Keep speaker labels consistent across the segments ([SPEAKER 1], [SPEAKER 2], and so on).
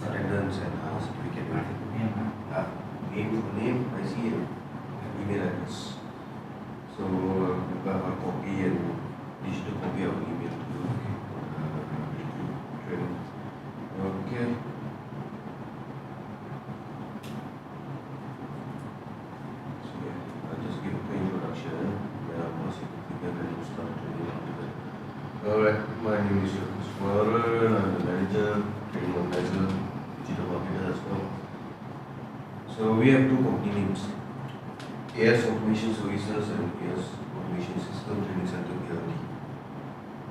[SPEAKER 1] attendance and certificate everything. Name, IC and email address. So we've got a copy and digital copy of email to you. Training. Okay. So yeah, I'll just give a quick introduction. Then I'll pass it to you and then we'll start training after that. Alright, my name is Warren. I'm the manager, training organizer, digital marketer as well. So we have two company names, AS Automation Services and AS Automation System Training Centre PLC.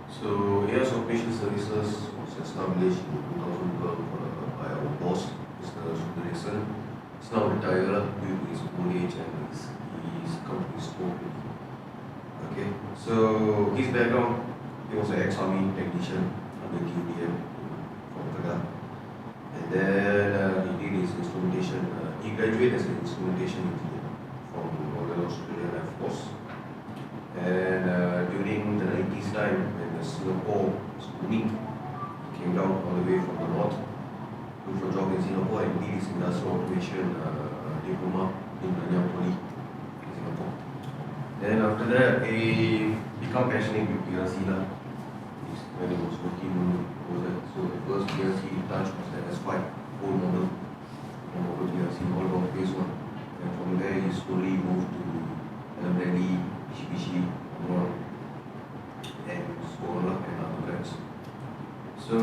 [SPEAKER 1] So AS Automation Services was established in 2012 by our boss, Mr. Sundaresan. He's now retired due to his old age and his company sold. Okay, so his background, he was an ex-army technician under QDM from Kedah. And then he did his instrumentation. He graduated as an instrumentation engineer from Royal Australian Air Force. And during the 90s time, when Singapore was booming, he came down all the way from the north, looked for a job in Singapore and did his industrial automation diploma in Nanyang Poly in Singapore. Then after that, he became passionate with PLC when he was working over there. So the first PLC he touched was the S5 old model PLC, all about phase 1. And from there he slowly moved to Alumni, Mitsubishi, Omron, and so on and other brands. So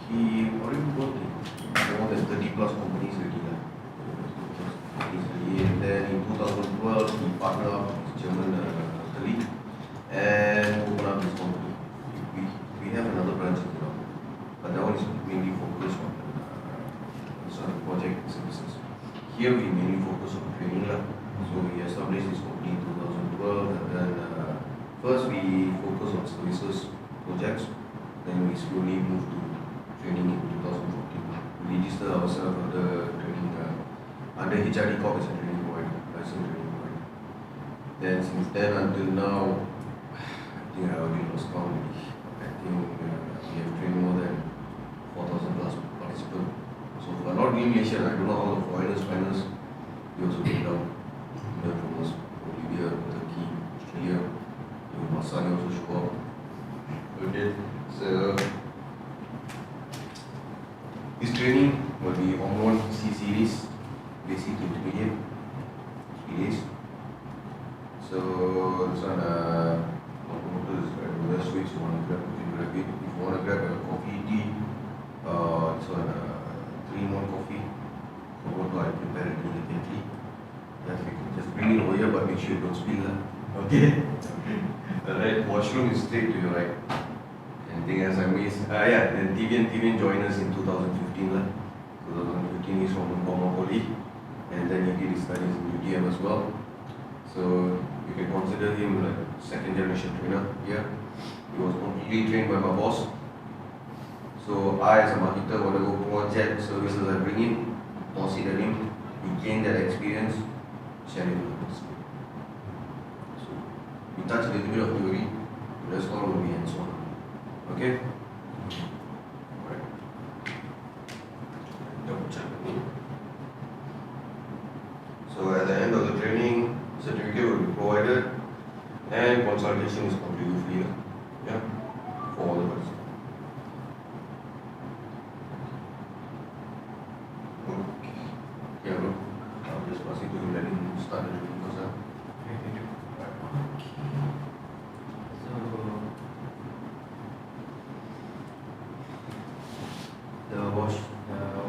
[SPEAKER 1] he already worked in more than 30 plus companies already. And then in 2012 he partnered up with his German colleague and opened up his company. We have another branch in Singapore, but that one is mainly focused on project services. Here we mainly focus on training. So we established this company in 2012 and then first we focus on services projects, then we slowly moved to training in 2014. We registered ourselves under training under HRDCorp as a training provider, licensed training provider. Then since then until now, I think I already lost count. I think we have trained more than 4,000 plus participants. So far, not really Malaysia, I don't know how the foreigners find us. We also came down from us, Bolivia, Turkey, Australia, even Masani also show up. Okay, so this training will be Omron C series, basic intermediate, 3 days. So this one, locomotive is reverse switch, you want to grab it. If you want to grab a coffee, tea, this one, 3-in-1 coffee. I prepare it immediately. Just bring it over here, but make sure you don't spill. Okay? Alright, washroom is straight to your right. Anything else I missed? Yeah, then Tivian joined us in 2015. 2015 he's from Johor Poly, and then he did his studies in UTM as well. So you can consider him like second generation trainer here. He was completely trained by my boss. So I as a marketer, whatever project services I bring in, toss it at him, he gained that experience, share it with us. So we touch a little bit of theory, the rest all will be hands on. Okay? Alright. Double check with me. So at the end of the training, certificate will be provided and consultation is completely free. Yeah? For all of us. Yeah, bro. I'll just pass it to him, let him start the training because
[SPEAKER 2] Thank you. So the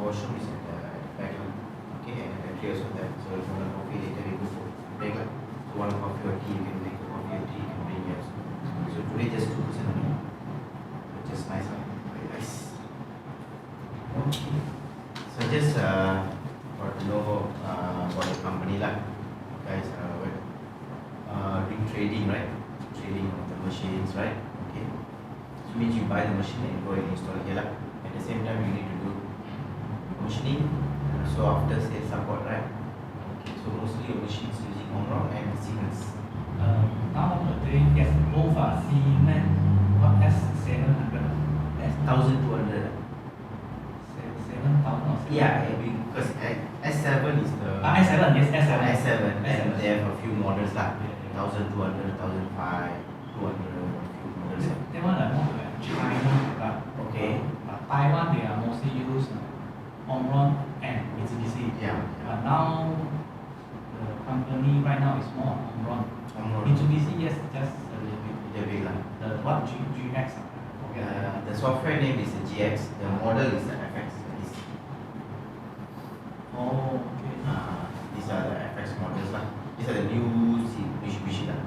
[SPEAKER 2] washroom is at the back, okay, and the entry also there. So if you want coffee later, you go for break. So one coffee or tea, you can make a coffee or tea, you can bring yours. So today just 2% only. Just nice, very nice. Okay. So just got to know about the company lah. Guys, doing trading, right? Trading of the machines, right? Okay. So means you buy the machine and go and install it here lah. At the same time, you need to do commissioning and also also after sales support, right? Okay, so mostly your machines using Omron and Siemens.
[SPEAKER 3] Nowadays, yes, both are Siemens, what S700, S
[SPEAKER 2] 1200.
[SPEAKER 3] 7,000 or
[SPEAKER 2] Yeah, because S7 is the
[SPEAKER 3] S7, yes, S7.
[SPEAKER 2] S7, and
[SPEAKER 3] S7.
[SPEAKER 2] they have a few models like
[SPEAKER 3] Yeah, yeah.
[SPEAKER 2] 1200, 1005, 200, a few models.
[SPEAKER 3] That one are more like China product.
[SPEAKER 2] Okay.
[SPEAKER 3] Taiwan, they are mostly use Omron and Mitsubishi.
[SPEAKER 2] Yeah.
[SPEAKER 3] But now, the company right now is more Omron.
[SPEAKER 2] Omron.
[SPEAKER 3] Mitsubishi, yes, just a little bit.
[SPEAKER 2] The big one.
[SPEAKER 3] The what GX? Okay.
[SPEAKER 2] The software name is the GX, the model is the FX.
[SPEAKER 3] Oh, okay.
[SPEAKER 2] These are the FX models lah. These are the new Mitsubishi lah.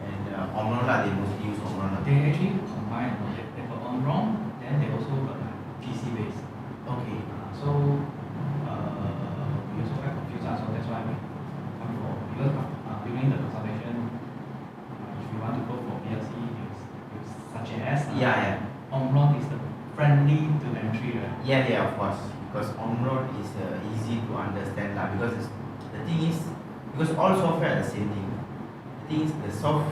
[SPEAKER 2] And Omron lah, they mostly use Omron lah.
[SPEAKER 3] They actually combine, they got Omron, then they also got like PC based.
[SPEAKER 2] Okay.
[SPEAKER 3] So we also quite confused, so that's why we come for, because during the consultation, if you want to go for PLC, you suggest
[SPEAKER 2] Yeah.
[SPEAKER 3] Omron is the friendly to entry, right?
[SPEAKER 2] Yeah, of course. Because Omron is easy to understand lah. Because the thing is, because all software are the same thing. The thing is all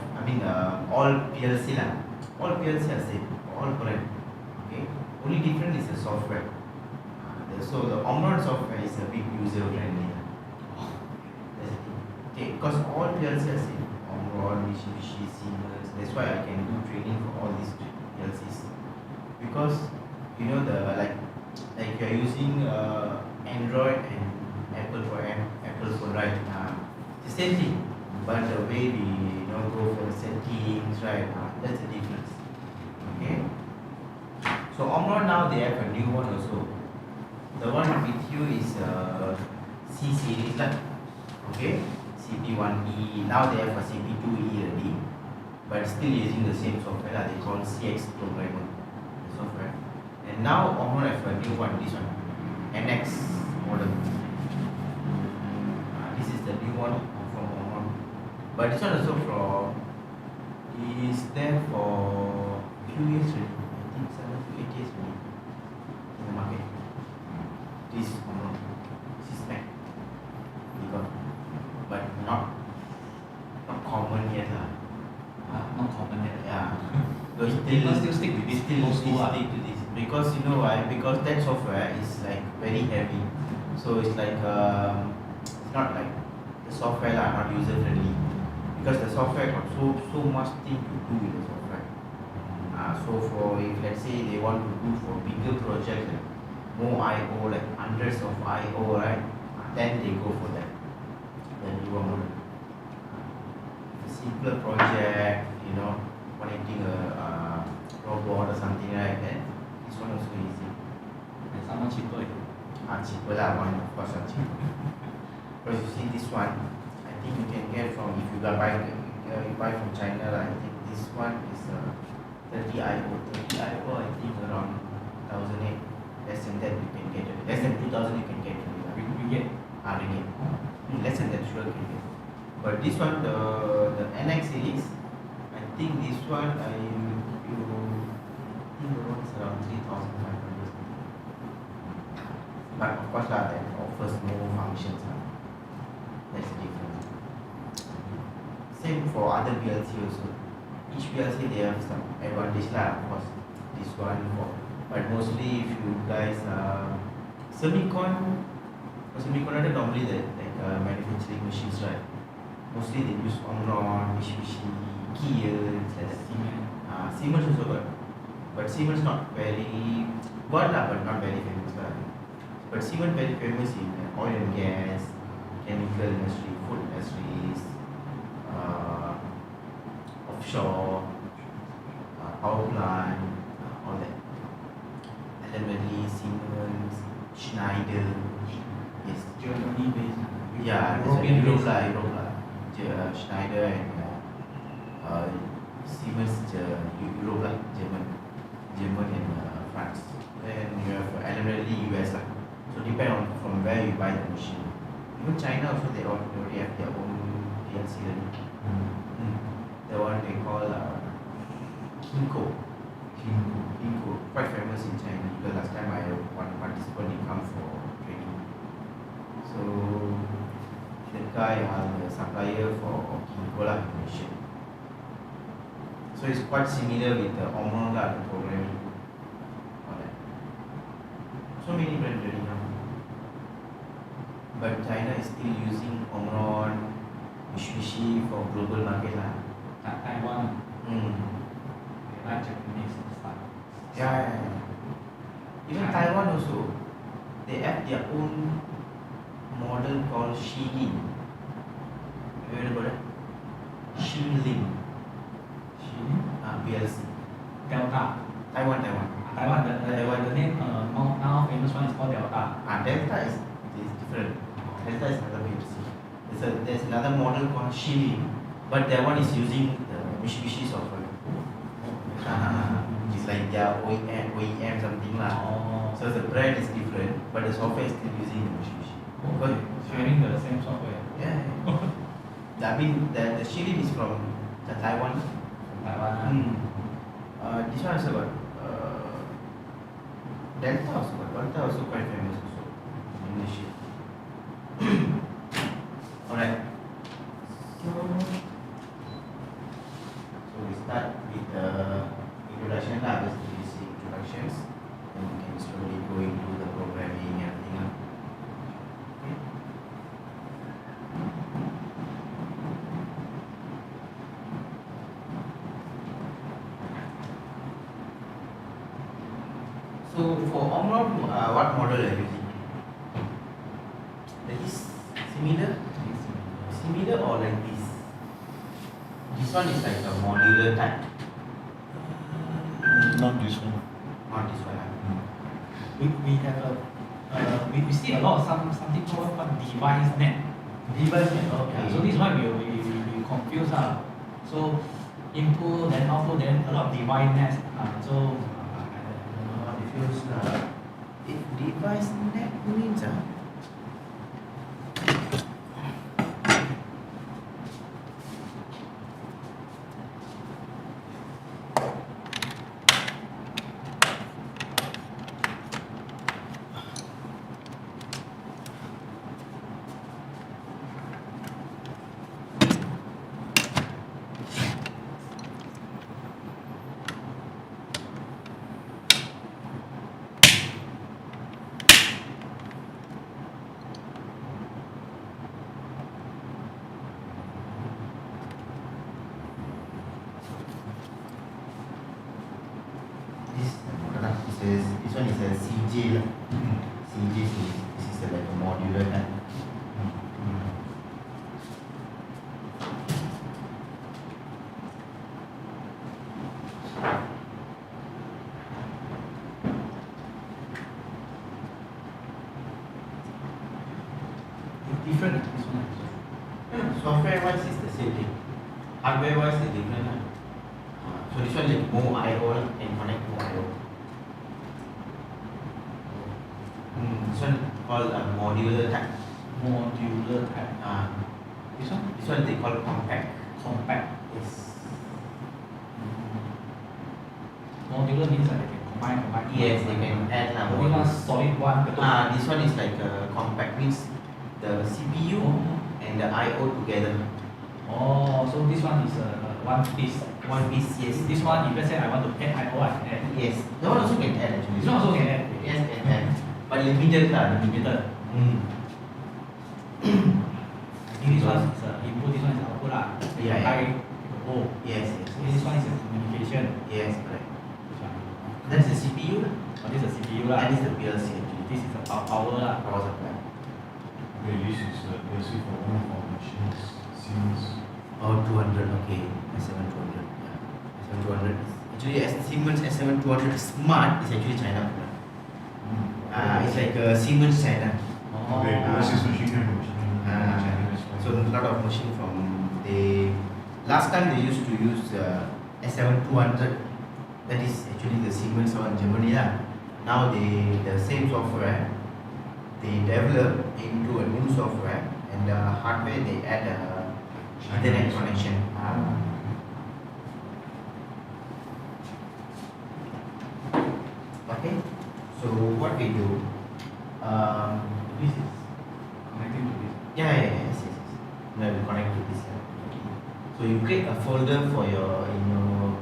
[SPEAKER 2] PLC lah. All PLC are same. All correct. Okay. Only different is the software. So the Omron software is a bit user friendly. That's the thing. Okay, because all PLC are same. Omron, Mitsubishi, Siemens. That's why I can do training for all these PLCs. Because you know like you are using Android and Apple phone, right? The same thing, but the way we go for the settings, right? That's the difference. Okay. So Omron now they have a new one also. The one with you is C series lah. Okay. CP1E. Now they have a CP2E already, but still using the same software lah. They call CX programmer software. And now Omron have a new one, this one, NX model. This is the new one from Omron. But this one also is there for few years already. I think 7 to 8 years already in the market. This Omron, this is Mac. But not common yet lah.
[SPEAKER 3] Not common yet.
[SPEAKER 2] Yeah.
[SPEAKER 3] People still stick with this.
[SPEAKER 2] Still stick to this. Because you know why? Because that software is like very heavy. So it's like it's not like the software are not user friendly. Because the software got so much thing to do with the software. So for if let's say they want to do for bigger projects like more IO, like hundreds of IO, right? Then they go for that. Then you want a simpler project, connecting a robot or something, right? Then this one also easy.
[SPEAKER 3] And someone cheaper.
[SPEAKER 2] Cheaper lah, one of course cheaper. Because you see this one, I think you can get from, if you buy from China, I think this one is 30 IO. 30 IO, I think around 1,008. Less than that you can get it. Less than 2,000 you can get it.
[SPEAKER 3] We get
[SPEAKER 2] Ringgit. Less than that sure can get. But this one, the NX series, I think this one I think around 3,500. But of course that offers more functions. That's the difference. Same for other PLC also. Each PLC they have some advantage lah. Of course, this one but mostly if you guys semiconductor normally like manufacturing machines, right? Mostly they use Omron, Mitsubishi, Kia, Siemens. Siemens also got, but Siemens not very but not very famous lah. But Siemens very famous in oil and gas, chemical industry, food industries, offshore, power plant, all that. Elementary, Siemens, Schneider, yes,
[SPEAKER 3] Germany based.
[SPEAKER 2] yeah, Europe lah, Schneider and Siemens, Europe lah, German and France. Then you have elementary US lah. So depend on from where you buy the machine. Even China also they already have their own PLC already. The one they call Kinko. Quite famous in China because last time one participant he come guy are the supplier for Kinkola Indonesia. So it's quite similar with the Omron lah, the programming. Alright. So many brands already now. But China is still using Omron, Mitsubishi for global market lah.
[SPEAKER 3] Taiwan,
[SPEAKER 2] Mm.
[SPEAKER 3] they like Japanese stuff.
[SPEAKER 2] Yeah. Even Taiwan also, they have their own model called Shilin. Have you heard about it? Shilin. PLC.
[SPEAKER 3] Delta.
[SPEAKER 2] Taiwan.
[SPEAKER 3] The name now famous one is called Delta.
[SPEAKER 2] Delta is different. Delta is another PLC. There's another model called Shilin, but that one is using the Mitsubishi software. It's like their OEM something lah.
[SPEAKER 3] Oh.
[SPEAKER 2] So the brand is different, but the software is still using the Mitsubishi.
[SPEAKER 3] Okay. Sharing the same software.
[SPEAKER 2] Yeah. I mean the Shilin is from Taiwan.
[SPEAKER 3] Taiwan.
[SPEAKER 2] This one also got Delta also got. Delta also quite famous also in Malaysia. Alright. So we start with the introduction lah, just the basic introductions. Then we can slowly go into the programming and everything lah. Okay. So for Omron, what model are you using? That is similar or like this? This one is like a modular type.
[SPEAKER 4] Not this one.
[SPEAKER 2] Not this one.
[SPEAKER 3] We have we see a lot of something called device net.
[SPEAKER 2] Device net.
[SPEAKER 3] Yeah, so this is why we confuse so input then output then a lot of device nets. So
[SPEAKER 2] Because if device net means this one is a CJ lah. CJ this is like a modular type.
[SPEAKER 3] it's different. This one.
[SPEAKER 2] Software wise is the same thing. Hardware wise is different lah. So this one like more I/O lah, and connect more I/O. This one called a modular type.
[SPEAKER 3] Modular type.
[SPEAKER 2] This one they call compact.
[SPEAKER 3] Compact.
[SPEAKER 2] Yes.
[SPEAKER 3] Modular means that they can combine.
[SPEAKER 2] Yes, they can add lah.
[SPEAKER 3] Only one solid one.
[SPEAKER 2] This one is like a compact, means the CPU and the I/O together.
[SPEAKER 3] Oh, so this one is one piece.
[SPEAKER 2] One piece, yes.
[SPEAKER 3] This one, if let's say I want to add I/O, I can add.
[SPEAKER 2] Yes. That one also can add actually.
[SPEAKER 3] This one also can add.
[SPEAKER 2] Yes, can add. But limited lah,
[SPEAKER 3] Limited. This one is input, this one is output lah.
[SPEAKER 2] Yeah,
[SPEAKER 3] High, oh.
[SPEAKER 2] Yes,
[SPEAKER 3] This one is a communication.
[SPEAKER 2] Yes, correct.
[SPEAKER 3] This one.
[SPEAKER 2] That's the CPU lah.
[SPEAKER 3] Oh, this is a CPU lah.
[SPEAKER 2] That is the PLC actually.
[SPEAKER 3] This is a power lah.
[SPEAKER 2] Power supply.
[SPEAKER 4] Okay, this is PLC for one of our machines. Siemens.
[SPEAKER 2] Oh, 200, okay. S7200. Yeah. S7200 is actually Siemens S7200 Smart is actually China. It's like Siemens China.
[SPEAKER 3] Oh.
[SPEAKER 4] Okay, PLC is machine and machine.
[SPEAKER 2] So a lot of machine from last time they used to use S7200. That is actually the Siemens one in Germany lah. Now the same software they develop into a new software, and the hardware they add internet connection. Okay, so what we do,
[SPEAKER 3] This is connecting to this.
[SPEAKER 2] yes. So you create a folder for your in your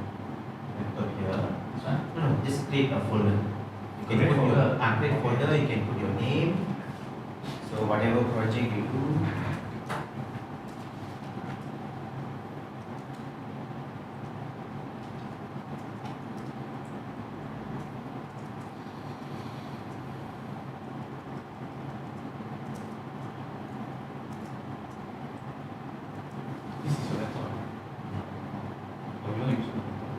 [SPEAKER 2] laptop here.
[SPEAKER 3] This one?
[SPEAKER 2] No, just create a folder. You can
[SPEAKER 3] Create
[SPEAKER 2] put
[SPEAKER 3] folder.
[SPEAKER 2] your create folder. You can put your name. So whatever project you do.
[SPEAKER 3] This is your laptop. Or you want to use your laptop?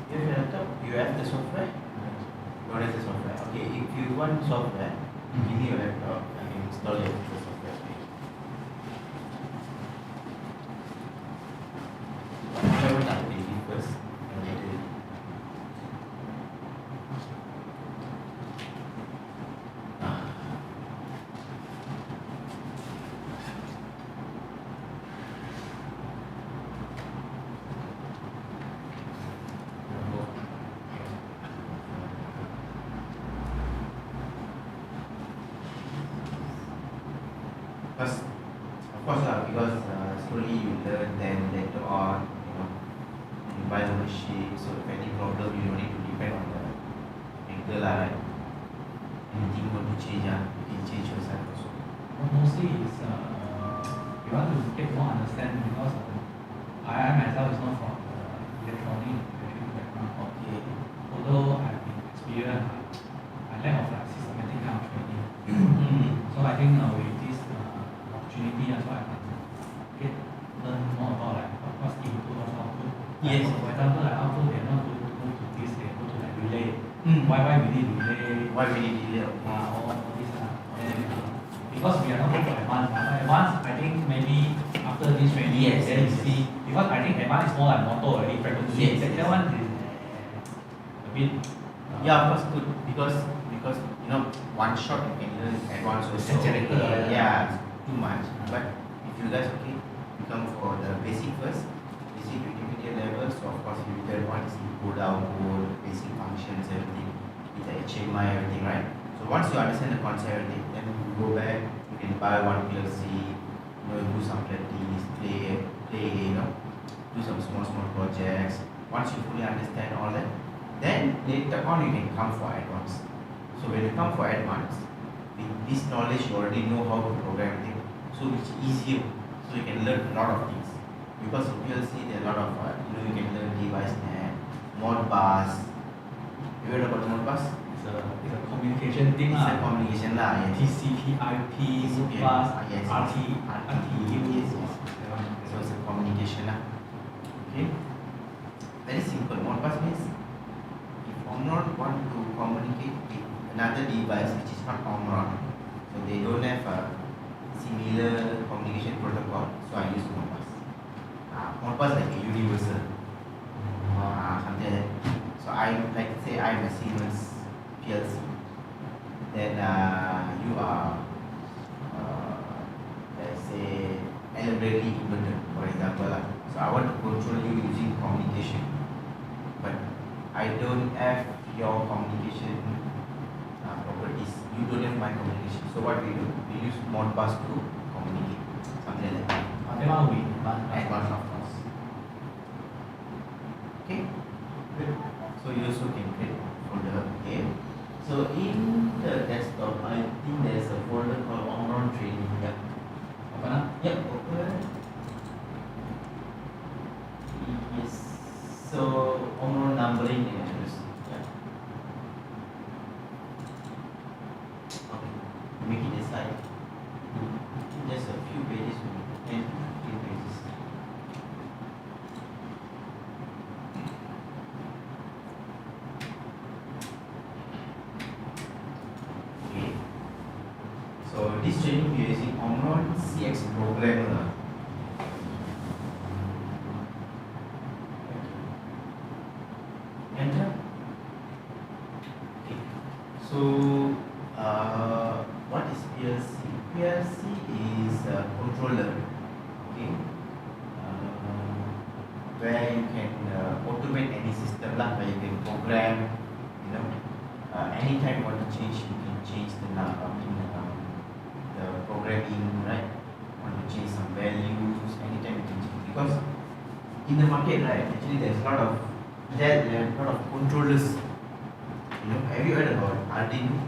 [SPEAKER 2] You have your laptop. You have the software. Don't have the software. Okay, if you want software, give me your laptop. I can install your software for you. I will update it first and later. Because, of course, because slowly you learn, then later on, you buy the machine, so if any problem, you don't need to depend on the maker, right? Anything you want to change, you can change yourself also.
[SPEAKER 3] Mostly is you want to get more understanding because I myself is not from the electronic background.
[SPEAKER 2] Okay.
[SPEAKER 3] Although I've been experienced, I lack of like systematic kind of training. So I think with this opportunity, so I can learn more about like what's the input, what's output.
[SPEAKER 2] Yes.
[SPEAKER 3] For example, like output, they not to go to this, they go to like relay. Why we need relay?
[SPEAKER 2] Why we need delay?
[SPEAKER 3] All this because we are not going for advanced. Advanced, I think maybe after this training,
[SPEAKER 2] Yes,
[SPEAKER 3] then
[SPEAKER 2] yes,
[SPEAKER 3] you see. Because I think advanced is more like motor already, frequency.
[SPEAKER 2] Yes,
[SPEAKER 3] Second
[SPEAKER 2] yes.
[SPEAKER 3] one is a bit.
[SPEAKER 2] Yeah, of course, good because one shot you can learn advanced also.
[SPEAKER 3] Saturated,
[SPEAKER 2] Yeah, it's too much. But if you guys you come for the basic first, basic to intermediate level. So of course you learn what is input, output, basic functions, everything, with the HMI, everything, right? So once you understand the concept, everything, then you go back. You can buy one PLC, do some practice, play, do some small projects. Once you fully understand all that, then later on you can come for advanced. So when you come for advanced, with this knowledge you already know how to program things, so it's easier. So you can learn a lot of things. Because in PLC there are a lot of you can learn device net, Modbus. You heard about Modbus?
[SPEAKER 3] It's a communication thing.
[SPEAKER 2] It's a communication lah. Yes.
[SPEAKER 3] TCP, IP,
[SPEAKER 2] TCP,
[SPEAKER 3] bus,
[SPEAKER 2] yes,
[SPEAKER 3] RT,
[SPEAKER 2] yes, yes. So it's a communication lah. Okay. Very simple. Modbus means if Omron want to communicate with another device which is not Omron, so they don't have a similar communication protocol, so I use Modbus. Modbus like a universal, something like that. So I like to say I'm a Siemens PLC. Then you are, let's say, elderly inverter, for example. So I want to control you using communication, but I don't have your communication properties. You don't have my communication. So what we do? We use Modbus to communicate, something like that.
[SPEAKER 3] That one we
[SPEAKER 2] Advanced, of course. Okay. So you also can create a folder. Okay. So in the desktop, I think there's a folder called Omron Training. Yeah.
[SPEAKER 3] Open up.
[SPEAKER 2] Yep. Open. Yes. So Omron numbering and everything. Yeah. Okay. Make it a slide. There's a few pages. 10 to 15 pages. Okay. So this training we are using Omron CX programmer. Enter. Okay. So what is PLC? PLC is a controller. Okay. Where you can automate any system lah, where you can program, anytime you want to change, you can change the programming, right? want to change some values, anytime you can change. Because in the market, right, actually there's a lot of controllers. You know, have you heard about Arduino?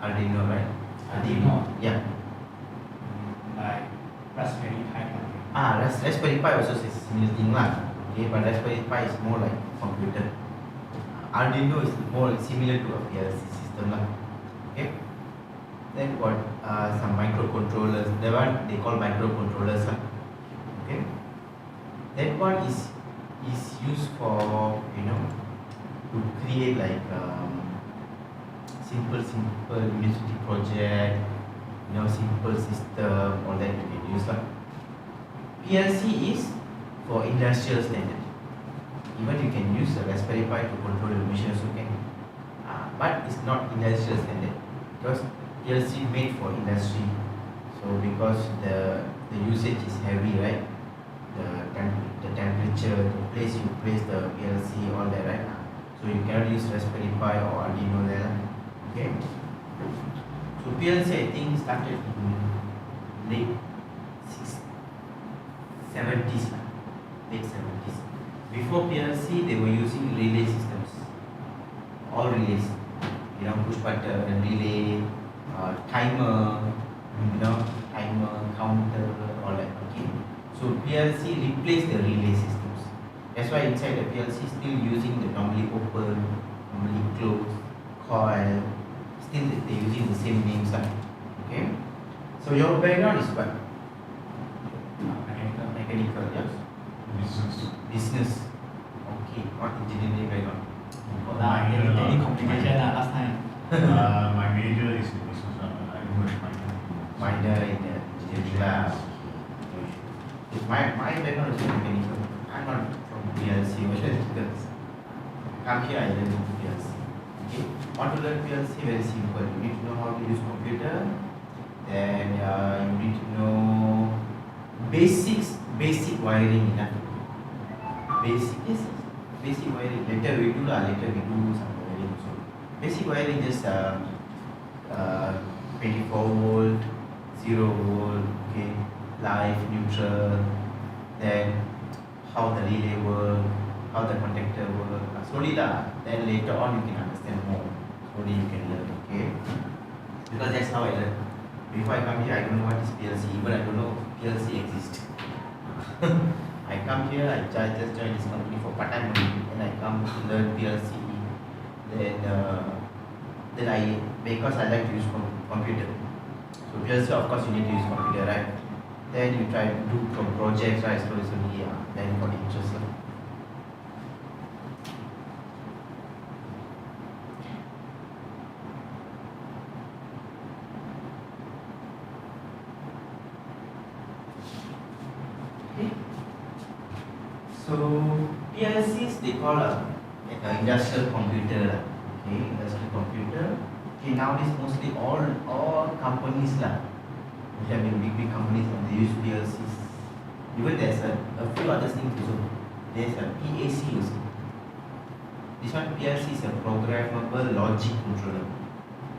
[SPEAKER 2] Arduino, right?
[SPEAKER 3] Arduino.
[SPEAKER 2] Yeah.
[SPEAKER 3] Like Raspberry Pi.
[SPEAKER 2] Raspberry Pi also is a similar thing lah. Okay, but Raspberry Pi is more like computer. Arduino is more similar to a PLC system lah. Okay. Then what? Some microcontrollers. The one they call microcontrollers lah. Okay. That one is used for, you know, to create like simple university project, you know, simple system, all that you can use lah. PLC is for industrial standard. Even you can use the Raspberry Pi to control the machine also can. But it's not industrial standard because PLC made for industry. So because the usage is heavy, right? The temperature, the place you place the PLC, all that, right? So you cannot use Raspberry Pi or Arduino there. Okay. So PLC I think started in late 70s. Late 70s. Before PLC they were using relay systems. All relays. You know, push button, relay, timer, you know, timer, counter, all that. Okay. So PLC replaced the relay systems. That's why inside the PLC still using the normally open, normally closed, coil. Still they're using the same names. Okay. So your background is what? Mechanical, yes. Business. Okay. What engineering background?
[SPEAKER 3] Telecommunication last time.
[SPEAKER 4] My major is in business. I do
[SPEAKER 2] Minor in the engineering lab. My background is mechanical. I'm not from PLC. Because come here I learn PLC. Okay. Want to learn PLC? Very simple. You need to know how to use computer. Then you need to know basic wiring enough. Basic wiring. Later we do some wiring. So basic wiring just 24 volt, 0 volt, okay, live, neutral, then how the relay work, how the contactor work. Slowly then later on you can understand more. Slowly you can learn, okay? Because that's how I learn. Before I come here, I don't know what is PLC, even I don't know PLC exists. I come here, I just join this company for part-time only, and I come to learn PLC. Then because I like to use computer. So PLC, of course, you need to use computer, right? Then you try to do some projects, right? Slowly, then you got interest. So PLCs they call an industrial computer. Okay, industrial computer. Okay, nowadays mostly all companies which have been big companies and they use PLCs. Even there's a few other things also. There's a PAC also. This one PLC is a programmable logic controller.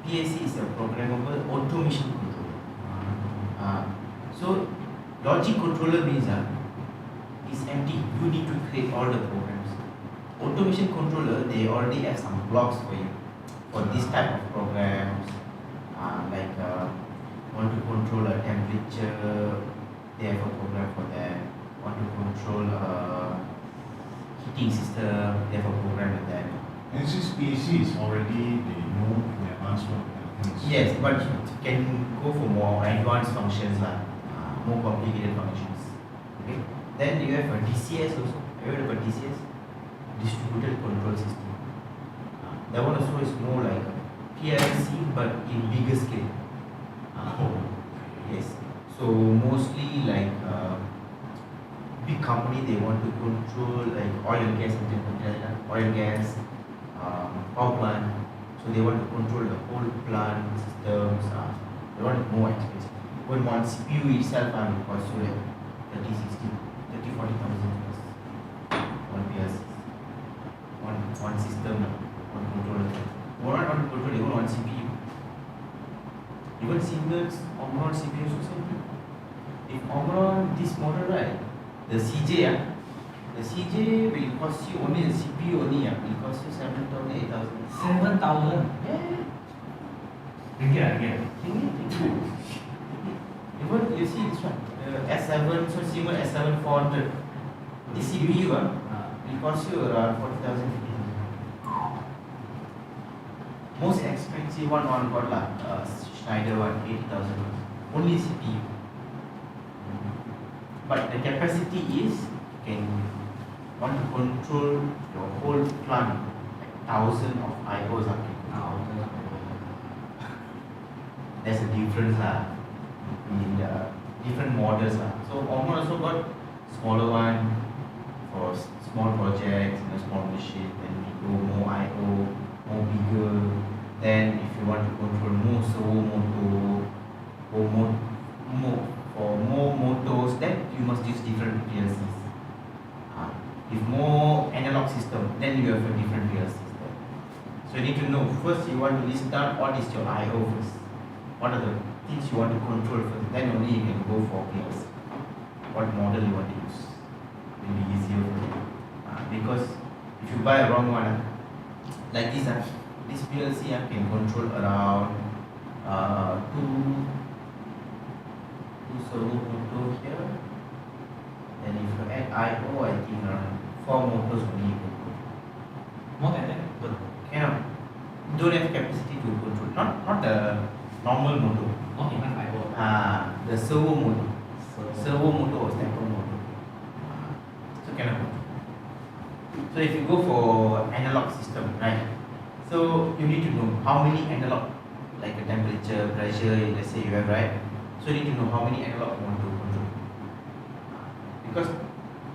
[SPEAKER 2] PAC is a programmable automation controller. So logic controller means is empty. You need to create all the programs. Automation controller, they already have some blocks for you for this type of programs. Like want to control a temperature, they have a program for that. Want to control a heating system, they have a program for that.
[SPEAKER 4] And since PAC is already they know in advance what happens.
[SPEAKER 2] Yes, but you can go for more advanced functions, more complicated functions. Okay. Then you have a DCS also. Have you heard about DCS? Distributed Control System. That one also is more like PLC but in bigger scale. Yes. So mostly like big company they want to control like oil and gas, power plant. So they want to control the whole plant systems. They want it more expensive. When one CPU itself will cost you like 40,000 plus one PLC, one system, one controller. One controller, they want one CPU. Even Siemens, Omron CPU also same thing. If Omron, this model right, the CJ the CJ will cost you only the CPU only will cost you 7,000, 8,000.
[SPEAKER 3] 7,000
[SPEAKER 2] Yeah,
[SPEAKER 3] ringgit again.
[SPEAKER 2] ringgit. Even you see this one, S7, so Siemens S7 400. This CPU will cost you around 40,000, 50,000. Most expensive one got Schneider one, 80,000. Only CPU. But the capacity is can want to control your whole plant, like 1,000 of IOs are capable. There's a difference in the different models So Omron also got smaller one for small projects, small machine. Then we go more IO, more bigger. Then if you want to control more servo motor or more motors, then you must use different PLCs. If more analog system, then you have a different PLCs there. So you need to know first you want to list down what is your IO first. What are the things you want to control first? Then only you can go for PLC. What model you want to use will be easier for you. Because if you buy a wrong one, like this PLC can control around two servo motor here. Then if you add IO, I think around 4 motors only you can control.
[SPEAKER 3] More than that?
[SPEAKER 2] Cannot. Don't have capacity to control. Not the normal motor.
[SPEAKER 3] Not enough IO.
[SPEAKER 2] The servo motor. Servo motor or stepper motor. So cannot control. So if you go for analog system, right? So you need to know how many analog, like a temperature, pressure, let's say you have, right? So you need to know how many analog you want to control. Because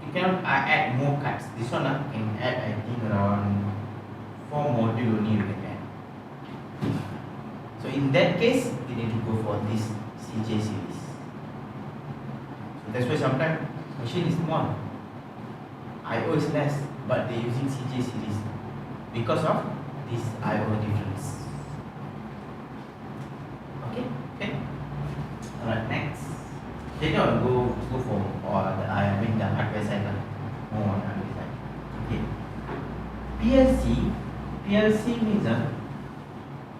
[SPEAKER 2] you cannot add more cards. This one can add, I think, around 4 modules only you can add. So in that case, you need to go for this CJ series. So that's why sometimes machine is small, IO is less, but they're using CJ series because of this IO difference. Okay. Alright, next. Later on go for the hardware side more on hardware side. Okay. PLC means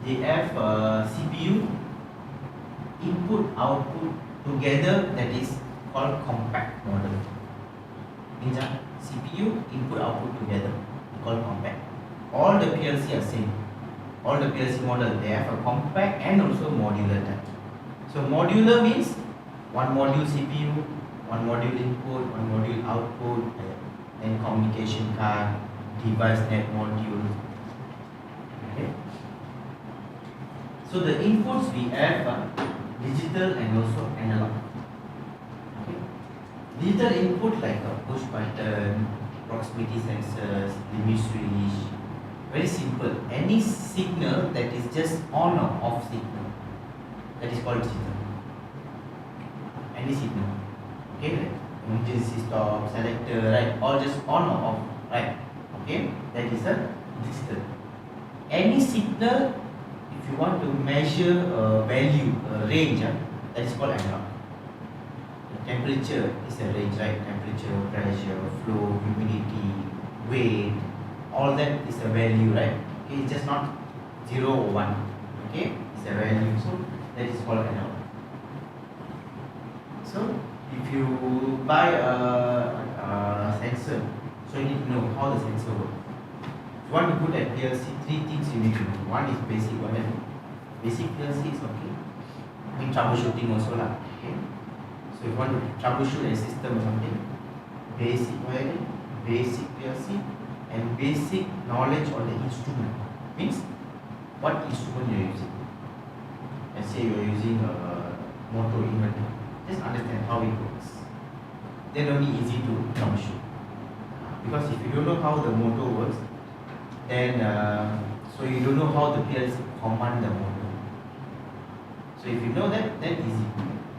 [SPEAKER 2] they have CPU input output together, that is called compact model. Means CPU input output together called compact. All the PLC are same. All the PLC model they have a compact and also modular type. So modular means one module CPU, one module input, one module output, then communication card, device net module. Okay. So the inputs we have digital and also analog. Okay. Digital input like a push button, proximity sensors, limit switch. Very simple. Any signal that is just on or off signal, that is called digital. Any signal. Okay, like emergency stop, selector, right? All just on or off, right? Okay, that is a digital. Any signal, if you want to measure a value, a range, that is called analog. The temperature is a range, right? Temperature, pressure, flow, humidity, weight, all that is a value, right? Okay, it's just not 0 or 1. Okay, it's a value. So that is called analog. So if you buy a sensor, so you need to know how the sensor works. If you want to put at PLC, 3 things you need to know. One is basic wiring. Basic PLC is okay. I mean troubleshooting also lah. Okay. So if you want to troubleshoot a system or something, basic wiring, basic PLC, and basic knowledge on the instrument. Means what instrument you are using. Let's say you are using a motor inverter. Just understand how it works. Then only easy to troubleshoot. Because if you don't know how the motor works, then so you don't know how the PLC command the motor. So if you know that, then easy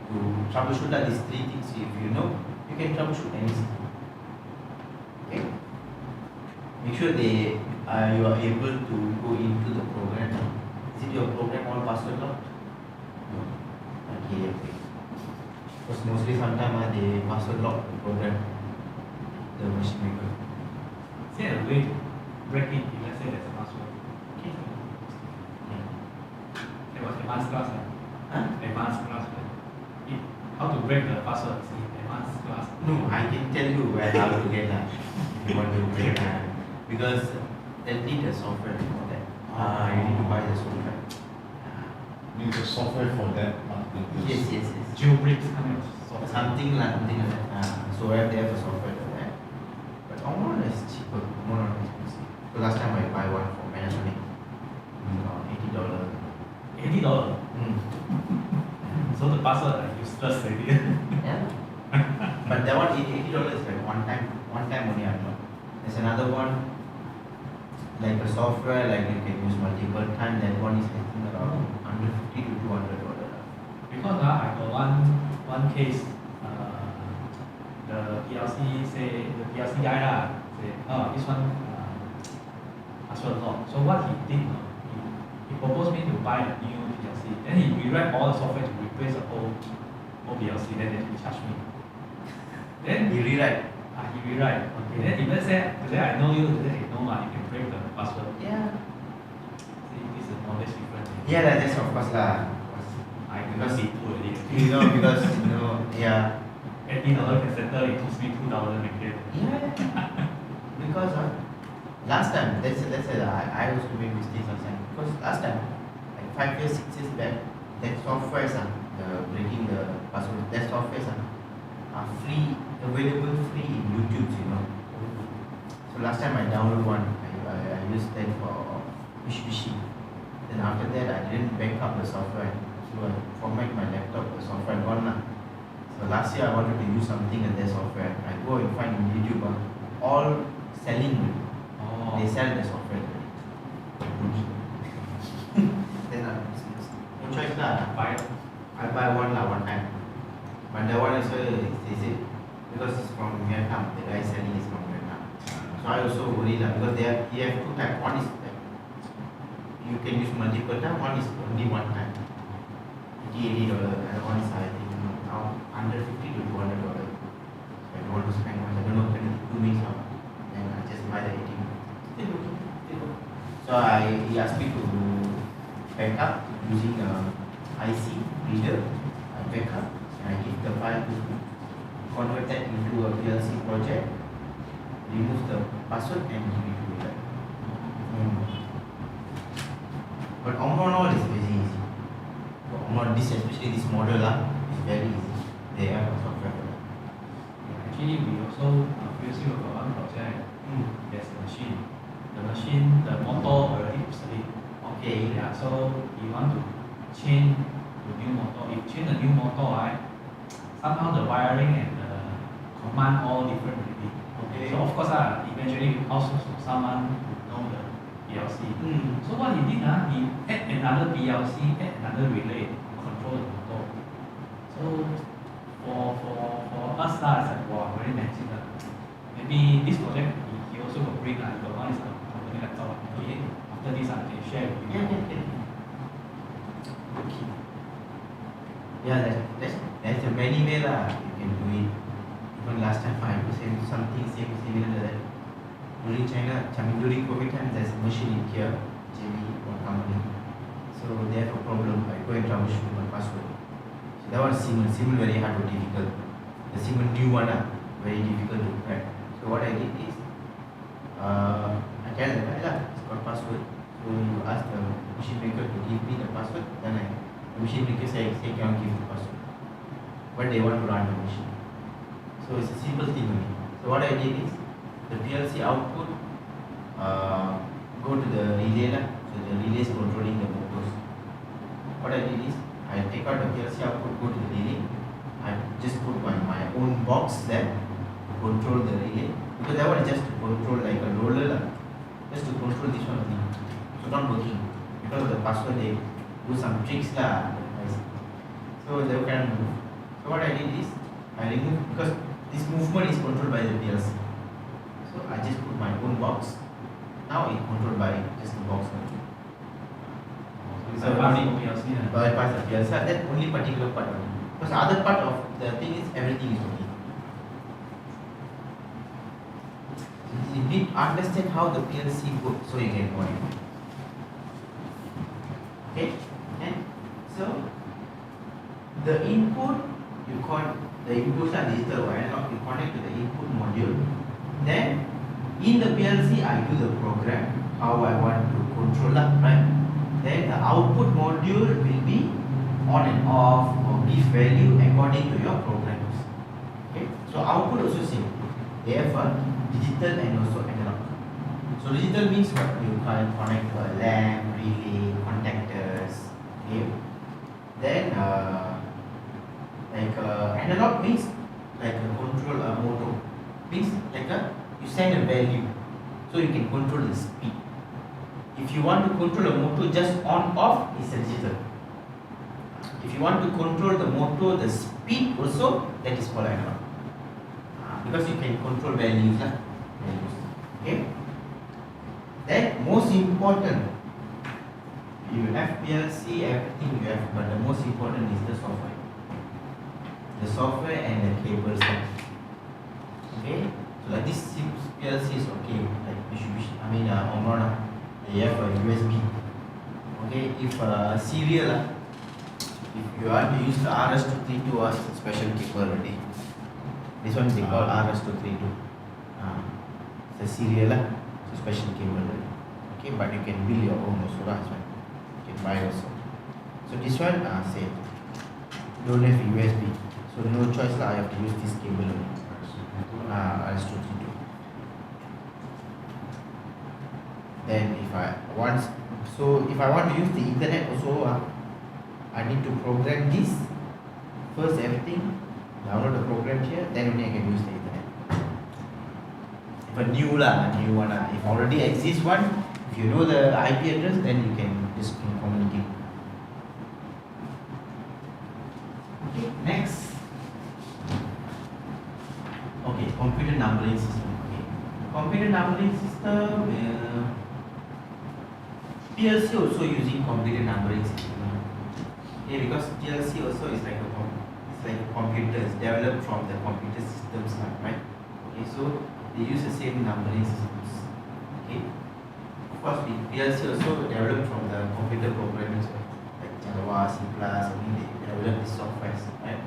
[SPEAKER 2] to troubleshoot these 3 things. If you know, you can troubleshoot anything. Okay. Make sure you are able to go into the program. Is it your program all password locked? No. Because mostly sometimes they password lock the program, the machine maker.
[SPEAKER 3] Is there a way to break it if let's say there's a password?
[SPEAKER 2] Okay.
[SPEAKER 3] There was advanced class,
[SPEAKER 2] Huh?
[SPEAKER 3] advanced class. How to break the password? See, advanced class.
[SPEAKER 2] No, I can tell you where how to get that. If you want to break because they need a software for that. You need to buy the software.
[SPEAKER 4] Need the software for that particular.
[SPEAKER 2] Yes.
[SPEAKER 3] Jailbreaks kind of software.
[SPEAKER 2] Something like that. So they have a software for that. But Omron is cheaper. Omron is expensive. So last time I buy one for Panasonic, $80.
[SPEAKER 3] $80.
[SPEAKER 2] Mm.
[SPEAKER 3] So the password like useless already.
[SPEAKER 2] Yeah. But that one $80 is like one time only I know. There's another one like a software like you can use multiple times. That one is I think around $150 to $200.
[SPEAKER 3] Because I got one case, the PLC guy say, this one password lock. So what he did, he proposed me to buy a new PLC. Then he rewrite all the software to replace the old PLC. Then he charged me. Then
[SPEAKER 2] You rewrite.
[SPEAKER 3] he rewrite. Okay. Then if let's say today I know you, today you know you can break the password.
[SPEAKER 2] Yeah.
[SPEAKER 3] See, this is knowledge different.
[SPEAKER 2] Yeah, that's of course lah.
[SPEAKER 3] I cannot be too already.
[SPEAKER 2] Because yeah.
[SPEAKER 3] $80 can settle, it costs me $2 again.
[SPEAKER 2] Yeah. Because last time, let's say I used to make mistakes last time. Because last time, like 5 years, 6 years back, that software the breaking the password, that software are free, available free in YouTube, So last time I downloaded one, I used that for Mitsubishi. Then after that, I didn't back up the software. So I format my laptop, the software gone now. So last year I wanted to use something in their software. I go and find on YouTube, all selling.
[SPEAKER 3] Oh.
[SPEAKER 2] They sell the software. Then no choice lah. I buy one time. But that one also is it because it's from Vietnam. The guy selling is from Vietnam. So I also worry lah because he have two types. One is that you can use multiple times. One is only one time. $80. And one is I think now $150 to $200. I don't want to spend much. I don't know, 2 weeks now. Then I just buy the 80. Still okay. So he asked me to back up using a IC reader. I back up and I give the file to convert that into a PLC project, remove the password and give it to me. But Omron all is very easy. Omron, especially this model is very easy. They have a software for that.
[SPEAKER 3] Actually, we also previously worked on one project. There's a machine. The motor already obsolete.
[SPEAKER 2] Okay.
[SPEAKER 3] Yeah, so you want to change to new motor. If you change the new motor, right, somehow the wiring and the command all different already.
[SPEAKER 2] Okay.
[SPEAKER 3] So of course, eventually we also someone who know the PLC. So what he did, he add another PLC, add another relay to control the motor. So for us, it's like wow, very magic. Maybe this project he also got bring. He got one is company laptop. Okay, after this I can share with you.
[SPEAKER 2] Okay. Yeah, there's a many way lah. You can do it. Even last time I was saying something similar to that. During during COVID time, there's a machine in here, JB one company. So they have a problem. I go and troubleshoot my password. So that was Siemens very hard or difficult. The Siemens new one very difficult to crack. So what I did is, I tell them, it's got password. So you ask the machine maker to give me the password. Then the machine maker say can't give the password. But they want to run the machine. So it's a simple thing only. So what I did is, the PLC output go to the relay. So the relay is controlling the motors. What I did is, I take out the PLC output, go to the relay. I just put my own box there to control the relay. Because that one is just to control like a roller, just to control this one thing. So not working. Because of the password, they do some tricks So they can move. So what I did is, I remove, because this movement is controlled by the PLC. So I just put my own box. Now it's controlled by just the box only.
[SPEAKER 3] So bypass the PLC.
[SPEAKER 2] Bypass the PLC, that only particular part only. Because the other part of the thing is everything is okay. You need to understand how the PLC works so you can modify. Okay? And so the input you the inputs are digital or analog, you connect to the input module. Then in the PLC I do the program how I want to control that, right? Then the output module will be on and off or give value according to your programs. Okay? So output also same. They have a digital and also analog. So digital means what? You can connect to a lamp, relay, contactors. Okay? Then analog means like a control motor. Means like you send a value, so you can control the speed. If you want to control a motor just on off, it's a digital. If you want to control the motor, the speed also, that is called analog. Because you can control values. Okay. Then most important, you have PLC, everything you have, but the most important is the software. The software and the cables. Okay. So like this PLC is okay. Like Omron, they have a USB. Okay. If serial, if you want to use the RS232 as a special cable already. This one they call RS232. It's a serial, it's a special cable. Okay, but you can build your own also as well. You can buy also. So this one, same. Don't have USB, so no choice lah. I have to use this cable only. RS232. Then if I want to use the internet also, I need to program this first. Everything. Download the program here, then only I can use the internet. If a new one. If already exists one, if you know the IP address, then you can just communicate. Okay, next. Okay, computer numbering system. Okay, computer numbering system. PLC also using computer numbering system. Okay, because PLC also is like computers developed from the computer systems, right? Okay, so they use the same numbering systems. Okay, of course, PLC also developed from the computer programming, like Java, C++. They develop the software, right?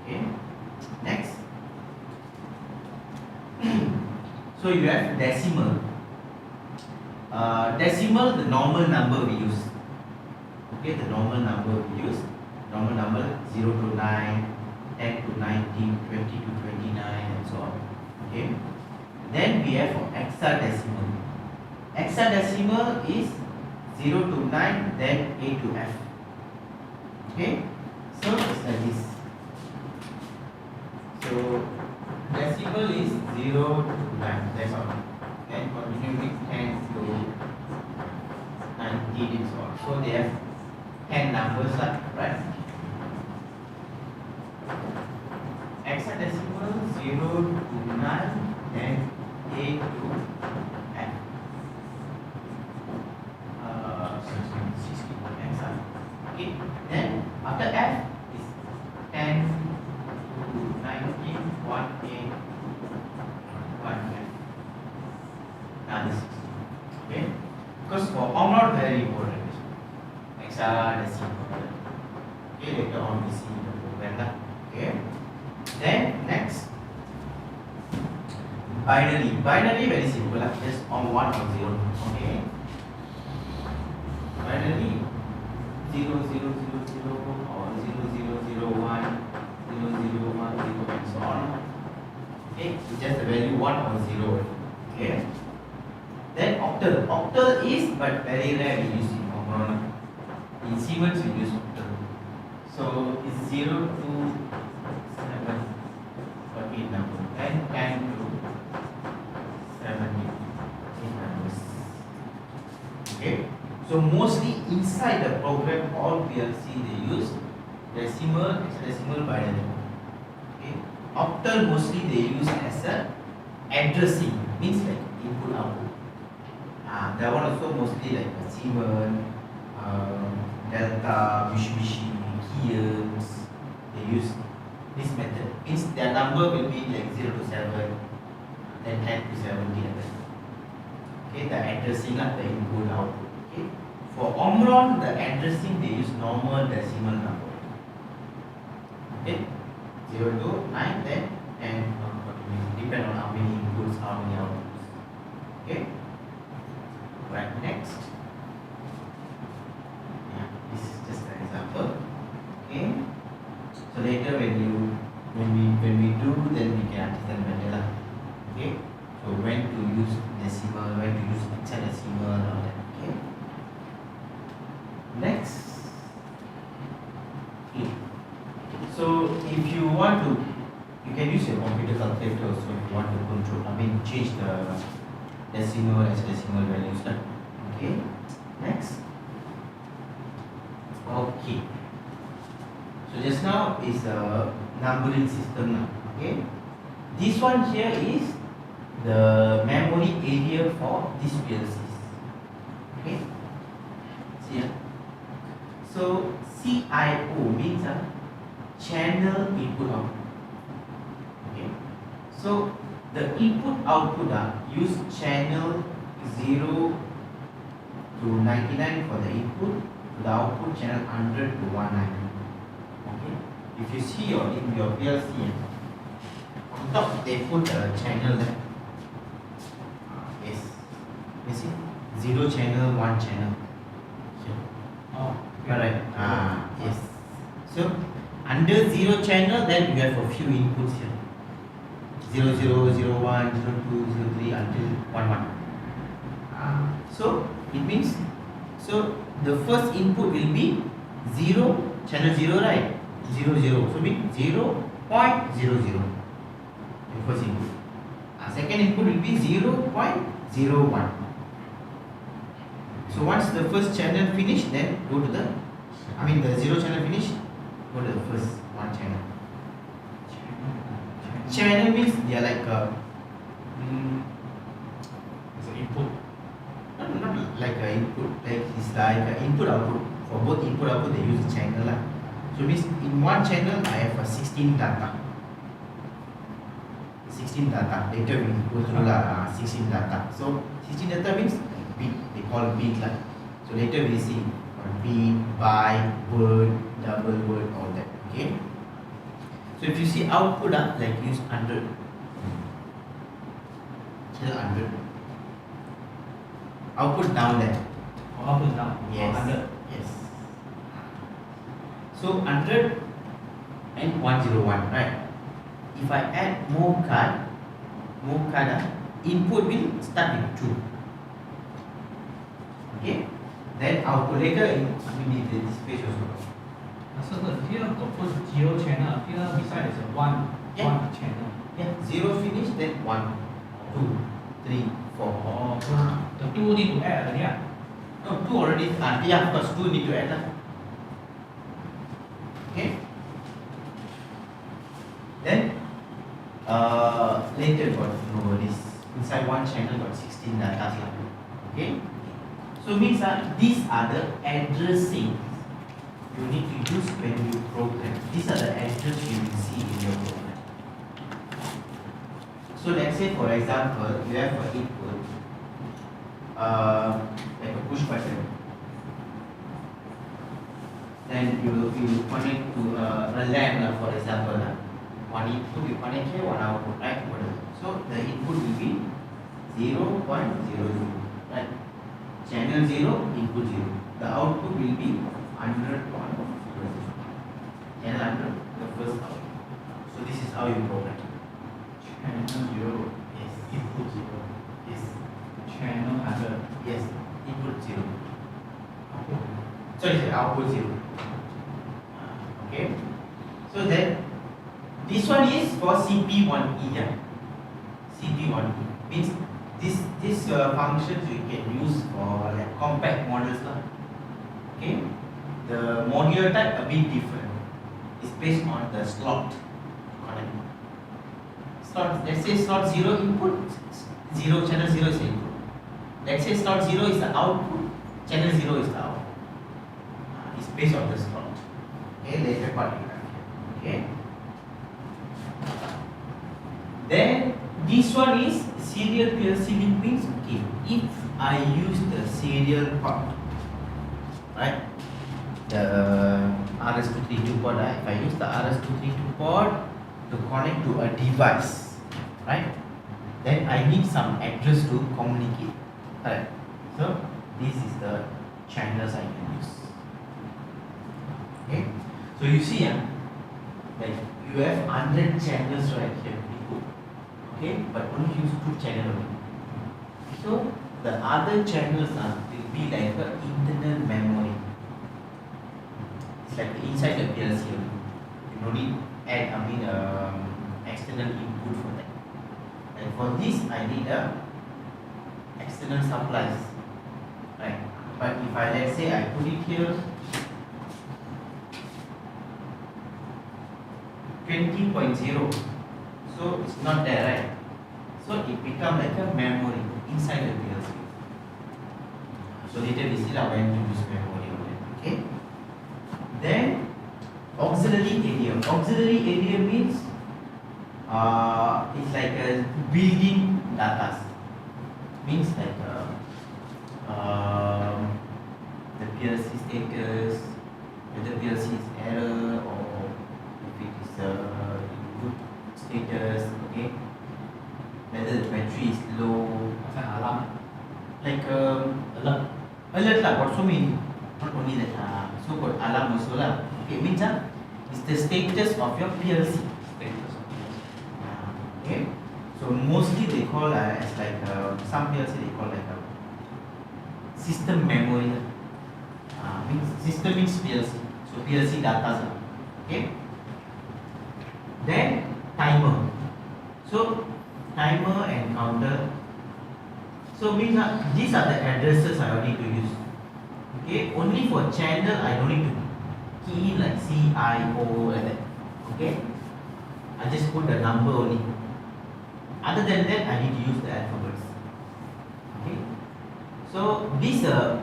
[SPEAKER 2] Okay, next. So you have decimal. Decimal, the normal number we use. Okay, the normal number we use. Normal number 0 to 9. 10 to 19, 20 to 29, and so on. Okay. Then we have hexadecimal. Hexadecimal is 0 to 9, then A to F. Okay. So it's like this. So decimal is 0 to 9. That's all. Then continue with 10 to 19 and so on. So they have 10 numbers, right? Hexadecimal 0 to 9, then A to F. 16 hexa. Okay. Then after F is 10 to 19, 1A, 1F. Now this is okay. Because for Omron very important. Hexadecimal. Okay, later on we see the program. Okay. Then next, binary. Binary very simple, just on 1 or 0. Okay. Binary 0 0 0 0 or 0 0 0 1 0 0 1 0 and so on. Okay, so just the value 1 or 0. Okay. Then octal. Octal is but very rare we use in Omron. In Siemens we use octal. So it's 0 to 7 for 8 numbers and 10 to 7 8 numbers. Okay. So mostly inside the program, all PLC they use decimal, hexadecimal, binary. Okay. Octal mostly they use as a addressing, means like input output. That one also mostly like Siemens, Delta, Mitsubishi, Siemens. They use this method. Means their number will be like 0 to 7, then 10 to 70 like that. Okay, the addressing of the input output. Okay. For Omron, the addressing they use normal decimal number. Okay, 0 to 9, then 10, depend on how many inputs, how many outputs. Okay. Right, next. Yeah, this is just an example. Okay. So later when we do, then we can understand better lah. Okay. So when to use decimal, when to use hexadecimal, all that. Okay. Next. Okay. So if you want to, you can use your computer calculator also if you want to control. Change the decimal, hexadecimal values. Okay. Next. Okay. So just now is a numbering system. Okay. This one here is the memory area for these PLCs. Okay. See here. So CIO means a channel input output. Okay. So the input output use channel 0 to 99 for the input, to the output channel 100 to 190. Okay. If you see in your PLC, on top they put a channel there. Yes. You see? 0 channel, 1 channel. Here.
[SPEAKER 3] Oh,
[SPEAKER 2] Correct. Yes. So under 0 channel, then you have a few inputs here. 0, 0, 0, 1, 0, 2, 0, 3 until 1, 1. So it means, so the first input will be 0, channel 0, right? 0, 0. So means 0.00. The first input. Second input will be 0.01. So once the first channel finish, then go to the, the 0 channel finish, go to the first 1 channel. Channel means they are like
[SPEAKER 3] it's an input.
[SPEAKER 2] not like an input, like it's like an input output. For both input output, they use a channel. So means in one channel, I have a 16 data. 16 data. Later we go through 16 data. So 16 data means bit. They call bit . So later we see bit, byte, word, double word, all that. Okay. So if you see output, like use 100. Channel 100. Output down there.
[SPEAKER 3] Output down.
[SPEAKER 2] Yes.
[SPEAKER 3] 100.
[SPEAKER 2] Yes. So 100 and 101, right? If I add more card, input will start with 2. Okay. Then output later this page also.
[SPEAKER 3] So here got put 0 channel. Here beside is a 1 channel.
[SPEAKER 2] Yeah. 0 finish, then 1, 2, 3, 4.
[SPEAKER 3] Oh, so the 2 need to add again.
[SPEAKER 2] No, 2 already. Yeah, of course 2 need to add. Okay. Then later got this inside one channel got 16 data. Okay. So means these are the addressing you need to use when you program. These are the address you will see in your program. So let's say for example you have an input like a push button. Then you connect to a LAN for example. One input you connect here, one output, right? So the input will be 0.00, right? Channel 0, input 0. The output will be 100.00. Channel 100, the first output. So this is how you program.
[SPEAKER 3] Channel 0.
[SPEAKER 2] Yes.
[SPEAKER 3] Input 0.
[SPEAKER 2] Yes.
[SPEAKER 3] Channel 100.
[SPEAKER 2] Yes. Input 0.
[SPEAKER 3] Output.
[SPEAKER 2] Sorry, output 0. Okay. So then this one is for CP1E. CP1E means this functions you can use for like compact models. Okay. The module type a bit different. It's based on the slot. Slot. Let's say slot 0 input, 0 channel 0 is the input. Let's say slot 0 is the output, channel 0 is the output. It's based on the slot. Okay, later part you have. Okay. Then this one is serial PLC link means, okay, if I use the serial port, right, the RS232 port, if I use the RS232 port to connect to a device, right, then I need some address to communicate, right. So this is the channels I can use. Okay, so you see, like you have 100 channels right here, okay, but only use 2 channels only. So the other channels will be like the internal memory. It's like inside the PLC only. You don't need add external input for that. And for this I need a external supplies, right? But if I, let's say I put it here 20.0, so it's not there, right? So it become like a memory inside the PLC. So later we see when to use memory on it. Okay. Then auxiliary area. Auxiliary area means it's like a building data. Means like the PLC status, whether PLC is error or if it is good status, okay, whether the battery is low,
[SPEAKER 3] alarm,
[SPEAKER 2] like
[SPEAKER 3] alert.
[SPEAKER 2] alert lah, got so many, not only that, so got alarm also lah. Okay, means it's the status of your PLC.
[SPEAKER 3] Status of
[SPEAKER 2] Okay, so mostly they call as like some PLC they call like a system memory. Means system means PLC, so PLC data. Okay. Then timer. So timer and counter. So means these are the addresses I don't need to use. Okay, only for channel I don't need to key in like C, I, O like that. Okay, I just put the number only. Other than that, I need to use the alphabets. Okay, so these are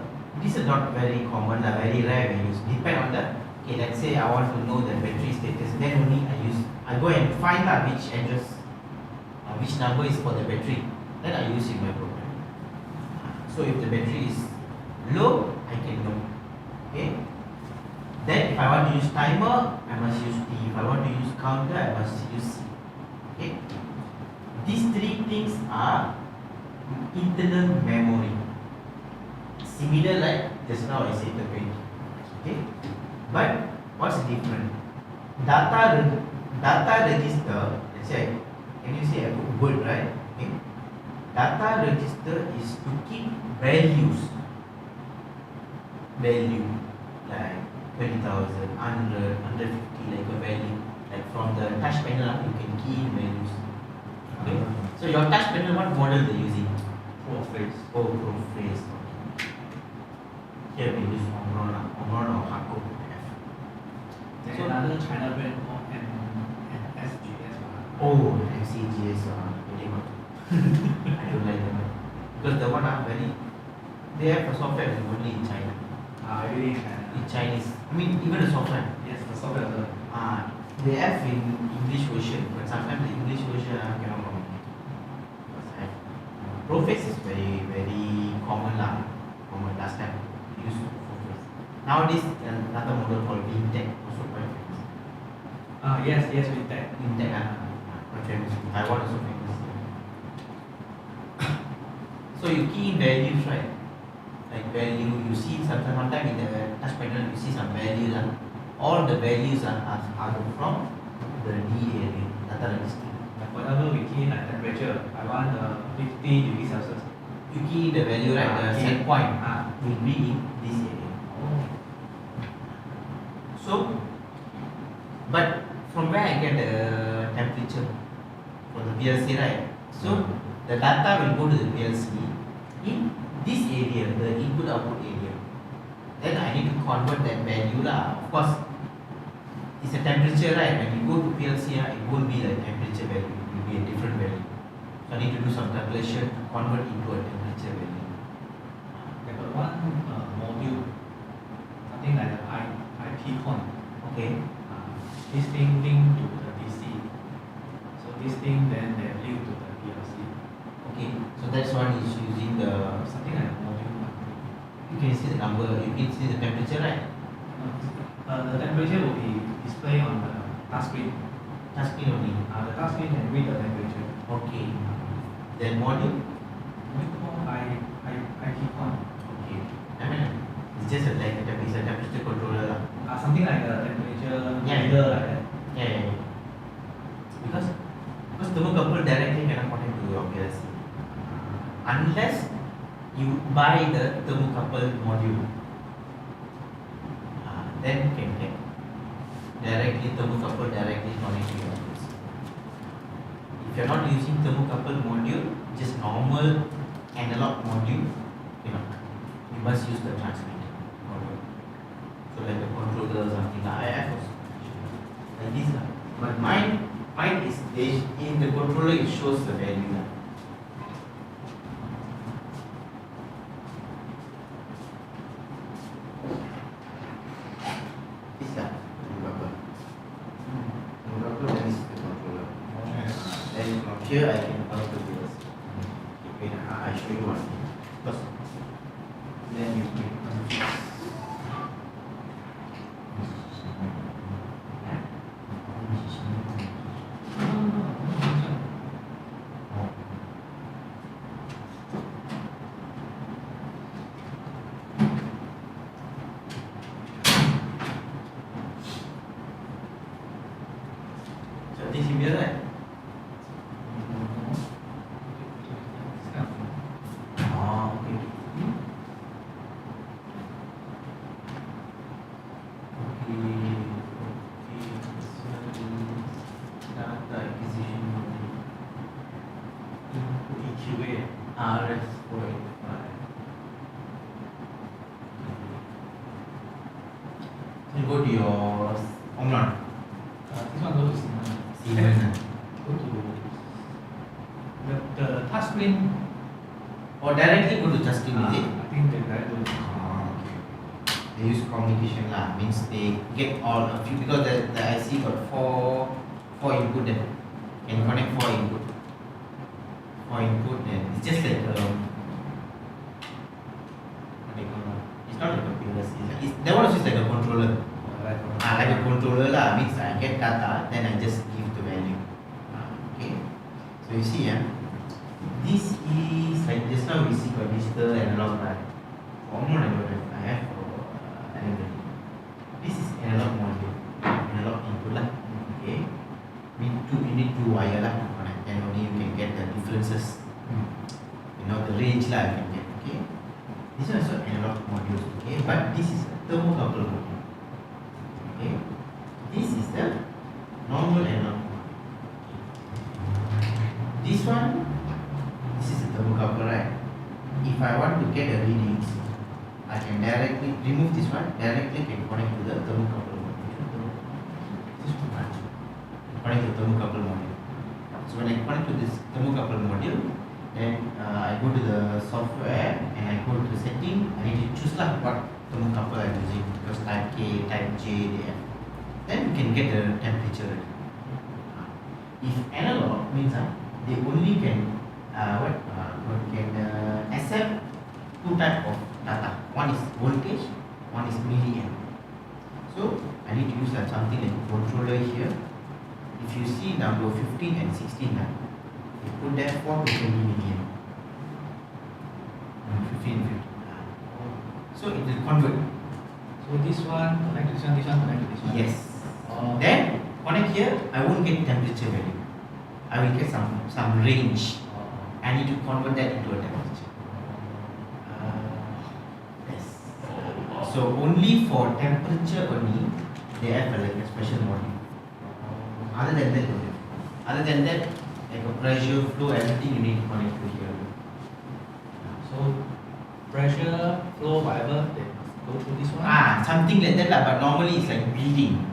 [SPEAKER 2] not very common, very rare we use. Depend on the, okay, let's say I want to know the battery status, then only I go and find out which address, which number is for the battery, then I use in my program. So if the battery is low, I can know. Okay. Then if I want to use timer, I must use T. If I want to use counter, I must use C. Okay. These 3 things are internal memory. Similar like just now I said the page. Okay. But what's different? Data register. Let's say, can you see I put word, right? Okay. Data register is to keep values. Value like 20,000, 100, 150, like a value. Like from the touch panel, you can key in values. Okay. So your touch panel, what model they using?
[SPEAKER 3] Pro-phrase.
[SPEAKER 2] Oh, Pro-phrase. Here we use Omron or Hakko.
[SPEAKER 3] So another China brand called MSGS.
[SPEAKER 2] Oh, MCGS, very good. I don't like them because the one they have a software only in China.
[SPEAKER 3] Really China.
[SPEAKER 2] In Chinese, I mean even the software.
[SPEAKER 3] Yes, the software.
[SPEAKER 2] They have in English version, but sometimes the English version cannot communicate. Pro-phrase is very common lah. Common last time we used Pro-phrase. Nowadays another model called Vintech also quite famous.
[SPEAKER 3] Yes, with that.
[SPEAKER 2] Vintech quite famous. Taiwan also famous. So you key in values, right? Like value, you see sometimes in the touch panel you see some value lah. All the values are from the D area, data register.
[SPEAKER 3] Like for example, we key in like temperature. I want 50 degrees Celsius.
[SPEAKER 2] You key in the value, right? The set point will be in this area.
[SPEAKER 3] Oh.
[SPEAKER 2] So, but from where I get the temperature for the PLC, right? So the data will go to the PLC in this area, the input output area. Then I need to convert that value lah. Of course, it's a temperature, right? When you go to PLC, it won't be the temperature value. It will be a different value. So I need to do some calculation to convert into a temperature value.
[SPEAKER 3] I got one module, something like the IP con.
[SPEAKER 2] Okay.
[SPEAKER 3] this thing link to the DC. So this thing then they link to the PLC.
[SPEAKER 2] Okay, so that's one is using the,
[SPEAKER 3] Something like a module.
[SPEAKER 2] you can see the number, you can see the temperature, right?
[SPEAKER 3] The temperature will be displayed on the touch screen.
[SPEAKER 2] Touch screen only.
[SPEAKER 3] The touch screen can read the temperature.
[SPEAKER 2] Okay. Then module?
[SPEAKER 3] We call I keep on.
[SPEAKER 2] Okay. I mean, it's just like a temperature controller lah.
[SPEAKER 3] Something like a temperature
[SPEAKER 2] Yeah.
[SPEAKER 3] reader like that.
[SPEAKER 2] Yeah. Because thermocouple directly cannot connect to your PLC. Unless you buy the thermocouple module. Then can get directly thermocouple directly connect to your PLC. If you are not using thermocouple module, just normal analog module, you must use the transmitter module. So like a controller or something. I have also like this lah. But mine is in the controller it shows the value lah. This lah, thermocouple. Thermocouple then is the controller. Then from here I can power the PLC. Wait, I show you one. First, then you can something similar, right? Oh, okay. Data acquisition module.
[SPEAKER 3] EQA.
[SPEAKER 2] RS485. You go to your Omron.
[SPEAKER 3] This one go to Siemens.
[SPEAKER 2] Siemens.
[SPEAKER 3] Go to the touch screen.
[SPEAKER 2] Or directly go to touch screen, is it?
[SPEAKER 3] I think they directly go to
[SPEAKER 2] Okay. They use communication lah, means they get all a few because the IC got four input there. Can connect four input. Four input then it's just like what they call it? It's not like a PLC. That one is just like a controller. Like a controller lah, means I get data, then I just give the value. Okay. So you see, this is like just now we see for digital analog, right? For Omron I have for analog. This is analog module, analog input lah. Okay. You need two wire lah to connect, then only you can get the differences. The range lah you can get. Okay. This is also analog module. Okay, but this is a thermocouple module. Okay. This is the normal analog module. This one, this is a thermocouple, right? If I want to get a readings, I can directly remove this one, directly can connect to the thermocouple module. This one, connect to the thermocouple module. So when I connect to this thermocouple module, then I go to the software and I go to the setting. I need to choose lah what thermocouple I'm using because type K, type J, they have. Then you can get the temperature. If analog means they only can accept two type of data. One is voltage, one is milliamp. So I need to use something like a controller here. If you see number 15 and 16, they put there 4 to 20 milliamp. 15, 50. So it will convert.
[SPEAKER 3] So this one connect to this one connect to this one.
[SPEAKER 2] Yes. Then connect here, I won't get temperature value. I will get some range. I need to convert that into a temperature. Yes. So only for temperature only, they have like a special module. Other than that, like a pressure, flow, everything you need to connect to here.
[SPEAKER 3] So pressure, flow, whatever, they go through this one.
[SPEAKER 2] Something like that lah. But normally it's like building.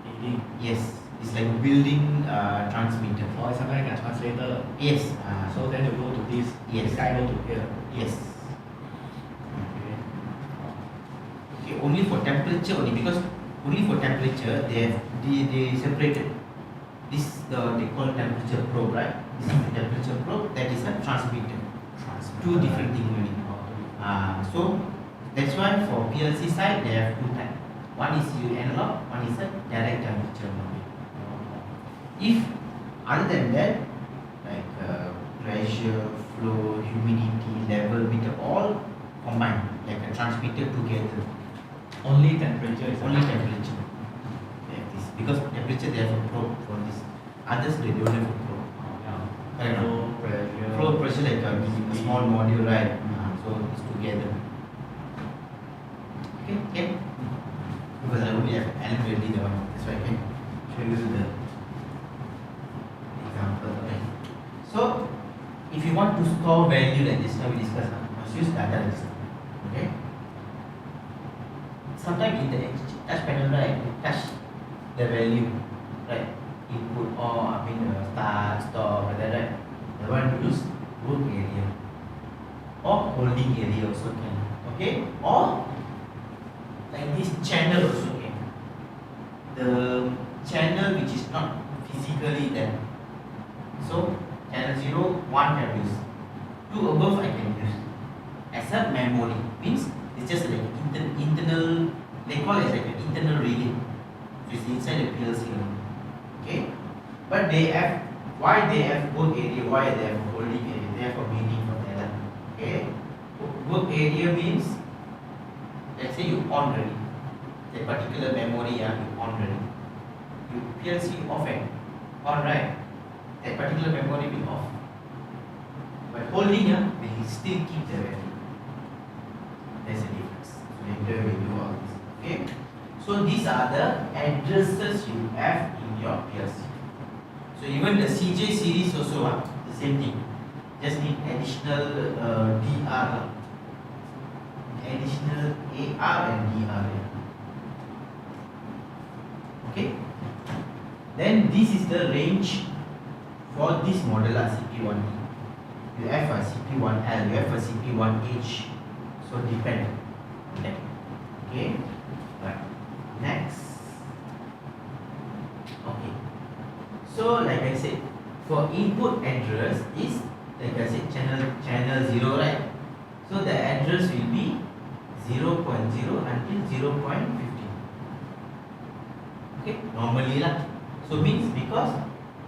[SPEAKER 3] Reading.
[SPEAKER 2] Yes, it's like building transmitter.
[SPEAKER 3] Or something like a translator.
[SPEAKER 2] Yes.
[SPEAKER 3] So then you go to this.
[SPEAKER 2] Yes.
[SPEAKER 3] This guy go to here.
[SPEAKER 2] Yes. Okay, only for temperature only because only for temperature they separated. This they call temperature probe, right? This is the temperature probe. That is a transmitter. Two different things only. So that's why for PLC side they have two types. One is analog, one is a direct temperature only. If other than that, like pressure, flow, humidity, level, meter, all combined, like a transmitter together.
[SPEAKER 3] Only temperature is
[SPEAKER 2] Only temperature. Like this. Because temperature they have a probe for this. Others they don't have a probe. Correct or not?
[SPEAKER 3] Flow pressure.
[SPEAKER 2] Flow pressure like a small module, right? So it's together. Okay. Because I only have already the one. That's why I can show you the example. Okay. So if you want to store value like this, now we discuss, must use data register. Okay. Sometimes in the touch panel, right, you touch the value, right? Input or start, stop, like that, right? The one use work area or holding area also can. Okay? Or like this channel also can. The channel which is not physically there. So channel 0, 1 can use. 2 above I can use. As a memory means it's just like internal, they call it like an internal relay. It's inside the PLC. Okay? But they have, why they have work area, why they have holding area, they have a meaning for that. Okay? Work area means, let's say you on ready. The particular memory you on ready. You PLC off and on, right? That particular memory will off. But holding will still keep the value. There's a difference. So later we do all this. Okay? So these are the addresses you have in your PLC. So even the CJ series also the same thing. Just need additional DR, additional AR and DR. Okay. Then this is the range for this model CP1D. You have a CP1L, you have a CP1H. So depend. Okay. Right. Next. Okay. So like I said, for input address is like I said channel 0, right? So the address will be 0.0 until 0.15. Okay, normally lah. So means because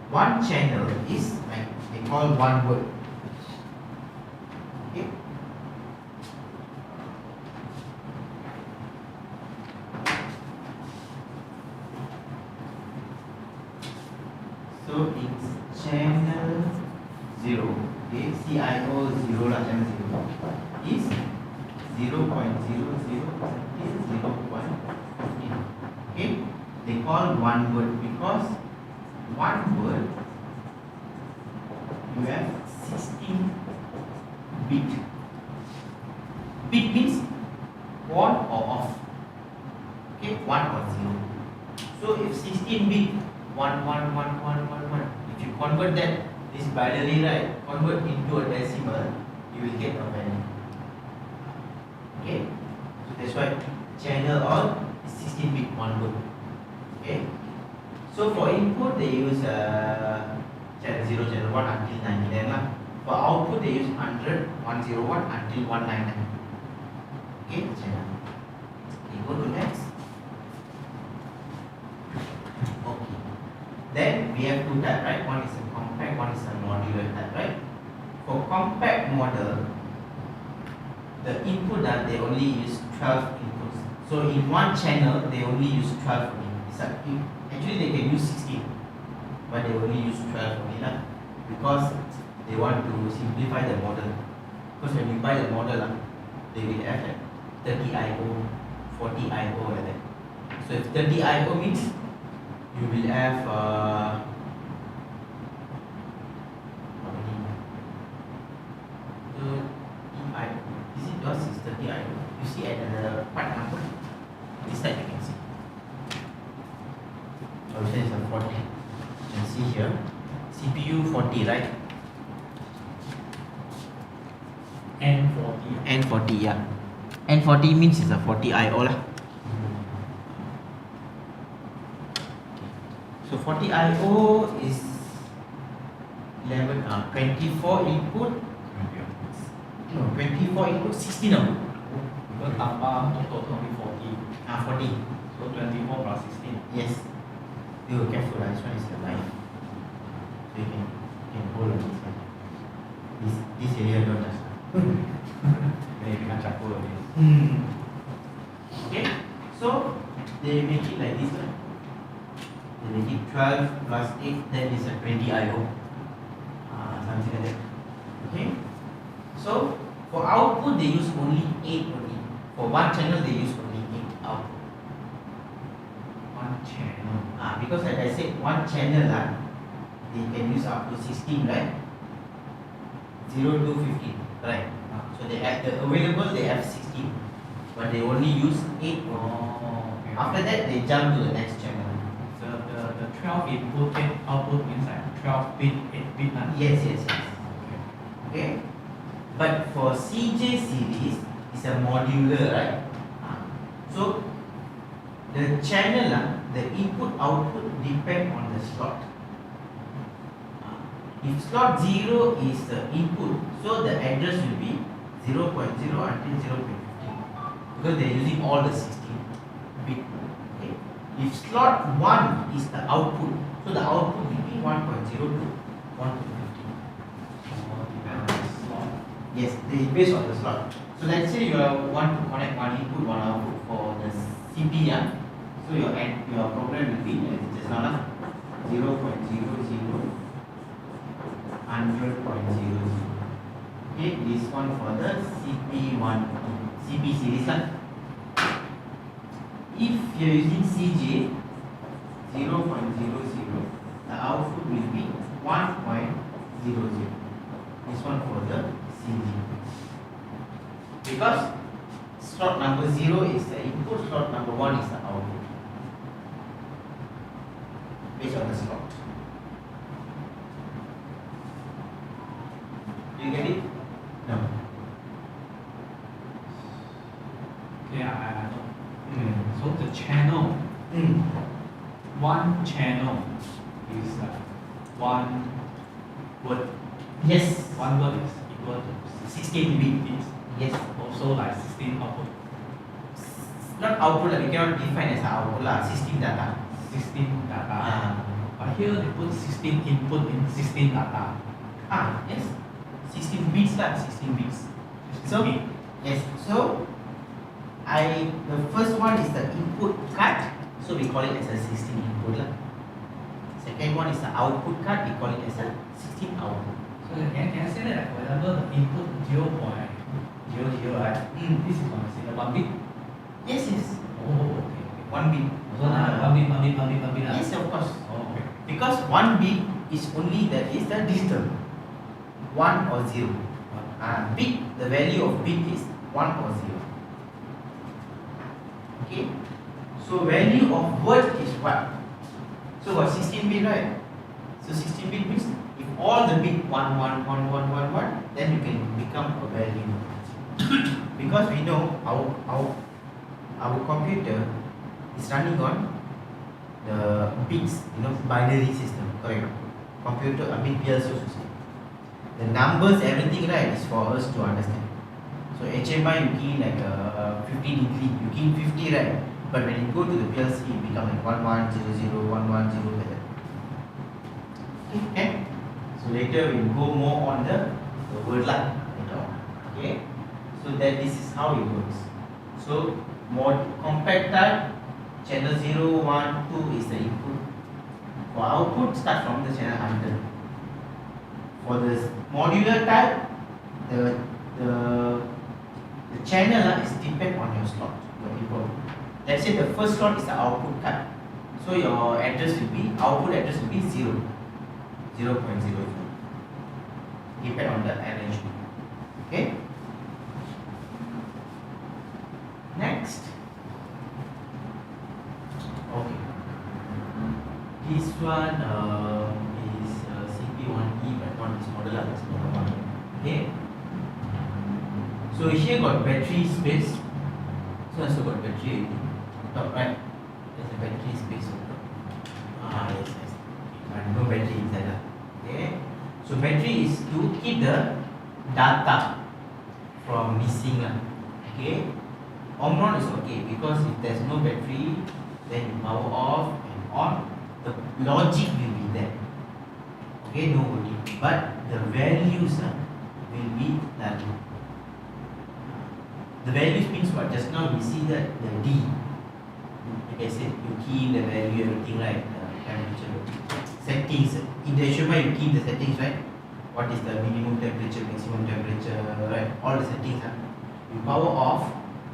[SPEAKER 2] one channel is like they call one word. Okay. So it's channel 0, okay, CIO 0 lah, channel 0 is 0.00 until 0.15. Okay, they call one word because one word you have 16 bit. Bit means on or off. Okay, 1 or 0. So if 16 bit 1, 1, 1, 1, 1, 1. If you convert that, this binary, right, convert into a decimal, you will get a value. Okay, so that's why channel all is 16 bit one word. Okay, so for input they use channel 0, channel 1 until 99 lah. For output they use 100, 101 until 199. Okay, channel. Okay, go to next. Okay. Then we have two types, right? One is a compact, one is a modular type, right? For compact model, the input that they only use 12 inputs. So in one channel, they only use 12 only. Actually, they can use 16, but they only use 12 only lah, because they want to simplify the model. Because when you buy the model, they will have like 30 IO, 40 IO like that. So if 30 IO means you will have how many? 30 IO. Is it yours is 30 IO? You see at the part number. This side you can see. So this is a 40. You can see here. CPU 40, right?
[SPEAKER 3] N40.
[SPEAKER 2] N40, yeah. N40 means it's a 40 IO lah. So 40 IO is 24 input. No, 24 input, 16 output.
[SPEAKER 3] Because tambah total only 40.
[SPEAKER 2] 40.
[SPEAKER 3] So 24 plus 16.
[SPEAKER 2] Yes. You careful, this one is the line. So you can hold on this one. This area don't touch.
[SPEAKER 3] Then you become charcoal again.
[SPEAKER 2] Okay, so they make it like this one. They make it 12 plus 8, then is a 20 IO. Something like that. Okay. So for output they use only 8 only. For one channel they use only 8 output.
[SPEAKER 3] One channel.
[SPEAKER 2] Because like I said, one channel they can use up to 16, right? 0 to 15, right? So they have the available they have 16, but they only use 8 only.
[SPEAKER 3] Okay.
[SPEAKER 2] After that they jump to the next channel.
[SPEAKER 3] The 12 input, 8 output means like 12 bit, 8 bit.
[SPEAKER 2] Yes.
[SPEAKER 3] Okay.
[SPEAKER 2] Okay. But for CJ series is a modular, right? So the channel, the input output depend on the slot. If slot 0 is the input, so the address will be 0.0 until 0.15 because they are using all the 16 bit. Okay. If slot 1 is the output, so the output will be 1.0 to 1.15. Yes, they based on the slot. So let's say you want to connect one input, one output for the CP, so your program will be just now 0.00 100.00. Okay, this one for the CP series. If you are using CJ 0.00, the output will be 1.00. This one for the CG. Because slot number 0 is the input, slot number 1 is the output. Based on the slot. Do you get it? No.
[SPEAKER 3] Yeah, I know. So the channel, one channel is one word.
[SPEAKER 2] Yes.
[SPEAKER 3] One word is equal to
[SPEAKER 2] 16 bit.
[SPEAKER 3] Yes. Also like 16 output.
[SPEAKER 2] Not output, we cannot define as output, 16 data.
[SPEAKER 3] 16 data. But here they put 16 input in 16 data.
[SPEAKER 2] Yes. 16 bits, 16 bits. So, yes. So, the first one is the input card. So, we call it as a 16 input. Second one is the output card. We call it as a 16 output.
[SPEAKER 3] So can I say that, like, for example, the input 0.00, right? This is considered 1 bit.
[SPEAKER 2] Yes.
[SPEAKER 3] Oh, okay.
[SPEAKER 2] 1 bit.
[SPEAKER 3] So now 1 bit.
[SPEAKER 2] Yes, of course.
[SPEAKER 3] Oh, okay.
[SPEAKER 2] Because 1 bit is only the digital. 1 or 0. Bit, the value of bit is 1 or 0. Okay. So value of word is what? So what, 16 bit, right? So 16 bit means if all the bit 1, 1, 1, 1, 1, 1, then you can become a value. Because we know our computer is running on the bits, binary system, correct? Computer, PLC system. The numbers, everything, right, is for us to understand. So HMI, you key like 50 degree, you key 50, right? But when you go to the PLC, it become like 1100, 110 like that. Okay. So later we will go more on the word line later on. Okay. So that this is how it works. So compact type, channel 0, 1, 2 is the input. For output, start from the channel 100. For the modular type, the channel is depend on your slot. Let's say the first slot is the output card. So your address will be, output address will be 0. 0.00. Depend on the arrangement. Okay. Next. Okay. This one is CP1E, but one is modular. That's number 1. Okay. So here got battery space. So also got battery top right. There's a battery space on top. Yes. So battery is to keep the data from missing lah. Okay. Omron is okay because if there's no battery, then you power off and on, the logic will be there. Okay, no worry. But the values will be that. The values means what? Just now we see that the D. Like I said, you key in the value, everything, right? Temperature, settings. In the HMI, you key the settings, right? What is the minimum temperature, maximum temperature, right? All the settings. You power off,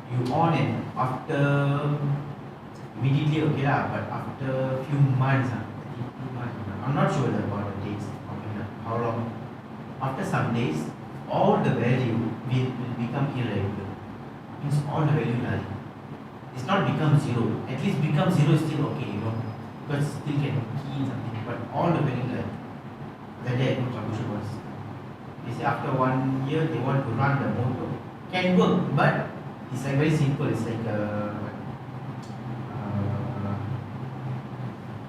[SPEAKER 2] you on, and after immediately okay lah, but after few months, I think 2 months, I'm not sure about the dates, how long. After some days, all the value will become irregular. Means all the value are. It's not become zero. At least become zero is still okay, you know, because still can key in something. But all the value are. That day I know troubleshoot was. They say after 1 year they want to run the motor. Can work, but it's like very simple. It's like a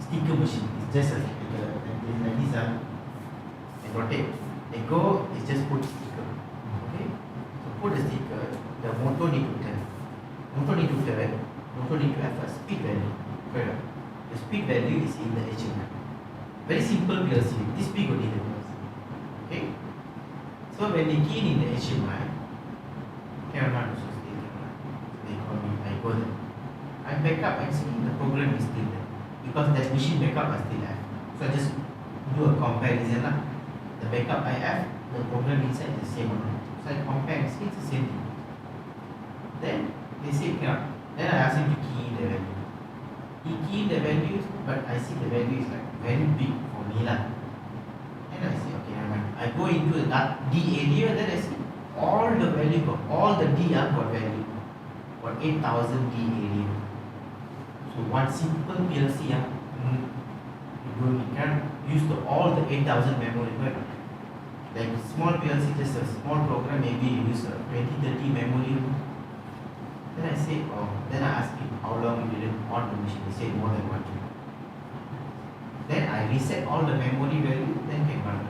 [SPEAKER 2] sticker machine. It's just like this and rotate. They go, it's just put sticker. Okay? So put the sticker, the motor need to turn. Motor need to turn, motor need to have a speed value. Correct? The speed value is in the HMI. Very simple PLC. This big only the PLC. Okay? So when they key in the HMI, camera also still camera. They call me, I go there. I back up and see the program is still there. Because that machine backup I still have. So I just do a comparison lah. The backup I have, the program inside is the same one. So I compare and see it's the same thing. Then they say cannot. Then I ask him to key the value. He key the values, but I see the value is like very big for me lah. And I say okay, never mind. I go into the D area, then I see all the value got all the D got value. Got 8,000 D area. So one simple PLC you can use all the 8,000 memory, right? Like small PLC, just a small program, maybe you use 20-30 memory. Then I say, oh, then I ask him how long you didn't on the machine. He said more than 1 year. Then I reset all the memory value, then can run.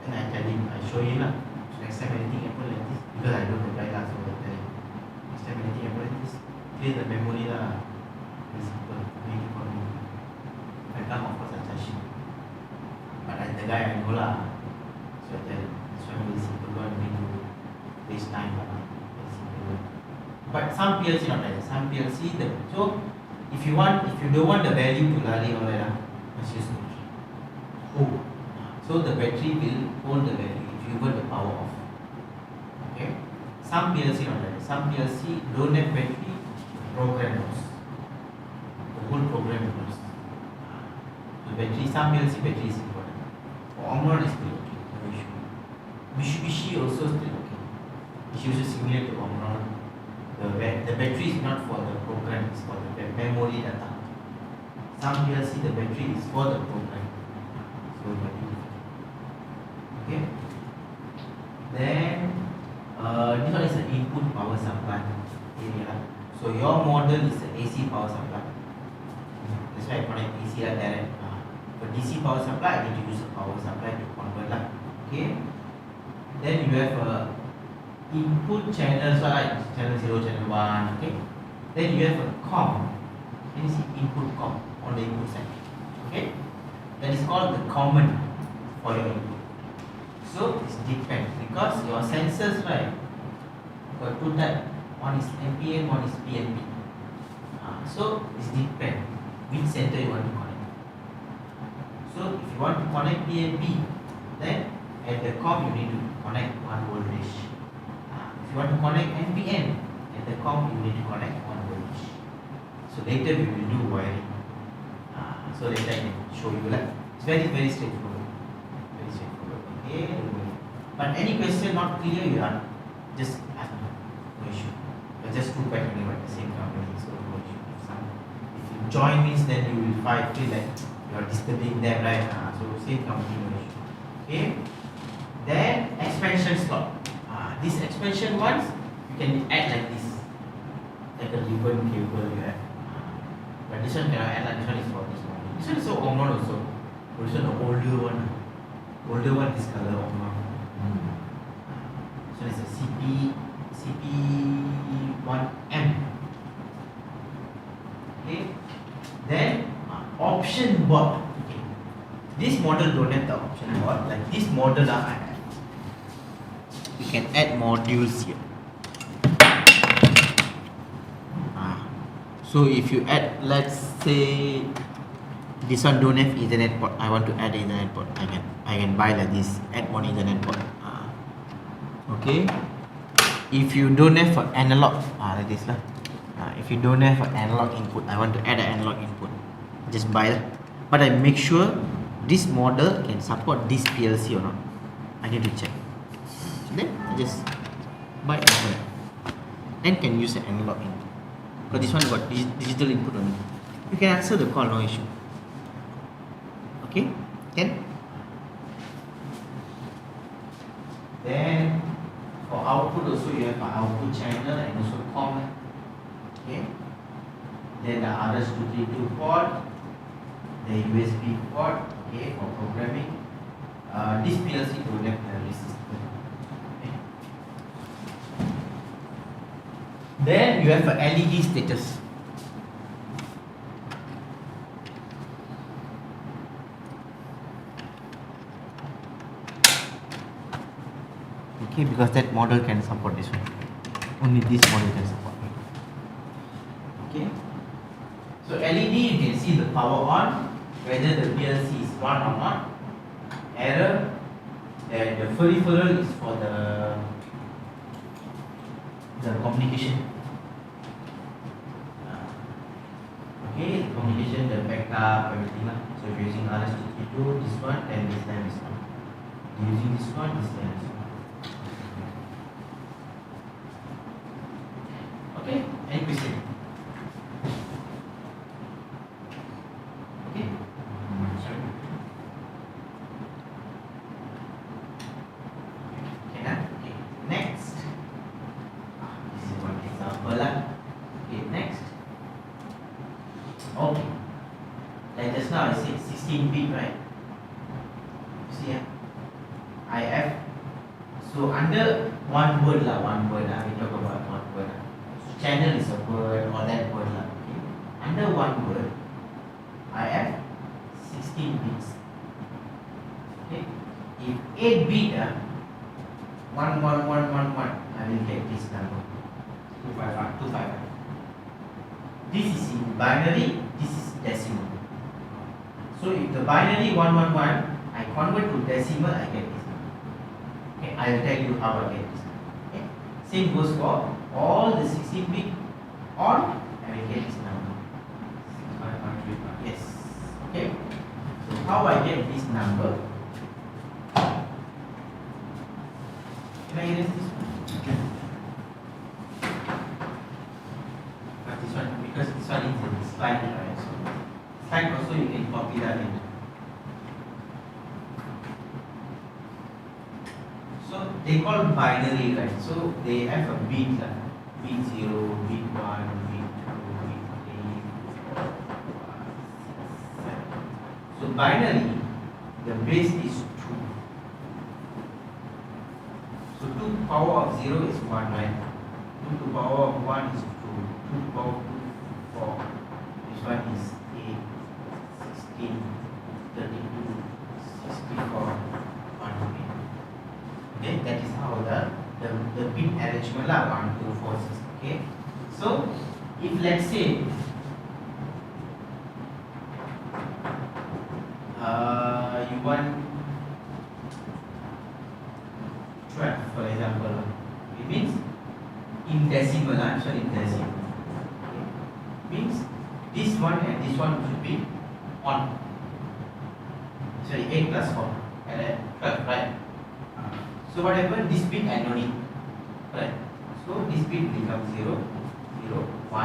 [SPEAKER 2] Then I tell him, I show him lah. Next time anything happen like this, because I don't reply lah, so I tell him. Next time anything happen like this, clear the memory lah. Very simple, make it for me. I come, of course I charge him. But like the guy I know lah. So I tell him, this one very simple, don't need to waste time lah. Very simple. But some PLC not like that. Some PLC, so if you don't want the value to lari all that, must use battery. Oh. So the battery will hold the value if you got the power off. Okay? Some PLC not like that. Some PLC don't have battery, program loss. The whole program is lost. The battery, some PLC battery is important. For Omron is still okay, no issue. Mitsubishi also still okay. It's usually similar to Omron. The battery is not for the program, it's for the memory data. Some PLC the battery is for the program. So okay. Then this one is an input power supply area. So your model is the AC power supply. That's why I connect AC direct. For DC power supply, I need to use a power supply to convert lah. Okay. Then you have a input channels, like channel 0, channel 1, okay. Then you have a COM. Can you see input COM on the input side? Okay. That is called the common for your input. So it depends because your sensors, right, got two types. One is MPN, one is PNP. So it depends which center you want to connect. So if you want to connect PNP, then at the COM you need to connect 1 voltage. If you want to connect NPN at the COM, you need to connect 1 voltage. So later we will do wiring. So later I can show you that. It's very straightforward. Very straightforward. Okay. But any question not clear, you are just ask me. No issue. But just two quite anyway at the same company. So no issue. If you join means then you will feel like you are disturbing them, right? So same company, no issue. Okay. Then expansion slot. This expansion ones you can add like this, like a ribbon cable you have. But this one cannot add like this one is for this one. This one is so common also. But this one the older one. older one this color Omron. So it's a CP1M. Okay. Then option board. Okay. This model don't have the option board. Like this model you can add modules here. So if you add, let's say this one don't have Ethernet port, I want to add Ethernet port, I can buy like this, add one Ethernet port. Okay. If you don't have for analog, like this lah. If you don't have an analog input, I want to add an analog input, just buy it. But I make sure this model can support this PLC or not. I need to check. Then I just buy it. Then can use the analog input. Because this one got digital input only. You can answer the call, no issue. Okay, can. Then for output also you have an output channel and also COM. Okay. Then the RS-232 port, the USB port. Okay, for programming. This PLC don't have the resistor. Okay. Then you have a LED status. Okay, because that model can support this one. Only this model can support it. Okay. So LED, you can see the power on, whether the PLC is on or not. Error. Then the peripheral is for the communication. Okay, the communication, the backup, everything lah. So if you're using RS-232, this one, then this line is on. Using this one, this line is on. Okay, any question? Okay. Sorry. Okay, nah? Okay. Next. This is one example lah. Okay, next. Okay. Like just now I said 16-bit, right? You see, IF. So under one word, we talk about one word. Channel is a word or that word. Okay. Under one word, I have 16 bits. Okay. If 8 bit, 11111, I will get this number. 255. This is in binary, this is decimal. So if the binary 111, I convert to decimal, I get this number. Okay, I will tell you how I get this number. Okay. Same goes for all the 16-bit on, I will get this number. 6535. Yes. Okay. So how I get this number? Can I erase this one? Okay. But this one, because this one is in the slide, right? So slide also you can copy that in. So they call binary, right? So they have a bit, bit 0, bit 1, bit 2, bit 3, 4, 5, 6, 7. So binary, the base is 2. So 2 to the power of 0 is 1, right? 2 to the power of 1 is 2. 2 to the power of 2 is 4. This one is 8, 16, 32, 64, 1, 8. Okay, that is how the bit arrangement lah, 1, 2, 4, 6. Okay, so if let's say you want 12, for example, it means in decimal, sorry, in decimal. Okay. Means this one and this one should be on. Sorry, 8 plus 4, and then 12, right? So whatever, this bit I don't need, right? So this bit becomes 0, 0, 1, 1.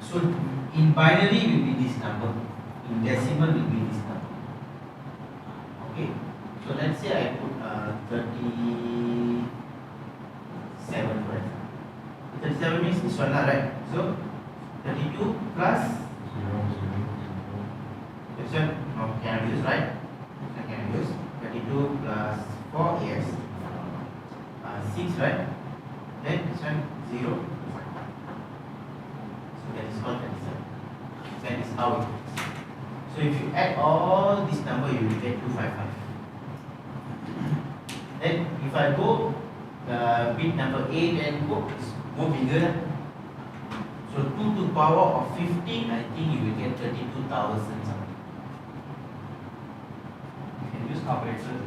[SPEAKER 2] So in binary will be this number, in decimal will be this number. Okay, so let's say I put 37 for example. 37 means this one, right? So 32 plus
[SPEAKER 4] 0, 0, 0.
[SPEAKER 2] this one can use, right? This one can use 32 plus 4 is 6, right? Then this one 0. So that is called 37. That is how it works. So if you add all this number, you will get 255. Then if I go bit number 8 and go, it's more bigger. So 2 to the power of 15, I think you will get 32,000 something.
[SPEAKER 3] You can use calculator.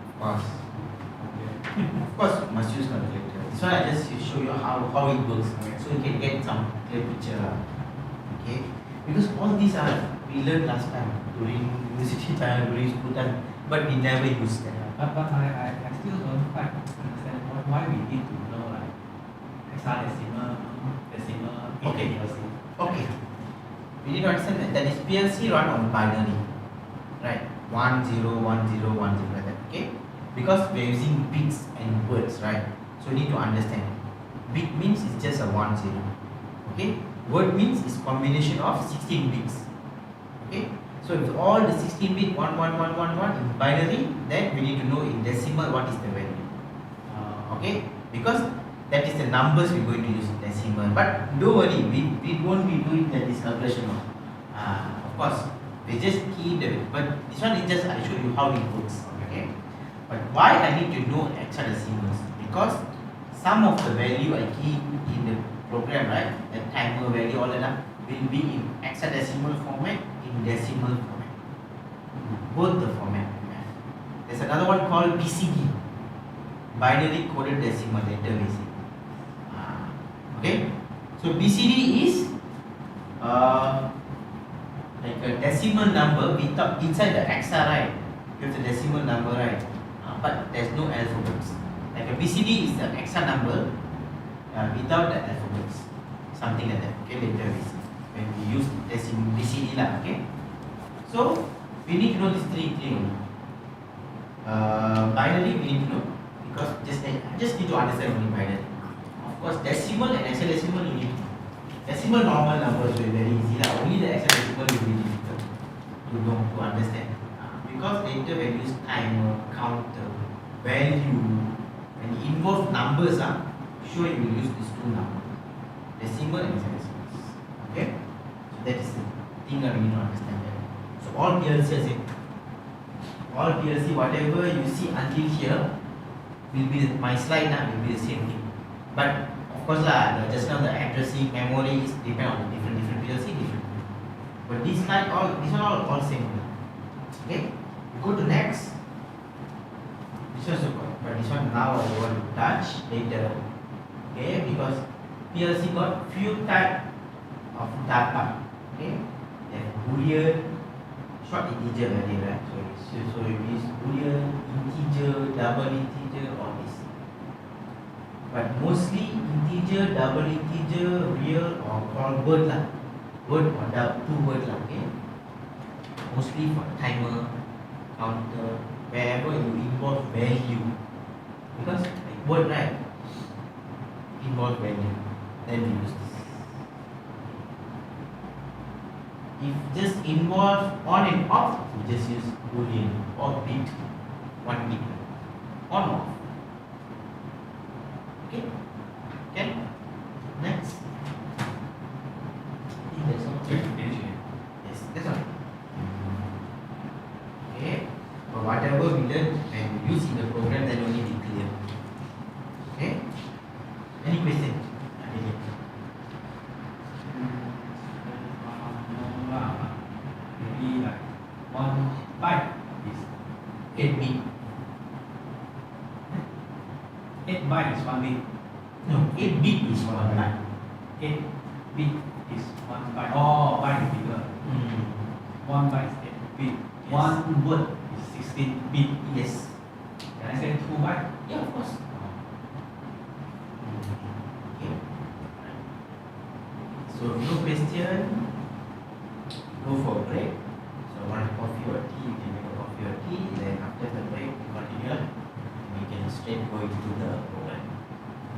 [SPEAKER 2] Of course.
[SPEAKER 3] Okay.
[SPEAKER 2] Of course, you must use calculator. This one I just show you how it works, so you can get some clear picture. Okay, because all these are we learned last time during university time, during school time, but we never use them.
[SPEAKER 3] But I still don't quite understand why we need to know like hexadecimal, decimal,
[SPEAKER 2] Okay.
[SPEAKER 3] PLC.
[SPEAKER 2] Okay, we need to understand that is PLC run on binary, right? 1 0 1 0 1 0 like that. Okay, because we're using bits and words, right? So you need to understand. Bit means it's just a 1 0. Okay, word means it's combination of 16 bits. Okay, so if all the 16 bit 1 1 1 1 1 in binary, then we need to know in decimal what is the value. Okay, because that is the numbers we're going to use in decimal. But don't worry, we won't be doing this calculation. Of course, we just key the. But this one is just I show you how it works. Okay, but why I need to know hexadecimals? Because some of the value I key in the program, right, the timer value, all that will be in hexadecimal format, in decimal format, both the format. There's another one called BCD, binary coded decimal database. Okay, so BCD is like a decimal number without inside the hexa, right? You have the decimal number, right? But there's no alphabets. Like a BCD is the hexa number without the alphabets, something like that. Okay, later we see when we use decimal BCD lah. Okay, so we need to know these three things. Binary we need to know because just need to understand only binary. Of course, decimal and hexadecimal you need to know. Decimal normal numbers will be very easy lah. Only the hexadecimal will be difficult to know, to understand. Because later when you use timer, counter, value, when you involve numbers, sure you will use these two numbers, decimal and hexadecimal. Okay, so that is the thing that we need to understand there. So all PLC, whatever you see until here will be my slide now will be the same thing. But of course just now the addressing memory is depend on the different PLC different. But this slide these are all same. Okay, go to next. This one super, but this one now I want to touch later. Okay, because PLC got few type of data. Okay, then Boolean, short integer value, right? So it is Boolean, integer, double integer, all this. But mostly integer, double integer, real or called word lah. Word or two word lah. Okay. Mostly for timer, counter, wherever you involve value. Because like word, right? Involve value. Then we use this. If just involve on and off, we just use Boolean or bit, one bit, on off. Okay, okay. Next. I think that's all. Yes, that's all. Okay. But whatever we learn and use in the program, then only be clear. Okay. Any question?
[SPEAKER 3] Maybe like 1 byte is 8 bit. 8 byte is 1 bit.
[SPEAKER 2] No, 8 bit is 1 byte.
[SPEAKER 3] 8 bit is 1 byte. Oh, byte is bigger. 1 byte is 8 bit.
[SPEAKER 2] Yes.
[SPEAKER 3] 1 word is 16 bit.
[SPEAKER 2] Yes.
[SPEAKER 3] Can I say 2 byte?
[SPEAKER 2] Yeah, of course. Okay. So no question. Go for a break. So one coffee or tea, you can make a coffee or tea. Then after the break, we continue. We can straight go into the program.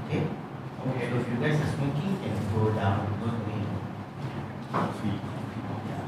[SPEAKER 2] Okay. Okay. So if you guys are smoking, you can go down. Go away.
[SPEAKER 4] Coffee.
[SPEAKER 2] Yeah.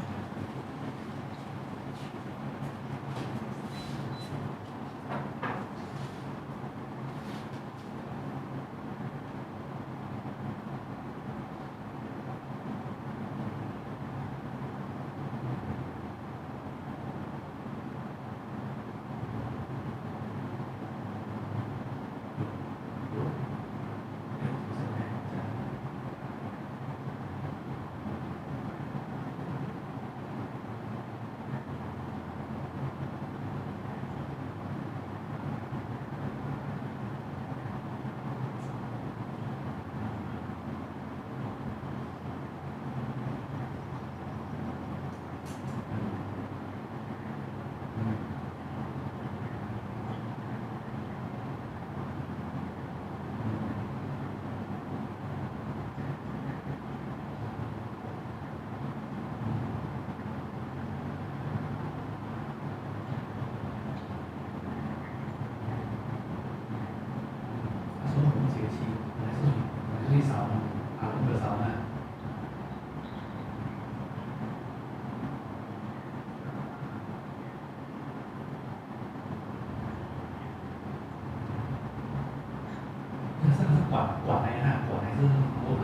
[SPEAKER 3] 管来哈，管还是摸盘？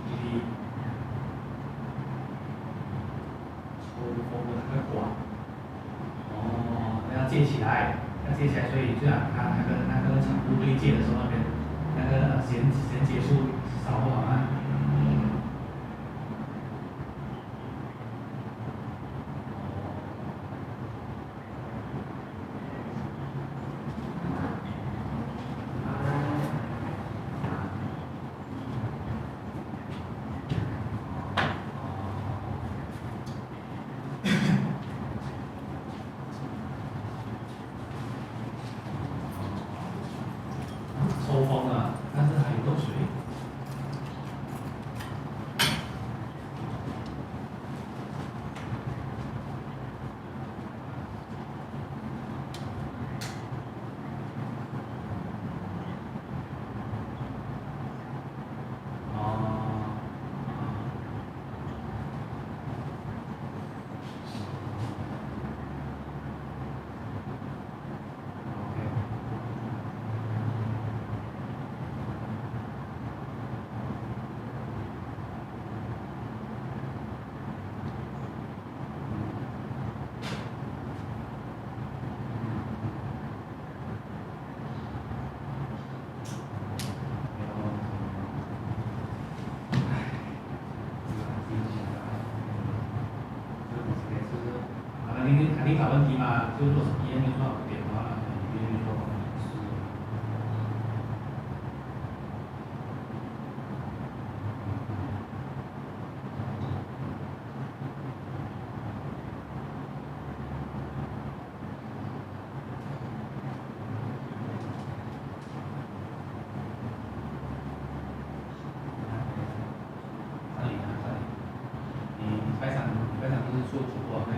[SPEAKER 3] 你我那个管，哦，要接起来，所以这样它那个场部对接的时候那边那个衔接处少不好啊。抽风了，但是还有漏水。肯定找问题嘛，就是说一样就做好点的话，一样就做好是。这里，你礼拜三不是做主播没？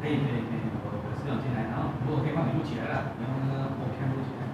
[SPEAKER 3] 可以，我是想进来，然后如果可以帮你录起来了，然后那个我片录起来。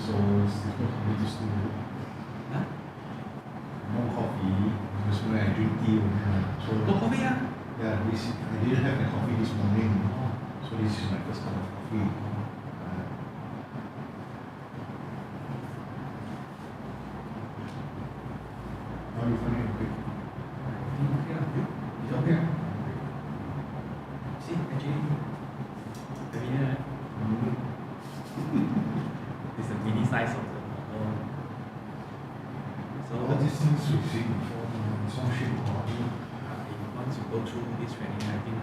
[SPEAKER 4] so it's difficult for me to sleep.
[SPEAKER 3] Huh?
[SPEAKER 4] No coffee. Because when I drink tea only. So
[SPEAKER 3] No coffee, ah?
[SPEAKER 4] yeah, I didn't have my coffee this morning.
[SPEAKER 3] Oh.
[SPEAKER 4] So this is my first cup of coffee. How do you find it? Okay.
[SPEAKER 3] Okay, you? It's okay. See, actually, here, it's a mini size of the model. So,
[SPEAKER 4] All these things we've seen before, it's all shape of body.
[SPEAKER 3] once you go through this training, I believe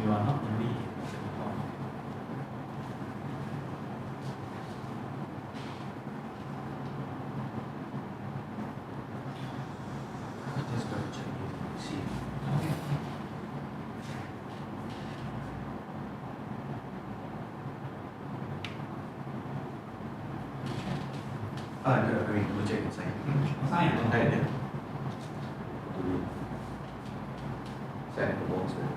[SPEAKER 3] you are not only in Singapore.
[SPEAKER 1] Just gotta check it, see.
[SPEAKER 3] Okay.
[SPEAKER 1] No, I mean, we'll check inside.
[SPEAKER 3] Sign.
[SPEAKER 1] Inside, yeah. Inside the box there.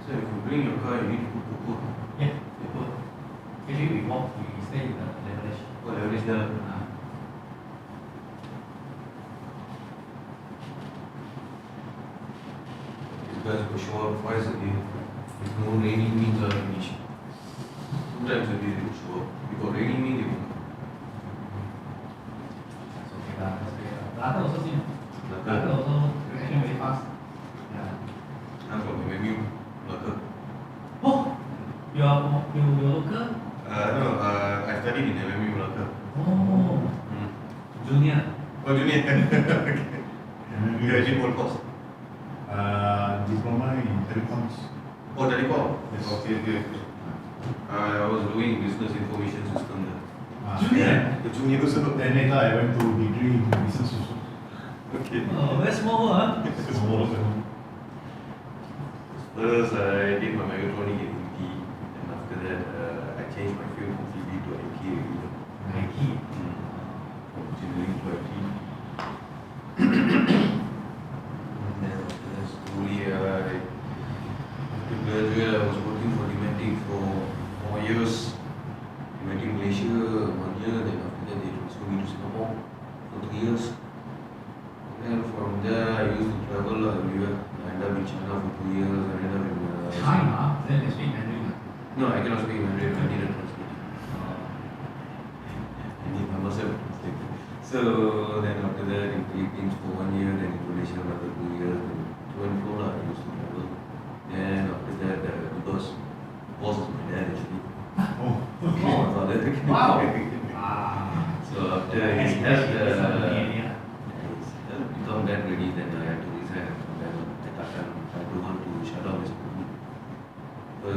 [SPEAKER 1] So if you bring your car, you need to put the code.
[SPEAKER 3] Yeah, we put. Actually, we walk, we stay in the leverage.
[SPEAKER 1] Oh, leverage there. These guys will show up twice a day. If no raining means are finished. Sometimes a day they will show up. Because raining means they will come.
[SPEAKER 3] It's okay lah, it's okay lah. The other also same. The other
[SPEAKER 1] Laka.
[SPEAKER 3] also reaction very fast. Yeah.
[SPEAKER 1] I'm from MMU. Laka.
[SPEAKER 3] Oh, you're local?
[SPEAKER 1] No, I studied in MMU Laka.
[SPEAKER 3] Oh, junior.
[SPEAKER 1] Oh, junior. Okay.
[SPEAKER 4] And
[SPEAKER 1] You actually what course?
[SPEAKER 4] diploma in telecoms.
[SPEAKER 1] Oh, telecom.
[SPEAKER 4] Yes.
[SPEAKER 1] Okay. I was doing business information system there.
[SPEAKER 3] Junior?
[SPEAKER 1] The junior also.
[SPEAKER 4] Then later I went to degree in business also.
[SPEAKER 1] Okay.
[SPEAKER 3] Oh, very small, huh?
[SPEAKER 1] First, I did my mechatronic in MT, and after that, I changed my field completely to IT.
[SPEAKER 3] IT.
[SPEAKER 1] From engineering to IT. And then after that, slowly, after graduate, I was working for Dematic for 4 years. Dematic Malaysia 1 year, then after that, they transferred me to Singapore for 3 years. And from there, I used to travel everywhere. I ended up in China for 2 years. I ended up in
[SPEAKER 3] China? Then they speak Mandarin.
[SPEAKER 1] No, I cannot speak Mandarin. I need a translator. I must have translated. So then after that, in Philippines for 1 year, then in Malaysia another 2 years, then to and fro lah, I used to travel. Then after that, because boss is my dad actually.
[SPEAKER 4] Oh,
[SPEAKER 1] He's my father.
[SPEAKER 3] Wow.
[SPEAKER 1] So after he helped, become that ready, then I had to resign from that. At that time, I don't want to shut down this company. But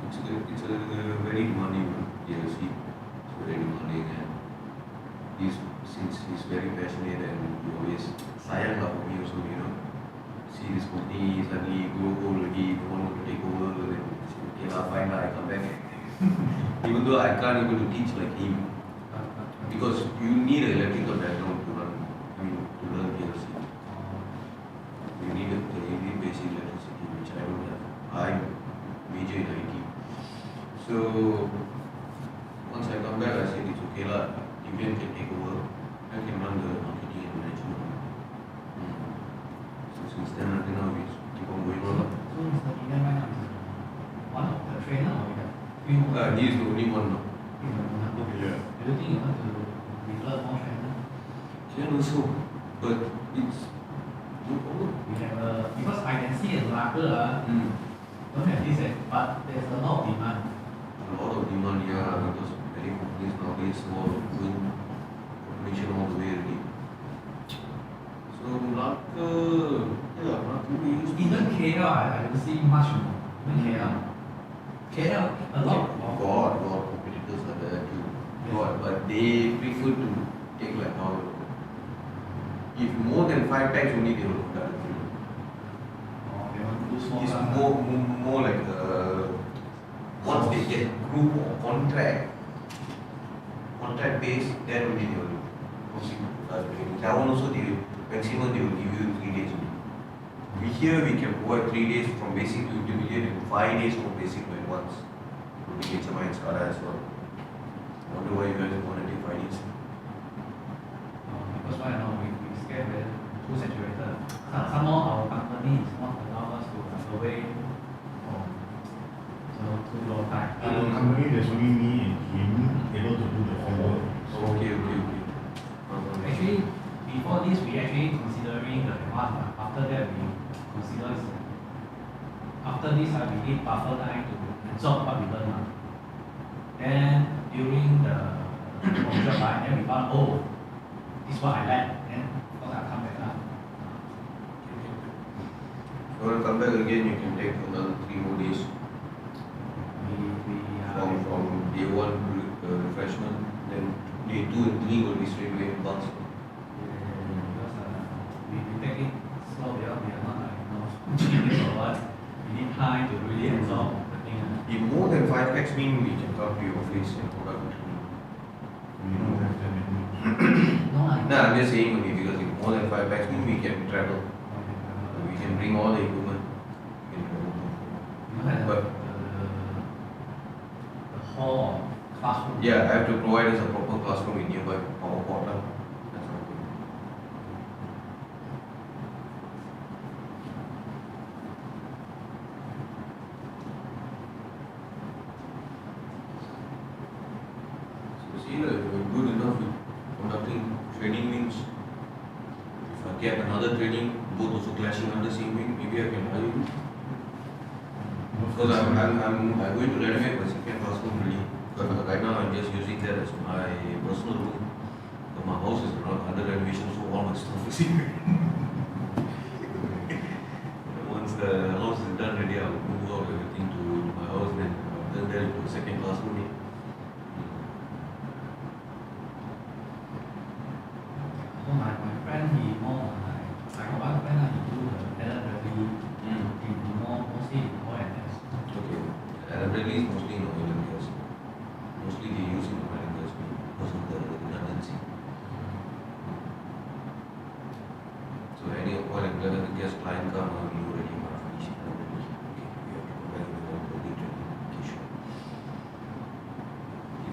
[SPEAKER 1] it's a very demanding PLC. It's very demanding, and since he's very passionate and he always sayang lah for me also, see this company suddenly grow old already, don't want to take over, then say, okay lah, fine lah, I come back. Even though I can't able to teach like him, because you need an electrical background to learn PLC. You need basic electricity, which I don't have. I major in IT. So once I come back, I said it's okay lah. Even can take over. I can run the marketing and management. So since then until now, we keep on going on.
[SPEAKER 3] So Mr. Ian right now is one of the trainer or you have few more?
[SPEAKER 1] He is the only one now.
[SPEAKER 3] He's the one.
[SPEAKER 1] Yeah.
[SPEAKER 3] Do you think you want to develop more trainer?
[SPEAKER 1] Can also, but it's no problem.
[SPEAKER 3] We have because I can see a lager, don't have this, but there's a lot of demand.
[SPEAKER 1] A lot of demand, yeah, because many companies nowadays are doing automation all the way already. So we use
[SPEAKER 3] Even KL, I don't see much more. Even KL. KL, a lot of
[SPEAKER 1] God, competitors are there. they prefer to take like how, if more than 5 packs only they will conduct the training.
[SPEAKER 3] Or they want to do small
[SPEAKER 1] It's
[SPEAKER 3] class,
[SPEAKER 1] more like once they get group or contract based, then only they will proceed to start training. That one also maximum they will give you 3 days only. Here we can provide 3 days from basic to intermediate and 5 days from basic to advanced. Including HMI and SCADA as well. I wonder why you guys want to take 5 days.
[SPEAKER 3] because right now we scared very too saturated. Some more our company is not allow us to have away from too low time.
[SPEAKER 4] Our company, there's only me and him able to do the homework.
[SPEAKER 1] Okay.
[SPEAKER 3] Actually, before this we actually considering the advance, but after that we consider after this we need buffer time to absorb what we learn. Then during the workshop, then we found, oh, this is what I like, then of course I come back.
[SPEAKER 1] If you want to come back again, you can take another 3 more days. From day 1 refreshment, then day 2 and 3 will be straight away advanced.
[SPEAKER 3] Because we take it slow, we are not like genius or what. We need time to really absorb the thing.
[SPEAKER 1] If more than 5 packs mean we can come to your office and conduct the training.
[SPEAKER 4] We don't have that many.
[SPEAKER 3] No,
[SPEAKER 1] No, I'm just saying only because if more than 5 packs mean we can travel. We can bring all the equipment. We can travel. But
[SPEAKER 3] the hall classroom.
[SPEAKER 1] yeah, I have to provide us a proper classroom in nearby power portal. That's all. So see, if we're good enough with conducting training means if I get another training, both also clashing under same wing, maybe I can hire you. Because I'm going to renovate my second classroom really. But right now I'm just using that as my personal room. But my house is not under renovation, so all my stuff is here. Once the house is done already, I'll move out everything to my house, then I'll turn that into a second classroom.
[SPEAKER 3] So my friend, he more like, I got one friend, he do the delivery, he mostly in oil and gas.
[SPEAKER 1] Okay. Bradley is mostly in oil and gas. Mostly they use in oil and gas because of the redundancy. So any oil and gas client come, we already finish it already. Okay, we have to go back with the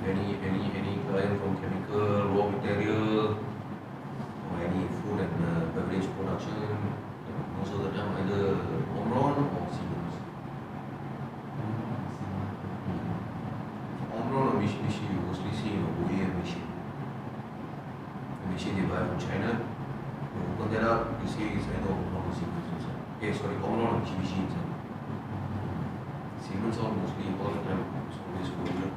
[SPEAKER 1] training. If any client from chemical, raw material, or any food and beverage production, most of the time either Omron or Siemens. Omron or machine you mostly see in a OEM machine. The machine they buy from China, you open that up, you see it's either Omron or Siemens inside. Omron or Mitsubishi inside. Siemens are mostly all the time, it's always OEM.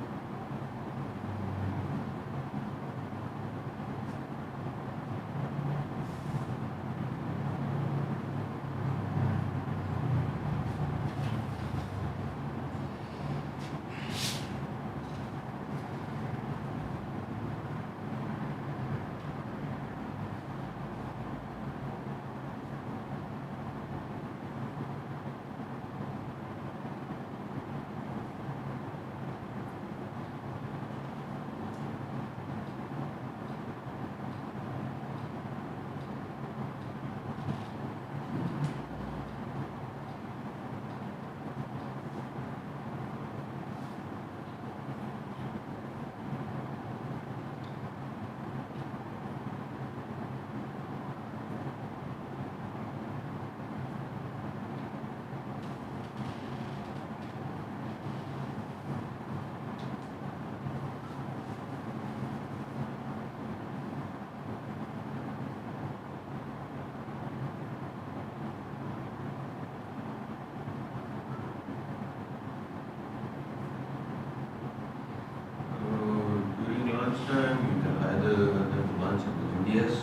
[SPEAKER 1] lunchtime, you can either have lunch at the India's,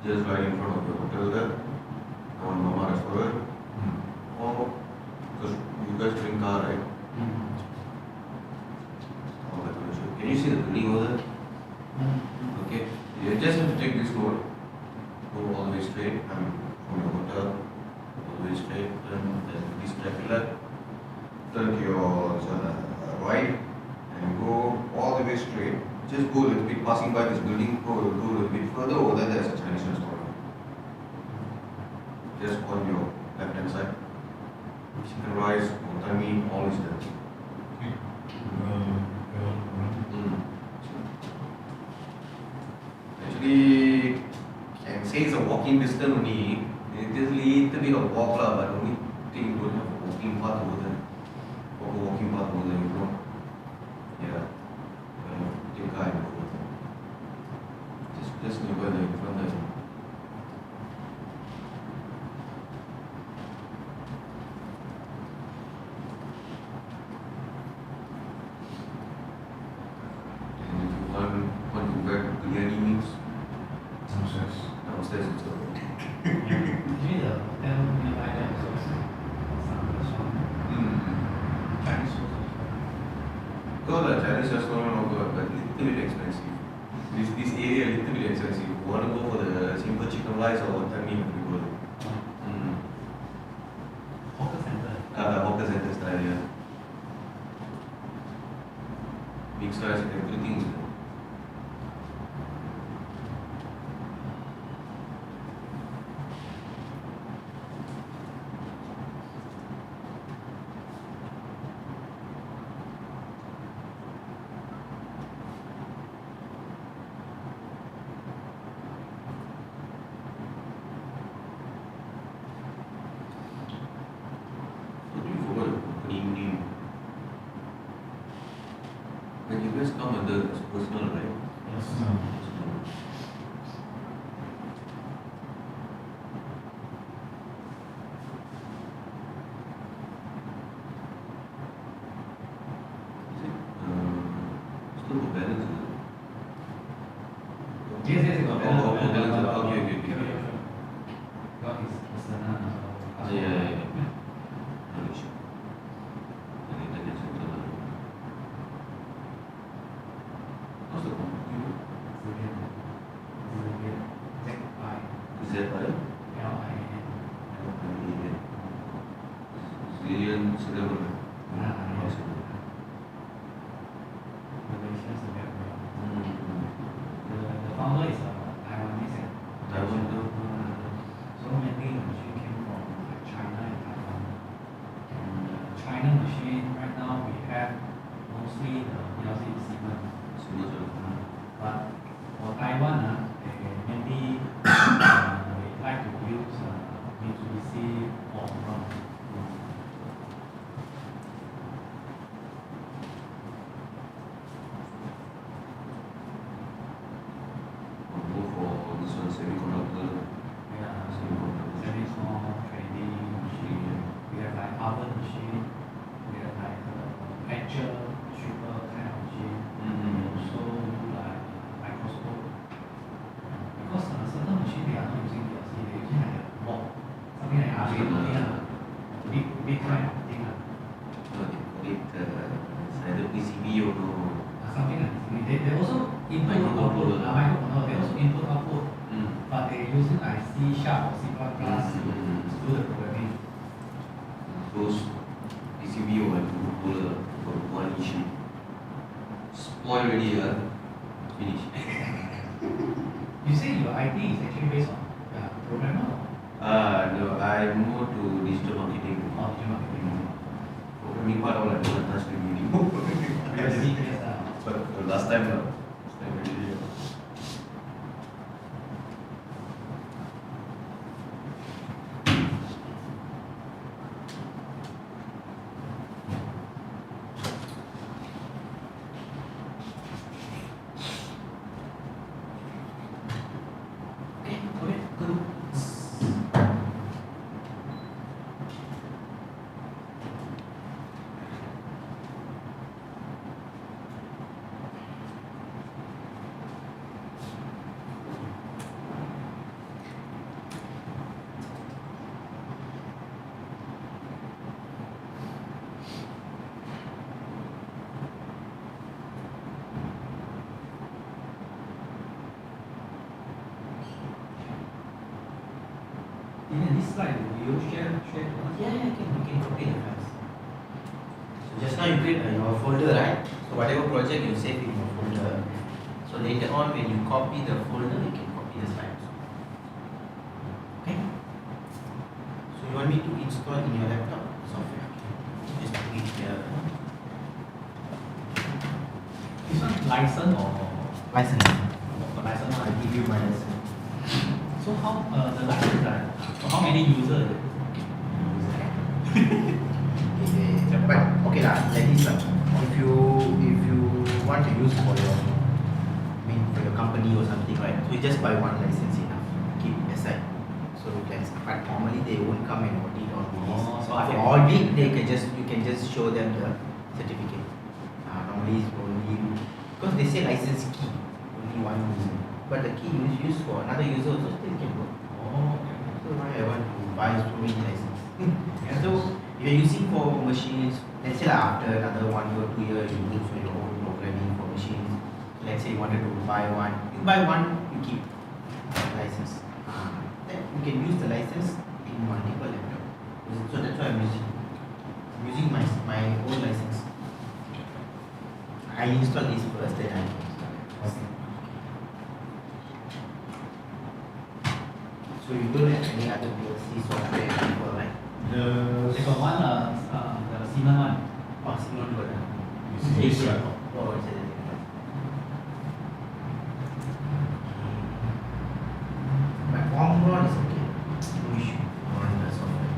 [SPEAKER 1] just right in front of the hotel there, on Mama restaurant, or because you guys drink car, right? Can you see the building over there? just have to take this road, go all the way straight, from the hotel, all the way straight, then this traffic light, turn to your right, and go all the way straight. Just go a little bit, passing by this building, go a little bit further over there, there's a Chinese restaurant. Just on your left hand side. Chicken rice, wanton mee, all is there. Actually, can say it's a walking distance only. It is little bit of walk lah, but only thing you don't have a walking path over there. Proper walking path over there, you know. Yeah. Take car and go. Just nearby there, in front there. And if you want to grab biryani meals, downstairs it's over.
[SPEAKER 3] Actually, the hotel nearby there also has some restaurant, Chinese food also.
[SPEAKER 1] Go the Chinese restaurant or go, but little bit expensive. This area little bit expensive. You want to go for the simple chicken rice or wanton mee, you go there.
[SPEAKER 3] Hawker center.
[SPEAKER 1] Hawker center style, yeah. Mixed rice, everything is there. When you guys come under personal, right?
[SPEAKER 3] Yes.
[SPEAKER 1] Personal. Is it? Still for balance, is it?
[SPEAKER 3] Yes, got balance.
[SPEAKER 1] Okay.
[SPEAKER 3] Got his personal.
[SPEAKER 1] Yeah. No issue. How's the company? Z-I? Zillion Silver.
[SPEAKER 3] The founder is Taiwanese.
[SPEAKER 1] Taiwan,
[SPEAKER 3] So many machine came from China and Taiwan. And China machine right now we have mostly the PLC Siemens. But for Taiwan, they mainly they like to use Mitsubishi or Omron.
[SPEAKER 1] Go for this one, semiconductor.
[SPEAKER 3] Yeah, very small trading machine. We have like oven machine. We have like etcher, stripper kind of machine. We also do like microscope. Because certain machine they are not using PLC, they using like a board, something like big kind of thing.
[SPEAKER 1] They call it it's either PCB or no.
[SPEAKER 3] Something like this. They also input output. Microcontroller. They also input output. But they using like C# or C++ to do the programming.
[SPEAKER 1] Those PCB or microcontroller got one issue. Spoil already, finish.
[SPEAKER 3] You say your IT is actually based on programmer or
[SPEAKER 1] No, I'm more to digital marketing.
[SPEAKER 3] digital marketing?
[SPEAKER 1] Programming part all I don't touch the video.
[SPEAKER 3] PLC,
[SPEAKER 1] But last time, really.
[SPEAKER 3] In this slide, will you share to us?
[SPEAKER 2] Yeah, you can copy the files. So just now you create your folder, right? So whatever project you save in your folder. So later on when you copy the folder, you can copy the slides. Okay? So you want me to install in your laptop software? Just put it here.
[SPEAKER 3] This one license or
[SPEAKER 2] License.
[SPEAKER 3] license?
[SPEAKER 2] I'll give you my license.
[SPEAKER 3] So how the license right? So how many users?
[SPEAKER 2] Okay, but okay lah, like this lah. If you want to use for your, for your company or something, right? So you just buy one license enough. Keep aside. So that's, but normally they won't come and audit on this.
[SPEAKER 3] Oh,
[SPEAKER 2] So
[SPEAKER 3] okay.
[SPEAKER 2] for audit, you can just show them the certificate. Normally it's only because they say license key only one user, but the key is used for another user also still can work.
[SPEAKER 3] Oh, okay.
[SPEAKER 2] So why I want to buy so many licenses? And so if you're using for machines, let's say like after another 1 year, 2 years, you use for your own programming for machines. Let's say you wanted to buy one, you keep license. Then you can use the license in multiple laptops. So that's why I'm using my own license. I install this first, then I install it.
[SPEAKER 3] Okay.
[SPEAKER 2] So you don't have any other PLC software before, right?
[SPEAKER 3] They got one the Siemens one.
[SPEAKER 2] Oh, Siemens got
[SPEAKER 4] It's this one.
[SPEAKER 2] Oh, it's a but Omron is okay. No issue on the software.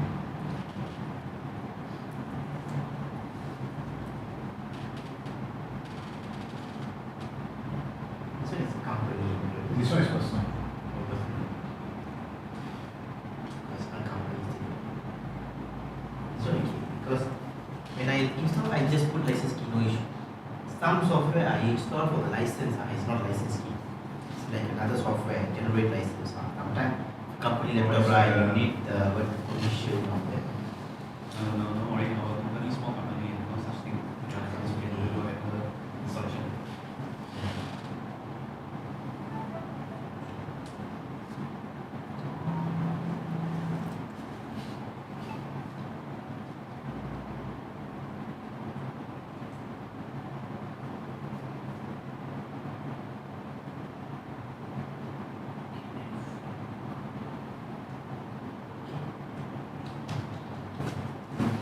[SPEAKER 2] So it's a company.
[SPEAKER 4] This one is personal.
[SPEAKER 2] Personal company. So okay, because when I install, I just put license key, no issue. Some software I install for the license, it's not license key. It's like another software, generate license. Sometimes company laptop, right, you need the permission of that.
[SPEAKER 3] No, already our company, small company, no such thing. It's really do another installation.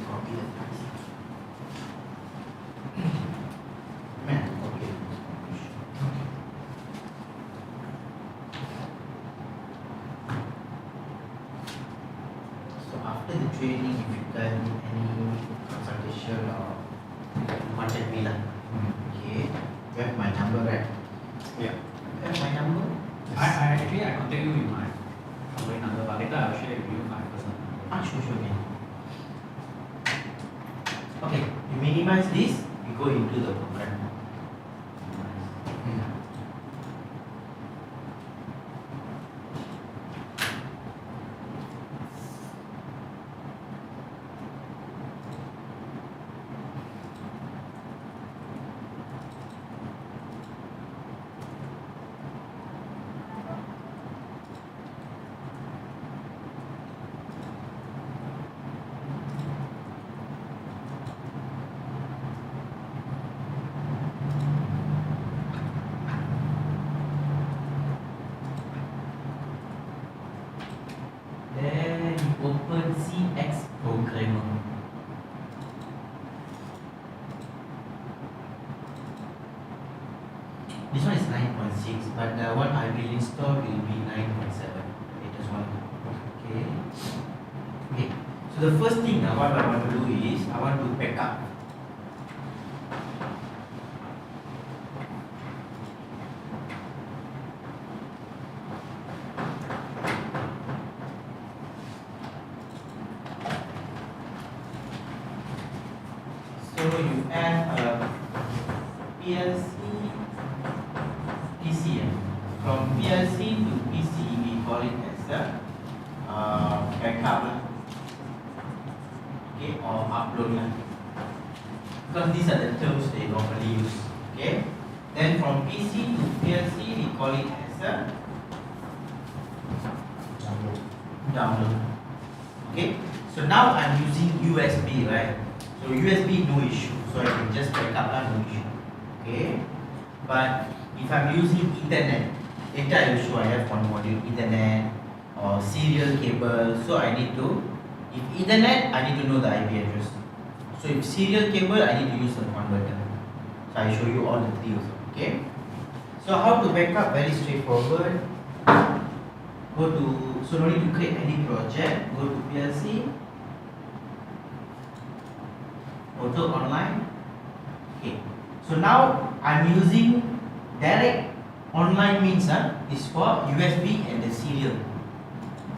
[SPEAKER 2] Copy the files. Man, copy it. So after the training, if you can any consultation or contact me lah. Okay, you have my number, right?
[SPEAKER 3] Yeah.
[SPEAKER 2] You have my number?
[SPEAKER 3] I actually I contact you with my company number, but later I'll share with you my personal number.
[SPEAKER 2] Sure, man. Okay, you minimize this, we go into the program. Then you open CX Programmer. This one is 9.6, but the one I will install will be 9.7. Latest one. Okay. Okay. So the first thing what I want to do is I want to back up. So you add a PLC PC. From PLC to PC, we call it as a backup, okay, or upload, because these are the terms they normally use. Okay, then from PC to PLC, we call it as a download. Okay, so now I'm using USB, right? So USB no issue, so I can just back up no issue. Okay, but if I'm using Ethernet, later I will show I have one module Ethernet or serial cable. So I need to, if Ethernet, I need to know the IP address. So if serial cable, I need to use a converter. So I show you all the three also. Okay. So how to back up? Very straightforward. Go to, so no need to create any project. Go to PLC. Go to online. Okay. So now I'm using direct online means is for USB and the serial.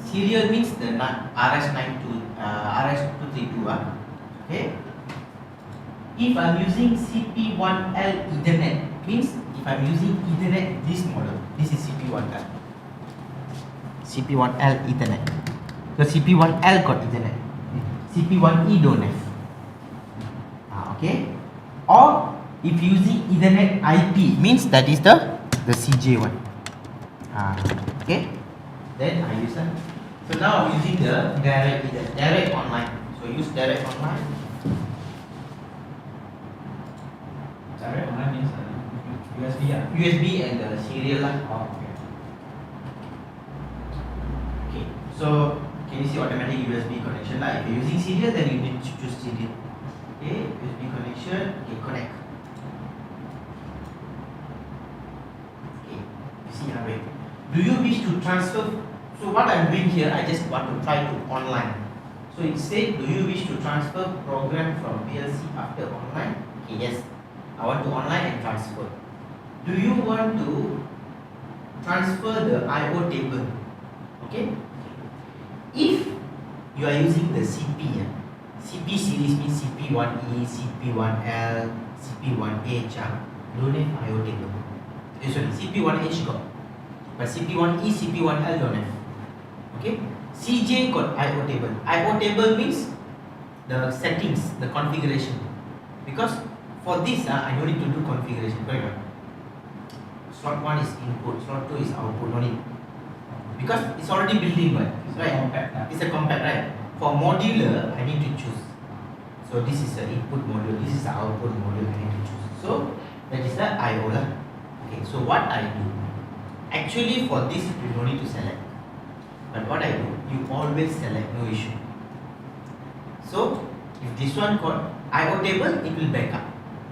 [SPEAKER 2] Serial means the RS232. Okay. If I'm using CP1L Ethernet means if I'm using Ethernet this model, this is CP1L. CP1L Ethernet. So CP1L got Ethernet. CP1E don't have. Okay. Or if using Ethernet IP means that is the CJ one. Okay. Then I use that. So now I'm using the direct online. So use direct online.
[SPEAKER 3] Direct online means USB.
[SPEAKER 2] USB and the serial lah.
[SPEAKER 3] Oh, okay.
[SPEAKER 2] Okay. So can you see automatic USB connection lah? If you're using serial, then you need to choose serial. Okay. USB connection. Okay. Connect. Okay. You see how it. Do you wish to transfer? So what I'm doing here, I just want to try to online. So it said, do you wish to transfer program from PLC after online? Okay, yes. I want to online and transfer. Do you want to transfer the IO table? Okay. If you are using the CP, CP series means CP1E, CP1L, CP1H, don't have IO table. Sorry, CP1H got, but CP1E, CP1L don't have. Okay. CJ got IO table. IO table means the settings, the configuration. Because for this, I don't need to do configuration. Correct? Slot 1 is input, slot 2 is output. No need. Because it's already built in, right? It's a compact, right? For modular, I need to choose. So this is the input module. This is the output module. I need to choose. So that is the IO. Okay. So what I do? Actually, for this, you don't need to select. But what I do, you always select, no issue. So if this one got IO table, it will back up.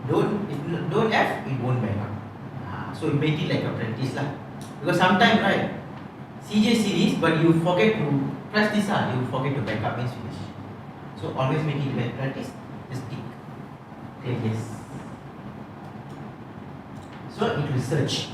[SPEAKER 2] Don't have, it won't back up. So you make it like a practice lah. Because sometimes, right, CJ series, but you forget to press this, you forget to back up means finish. So always make it like practice. Just tick. Click yes. So it will search.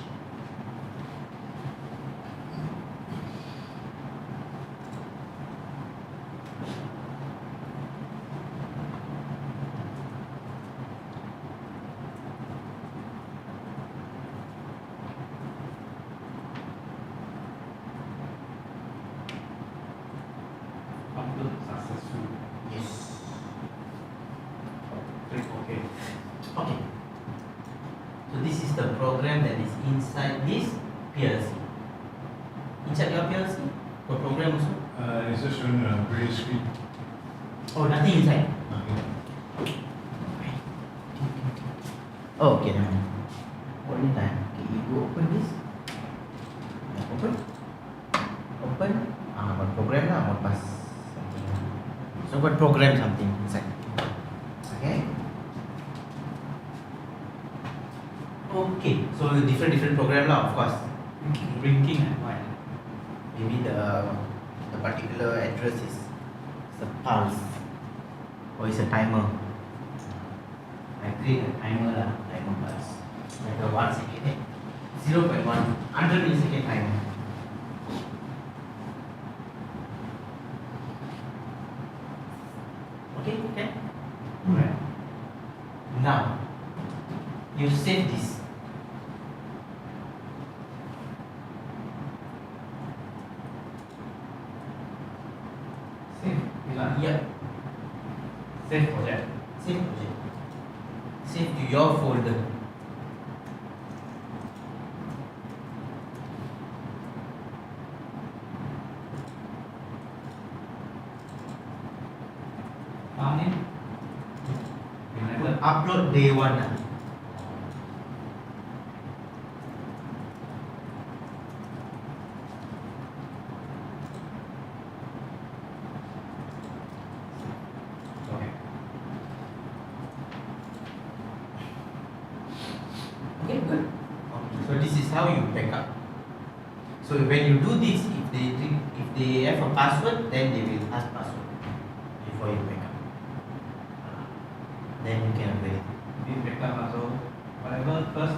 [SPEAKER 3] Successful.
[SPEAKER 2] Yes.
[SPEAKER 3] Click OK.
[SPEAKER 2] Okay. So this is the program that is inside this PLC. Inside your PLC, the program also.
[SPEAKER 4] It's just showing a grey screen.
[SPEAKER 2] Oh, nothing inside.
[SPEAKER 4] Nothing.
[SPEAKER 2] Oh, okay. Never mind. Only time. Okay, you open this. Open. Open. Got program lah. Got pass something. So got program something inside. Okay. Okay. So different program lah, of course.
[SPEAKER 3] Blinking and white.
[SPEAKER 2] Maybe the particular address is a pulse or is a timer. I create a timer lah, timer pulse. Like a 1 second, 0.1, 100 millisecond timer. Okay, okay.
[SPEAKER 3] Right.
[SPEAKER 2] Now you save this.
[SPEAKER 3] Save.
[SPEAKER 2] Yep.
[SPEAKER 3] Save project.
[SPEAKER 2] Save project. Save to your folder. upload day one.
[SPEAKER 3] Okay.
[SPEAKER 2] Okay, good. Okay. So this is how you backup. So when you do this, if they have a password, then they will ask password before you backup. Then you can upgrade it.
[SPEAKER 3] This backup also, whatever first,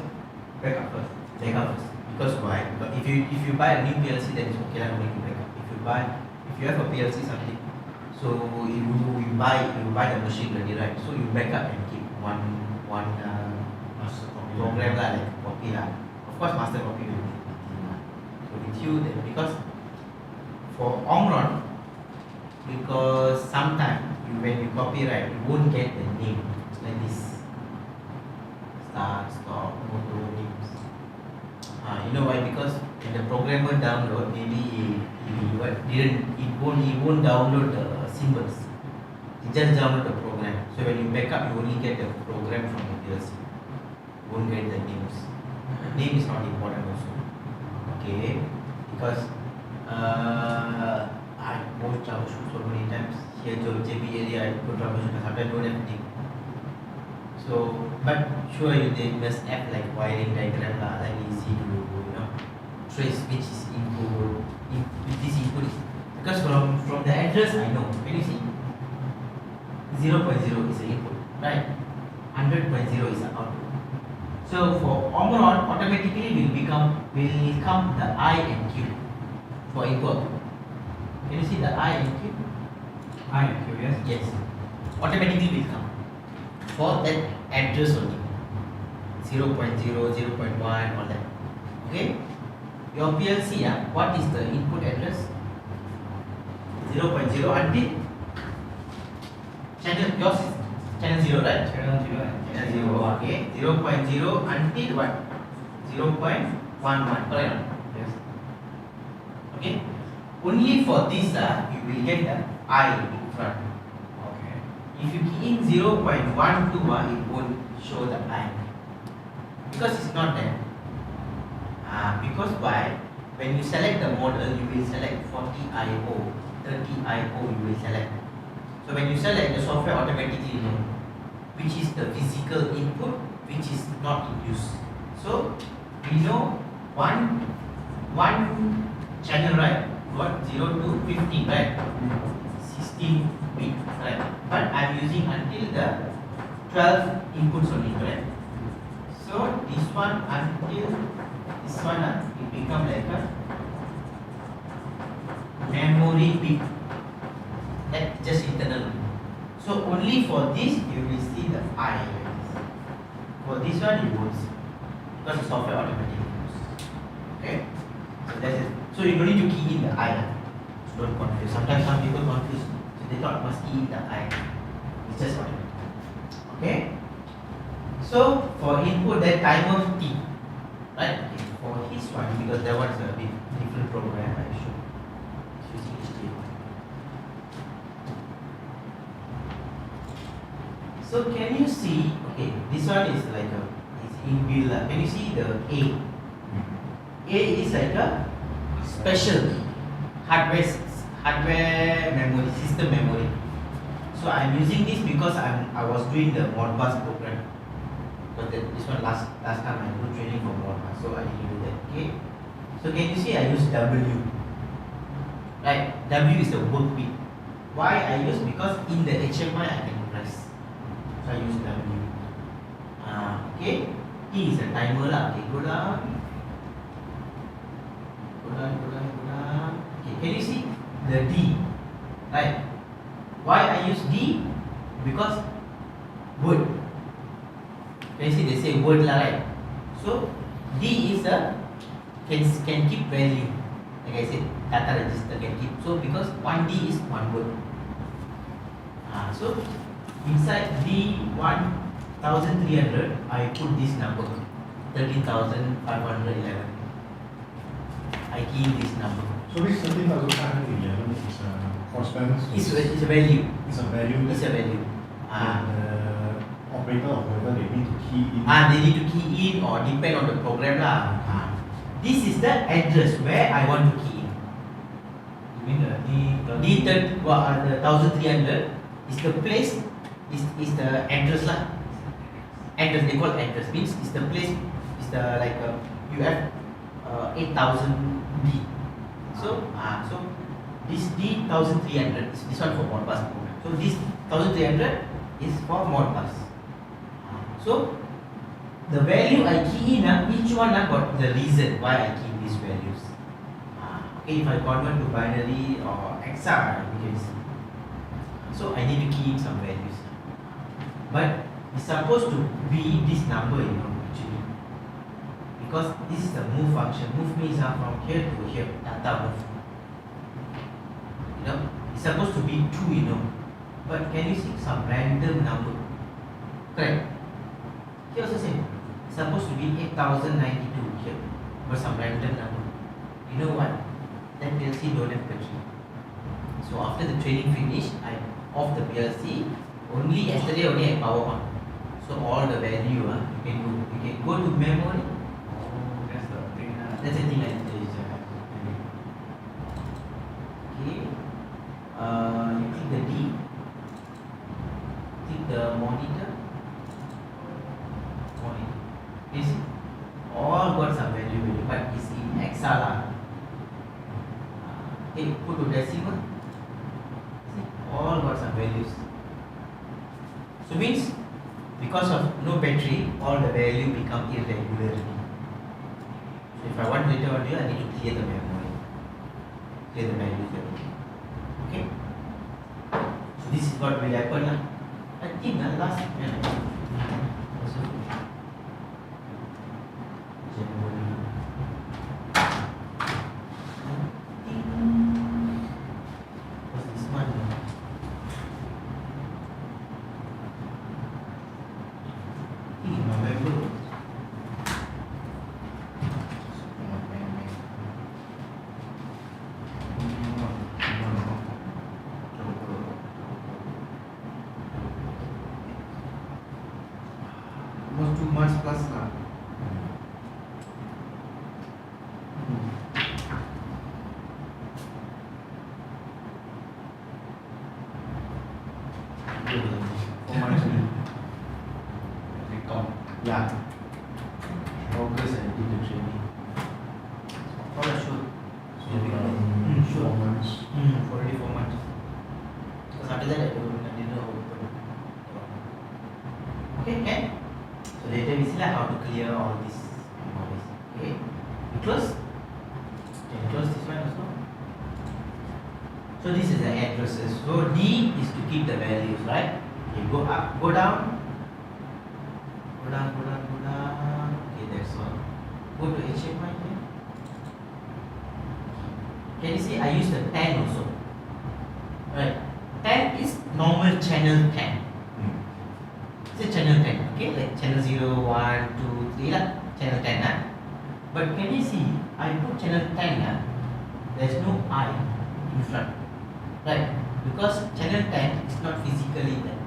[SPEAKER 3] backup first.
[SPEAKER 2] Backup first. Because why? But if you buy a new PLC, then it's okay, I'm going to backup. If you have a PLC something, so you buy the machine ready, right? So you backup and keep one
[SPEAKER 4] Master copy.
[SPEAKER 2] program lah, like copy lah. Of course, master copy will be so with you then, because for Omron, because sometimes when you copy, right, you won't get the name like this. Start, stop, auto names. You know why? Because when the programmer download, maybe he won't download the symbols. He just download the program. So when you backup, you only get the program from the PLC. You won't get the names. Name is not important also. Okay, because I go troubleshoot so many times. Here to JB area, I go troubleshoot. Sometimes don't have thing. So, but sure they must have like wiring diagram lah, like easy to trace which is input, this input is, because from the address I know. Can you see? 0.0 is the input, right? 100.0 is the output. So for Omron, automatically will come the I and Q for input. Can you see the I and Q?
[SPEAKER 3] I am curious.
[SPEAKER 2] Yes, automatically will come for that address only. 0.0, 0.1, all that. Okay? Your PLC, what is the input address? 0.0 until channel, yours is channel 0, right?
[SPEAKER 3] Channel 0 and
[SPEAKER 2] Channel 0, okay. 0.0 until what? 0.11, correct?
[SPEAKER 3] Yes.
[SPEAKER 2] Okay? Only for this, you will get the I in front.
[SPEAKER 3] Okay.
[SPEAKER 2] If you key in 0.12, it won't show the I. Because it's not there. Because why? When you select the model, you will select 40 IO, 30 IO, you will select. So when you select, the software automatically know which is the physical input, which is not in use. So we know one channel, right? What 0 to 15, right? 16 bit, right? But I'm using until the 12 inputs only, correct? So this one until this one, it become like a memory bit. That's just internal. So only for this you will see the I. For this one you won't see, because the software automatically knows. Okay. So that's it. So you don't need to key in the I. So don't confuse. Sometimes some people confuse. So they thought must key in the I. It's just automatic. Okay. So for input that timer T, right? Okay. For his one, because that one is a bit different program, I show. It's using HDMI. So can you see? Okay, this one is like it's inbuilt. Can you see the A? A is like a special hardware memory, system memory. So I'm using this because I was doing the Modbus program. But this one last time I do training for Modbus, so I didn't do that. Okay. So can you see I use W? Right. W is the work bit. Why I use? Because in the HMI I can press. So I use W. Okay. T is a timer lah. Okay, go down. Go down. Okay, can you see the D? Right. Why I use D? Because word. Can you see they say word lah, right? So D is a can keep value. Like I said, data register can keep. So because one D is one word. So inside D 1300, I put this number 13,511. I key in this number.
[SPEAKER 4] So this 13,511 is corresponds to
[SPEAKER 2] It's a value.
[SPEAKER 4] it's a value
[SPEAKER 2] It's a value.
[SPEAKER 4] that the operator or whoever, they need to key in.
[SPEAKER 2] They need to key in or depend on the program lah. This is the address where I want to key in.
[SPEAKER 3] You mean the
[SPEAKER 2] The 1300 is the place, is the address lah. Address, they call address, means is the place, is the like you have 8000 D. So this D 1300 is this one for Modbus program. So this 1300 is for Modbus. So the value I key in, each one got the reason why I key in these values. Okay, if I convert to binary or hexadecimal, you can see. So I need to key in some values. But it's supposed to be this number, actually. Because this is the move function. Move means from here to here, data move. It's supposed to be 2, But can you see some random number? Correct. Here also same. It's supposed to be 8092 here, but some random number. You know what? That PLC don't have battery. So after the training finished, I off the PLC. Only yesterday I power on. So all the value you can go to memory.
[SPEAKER 3] Oh, that's the thing.
[SPEAKER 2] That's the thing I tell you. Okay. You click the D. Click the monitor. You see, all got some value, but it's in hexadecimal. Okay, put to decimal. See, all got some values. So means because of no battery, all the value become irregularity. So if I want later on here, I need to clear the memory, clear the values. Okay. So this is what will happen. I think last. Almost 2 months plus lah. Yeah. August I did the training. All I should. Sure.
[SPEAKER 4] 4 months.
[SPEAKER 2] Already 4 months. Because after that I didn't open. Okay, can? So later we see how to clear all this memories. Okay. We close. Can you close this one also? So this is the addresses. So D is to keep the values, right? Okay, go up, go down. Go down. Okay, that's all. Go to HMI here. Can you see I use the 10 also? Right. 10 is normal channel 10. It's a channel 10, okay? Like channel 0, 1, 2, 3 lah. Channel 10 But can you see I put channel 10 there's no I in front. Right? Because channel 10 is not physically there.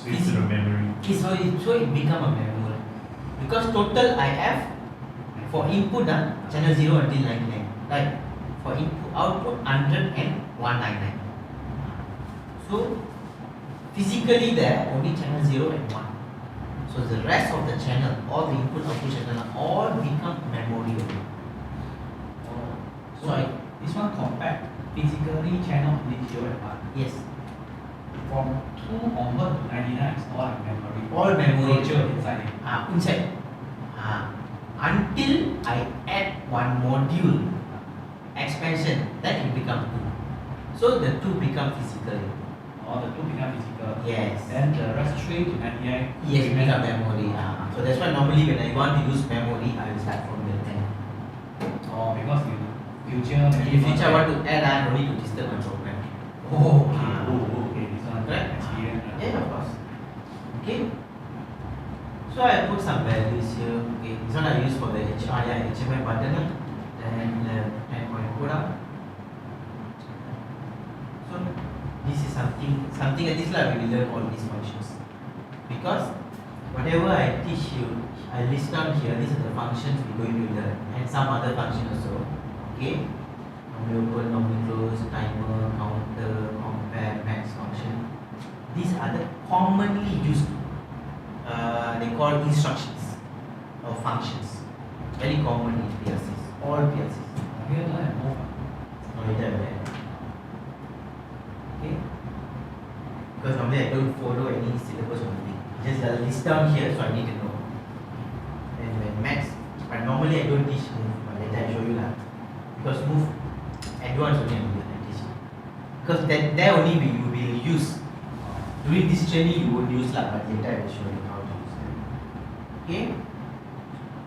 [SPEAKER 4] It's the memory.
[SPEAKER 2] So it become a memory. Because total I have for input channel 0 until 99. Right? For input output 100 and 199. So physically there only channel 0 and 1. So the rest of the channel, all the input output channel all become memory only.
[SPEAKER 3] So this one compact physically channel only 0 and 1.
[SPEAKER 2] Yes.
[SPEAKER 3] From 2 onward to 99 is all memory.
[SPEAKER 2] All memory.
[SPEAKER 3] Virtual inside it.
[SPEAKER 2] Inside. Until I add one module expansion, then it becomes 2. So the 2 become physical.
[SPEAKER 3] All the 2 become physical.
[SPEAKER 2] Yes.
[SPEAKER 3] Then the rest 3 to 98.
[SPEAKER 2] Yes, become memory. So that's why normally when I want to use memory, I will start from the 10.
[SPEAKER 3] Because you future.
[SPEAKER 2] In the future, I want to add, I don't need to disturb my program.
[SPEAKER 3] Okay. This one
[SPEAKER 2] Correct?
[SPEAKER 3] experience.
[SPEAKER 2] Yeah, of course. Okay. So I put some values here. Okay, this one I use for the HMI button. Then 10 put up. So this is something like this we will learn all these functions. We because whatever I teach you, I list down here, these are the functions we're going to learn and some other function also. Okay? Normally open, normally close, timer, counter, compare, max function. These are the commonly used, they call instructions or functions. Very common in PLCs, all PLCs.
[SPEAKER 3] Here don't have more.
[SPEAKER 2] No, you don't have that. Okay? Because normally I don't follow any syllabus or anything. Just a list down here, so I need to know. And when max, but normally I don't teach move, but later I show you lah. Because move, advanced only I teach. Because there only you will use. During this training you won't use lah, but later I will show you how to use it. Okay?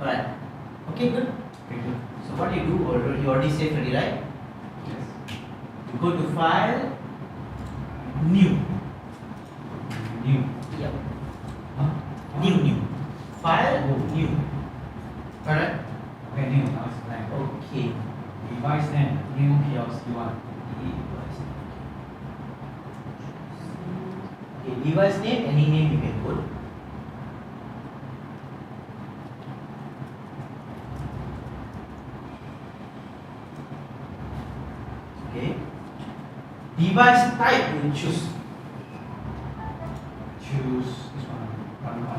[SPEAKER 2] Alright. Okay, good.
[SPEAKER 3] Very good.
[SPEAKER 2] So what you do, you already saved already, right?
[SPEAKER 3] Yes.
[SPEAKER 2] You go to file, new.
[SPEAKER 3] New.
[SPEAKER 2] Yep.
[SPEAKER 3] Huh?
[SPEAKER 2] New. File,
[SPEAKER 3] Oh.
[SPEAKER 2] new. Alright?
[SPEAKER 3] Okay, new. Now it's blank.
[SPEAKER 2] Okay.
[SPEAKER 3] Device name, new PLC one.
[SPEAKER 2] Okay, device name, any name you can put. Okay. Device type you choose.
[SPEAKER 3] Choose this one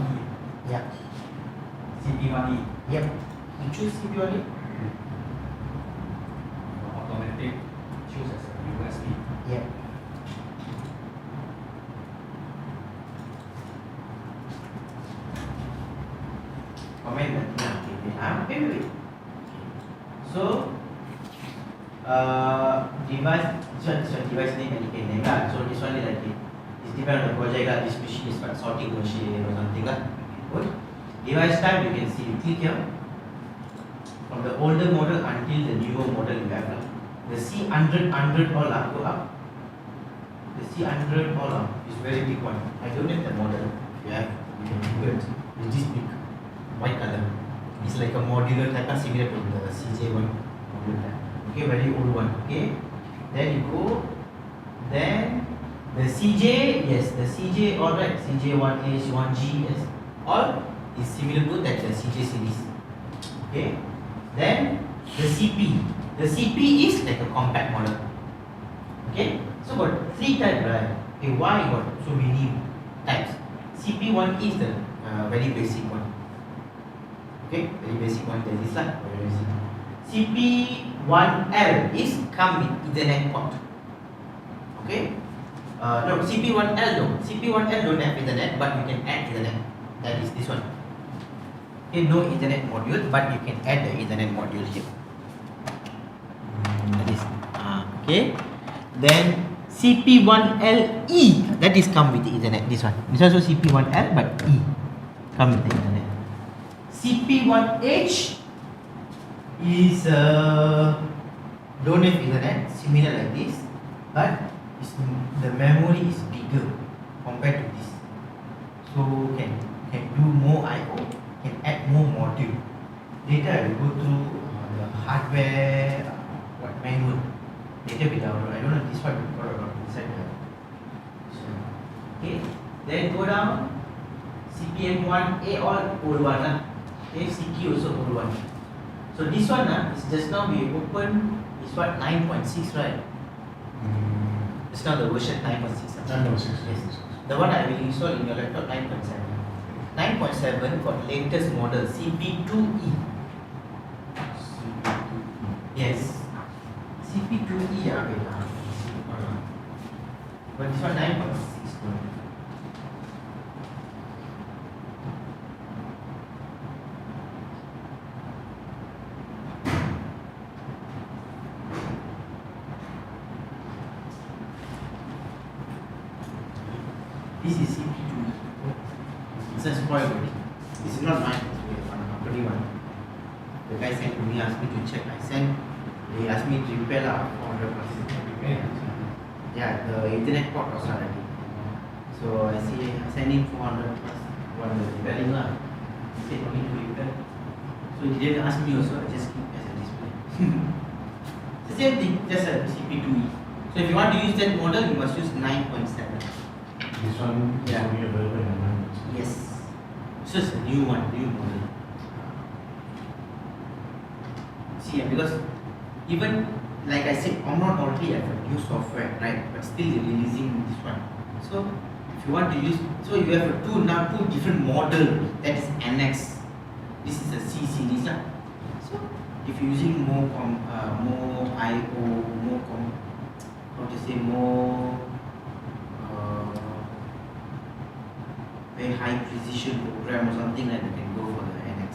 [SPEAKER 3] E.
[SPEAKER 2] Yeah.
[SPEAKER 3] CP1E.
[SPEAKER 2] Yep. You choose CP1E.
[SPEAKER 3] Automatic. Choose as a USB.
[SPEAKER 2] Yep. Comment that. Wait. So, device, so device name and you can name that. So this one is like it's depend on the project lah. This machine is for sorting machine or something lah. Good. Device type you can see. You click here. From the older model until the newer model you have lah. The C100 all up, go up. The C100 all up is very big one. I don't have the model. You have, you can Google it. It's this big, white color. It's like a modular type, similar to the CJ1 module type. Okay, very old one. Okay, then you go. Then the CJ, yes, the CJ, all right. CJ1H, 1G, yes, all is similar to that the CJ series. Okay, then the CP. The CP is like a compact model. Okay, so got three types, right? Okay, why got so many types? CP1 is the very basic one. Okay, very basic one. There is like very basic. CP1L is come with Ethernet port. Okay, no, CP1L no. CP1L don't have Ethernet, but you can add Ethernet. That is this one. Okay, no Ethernet module, but you can add the Ethernet module here. That is okay. Then CP1LE, that is come with the Ethernet. This one. This also CP1L, but E come with the Ethernet. CP1H is don't have Ethernet, similar like this, but the memory is bigger compared to this. So can do more I/O, can add more module. Later I will go through the hardware manual. Later we download. I don't know this one we got or not inside the. Okay, then go down. CPM1A all old one lah. Okay, CQ also old one. So this one is just now we open is what 9.6 right? Just now the version 9.6.
[SPEAKER 4] 9.6.
[SPEAKER 2] Yes. The one I will install in your laptop 9.7. 9.7 got latest model CP2E. Yes. CP2E but this one 9.6. This is CP2E. It's a spoil already. This is not mine, it's one company one. The guy sent to me, asked me to check. I sent, they asked me to repair 400%. Yeah, the internet port was not ready. So I sent him 400 plus one the repairing lah. He said only to repair. So he didn't ask me also, I just keep as a display. It's the same thing, just a CP2E. So if you want to use that model, you must use 9.7.
[SPEAKER 4] This one is
[SPEAKER 2] Yeah.
[SPEAKER 4] only available in
[SPEAKER 2] Yes. So it's a new one, new model. See, because even like I said, Omron already have a new software, right? But still they're releasing this one. So if you want to use, so you have two different model that is annex. This is a C series, lah. So if you're using more IO, more very high precision program or something like that, you can go for the annex.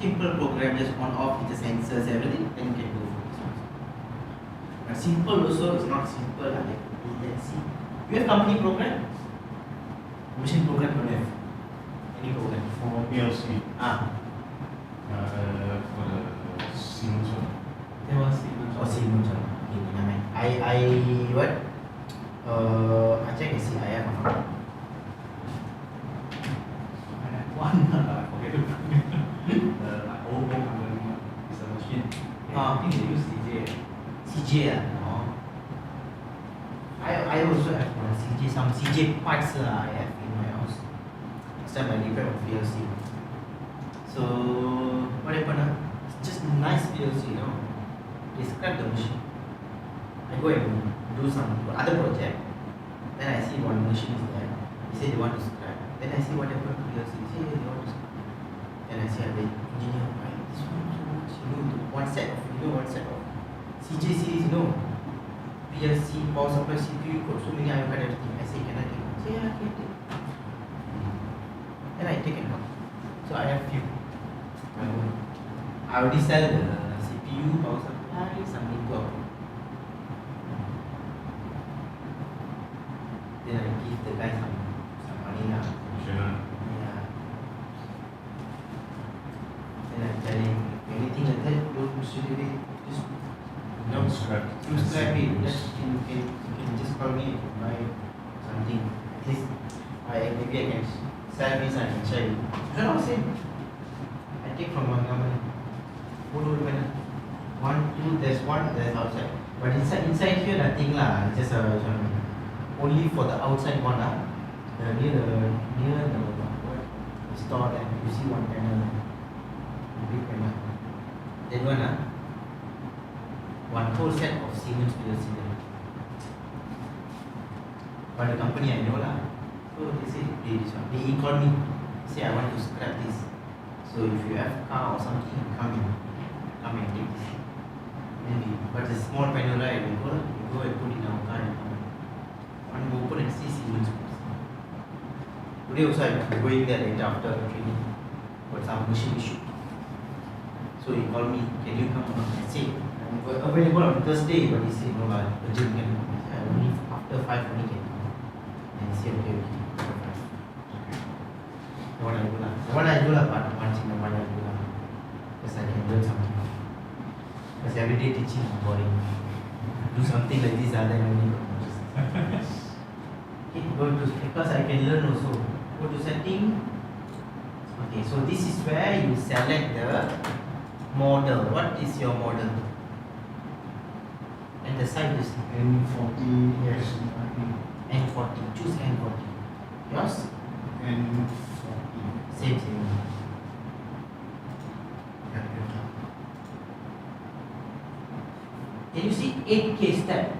[SPEAKER 2] Simple program, just on off with the sensors, everything, then you can go for this one. Now simple also is not simple like PLC. You have company program? Machine program don't have. Any program?
[SPEAKER 4] For PLC, for the Siemens one.
[SPEAKER 3] There was Siemens.
[SPEAKER 2] Or Siemens one. Okay, never mind. I what? I check and see I have or not.
[SPEAKER 3] I had one, I forget the name. My old company is a machine. I think they use CJ.
[SPEAKER 2] CJ I also have one CJ, some CJ parts I have in my house. Next time I repair on PLC. So what happened? It's just nice PLC, They scrap the machine. I go and do some other project. Then I see one machine is there. They say they want to scrap. Then I see what happened to PLC. They say they want to scrap. Then I say the engineer, why this one so much? One set of CJ series, PLC, power supply, CPU, code, so many iPad, everything. I say, can I take it? Say, yeah, I can take. Then I take it out. So I have few. I already sell the CPU, power supply, some input. Then I give the guy some money now.
[SPEAKER 4] Sure.
[SPEAKER 2] Yeah. Then I tell him, if anything like that, don't straight away, just
[SPEAKER 4] No scrap.
[SPEAKER 2] you scrap it. Just you can just call me and buy something. At least maybe I can sell this and I can share it. You know what I'm saying? I take from one company. There's outside. But inside here nothing lah. It's just only for the outside one lah. Near the store there, you see one panel, big panel. That one one whole set of Siemens PLC there. But the company I know lah. So they say this one. They call me, say I want to scrap this. So if you have car or something, come and take this. Maybe. But it's a small panel, right? We go and put in our car and come. One go open and see Siemens. Today also I'm going there later after training. Got some machine issue. So he called me, can you come? I say, I'm available on Thursday, but he said, no, urgent can come. Only after 5 only can come. And he said, okay. What I do but once in a while I do because I can learn something. Because every day teaching is boring. Do something like this, other than only because I can learn also. Go to setting. Okay, so this is where you select the model. What is your model? And the size is
[SPEAKER 4] N40, yes.
[SPEAKER 2] N40. Choose N40. Yours?
[SPEAKER 4] N40.
[SPEAKER 2] Same. Can you see 8K step?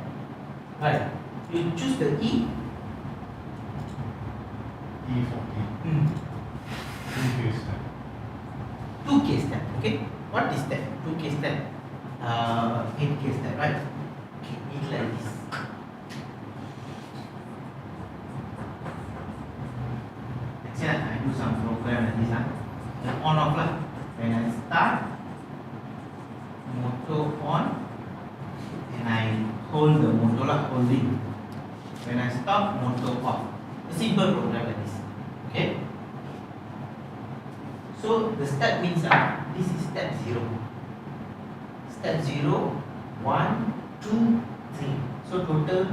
[SPEAKER 2] Right. You choose the E.
[SPEAKER 4] E40. 2K step.
[SPEAKER 2] 2K step. Okay. What is that? 2K step. 8K step. Right. Okay. It like this. I do some program like this. Then on off lah. When I start, motor on, and I hold the motor lah, holding. When I stop, motor off. A simple program like this. Okay. So the step means this is step 0. Step 0, 1, 2, 3. So total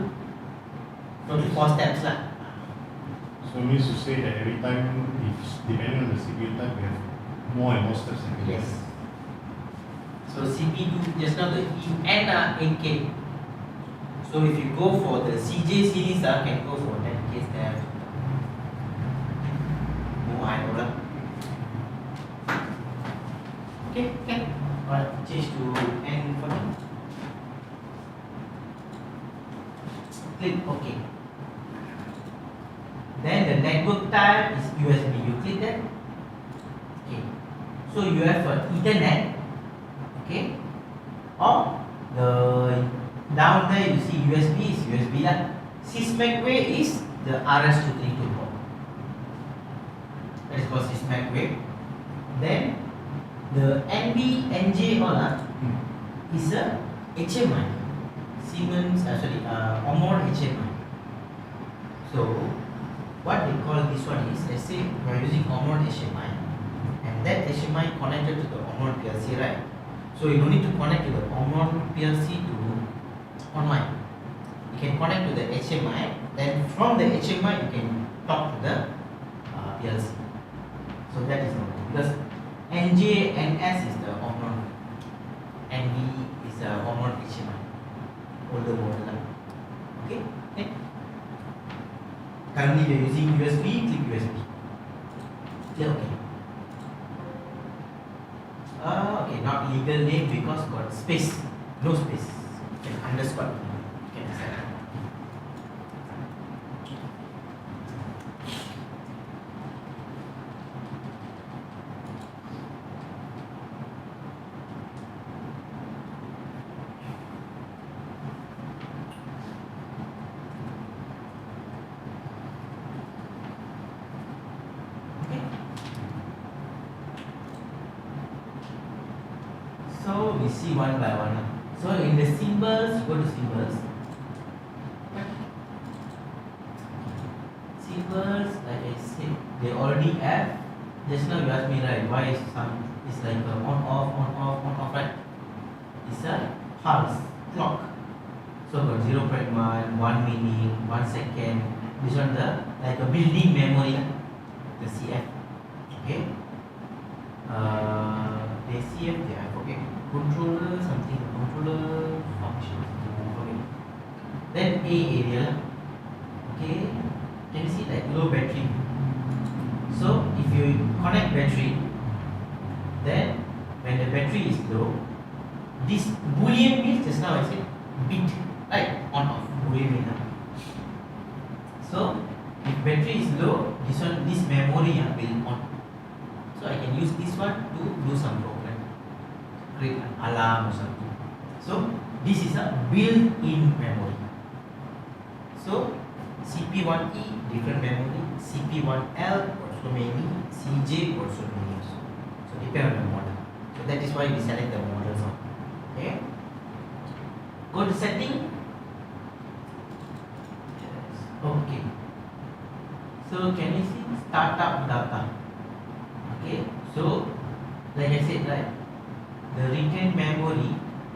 [SPEAKER 2] 4 steps lah.
[SPEAKER 4] So it means to say that every time, if depending on the CPU type, we have more and more steps every day.
[SPEAKER 2] Yes. So CPU just now the N 8K. So if you go for the CJ series, can go for 10K step. I know lah. Okay, can. Alright, change to N14. Click OK. Then the network type is USB. You click that. Okay. So you have Ethernet. Okay. Or the down there you see USB is USB lah. Sysmac way is the RS232 port. That is called Sysmac way. Then the NB, NJ all is a HMI. Siemens, Omron HMI. So what they call this one is, let's say we are using Omron HMI, and that HMI connected to the Omron PLC, right? So you don't need to connect to the Omron PLC to online. You can connect to the HMI, then from the HMI you can talk to the PLC. So that is not because NJ, NS is the Omron, NB is the Omron HMI, older model. Okay? Okay. Currently we are using USB, click USB. Clear? Okay. Okay, not legal name because got space, no space. You can underscore. You can accept. So we see one by one. So in the symbols, go to symbols. Symbols, like I said, they already have. Just now you asked me, right? Why is it's like a on off, right? It's a pulse clock. So got 0.1, 1 minute, 1 second. This one the like a building memory, the CF. Okay. The CF, I forget. Controller function. Okay. Then A area. Okay. Can you see like low battery? So if you connect battery, then when the battery is low, this boolean means just now I said bit, right? On off boolean means. So if battery is low, this memory will on. So I can use this one to do some program, create an alarm or something. So this is a built-in memory. So CP1E different memory, CP1L also many, CJ also many. So depend on the model. So that is why we select the models. Okay. Go to setting. Okay. So can you see startup data? Okay, so like I said, right, the retained memory,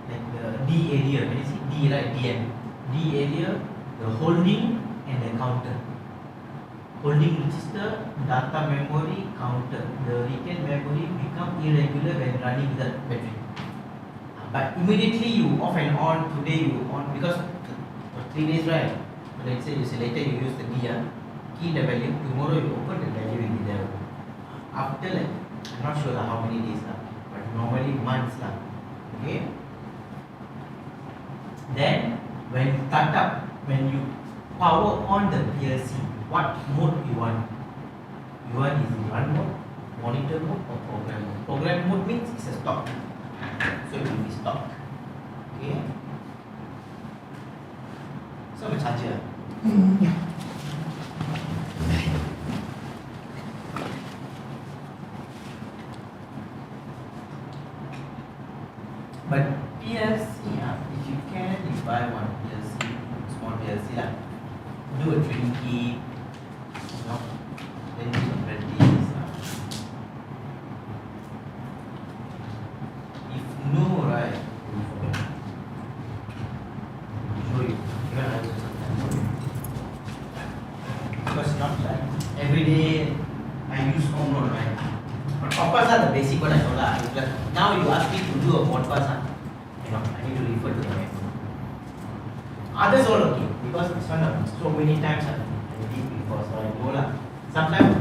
[SPEAKER 2] like the D area, can you see D, right? DM, D area, the holding and the counter. Holding register, data memory, counter. The retained memory become irregular when running without battery. But immediately you off and on. Today you on because for 3 days, right? So let's say you say later you use the D, key the value. Tomorrow you open the value will be there. After like, I'm not sure how many days but normally months okay. Then when start up, when you power on the PLC, what mode you want? You want is run mode, monitor mode or program mode. Program mode means it's a stop, so it will be stopped. Okay. So I'm a charger. But PLC, if you can, you buy one PLC, small PLC, do a training key, then do some practice. If no, right, you forget. Show you. Even I will sometimes show you. Because not like every day I use Omron, right? But of course, the basic one I know lah. Now you ask me to do a modpass, I need to refer to the manual. Others all okay because this one so many times I did before, so I know lah. Sometimes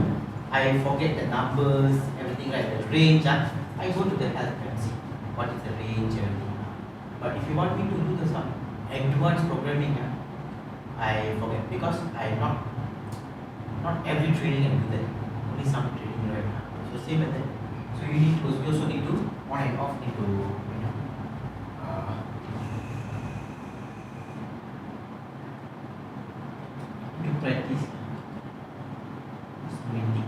[SPEAKER 2] I forget the numbers, everything, right? The range, I go to the help and see what is the range, everything. But if you want me to do the some advanced programming, I forget because I not every training I do that. Only some training, right? So same like that. So you also need to on and off need to practice. It's mainly.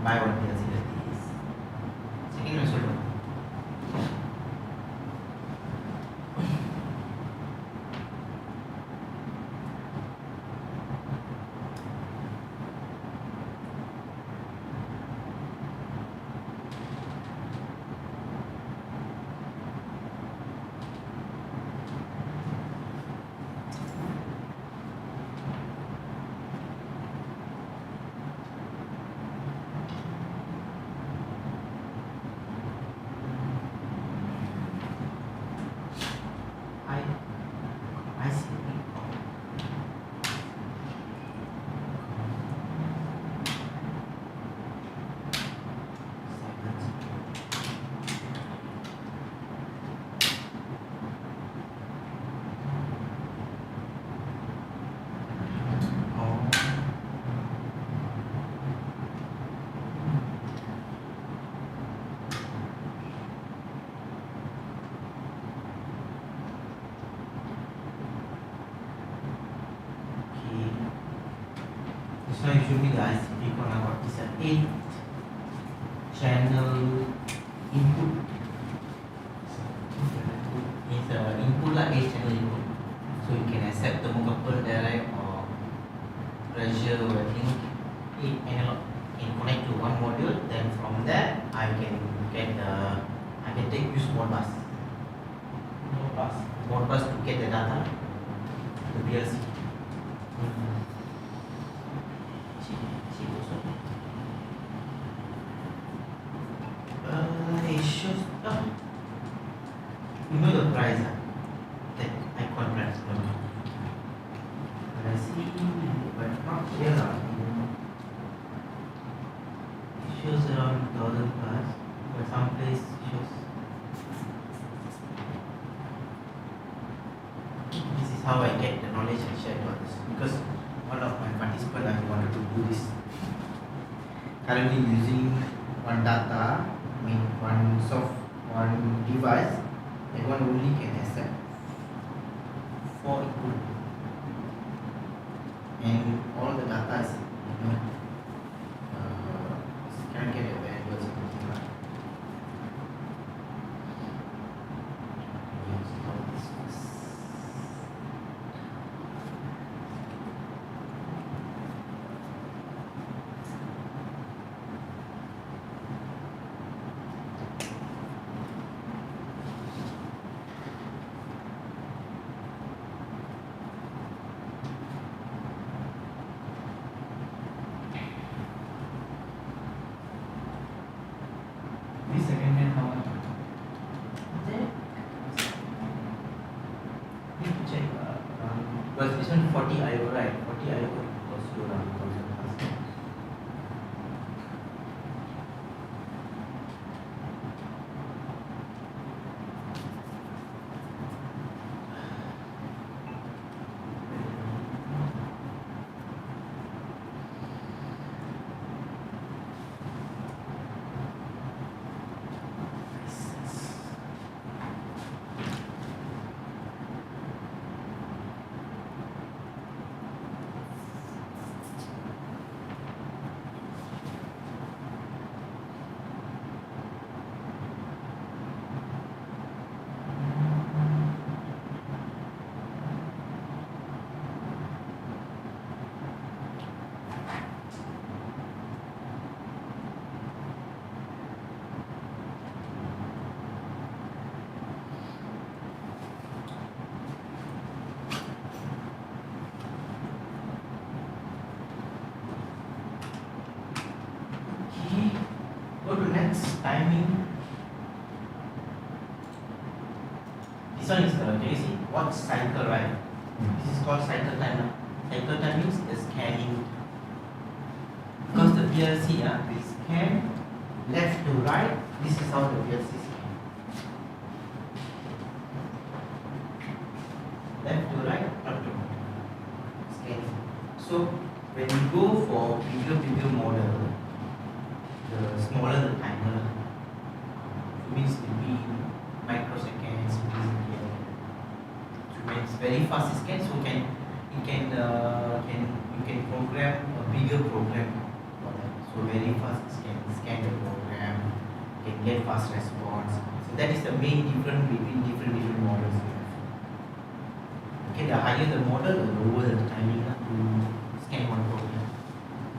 [SPEAKER 2] Buy one PLC that is. Second one, sorry. I see. So usually the ICP gonna got is an 8-channel input. It's a input like 8-channel input. So you can accept thermocouple direct or pressure or anything. 8 analog can connect to one module. Then from there I can take use Modbus. Modbus to get the data to the PLC. It shows you know the price that I contract from. But I see, but not here. It shows around 1,000 plus, but some place shows. This is how I get the knowledge and share to others because one of my participants I wanted to do this. Currently using one data, one device, that one only can accept 4 input, and all the data is can't get a value or something like that.
[SPEAKER 3] This second hand how much?
[SPEAKER 2] Need to check. Because this one 40 IO, right? 40 IO costs you around 1,000 plus. Go to next timing. what cycle, right? This is called cycle time. Cycle time means the scanning. Because the PLC will scan left to right. This is how the PLC scan. Left to right, up to scanning. So when you go for bigger model, the smaller the timer, it means it will be microseconds. So when it's very fast it scans, so you can program a bigger program for that. So very fast it scan the program, can get fast response. So that is the main difference between different models. Okay, the higher the model, the lower the timing to scan one program.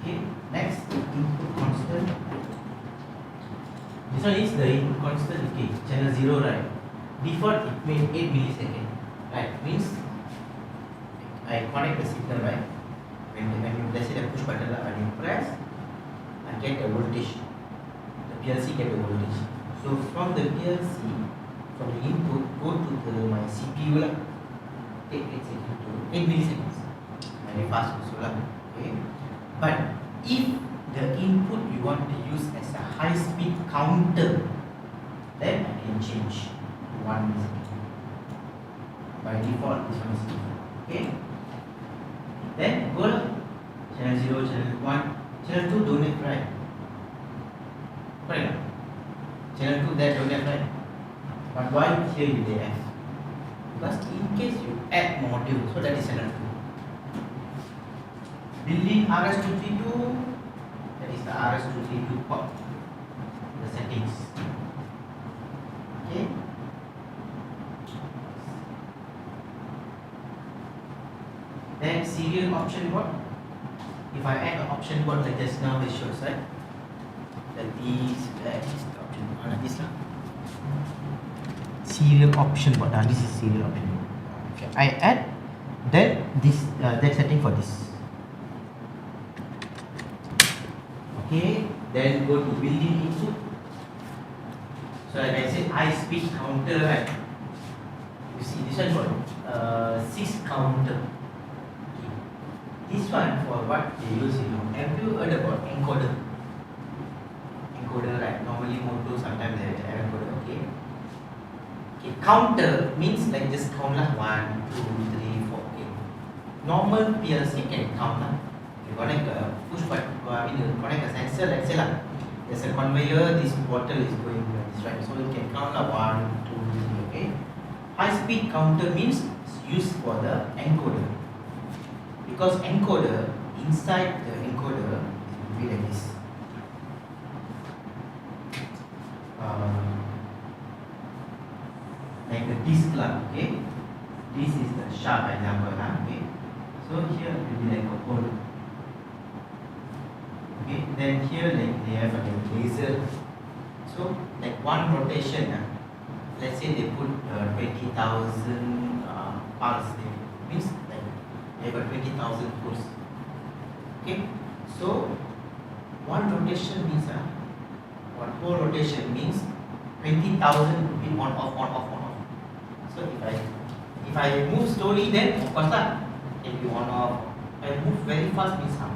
[SPEAKER 2] Okay, next input constant. This one is the input constant. Okay, channel 0, right? Default it made 8 milliseconds. Right, means I connect the signal, right? When you let's say the push button, when you press, I get the voltage. The PLC get the voltage. So from the PLC, from the input, go to my CPU, take 8 milliseconds. Very fast also, okay? But if the input you want to use as a high speed counter, then I can change to 1 millisecond. By default, this one is default. Okay? Then go channel 0, channel 1, channel 2 don't have, right? Correct? Channel 2 there don't have, right? But why here you they have? Because in case you add module, so that is channel 2. Building RS232, that is the RS232 port, the settings. Okay? Then serial option board. If I add an option board like this now, this shows, right? That is the option board. This one. Serial option board. This is serial option board. Okay. I add then this that setting for this. Okay. Then go to building input. So like I said, high speed counter, right? You see this one got 6 counter. This one for what they use, have you heard about encoder? Encoder, right? Normally motor, sometimes they have encoder, okay? Okay, counter means like just count lah 1, 2, 3, 4, okay. Normal PLC can count lah. You connect a push button, connect a sensor, let's say lah. There's a conveyor, this bottle is going like this, right? So you can count lah 1, 2, 3, okay? High speed counter means it's used for the encoder. Because encoder, inside the encoder, it will be like this. Like the disc lah, okay? This is the sharp example lah, okay? So here it will be like a hole. Okay, then here like they have a laser. So like one rotation, let's say they put 20,000 pulse there. Means like they have 20,000 pulse. Okay, so one rotation means one whole rotation means 20,000 will be on off, on off, on off. So if I move slowly, then of course it will be on off. If I move very fast means how?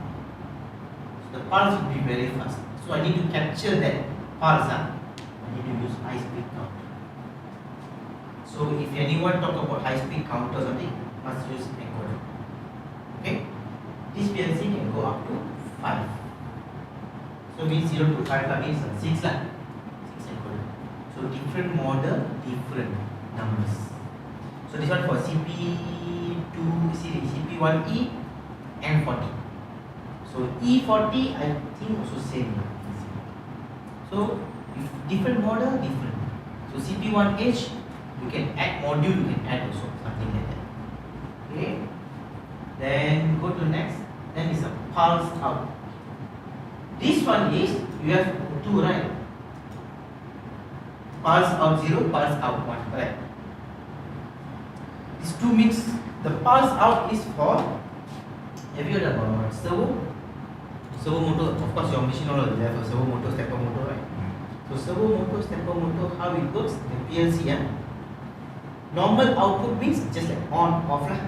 [SPEAKER 2] So the pulse will be very fast. So I need to capture that pulse. I need to use high speed counter. So if anyone talk about high speed counter or something, must use encoder. Okay, this PLC can go up to 5. So means 0 to 5 means 6 lah. 6 encoder. So different model, different numbers. So this one for CP2, CP1E and 40. So E40 I think also same. So if different model, different. So CP1H you can add module, you can add also something like that. Okay. Then go to next. Then is a pulse out. This one is you have 2, right? Pulse out 0, pulse out 1, correct? These 2 means the pulse out is for, have you heard about servo motor? Of course your machine all will have a servo motor, stepper motor, right? So servo motor, stepper motor, how it works? The PLC, Normal output means just like on, off lah.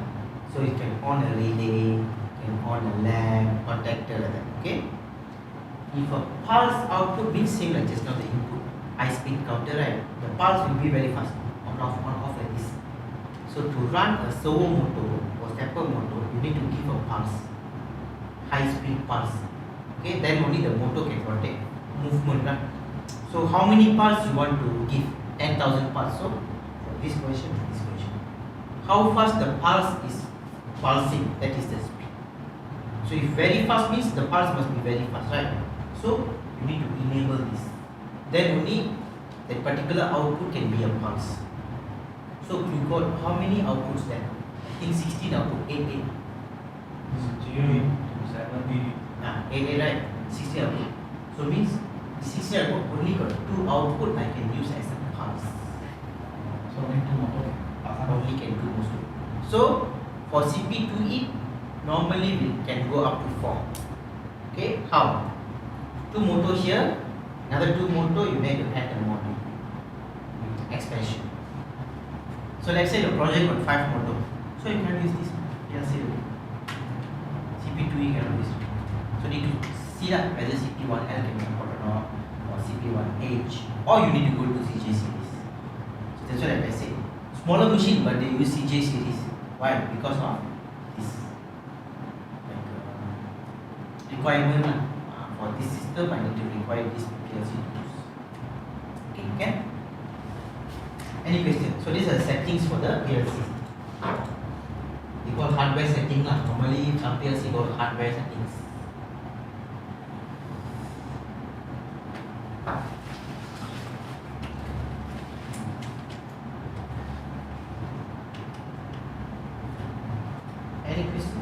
[SPEAKER 2] So you can on a relay, can on a lamp, contactor like that, okay? If a pulse output means same like just now the input, high speed counter, right? The pulse will be very fast, on off like this. So to run a servo motor or stepper motor, you need to give a pulse, high speed pulse. Okay, then only the motor can contact movement, right? So how many pulse you want to give? 10,000 pulse. So for this question, how fast the pulse is pulsing, that is the speed. So if very fast means the pulse must be very fast, right? So you need to enable this. Then only that particular output can be a pulse. So you got how many outputs then? I think 16 output, 8, 8.
[SPEAKER 3] 0 to 7.
[SPEAKER 2] 8, right? 16 output. So means 16 output only got 2 output I can use as a pulse.
[SPEAKER 3] So only 2 motor
[SPEAKER 2] Only can do most of it. So for CP2E, normally we can go up to 4. Okay, how? 2 motor here, another 2 motor you make a pattern model. Expansion. So let's say the project got 5 motor. So you can use this PLC. CP2E can use it. So you need to see that whether CP1L can be imported or CP1H, or you need to go to CJ series. So that's what I say. Smaller machine, but they use CJ series. Why? Because of this requirement for this system. I need to require this PLC tools. Okay, can? Any question? So these are settings for the PLC. They call hardware setting lah. Normally some PLC call hardware settings. Any question?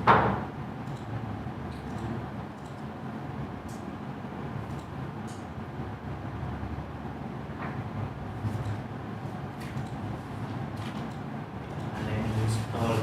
[SPEAKER 2] Let me install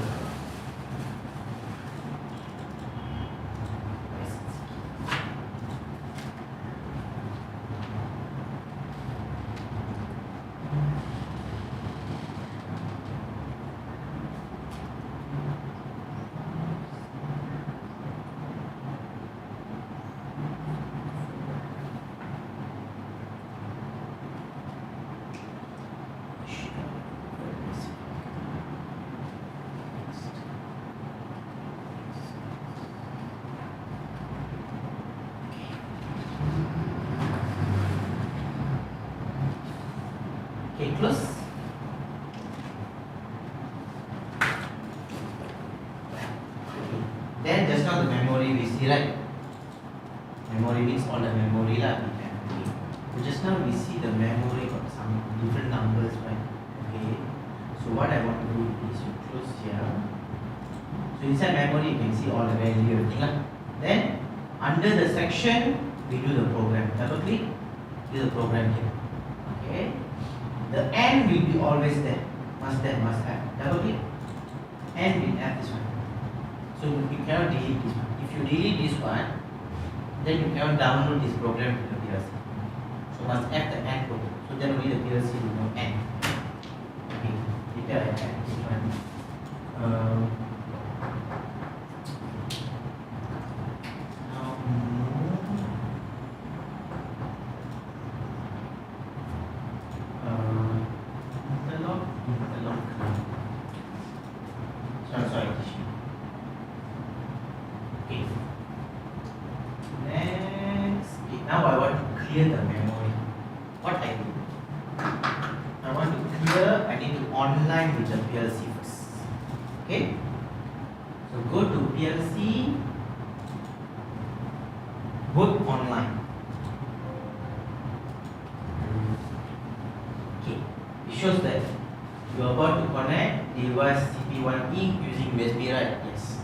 [SPEAKER 2] okay, close. Then just now the memory we see, right? Memory means all the memory lah. So just now we see the memory got some different numbers, right? Okay. So what I want to do is you close here. So inside memory you can see all the value everything lah. Then under the section we do the program. Double click, do the program here. Okay. The N will be always there. Must have. Double click. N will have this one. So you cannot delete this one. If you delete this one, then you cannot download this program to the PLC. So must have the N program. So then only the PLC will know N. Okay. Later I have this one. Sorry. Okay. Next, now I want to clear the memory. What I do? I want to clear. I need to online with the PLC first. Okay. So go to PLC. Work online. Okay. It shows that you are about to connect device CP1E using USB, right? Yes.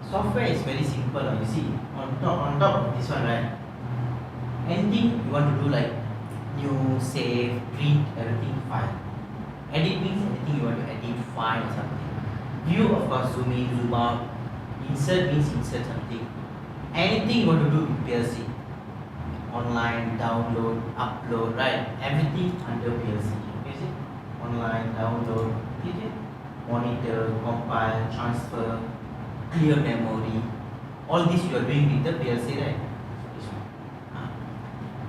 [SPEAKER 2] Software is very simple. You see, on top of this one, right? Anything you want to do like new, save, print, everything, file. Edit means anything you want to edit, file or something. View, of course, zoom in, zoom out. Insert means insert something. Anything you want to do with PLC. Online, download, upload, right? Everything under PLC. You see? online, download, okay? Monitor, compile, transfer, clear memory. All this you are doing with the PLC, right? This one.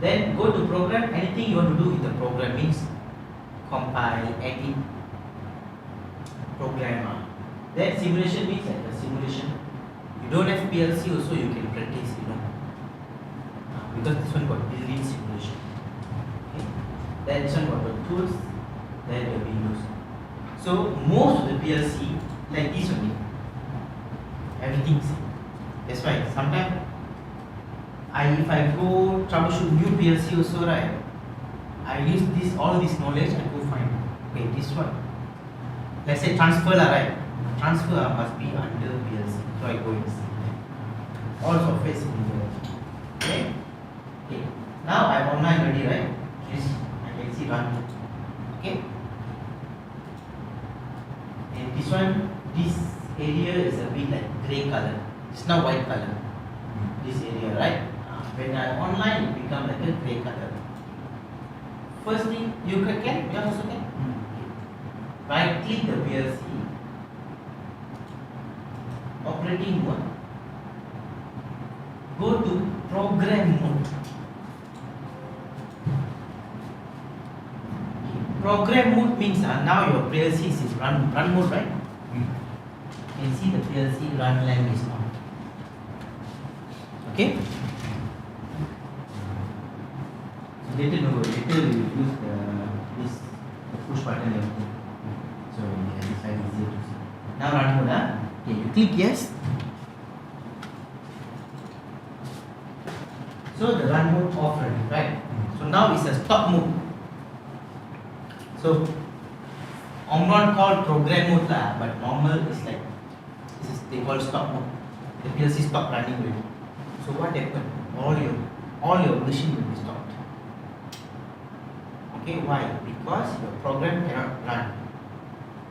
[SPEAKER 2] Then go to program. Anything you want to do with the program means compile, edit, program. Then simulation means like a simulation. You don't have PLC also you can practice, because this one got built-in simulation. Okay. Then this one got the tools, then the Windows. So most of the PLC like this only. Everything same. That's why sometimes if I go troubleshoot new PLC also, right, I use all this knowledge and go find. Okay, this one. Let's say transfer right? Transfer must be under PLC. So I go and see. All software is similar. Okay. Okay. Now I'm online already, right? Yes, I can see run. Okay. And this one, this area is a bit like grey color. It's not white color. This area, right? When I'm online, it becomes like a grey color. First thing, you also can. Right click the PLC. Operating mode. Go to program mode. Program mode means now your PLC is in run mode, right? You can see the PLC run lamp is on. Okay? So later we will use this push button everything. So this side is easier to see. Now run mode. Okay, you click yes. So the run mode off already, right? So now it's a stop mode. So Omron called program mode but normal is like this is they call stop mode. The PLC stop running already. So what happened? All your machine will be stopped. Okay, why? Because your program cannot run.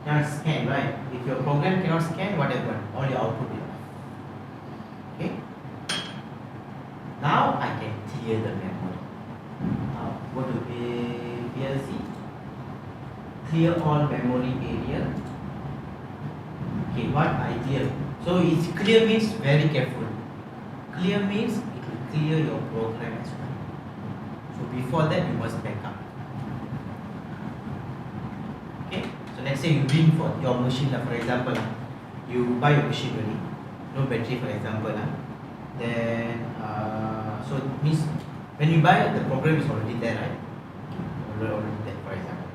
[SPEAKER 2] Cannot scan, right? If your program cannot scan, what happened? All your output will off. Okay. Now I can clear the memory. Now go to PLC. Clear all memory area. Okay, what I clear? So it's clear means very careful. Clear means it will clear your program as well. So before that you must back up. Okay. So let's say you bring for your machine, for example, you buy your machine already, no battery for example. Then so it means when you buy the program is already there, right? Already there, for example.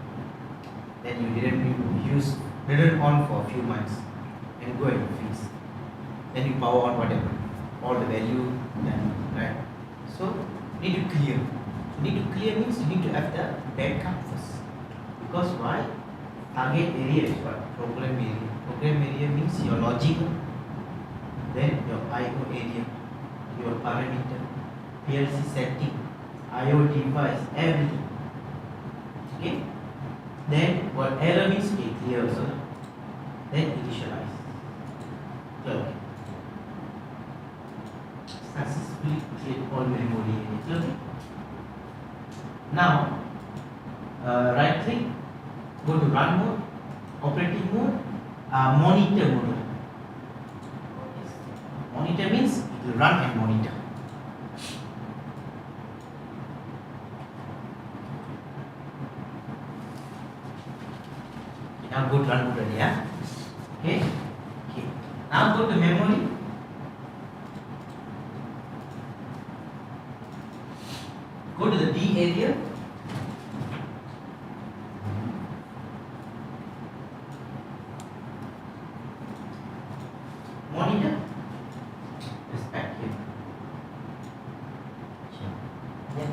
[SPEAKER 2] Then you didn't on for a few months and go and fix. Then you power on whatever, all the value then, right? So need to clear. So need to clear means you need to have the backup first. Because why? Target area is what? Program area. Program area means your logic, then your I/O area, your parameter, PLC setting, I/O device, everything. Okay. Then what error means clear also. Then initialize. Okay. Successfully clear all memory area. Okay. Now right click, go to run mode, operating mode, monitor mode. Yes. Monitor means it will run and monitor. Now go to run mode already, okay. Now go to memory. Go to the D area. Monitor. Just back here. Yeah.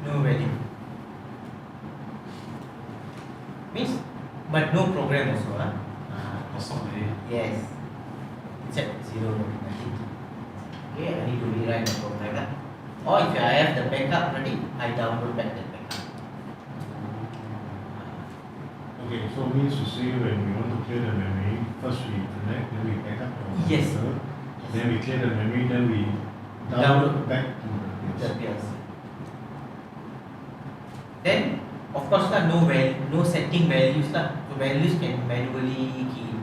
[SPEAKER 2] No value. Means, but no program also. Yes. It's at 0. Okay, I need to rewrite the program. Or if I have the backup ready, I download back that backup.
[SPEAKER 4] Okay, so means to say when we want to clear the memory, first we connect, then we back up our
[SPEAKER 2] Yes.
[SPEAKER 4] computer, then we clear the memory, then we download back to the
[SPEAKER 2] The PLC. course lah, no setting values lah. So values can manually key in.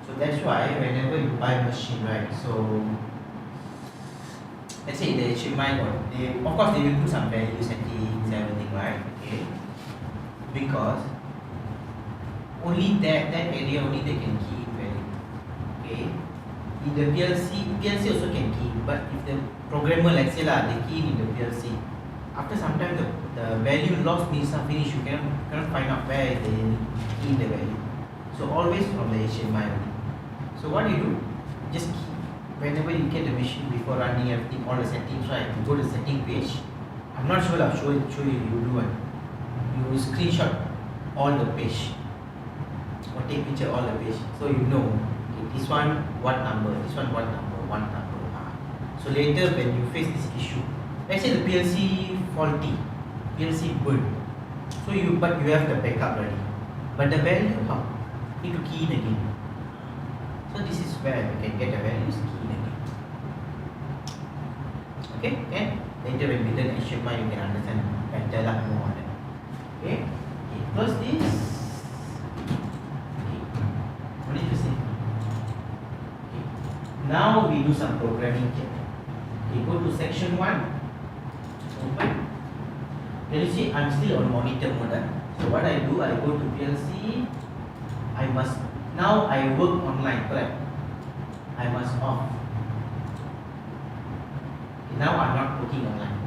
[SPEAKER 2] So that's why whenever you buy machine, right? So let's say the HMI got, of course they will put some value settings, everything, right? Okay. Because only that area only they can key in value. Okay. In the PLC also can key in, but if the programmer, let's say lah, they key in the PLC, after some time the value lost means finish, you cannot find out where they key in the value. So always from the HMI only. So what you do, just key. Whenever you get the machine before running everything, all the settings, right? You go to the setting page. I'm not sure, I'll show you you do one. You screenshot all the page or take picture all the page, so you know, okay, this one what number, this one what number, one number. So later when you face this issue, let's say the PLC faulty, PLC burn, so you have the backup ready, but the value how? Need to key in again. So this is where you can get the values key in again. Okay, and later when we learn HMI you can understand better lah more on that. Okay, close this. Okay, what did you say? Okay, now we do some programming here. Okay, go to section 1. Open. Can you see I'm still on monitor mode? So what I do, I go to PLC. Now I work online, correct? I must off. Okay, now I'm not working online.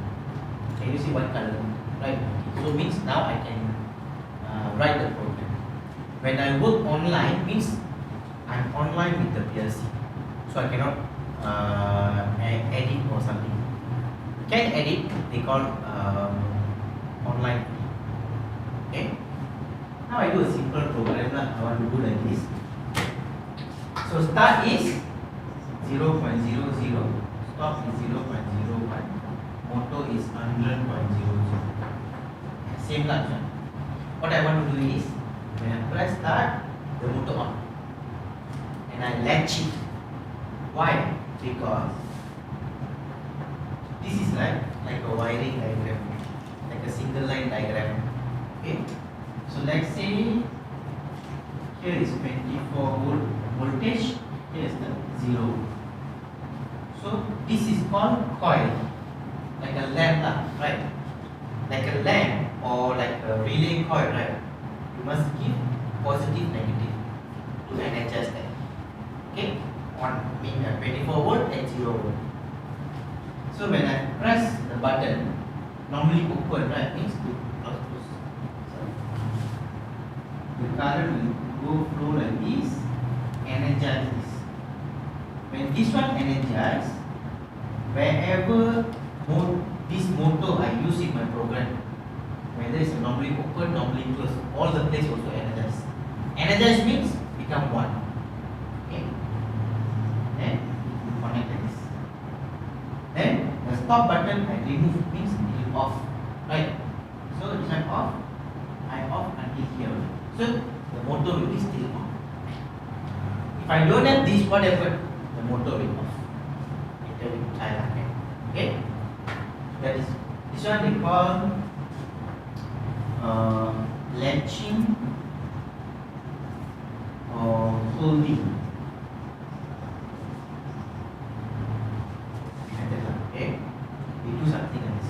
[SPEAKER 2] Can you see what color? Right. So means now I can write the program. When I work online means I'm online with the PLC. So I cannot edit or something. Can edit, they call online. Okay. Now I do a simple program. I want to do like this. So start is 0.00, stop is 0.01, motor is 100.00. Same like that. What I want to do is, when I press start, the motor on, and I latch it. Why? Because this is like a wiring diagram, like a single line diagram. Okay. So let's say here is 24 volt voltage, here is the 0. So this is called coil, like a lamp, right? Like a lamp or like a relay coil, right? You must give positive, negative to energize that. Okay, on mean 24 volt and 0 volt. So when I press the button, normally open, right? Means to close. The current will go flow like this, energize this. When this one energize, wherever this motor I use in my program, whether it's normally open, normally closed, all the place also energize. Energize means become one. Okay. Then you connect like this. Then the stop button I remove means it will off. Right? So this one off, I off until here. So the motor will be still on. If I don't have this, what happens? The motor will off. Later we will try that. Okay? That is, this one they call latching or holding. Okay? We do something like this.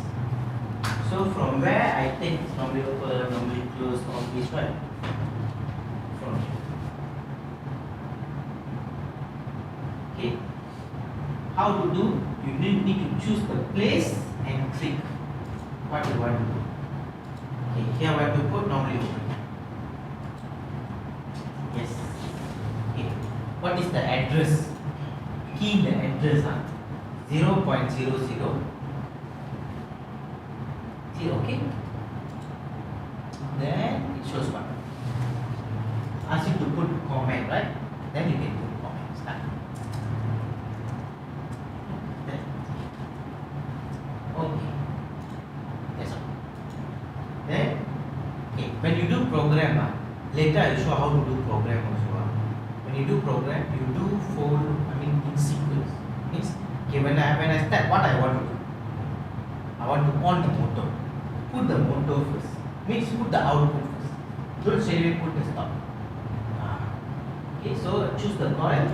[SPEAKER 2] So from where I take normally open, normally close, all this one. From here. Okay? How to do? You need to choose the place and click what you want to do. Okay, here I have to put normally open. Yes. Okay. What is the address? Key the address. 0.00. See, okay. Then it shows what? Ask you to put comment, right? Then you can put comment. Start. Okay. That's all. Then, okay, when you do program, later I will show how to do program also. When you do program, you do in sequence. Means, okay, when I start, what I want to do? I want to on the motor. Put the motor first. means put the output first. Don't straight away put the stop. Okay, so choose the coil.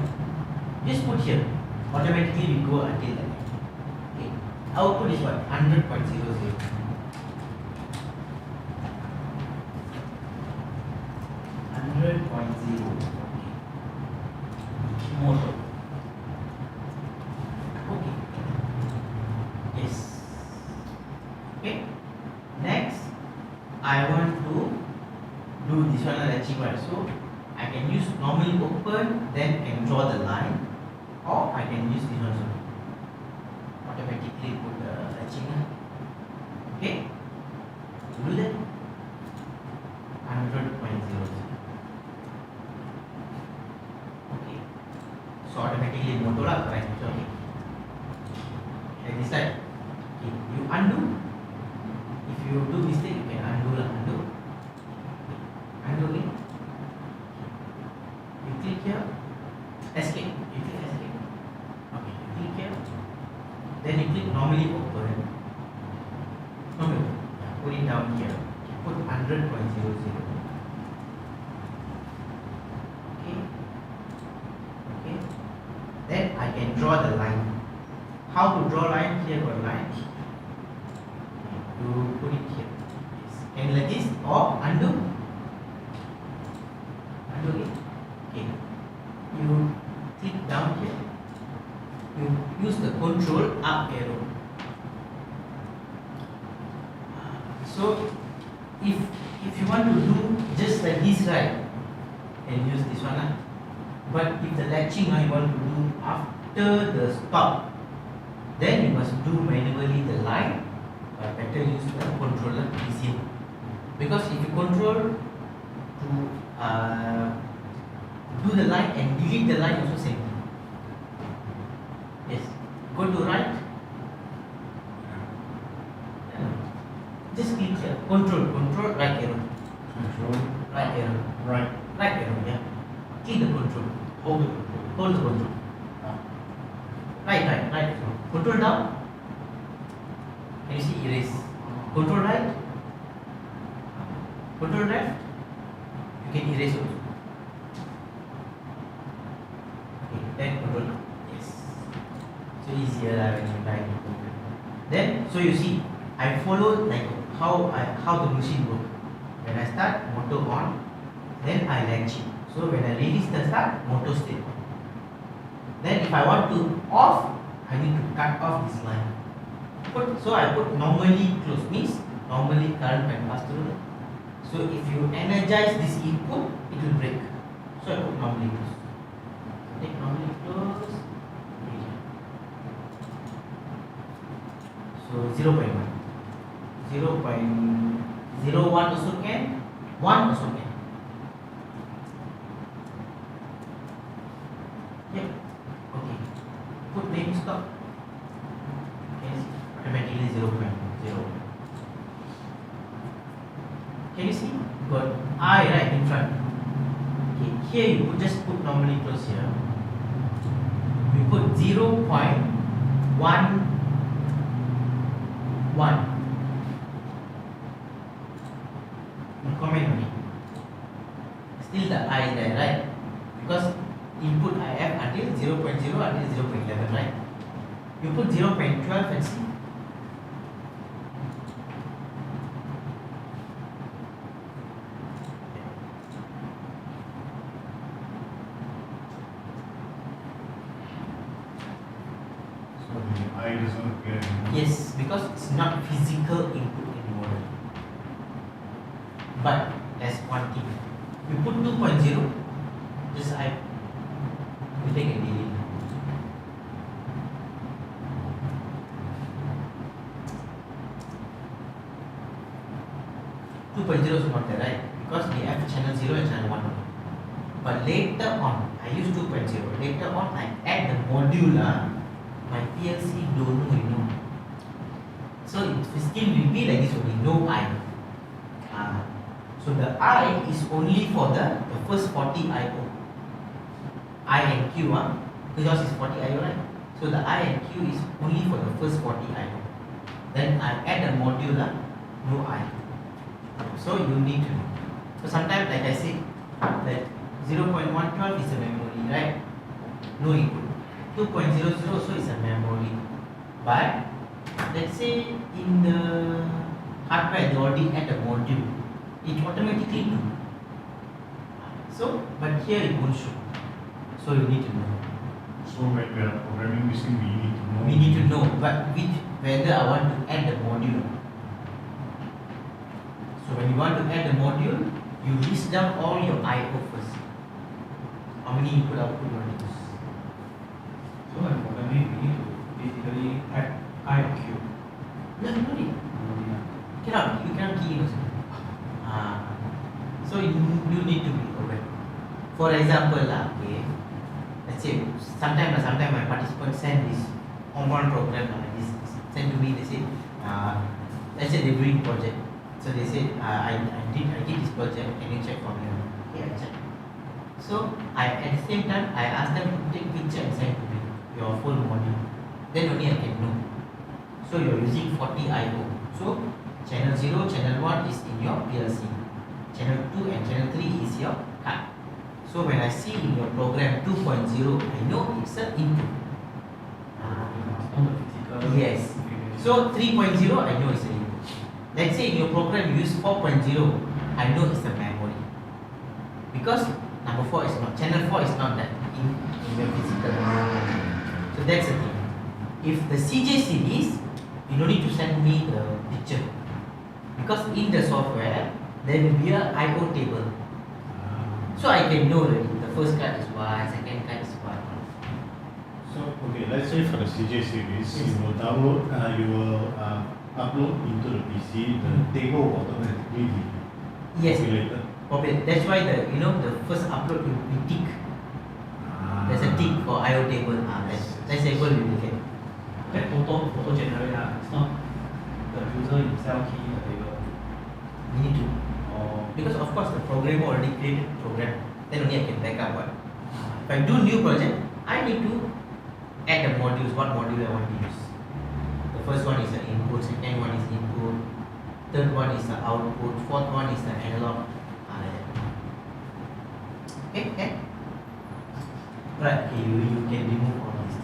[SPEAKER 2] Just put here. Automatically we go until the end. Okay. Output is what? 100.00. 100.0. Okay. Motor. Okay. Yes. Okay. Next, I want to do this one latching wire. So I can use normally open, then can draw the line, or I can use this one also. Automatically put the latching. Okay. To do that, 100.00. Okay. So automatically motor lah, correct? Okay. Like this side. Okay. You undo. If you do mistake, you can undo lah. Undo. Undo again. You click here. Escape. You click escape. Okay. You click here. Then you click normally open. Normally open. Yeah, put it down here. Put 100.00. Okay. Okay. Then I can draw the line. How to draw line? Here got line. You put it here. Yes. Can you like this or undo? Undo it. Okay. You click down here. You use the control up arrow. So if you want to do just like this, right, and use this one. But if the latching you want to do after the stop, then you must do manually the line. Better use the controller easier, because if you control to do the line and delete the line also same. Yes, go to right. Just click here. Control right arrow.
[SPEAKER 4] Control.
[SPEAKER 2] Right arrow.
[SPEAKER 4] Right.
[SPEAKER 2] Right arrow. Yeah. Click the control. Hold the control. Hold the control. Right arrow. Control down. Can you see erase? Control right. Control left. You can erase also. Okay. Then control down. Yes. So easier when you try to do. Then so you see, I follow like how the machine work. When I start, motor on, then I latch it. So when I release the start, motor stay on. Then if I want to off, I need to cut off this line. So I put normally close, means normally current can pass through. So if you energize this input, it will break. So I put normally close. Take normally close. So 0.1. 0.01 also can, 1 also can. Yep. Okay. Put name stop. Can you see? Automatically 0.0. Can you see? Got I right in front. Okay. Here you put, just put normally close here. We put 0.11. Comment on it. Still the I there, right? Because input I have until 0.0 until 0.11, right? You put 0.12 and see.
[SPEAKER 4] So the I doesn't appear anymore.
[SPEAKER 2] Yes, because it's not physical input anymore. But there's one thing. You put 2.0, just I will take a delete. Is not there, right? Because we have channel 0 and channel 1. But later on, I use 2.0. Later on, I add the module. My PLC don't know, you know. So it still will be like this only, no I. So the I is only for the first 40 IO. I and Q, because yours is 40 IO, right? So the I and Q is only for the first 40 IO. Then I add a module, no I. So you need to know. So sometimes, like I said, that 0.112 is a memory, right? No input. 2.00 also is a memory. But let's say in the hardware they already add a module, it automatically do. So, but here it won't show. So you need to know.
[SPEAKER 4] So when we are programming this thing, we need to know.
[SPEAKER 2] We need to know, but whether I want to add the module. So when you want to add the module, you list down all your I/O first. How many input output you want to use?
[SPEAKER 3] So when programming, we need to basically type I or Q.
[SPEAKER 2] No need. You cannot key in also. So you need to be aware. For example, okay, let's say sometimes my participants send this Omron program this send to me. They say, let's say they're doing project. So they say, I did this project. Can you check for me? Okay, I check. So at the same time, I ask them to take picture and send to me your full module. Then only I can know. So you're using 40 I/O. So channel 0, channel 1 is in your PLC. Channel 2 and channel 3 is your card. So when I see in your program 2.0, I know it's an input. Yes. So 3.0, I know it's an input. Let's say in your program you use 4.0, I know it's a memory. Because number 4 is not, channel 4 is not that in the physical. So that's the thing. If the CJ series, you don't need to send me the picture. Because in the software, there will be a I/O table. So I can know that the first card is Y, second card is Y.
[SPEAKER 4] So okay, let's say for the CJ series,
[SPEAKER 2] Yes.
[SPEAKER 4] you will download, you will upload into the PC. The table will automatically be
[SPEAKER 2] Yes,
[SPEAKER 4] populated.
[SPEAKER 2] okay. That's why the first upload will be tick. There's a tick for I/O table. That's able you will get.
[SPEAKER 3] That auto generate, it's not the user himself key the table.
[SPEAKER 2] You need to.
[SPEAKER 3] Or
[SPEAKER 2] Because of course the programmer already created the program. Then only I can back up what. If I do new project, I need to add the modules, what module I want to use. The first one is the input, second one is input, third one is the output, fourth one is the analog. Like that. Okay? Right, okay, you can remove all this.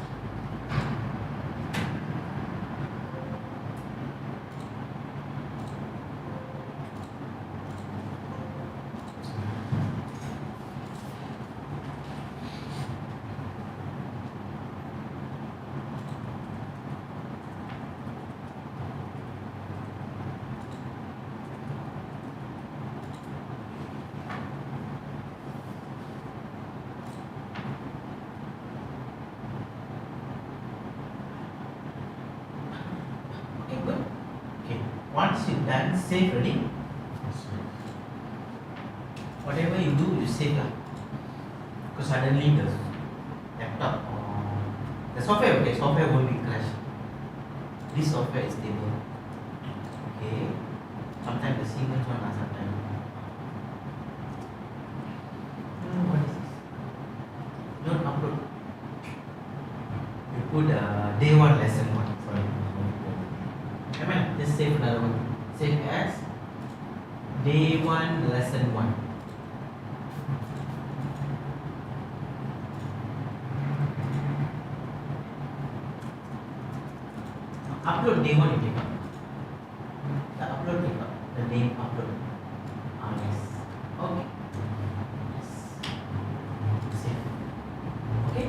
[SPEAKER 2] Okay, good. Okay, once you've done, save already. Whatever you do, you save lah. Because suddenly the laptop or the software, okay, software won't be crashed. This software is stable. Okay. Sometimes the Siemens one, sometimes. What is this? Don't upload. You put day 1 lesson 1. Sorry. Come on, just save another one. Save as day 1 lesson 1. Upload day 1 you take up. The upload take up. The name upload. Yes. Okay. Yes. Save. Okay.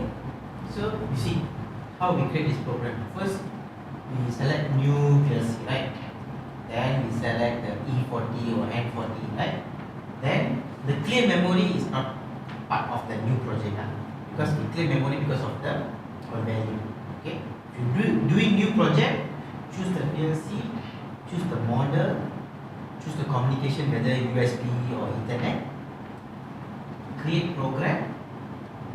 [SPEAKER 2] So you see how we create this program. First we select new PLC, right? Then we select the E40 or N40, right? Then the clear memory is not part of the new project, because we clear memory because of the value. Okay. If you doing new project, choose the PLC, choose the model, choose the communication, whether USB or Ethernet, create program,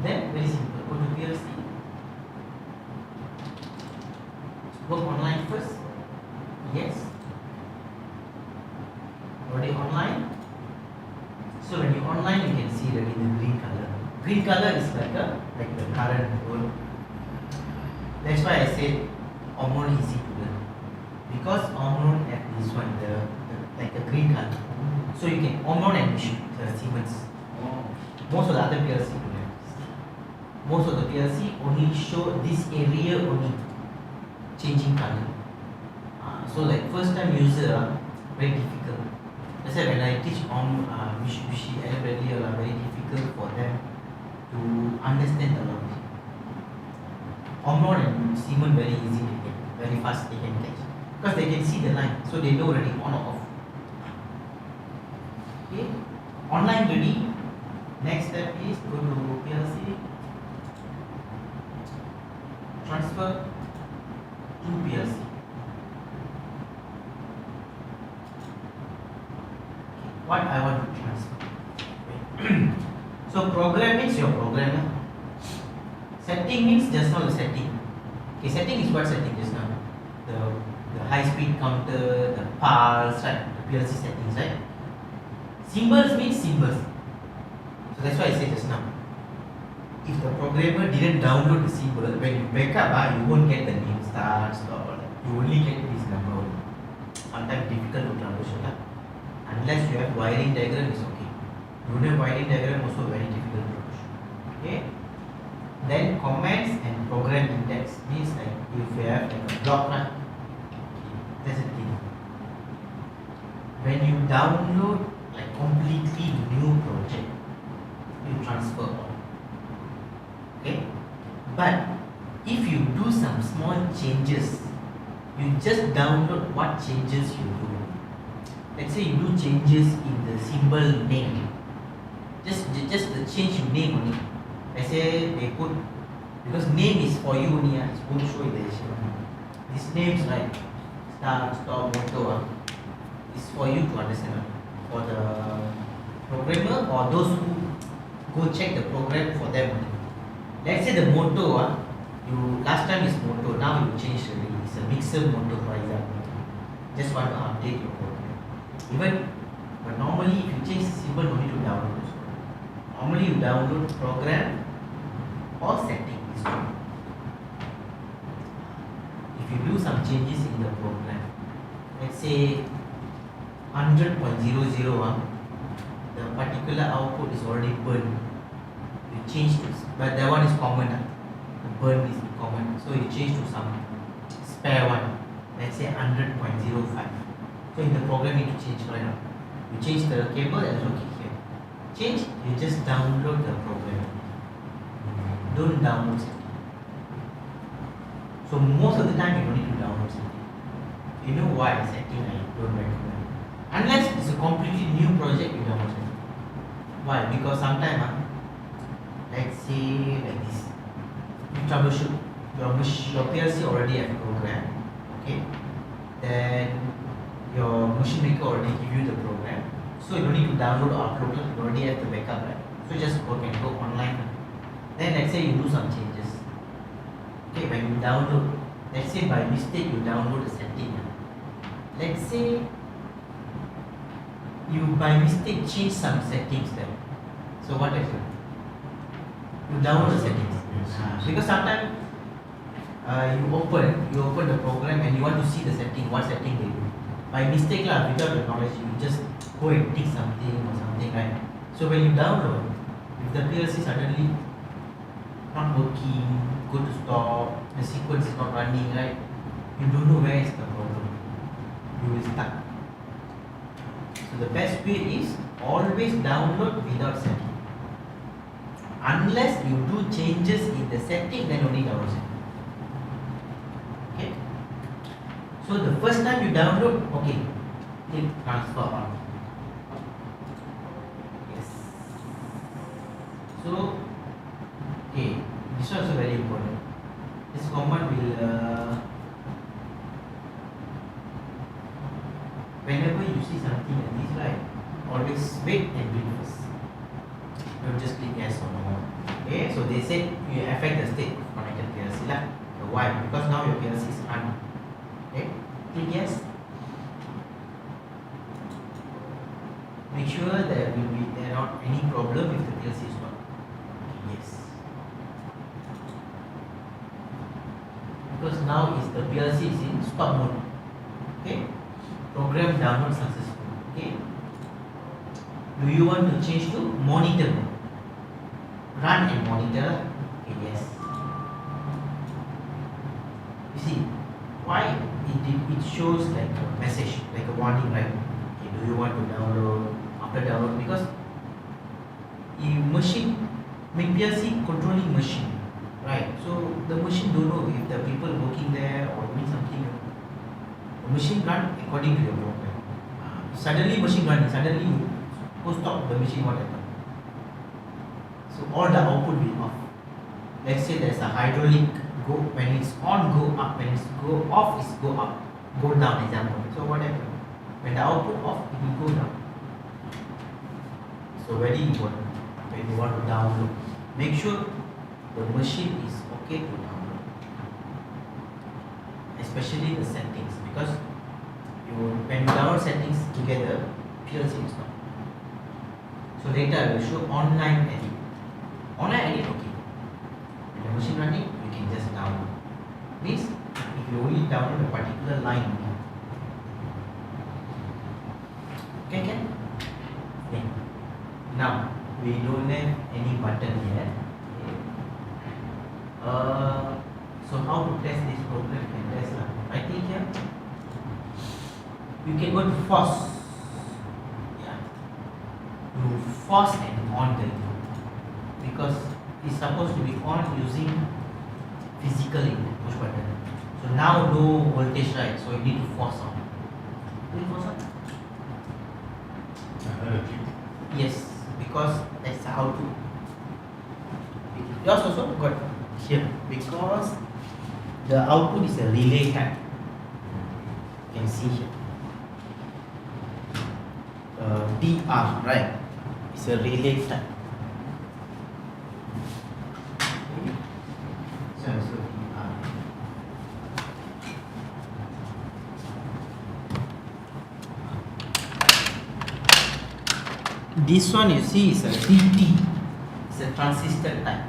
[SPEAKER 2] then very simple, go to PLC, work online first, yes, already online. So when you online, you can see already the green color. Green color is like the current role. That's why I said Omron easy to learn, because Omron have this one, the like a green color. So you can Omron and Siemens.
[SPEAKER 3] Oh.
[SPEAKER 2] Most of the other PLC don't have this. Most of the PLC only show this area only changing color. So like first time user very difficult. That's why when I teach on Mitsubishi and very difficult for them to understand the logic. Omron and Siemens very easy to get, very fast they can catch. Because they can see the line, so they know already on or off. Okay, online ready. Next step is go to PLC, transfer to PLC. What I want to transfer. So program means your programmer. Setting means just now the setting. Okay, setting is what setting just now. The high speed counter, the pulse, right? The PLC settings, right? Symbols means symbols. So that's why I said just now. If the programmer didn't download the symbol, when you back up, you won't get the name start, stop, you only get this number. Sometimes difficult to troubleshoot. Unless you have wiring diagram, is okay. You don't have wiring diagram, also very difficult to troubleshoot. Okay. Then commands and program index means like if you have like a block, that's the thing. When you download like completely new project, you transfer all. Okay. But if you do some small changes, you just download what changes you do. Let's say you do changes in the symbol name. Just the change in name only. I say they put, because name is for you only, it won't show in the HMI. This names like start, stop, motor is for you to understand. For the programmer or those who go check the program for them only. Let's say the motor, you last time is motor, now you change already. It's a mixer motor for example. Just want to update your program. But normally if you change the symbol, no need to download. Normally you download program or setting is good. If you do some changes in the program, let's say 100.001, the particular output is already burned. You change to, but that one is common. The burn is common, so you change to some spare one. Let's say 100.05. So in the program you need to change right now. You change the cable and look here. Change, you just download the program. Don't download setting. So most of the time you don't need to download setting. You know why setting I don't recommend. Unless it's a completely new project, you download setting. Why? Because sometimes, let's say like this, you troubleshoot your PLC already have a program, okay? Then your machine maker already give you the program, so you don't need to download or upload it. You already have the backup, right? So you just go online. Then let's say you do some changes. Okay, when you download, let's say by mistake you download the setting. Let's say you by mistake change some settings there. So what happens? You download the settings. Because sometimes you open the program and you want to see the setting, what setting they do. By mistake without the knowledge, you just go and tick something or something, right? So when you download, if the PLC suddenly not working, go to stop, the sequence is not running, right? You don't know where is the problem. You will stuck. So the best way is always download without setting. Unless you do changes in the setting, then only download setting. Okay. So the first time you download, okay, click transfer on. Yes. So, okay, this is also very important. This command will, whenever you see something like this, right, always wait and read first. Don't just click yes or no. Okay, so they said you affect the state of connected PLC. Why? Because now your PLC is on. Okay, click yes. Make sure there will be not any problem if the PLC is not. Yes. Because now is the PLC is in stop mode. Okay. Program download successful. Okay. Do you want to change to monitor mode? Run and monitor. Okay, yes. You see, why it shows like a message, like a warning, right? Okay, do you want to download? After download, because machine, PLC controlling machine, right? So the machine don't know if the people working there or doing something. The machine run according to your program. Suddenly machine running, suddenly you go stop the machine, what happen? So all the output will off. Let's say there's a hydraulic, go when it's on go up, when it's go off is go up, go down example. So what happen? When the output off, it will go down. So very important. When you want to download, make sure the machine is okay to download, especially the settings, because when you download settings together, PLC is not. So later I will show online edit. Online edit, okay. When the machine running, you can just download. Means if you only download a particular line, okay, can? Okay. Now we don't have any button here. Okay. So how to test this program? Can test I think here. You can go to force. Yeah. You force and on the input, because it's supposed to be on using physical input, push button. So now no voltage, right? So you need to force on. Will you force on? Yes, because that's how to. Yours also got here, because the output is a relay type. You can see here. DR, right? It's a relay type. So DR. This one you see is a DT. It's a transistor type.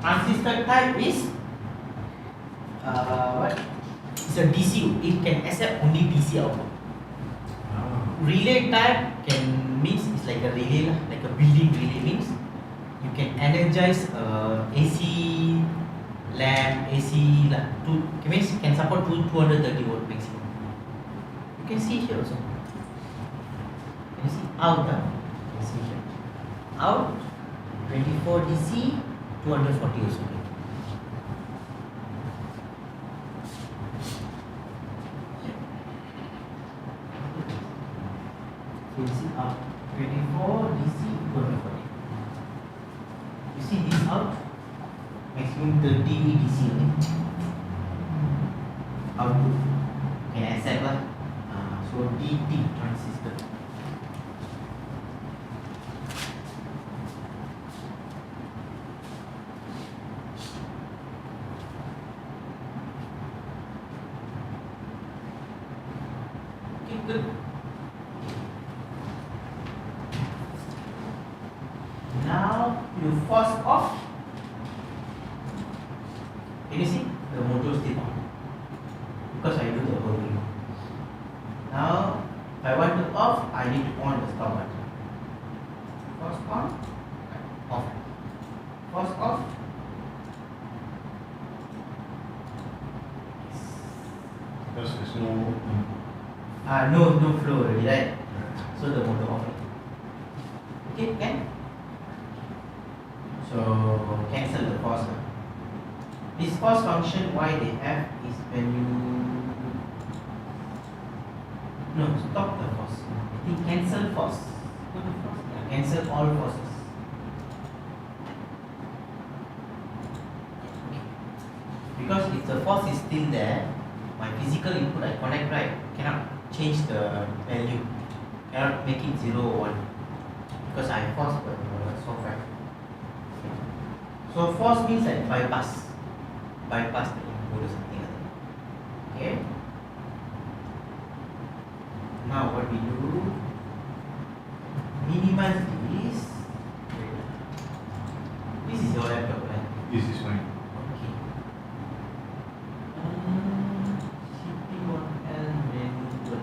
[SPEAKER 2] Transistor type is what? It's a DC. It can accept only DC output. Relay type can means it's like a relay, like a building relay, means you can energize AC lamp, AC means can support 230 volt maximum. You can see here also. Can you see out? You can see here out 24 DC 240 also. You see out 24 DC 240. You see this out maximum 30 DC only. Output can accept lah. So DT transistor. Okay, good. Now you force off. Can you see the motor still on? Because I do the whole thing. Now if I want to off, I need to on the stop button. Force on, off. Force off.
[SPEAKER 4] Because there's no
[SPEAKER 2] No flow already, right? So the motor off. Okay, can? So cancel the force. This force function, why they have is when you stop the force. I think cancel force. Go to force. Yeah, cancel all forces. Okay. Because if the force is still there, my physical input I connect, right, cannot change the value, cannot make it 0 or 1, because I force the software. So force means that bypass the input or something like that. Okay. Now what we do? Minimize this. This is your laptop, right?
[SPEAKER 4] This is mine.
[SPEAKER 2] Okay. CP1L manual.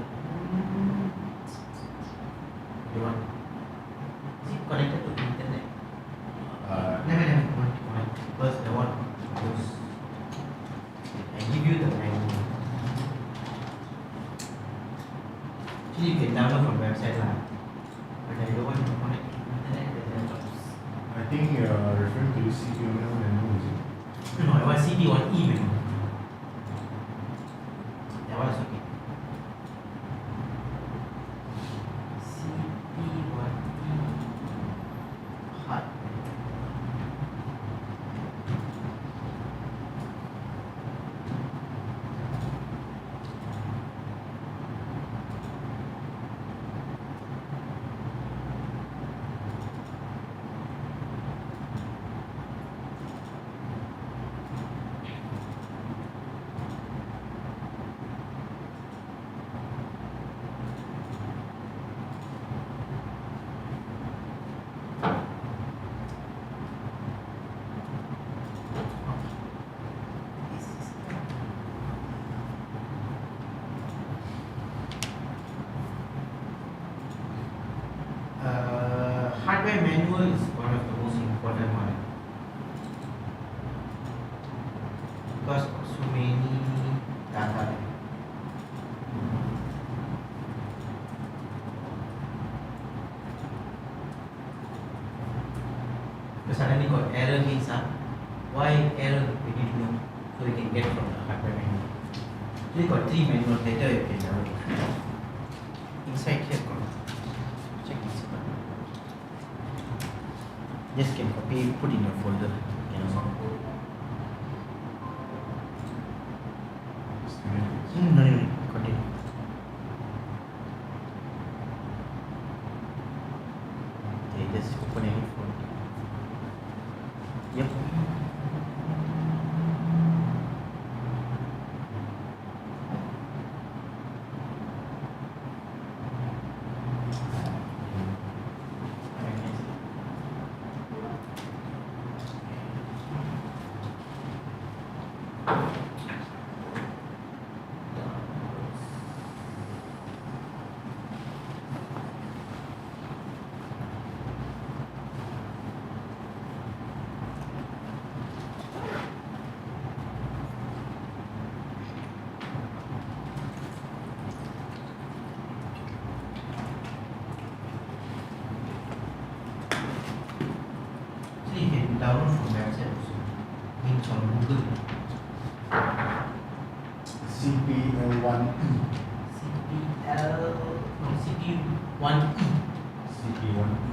[SPEAKER 2] You want? download from website lah. But I don't want to connect to internet. Then jobs.
[SPEAKER 4] I think you are referring to the CPU manual, is it?
[SPEAKER 2] No, I want CD1E menu. That one is okay. CD1E hard. Hardware manual is one of the most important one because so many data there. Because suddenly got error means why error we need to know so we can get from the hardware manual. So you got 3 manuals later you can download. Inside here got check this one. Just can copy, put in your folder. Can also. No, continue. Okay, just open any folder. Yep. You can download from website also. Links on Google.
[SPEAKER 4] CPL1E.
[SPEAKER 2] CPU1E.
[SPEAKER 4] CP1E.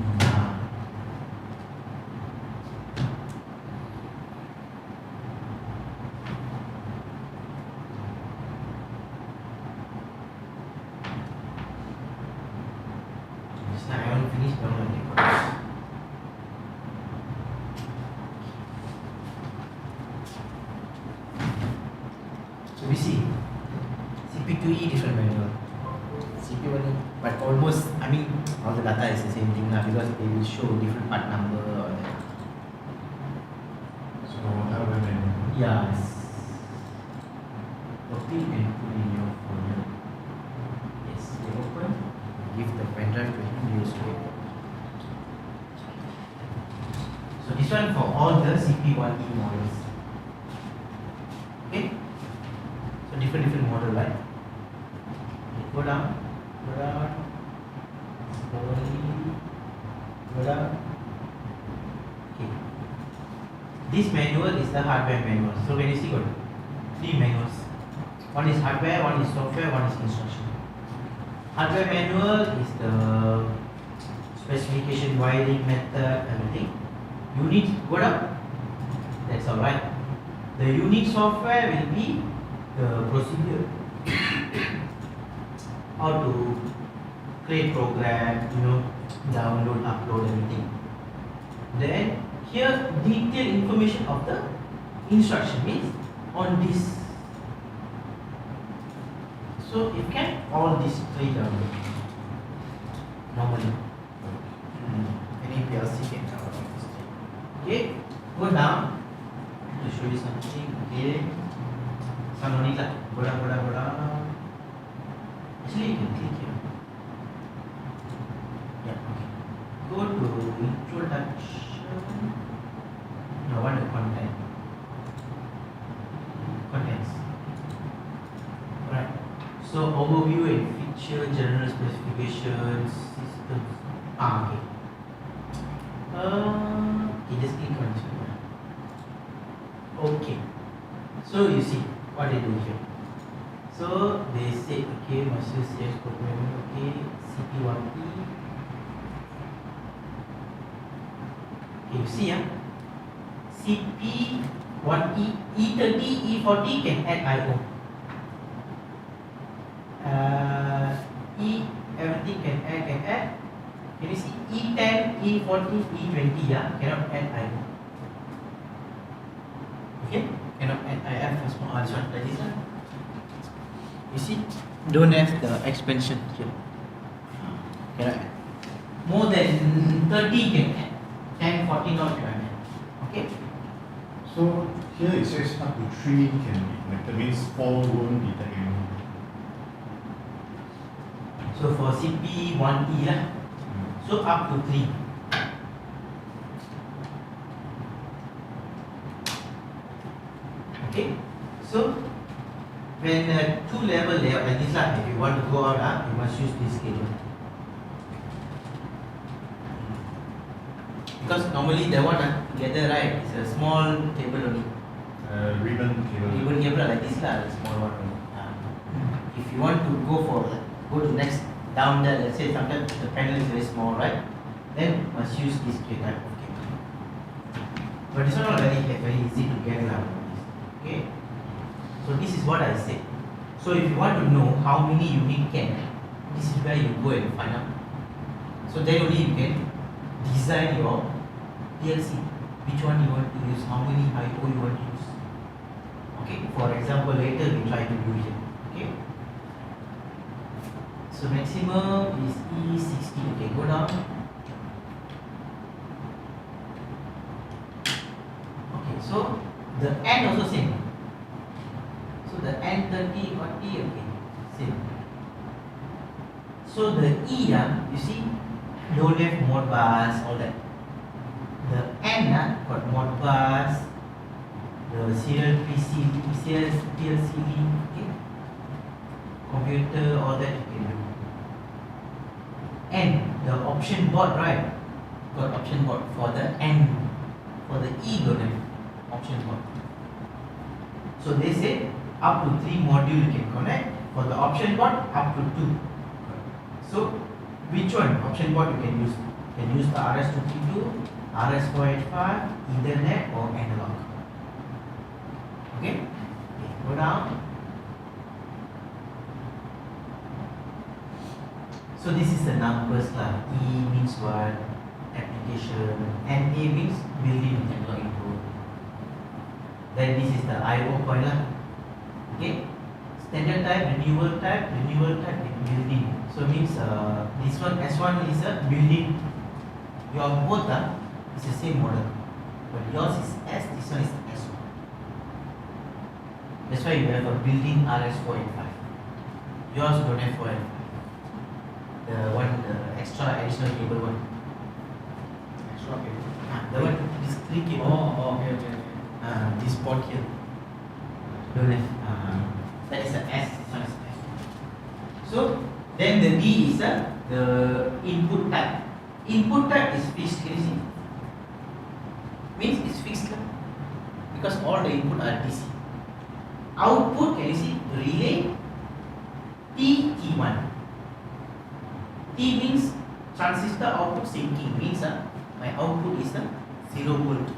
[SPEAKER 2] Just now I want to finish downloading. So we see CP2E different manual, CP1E, but almost I mean all the data is the same thing now because they will show different part number or that.
[SPEAKER 4] So hardware manual.
[SPEAKER 2] Yes. Okay, you can put in your folder. Yes, you open, give the pen drive to him, use it. So this one for all the CP1E models. Okay? So different model, right? Go down, slowly, go down. Okay. This manual is the hardware manual. So when you see got 3 manuals. One is hardware, one is software, one is instruction. Hardware manual is the specification, wiring method, everything. Unit, go down. That's alright. The unit software will be the procedure. How to create program, download, upload, everything. Then here detailed information of the instruction means on this. So you can all these 3 download normally. Any PLC can download this 3. Okay, go down to show you something. Okay, some only like go down. Actually you can click here. Yeah, okay. Go to introduction. No, what the contents. Alright. So overview and picture, general specifications, systems. Okay. Okay, just click on this one. Okay. So you see what they do here. So they say, okay, must use CS programming, okay, CP1E. Okay, you see, CP1E, E30, E40 can add IO. Everything can add. Can you see E10, E40, E20, cannot add IO. Okay, cannot add IF for small this one, like this one. You see, don't have the expansion here. Cannot add. More than 30 can add. 10, 40 not can add. Okay.
[SPEAKER 4] So here it says up to 3 can be, like that means 4 won't detect any.
[SPEAKER 2] So for CP1E so up to 3. Okay. So when 2 level layout like this if you want to go out, you must use this cable. Because normally that one together, right, it's a small cable only.
[SPEAKER 4] Ribbon cable.
[SPEAKER 2] Ribbon cable like this the small one only. If you want to go to next down there, let's say sometimes the panel is very small, right? Then must use this type of cable. But it's not very easy to get out. Okay. So this is what I said. So if you want to know how many unit can, this is where you go and find out. So then only you can design your PLC. Which one you want to use, how many IO you want to use. Okay. For example, later we try to do here. Okay. So maximum is E60. Okay, go down. Okay, so the N also same. So the N30, 40, okay, same. So the E, you see, don't have Modbus, all that. The N got Modbus, the serial PLC, okay, computer, all that you can do. N, the option board, right? Got option board for the N. For the E, don't have option board. So they say up to 3 module you can connect. For the option board, up to 2. So which one option board you can use? You can use the RS232, RS485, Ethernet or analog. Okay? Go down. So this is the numbers lah. E means what? Application. And A means building analog input. Then this is the IO point lah. Okay. Standard type, renewal type, and building. So means this one S1 is a building. Your both is the same model, but yours is S. This one is S1. That's why you have a building RS485. Yours don't have 485. The extra additional cable one.
[SPEAKER 3] Extra cable.
[SPEAKER 2] The one, this 3 cable.
[SPEAKER 3] Okay.
[SPEAKER 2] This port here. Don't have. That is a S. This one is S. So then the D is the input type. Input type is fixed. Can you see? Means it's fixed because all the input are DC. Output, can you see? Relay T1. T means transistor output sinking, means my output is 0 volt.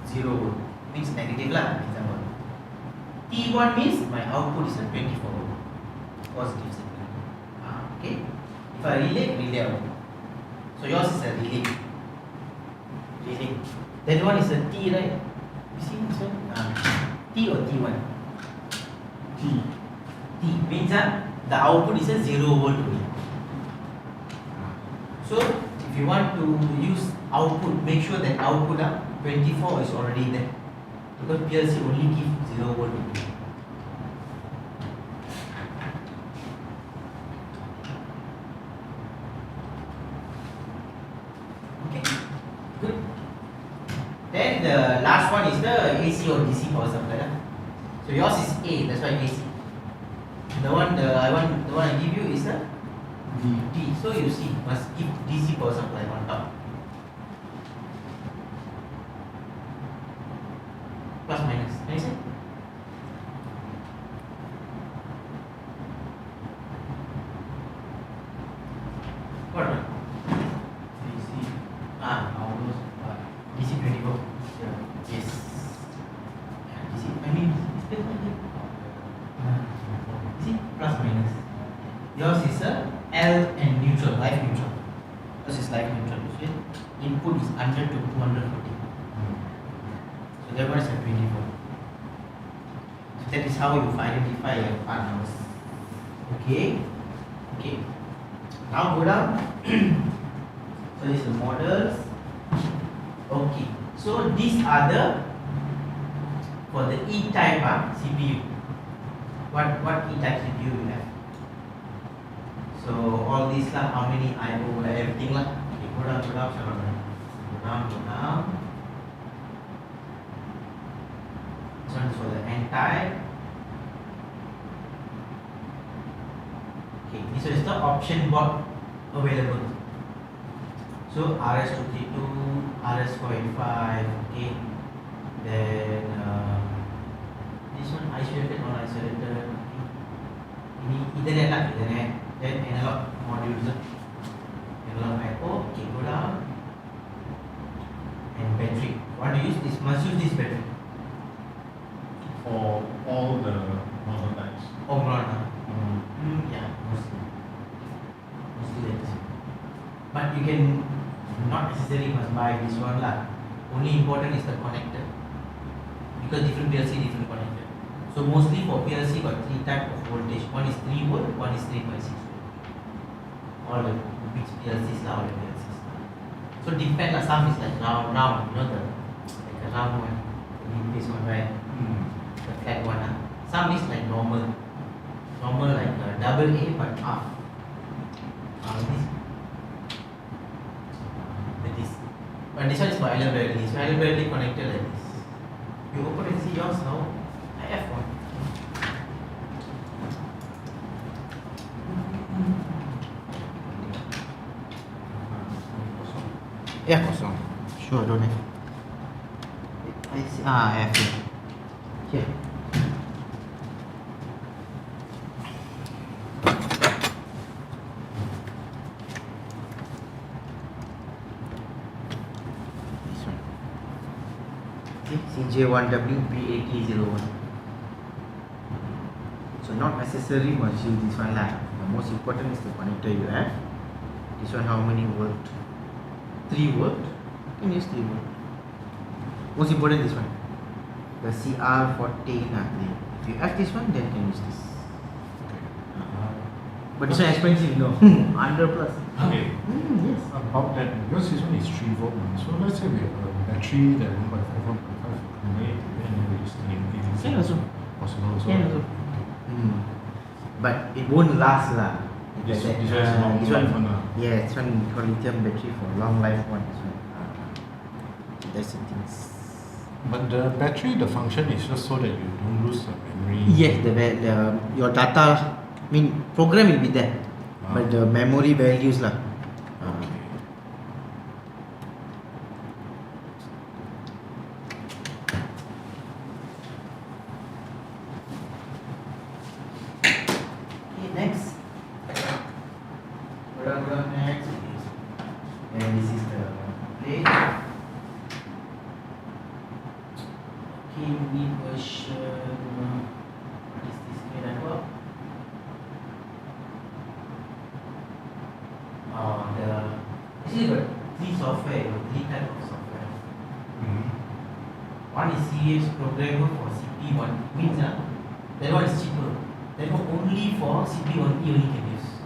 [SPEAKER 2] 0 volt means negative lah, example. T1 means my output is 24 volt. Positive signal. Okay. If I relay output. So yours is a relay. That one is a T, right? You see this one? T or T1? T means the output is a 0 volt only. So if you want to use output, make sure that output 24 is already there, because PLC only give 0 volt only. Okay, good. Then the last one is the AC or DC power supply. So yours is A, that's why AC. The one I give you is a D. So you see, must give DC power supply on top. Plus minus. Can you see? What?
[SPEAKER 3] DC,
[SPEAKER 2] Ah,
[SPEAKER 3] power supply.
[SPEAKER 2] DC 24. Yes. Yeah, DC. I mean, it's still like see, plus minus. Yours is a L and neutral, live neutral. Yours is live neutral. See? Input is 100 to 240. So that one is a 24. So that is how you identify your partners. Okay. Okay. Now go down. So this is the models. Okay. So these are the for the E-type CPU. What E-type CPU you have? So all these lah, how many I/O, everything lah. Okay, go down, go down. This one is for the N-type. Okay, this one is the option board available. So RS232, RS485, okay. Then this one isolated, non-isolated. Ini Ethernet lah, Ethernet. Then analog modules, analog I/O. Okay, go down. And battery. What do you use? This must use this battery.
[SPEAKER 4] For all the model types.
[SPEAKER 2] Omron. Yeah, mostly like this. But you can not necessarily must buy this one lah. Only important is the connector. Because different PLC, different connector. So mostly for PLC got three type of voltage. One is 3 volt, one is 3.6 volt. All the big PLCs lah, all the PLCs. So depend lah. Some is like round, you know like a round one, this one, right? The flat one lah. Some is like normal like double A but half. This. But this one is for Allen Bradley. So Allen Bradley connected like this. You open and see yours now. I have one. Yeah, kosong. Sure, don't have. I see. I have it. Here. This one. See, CJ1WP8001. So not necessarily must use this one lah. The most important is the connector you have. This one how many volt? 3 volt. You can use 3 volt. Most important this one. The CR14. If you have this one, then you can use this. But this one expensive, no? 100 plus.
[SPEAKER 4] Okay.
[SPEAKER 2] Yes.
[SPEAKER 5] About that, because this one is 3 volt. So let's say we have a battery that 1.5, 1.5, then we just
[SPEAKER 2] Can also.
[SPEAKER 5] possible. So
[SPEAKER 2] Can also. But it won't last lah.
[SPEAKER 4] This one is long
[SPEAKER 2] this
[SPEAKER 4] life
[SPEAKER 2] one,
[SPEAKER 4] one lah.
[SPEAKER 2] yeah, this one called lithium battery for long life one. This one. That's the things.
[SPEAKER 5] But the battery, the function is just so that you don't lose your memory.
[SPEAKER 2] Yes, the your data, I mean program will be there, but the memory values lah.
[SPEAKER 5] Okay.
[SPEAKER 2] Okay, next. Go down next. And this is the plate. Okay, we need version. What is this network? Actually got three software, three type of software. One is CX programmer for CP1. Means that one is cheaper. That one only for CP1E only can use.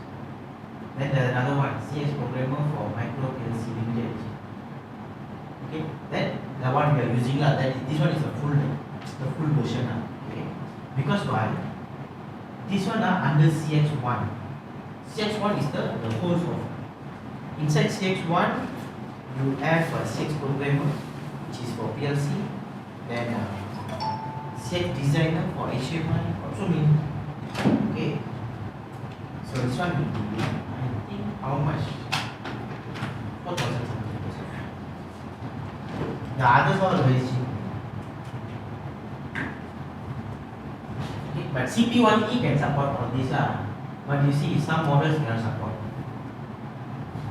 [SPEAKER 2] Then there's another one, CX programmer for micro PLC limited. Okay, that the one we are using lah. This one is the full version lah. Okay, because why? This one under CX1. CX1 is the whole software. Inside CX1, you have a CX programmer, which is for PLC. Then CX designer for HMI. Also mean Okay. So this one will be, I think, how much? 4,000 something. The others all very cheap. Okay, but CP1E can support all this lah. But you see, some models cannot support.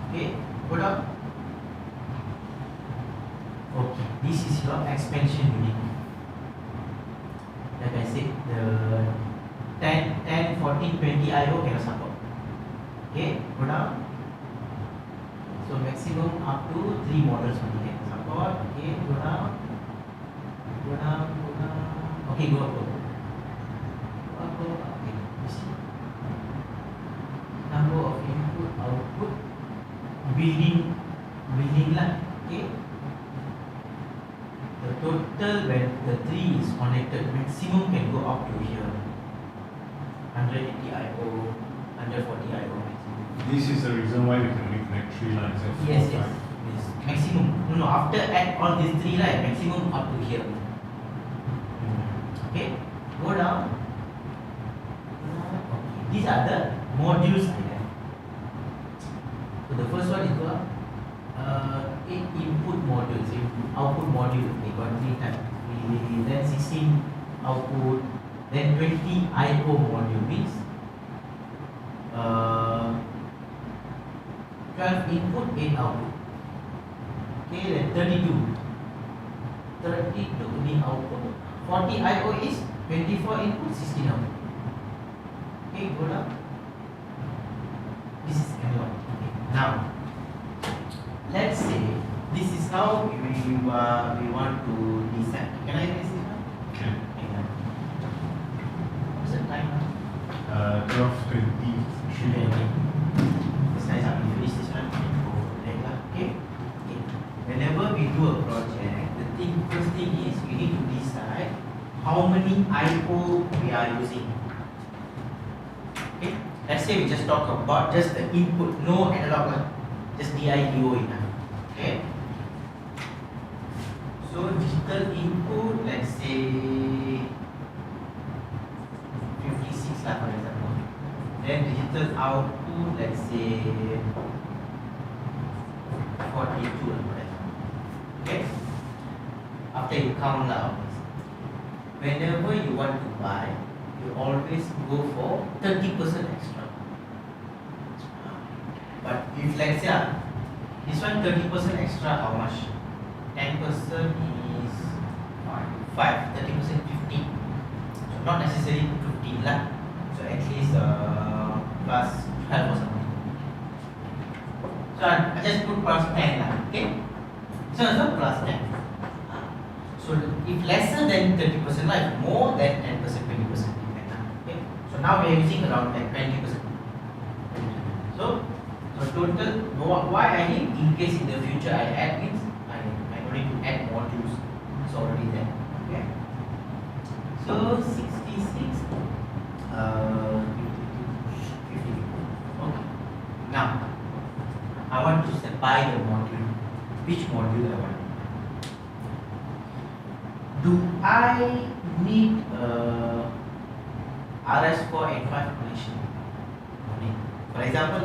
[SPEAKER 2] Okay, go down. Okay, this is your expansion unit. Like I said, the 10, 14, 20 IO cannot support. Okay, go down. So maximum up to 3 models only can support. Okay, go down. Go down, go down. Okay, go up. Go up, go up. Okay, you see. Number of input, output, building lah. Okay. The total when the 3 is connected, maximum can go up to here. 180 IO, 140 IO maximum.
[SPEAKER 4] This is the reason why we can only connect 3 lines at 4
[SPEAKER 2] Yes, yes,
[SPEAKER 4] times.
[SPEAKER 2] yes. Maximum. No, after add all these 3 right, maximum up to here. Okay, go down. Okay. These are the modules I have. So the first one is what? 8 input modules, output module. They got 3 types. Then 16 output. Then 20 IO module means 12 input, 8 output. Okay, then 32 the output. 40 IO is 24 input, 16 output. Okay, go down. This is analog. Okay. Now, let's say this is how we want to design. Can I erase this now?
[SPEAKER 4] Okay.
[SPEAKER 2] What's the time now?
[SPEAKER 4] 12:20.
[SPEAKER 2] This nice after finish this one, we can go there lah. Okay. Okay. Whenever we do a project, the first thing is we need to decide how many IO we are using. Okay. Let's say we just talk about just the input, no analog lah, just DIO enough. Okay. So digital input, let's say 56 lah for example. Then digital output, let's say 42 lah for example. Okay. After you count lah, whenever you want to buy, you always go for 30% extra. But if let's say this one 30% extra, how much? 10% is 5, 30% 15. So not necessarily 15 lah. So at least plus 12 or something. So I just put plus 10 lah. Okay. So it's not plus 10. So if lesser than 30%, like more than 10%, 20%, okay. So now we are using around like 20%. So total, why I need in case in the future I add means I don't need to add modules. It's already there. Okay. So 66, 52, 50. Okay. Now I want to buy the module. Which module I want? Do I need RS4 and 5 connection? For example,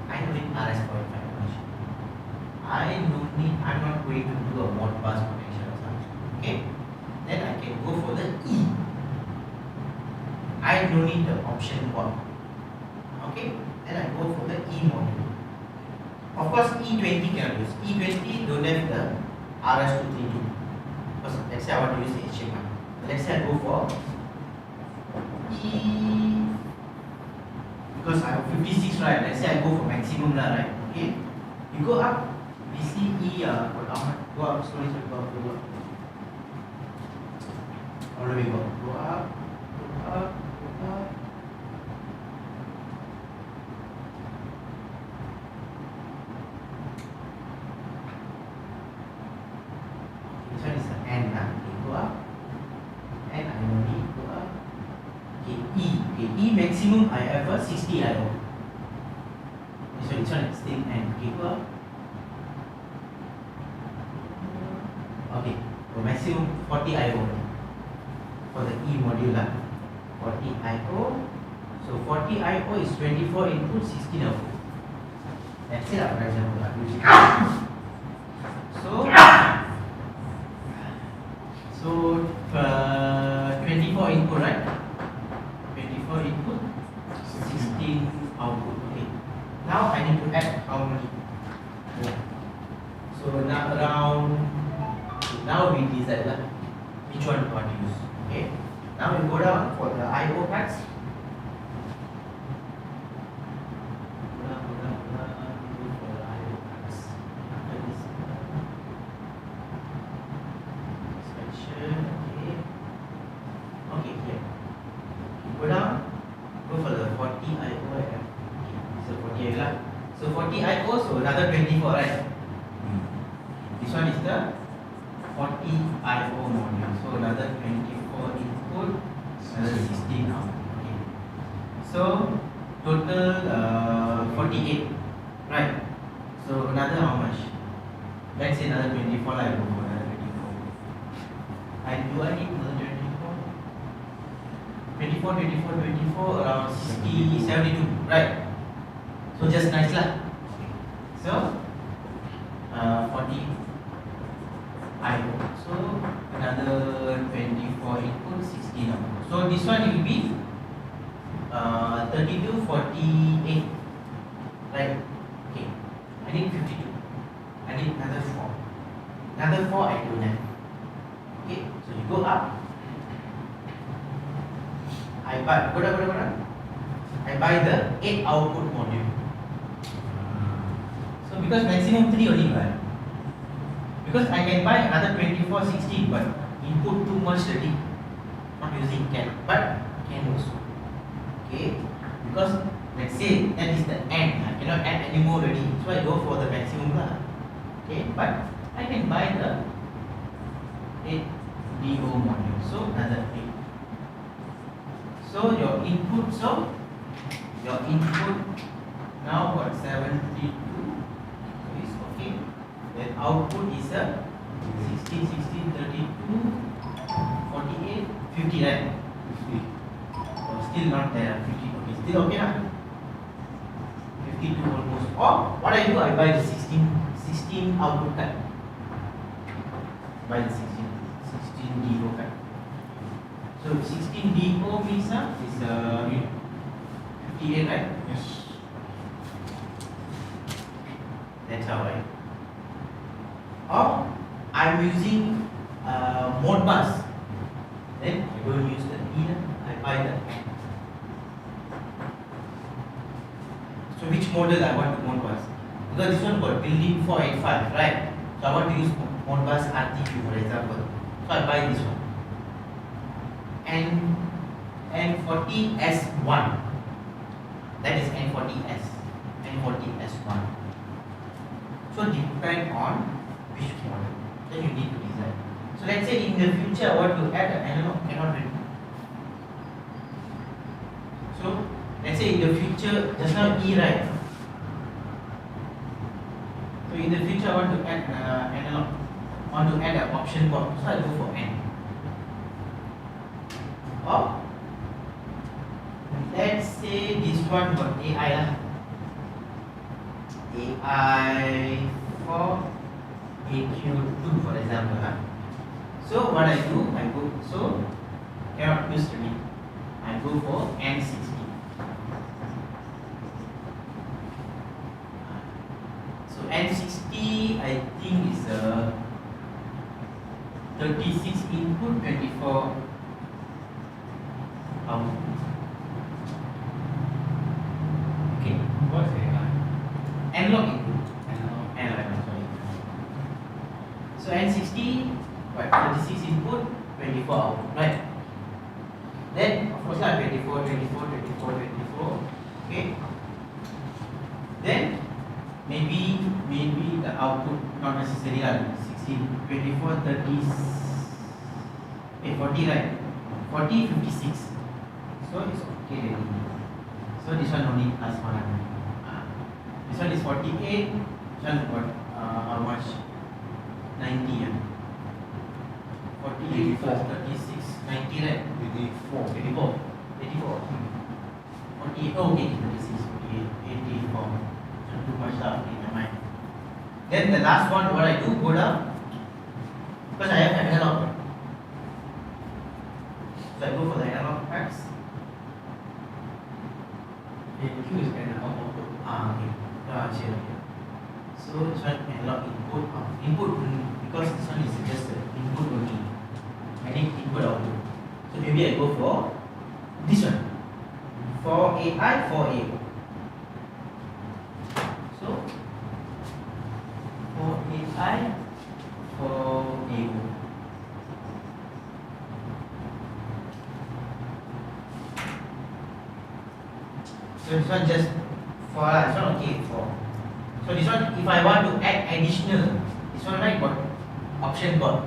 [SPEAKER 2] I don't need RS4 and 5 connection. I'm not going to do a Modbus connection or something. Okay? Then I can go for the E. I don't need the option 1. Okay? Then I go for the E module. Of course, E20 cannot use. E20 don't have the RS232. Because let's say I want to use the HMI. Let's say I go for E, because I have 56, right? Let's say I go for maximum lah, right? Okay. You go up, we see E go up, slowly go up. All the way go up. This one is an N lah. Okay, go up. N I no need, go up. Okay, E. Okay, E maximum I have a 60 IO. This one is still N. Okay, go up. Okay, so maximum 40 IO for the E module lah. 40 IO. So So 40 IO is 24 input, 16 output. That's it, for example. So 24 input, right? 24 input, 16 output. Okay. Now I need to add how many? So now we decide which one we want to use. Okay. Now we go down for the IO cards. Go down, go for the 40 IO. Okay, so 40 IO lah. So 40 IO, so another 24, right? This one is the 40 IO module. So another 24 input, another 16 output. Okay. So total 48, right? So another how much? Let's say another 24 lah. I go for another 24. Do I need another 24, around 60, 72, right? So just nice lah. So 40 IO. So another 24 input, 16 output. So this one will be 32, 48, right? Okay. I need 52. I need another 4. Another 4 I don't have. Okay. So you go up. I buy, go down. I buy the 8 output module. So because maximum 3 only, right? Because I can buy another 24, 16, but input too much already. Not using can, but can also. Okay, because let's say that is the end. I cannot add any more already, so I go for the maximum lah. Okay, but I can buy the 8 DO module. So another 8. So your input, now what, 72, so is okay. Then output is a 16, 32, 48, 50, right? 50. Oh, still not there, 50, okay, still okay lah. 52 almost. Or what I do, I buy the 16 output card. Buy the 16 DO card. So 16 DO means is 58, right?
[SPEAKER 4] Yes.
[SPEAKER 2] That's how I. Or I'm using Modbus. Then I don't use the E, I buy the N. So which model I want to Modbus? Because this one got built-in 485, right? So I want to use Modbus RTQ, for example. So I buy this one. N40S1. That is N40S. N40S1. So depend on which model. Then you need to design. So let's say in the future I want to add an analog, cannot read. So let's say in the future, just now E, right? So in the future I want to add analog, I want to add an option board. So I go for N. Or let's say this one got AI lah. AI for AQ2, for example. So what I do, so cannot use me. I go for N60. So N60 I think is 36 input, 24 output. Okay.
[SPEAKER 3] What's AI?
[SPEAKER 2] Analog input.
[SPEAKER 3] Analog.
[SPEAKER 2] Sorry. So N60, what, 36 input, 24 output, right? Then of course 24. Okay. Then maybe the output not necessarily 16, 24, 30, 40, right? 40, 56. So it's okay already. So this one only plus 100. This one is 48. This one got how much? 90. 48 plus 36, 90, right?
[SPEAKER 4] 84.
[SPEAKER 2] 84. 48, oh, okay, 36, 48, 84. So too much stuff in my mind. Then the last one, what I do, go down, because I have analog. So I go for the analog parts.
[SPEAKER 3] Q is analog output.
[SPEAKER 2] Okay. Here. So this one analog input, because this one is just the input only. I need input output. So maybe I go for this one. For AI, for AO. So for AI, for AO. So this one just for this one okay for. So this one if I want to add additional, this one right got option board,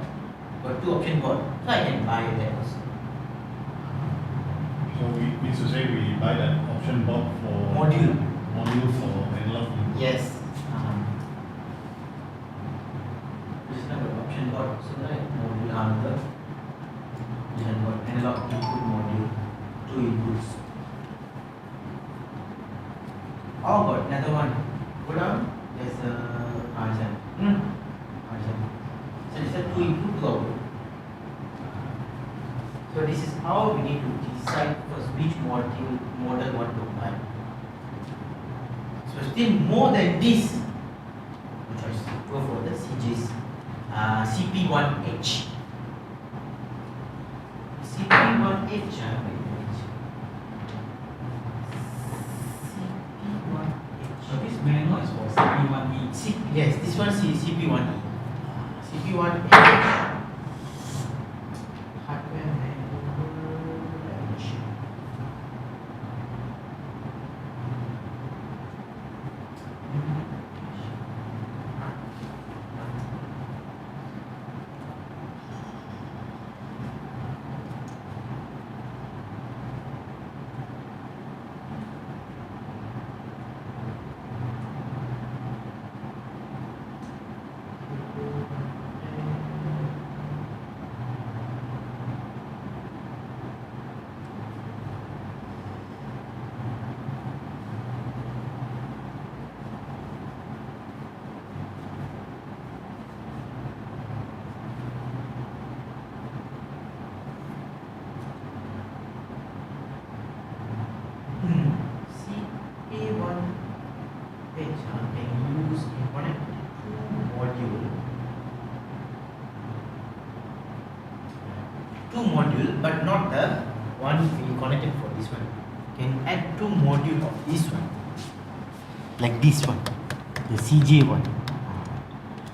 [SPEAKER 2] got 2 option board, so I can buy that also.
[SPEAKER 4] So we means to say we buy that option board for
[SPEAKER 2] Module.
[SPEAKER 4] for analog input.
[SPEAKER 2] Yes. This is not an option board, so right module answer. This one got analog input module, 2 inputs. Oh, got another one. Go down. There's a RSM. So this is 2 input, 2 output. So this is how we need to decide first which model want to buy. So still more than this, no choice. Go for the CJs. CP1H. CP1H.
[SPEAKER 3] So this manual is for CP1E.
[SPEAKER 2] Yes, this one is CP1E. CP1H. Hardware manual dimension. Module, but not the one we connected for this one. Can add 2 module of this one, like this one, the CJ one.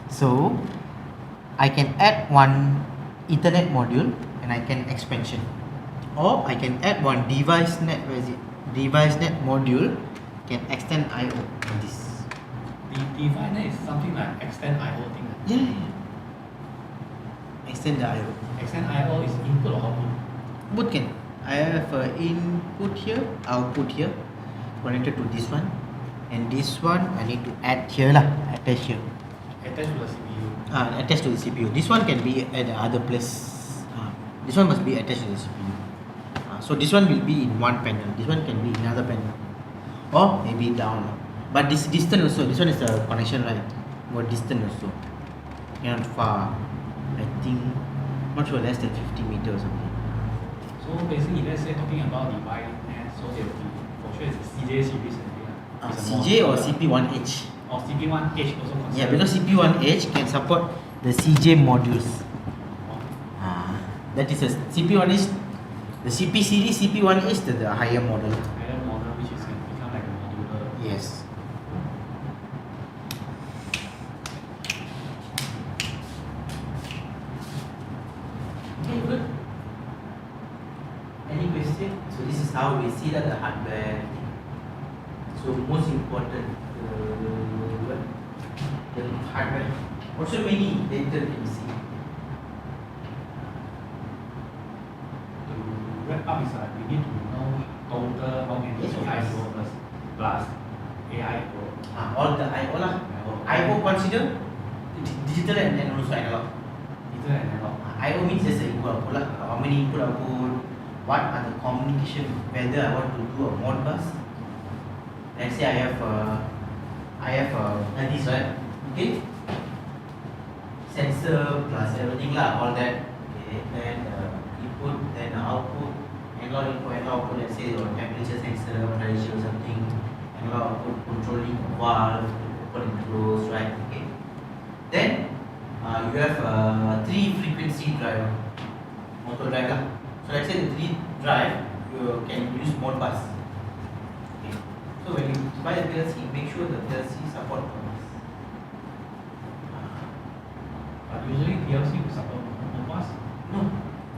[SPEAKER 2] So I can add one Ethernet module and I can expansion, or I can add one device net. Where is it? Device net module can extend I/O on this.
[SPEAKER 3] The device is something like extend I/O thing.
[SPEAKER 2] Yeah. Extend the I/O.
[SPEAKER 3] Extend I/O is input or output?
[SPEAKER 2] Both can. I have input here, output here, connected to this one, and this one I need to add here lah, attach here.
[SPEAKER 3] Attached to the CPU.
[SPEAKER 2] Attached to the CPU. This one can be at the other place. This one must be attached to the CPU. So this one will be in one panel. This one can be in another panel, or maybe down. But this distant also. This one is the connection, right? More distant also. And far. I think not sure, less than 50 meters or something.
[SPEAKER 3] So basically, let's say talking about device, so it will be for sure it's a CJ series.
[SPEAKER 2] CJ or CP1H.
[SPEAKER 3] Or CP1H also considered.
[SPEAKER 2] Yeah, because CP1H can support the CJ modules. That is a CP1H, the CP series CP1H, the higher model.
[SPEAKER 3] Higher model, which is can become like a modular.
[SPEAKER 2] Yes. Okay, good. Any question? So this is how we see that the hardware. So most important, the hardware. Also many data can see.
[SPEAKER 3] To wrap up is we need to know total how many
[SPEAKER 2] Yes, of
[SPEAKER 3] AI
[SPEAKER 2] course.
[SPEAKER 3] plus AI Pro.
[SPEAKER 2] All the I/O lah. I/O consider digital and then also analog.
[SPEAKER 3] Digital and analog.
[SPEAKER 2] I/O means just the input output lah. How many input output, what are the communication, whether I want to do a Modbus. Let's say I have like this, right? Okay, sensor plus everything lah, all that. Okay, then input, then output, analog input, analog output. Let's say your temperature sensor, pressure or something. Analog output controlling a valve, open and close, right? Okay. Then you have 3 frequency drive, motor drive lah. So let's say the 3 drive, you can use Modbus. Okay. So when you buy a PLC, make sure the PLC support Modbus.
[SPEAKER 3] But usually PLC will support Modbus.
[SPEAKER 2] No,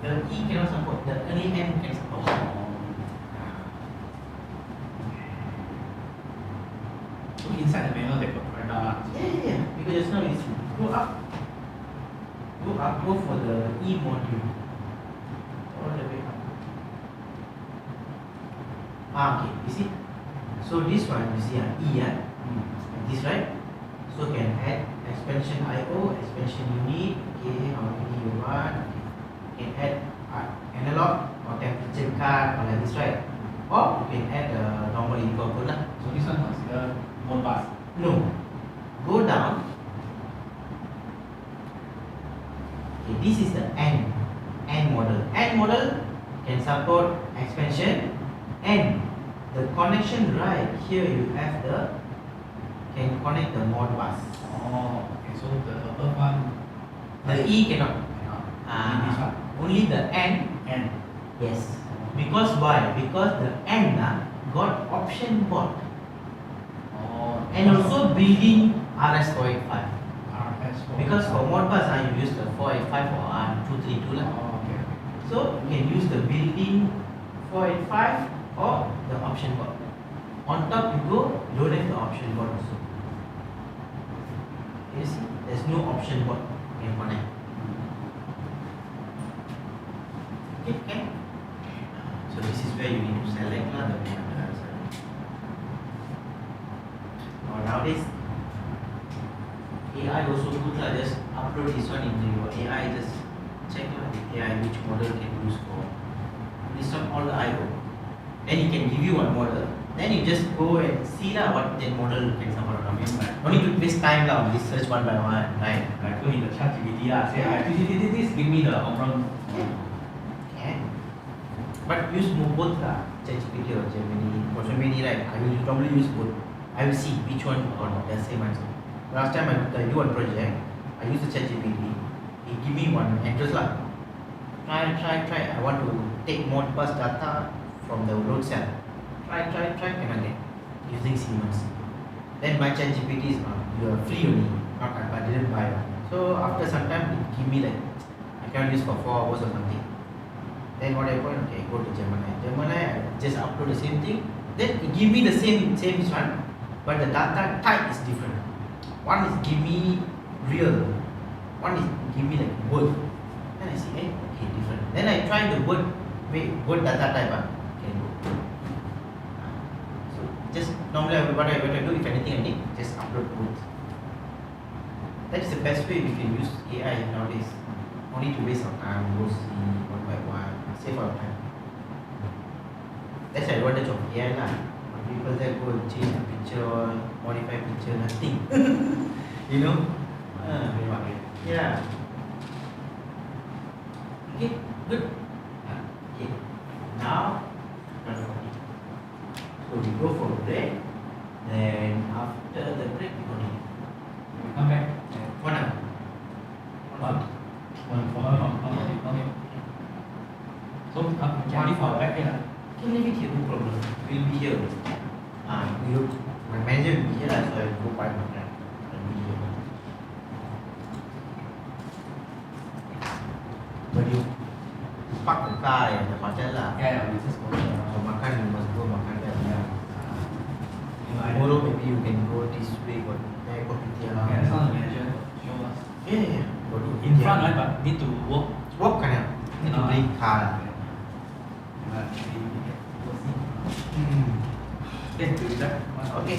[SPEAKER 2] the E cannot support, the only M can support.
[SPEAKER 3] So inside the manual they got radar.
[SPEAKER 2] Yeah. Because just now it's go up, go for the E module. All the way up. Okay, you see? So this one, you see, E, this, right? So can add expansion IO, expansion unit, okay, how many you want, okay. Can add analog or temperature card or like this, right? Or you can add normal input lah.
[SPEAKER 3] So this one consider Modbus.
[SPEAKER 2] No, go down. Okay, this is the N model. N model can support expansion, and the connection right here you have the can connect the Modbus.
[SPEAKER 3] Oh, okay. So the above one,
[SPEAKER 2] The E cannot.
[SPEAKER 3] only this one.
[SPEAKER 2] Only the N.
[SPEAKER 3] And
[SPEAKER 2] Yes. Because why? Because the N got option board and also built-in RS485.
[SPEAKER 3] RS485.
[SPEAKER 2] Because for Modbus you use the 485 or 232 lah.
[SPEAKER 3] Oh, okay.
[SPEAKER 2] So you can use the built-in 485 or the option board. On top you go, you don't have the option board also. You see, there's no option board you can connect. Okay. So this is where you need to select lah the panels. Nowadays AI also good lah. Just upload this one into your AI. Just check lah the AI which model can use for. List out all the IO. Then he can give you one model. Then you just go and see lah what that model can support. No need to waste time lah on this search one by one, right?
[SPEAKER 3] Like go in the ChatGPT lah. Say this, give me the Omron.
[SPEAKER 2] Can. But use both lah. ChatGPT or Gemini. For Gemini, right? I will probably use both. I will see which one or the same answer. Last time I do one project, I used the ChatGPT. He give me one address lah. Try. I want to take Modbus data from the load cell. Try, cannot get using Siemens. Then my ChatGPT is you are free only, not I didn't buy one. So after some time, it give me like I can use for 4 hours or something. Then what I point, okay, go to Gemini. I just upload the same thing. Then it give me the same one, but the data type is different. One is give me real, one is give me like word. Then I see, okay, different. Then I try the word data type. Can go. So just normally what I do, if anything I need, just upload both. That is the best way we can use AI nowadays. Only to waste our time, go see one by one, save our time. That's the advantage of AI lah. When people that go and change the picture or modify picture, nothing. You know? Yeah. Okay, good. Okay. Now, so we go for a break. Then after the break, we continue.
[SPEAKER 3] We come back.
[SPEAKER 2] 1 hour.
[SPEAKER 3] Okay. So can leave our back here.
[SPEAKER 2] Can leave it here, no problem. We'll be here. My manager will be here, so I'll go by my friend. I'll be here. But you park the car at the hotel lah.
[SPEAKER 3] Yeah, we just go there.
[SPEAKER 2] So makan, you must go makan there.
[SPEAKER 3] You know, I don't
[SPEAKER 2] Tomorrow maybe you can go this way, go there, go to the
[SPEAKER 3] Yeah, that's not the manager. Show us.
[SPEAKER 2] Yeah. Go to
[SPEAKER 3] In front, right? But need to walk.
[SPEAKER 2] Walk kan ya? Need to bring car.
[SPEAKER 3] Okay, do that.
[SPEAKER 2] Okay.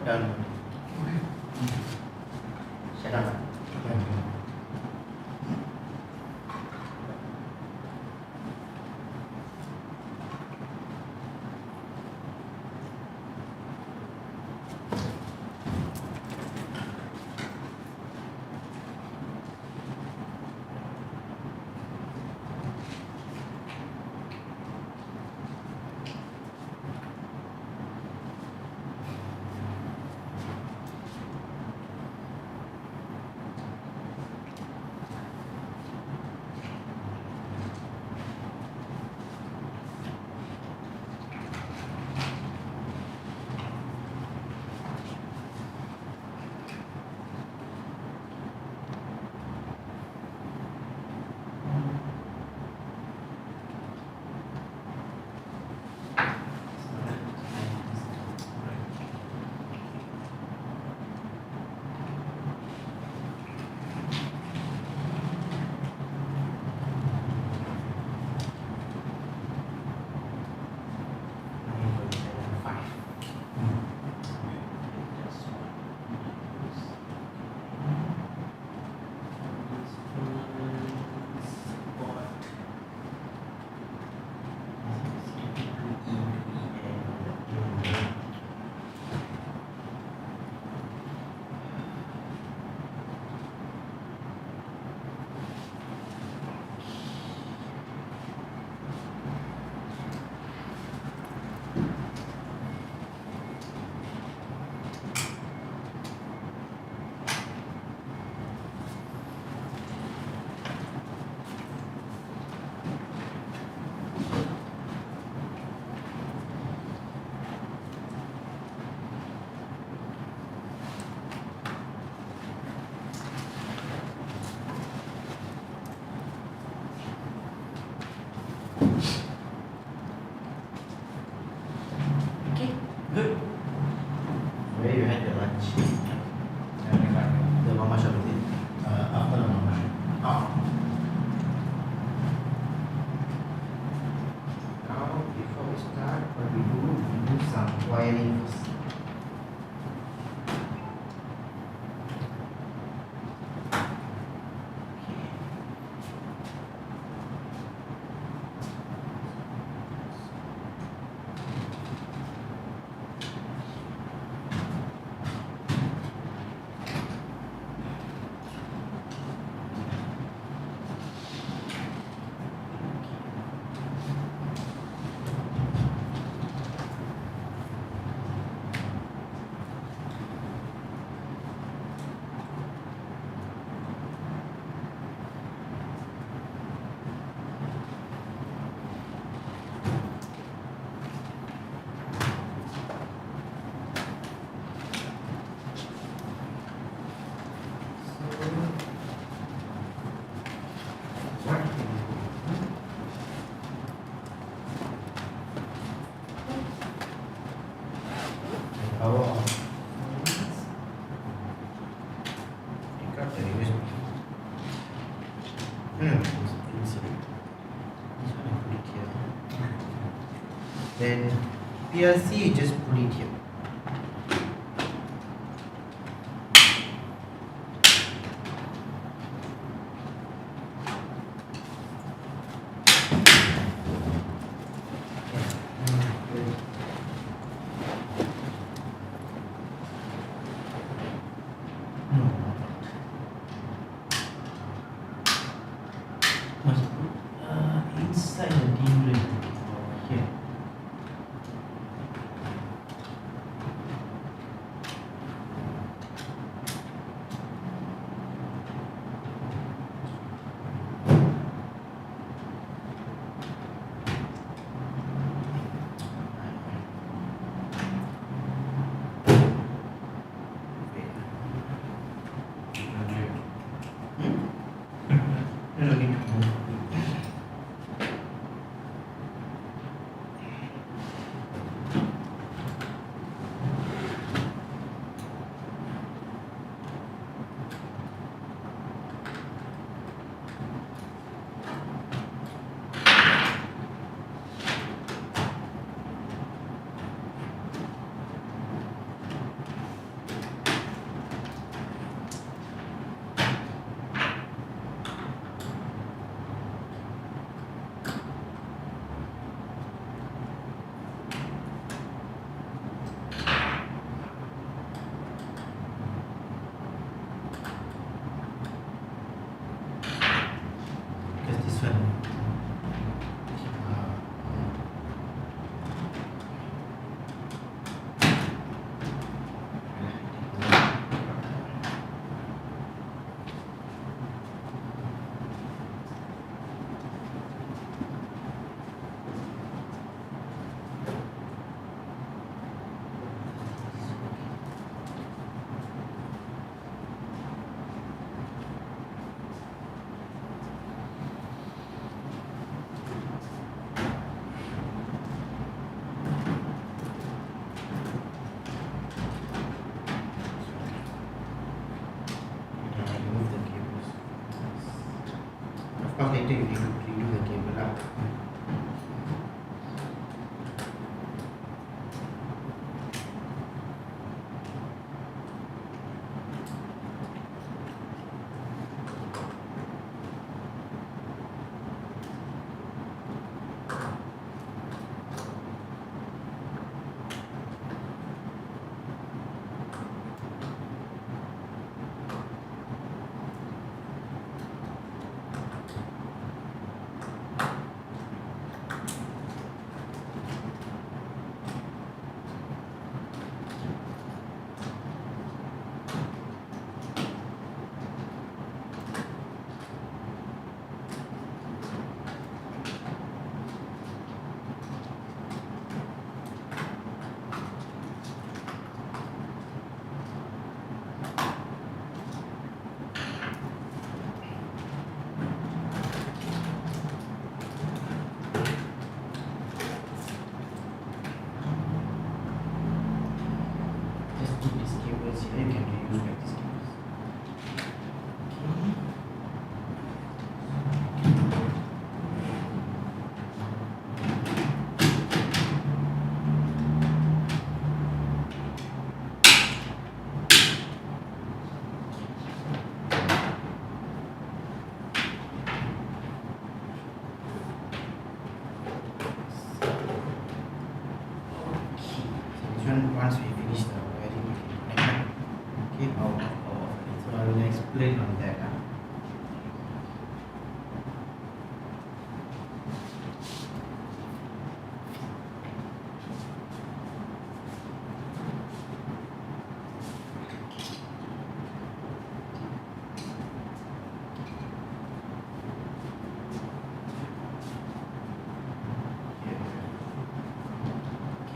[SPEAKER 2] done. Shut down.
[SPEAKER 4] Thank you.
[SPEAKER 2] Okay, good. Where you had your lunch? The mama shop is it?
[SPEAKER 4] After the membership.
[SPEAKER 2] Oh. Now, before we start, what we do some wiring first. Power on. Take out the USB. This one I put it here. Then PLC, you just put it here. Must put inside the DRAM here. turn. Remove the cables. Of course, later you need to redo the cable up. Just put these cables here, you can reuse like these cables. Okay. So this one, once we finish the wiring, we can connect it. Okay, power off. So I will explain on that.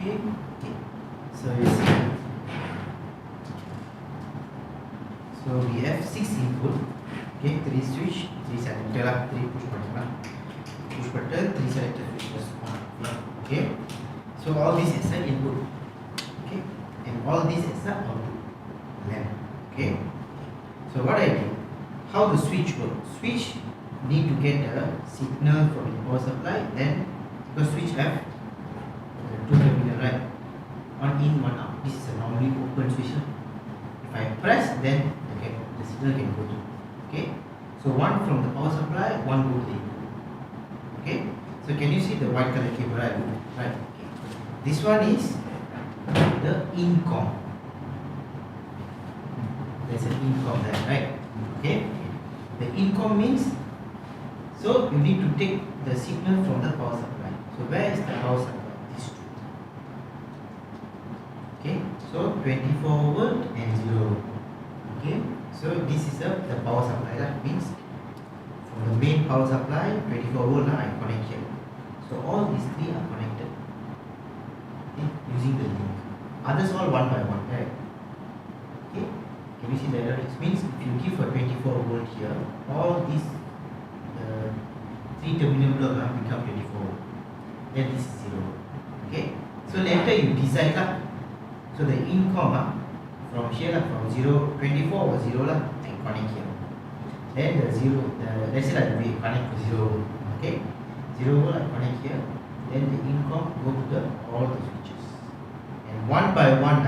[SPEAKER 2] Okay. So you see, so we have 6 input, okay, 3 switch, 3 selector, 3 push button, 3 selector switches, okay. So all these is an input, okay, and all these is an output, lamp, okay. So what I did, how the switch works? Switch need to get a signal from the power supply, then because switch have 2 terminal, right? One in, one out. This is a normally open switch. If I press, then the signal can go through. Okay. So one from the power supply, one go to the input. Okay. So can you see the white color cable? Right. Right. Okay. This one is the incom. There's an incom there, right? Okay. The incom means, so you need to take the signal from the power supply. So where is the power supply? These two. Okay, so 24 volt and 0. Okay, so this is the power supply. That means from the main power supply, 24 volt I connect here. So all these three are connected, okay, using the link. Others all one by one, right? Okay, can you see that? It means if you give a 24 volt here, all these 3 terminal block become 24 volt. Then this is 0. Okay, so later you design up. So the incom from here from 0, 24 or 0 I connect here. Then the 0, let's say that we connect to 0, okay? 0 I connect here. Then the incom go to the all the switches. And one by one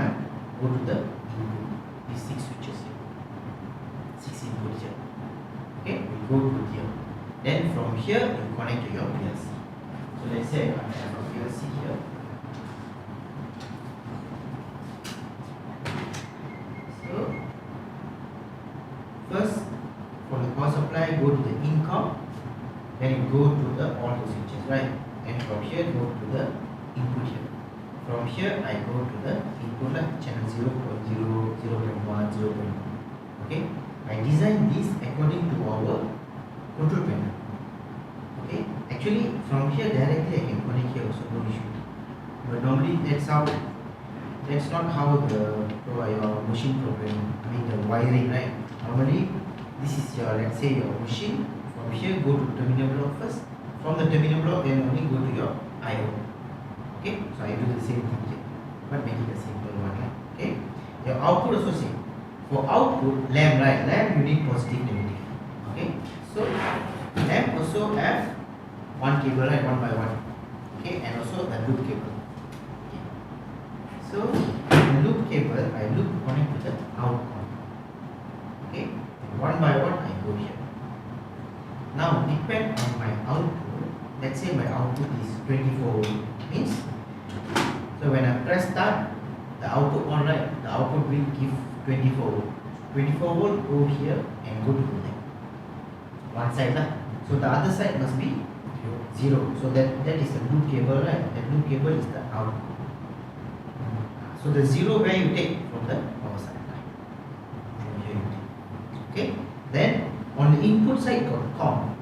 [SPEAKER 2] go to the input. These 6 switches here. 6 inputs here. Okay, we go to here. Then from here you connect to your PLC. So let's say I have a PLC here. First, from the power supply, go to the incom, then you go to the all the switches, right? And from here go to the input here. From here I go to the input like channel 0.0, 0.1, 0.1. Okay, I design this according to our control panel. Okay, actually from here directly I can connect here also, no issue. But normally that's not how the your machine program, I mean the wiring, right? Normally this is your, let's say your machine. From here go to terminal block first. From the terminal block then only go to your I/O. Okay, so I do the same thing here, but make it a simple one, right? Okay, your output also same. For output lamp, right? Lamp you need positive, negative. Okay, so lamp also have one cable, right? One by one. Okay, and also the loop cable. Okay. So the loop cable I loop connect to the output. Okay, one by one I go here. Now depend on my output. Let's say my output is 24 volt, means so when I press start, the output on, right? The output will give 24 volt. 24 volt go here and go to the one side lah. So the other side must be 0. So that is the loop cable, right? That loop cable is the output. So the 0 where you take from the power side, from here you take. Okay. Then on the input side got COM.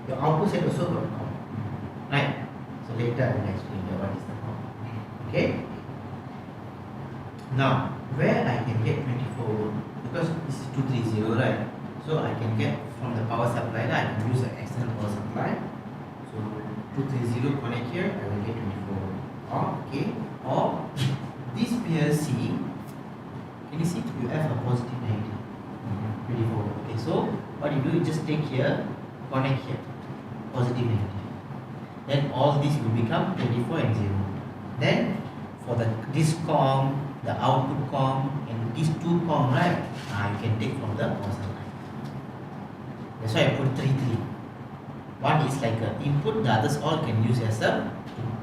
[SPEAKER 2] Your output side also got COM, right? So later I will explain what is the COM. Okay. Now where I can get 24 volt, because this is 230, right? So I can get from the power supply, I can use an external power supply. So 230 connect here, I will get 24 volt. Okay. Or this PLC, can you see you have a positive, negative, 24 volt. Okay. So what you do, you just take here, connect here, positive, negative. Then all this will become 24 and 0. Then for this COM, the output COM, and these two COM, right? You can take from the power supply. That's why I put 3. One is like an input, the others all can use as a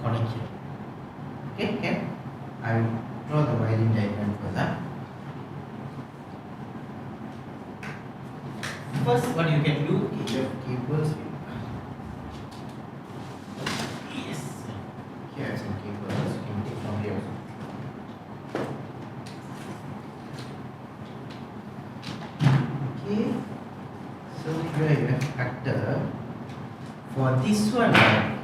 [SPEAKER 2] connect here. Okay, can I will draw the wiring diagram for that. First, what you can do is you have cables. Yes, here are some cables. You can take from here also. Okay, so here you have cutter. For this one, okay,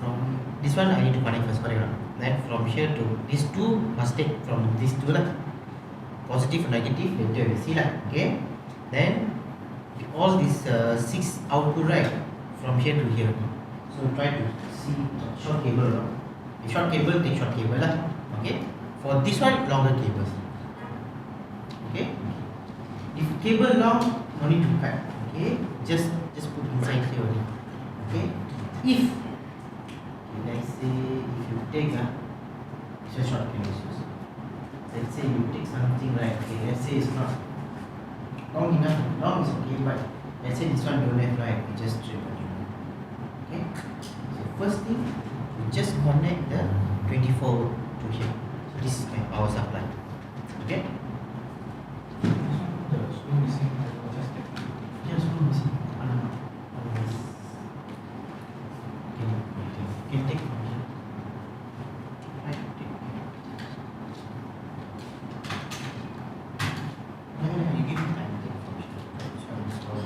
[SPEAKER 2] from this one I need to connect first, correct? Then from here to these two must take from these two lah. Positive, negative, later we see lah. Okay. Then all these 6 output, right? From here to here. So try to see short cable. If short cable, take short cable lah. Okay. For this one, longer cables. Okay. If cable long, no need to cut. Okay. Just put inside here only. Okay. If let's say if you take it's a short cable. Let's say you take something, right? Okay. Let's say it's not long enough. Long is okay, but let's say this one don't have, right? You just straight continue. Okay. So first thing, you just connect the 24 volt to here. So this is my power supply. Okay.
[SPEAKER 3] The screw missing, I will just take.
[SPEAKER 2] Yeah, screw missing. Can take from here. Right, take. Yeah, you give me time to take from here. This one is all.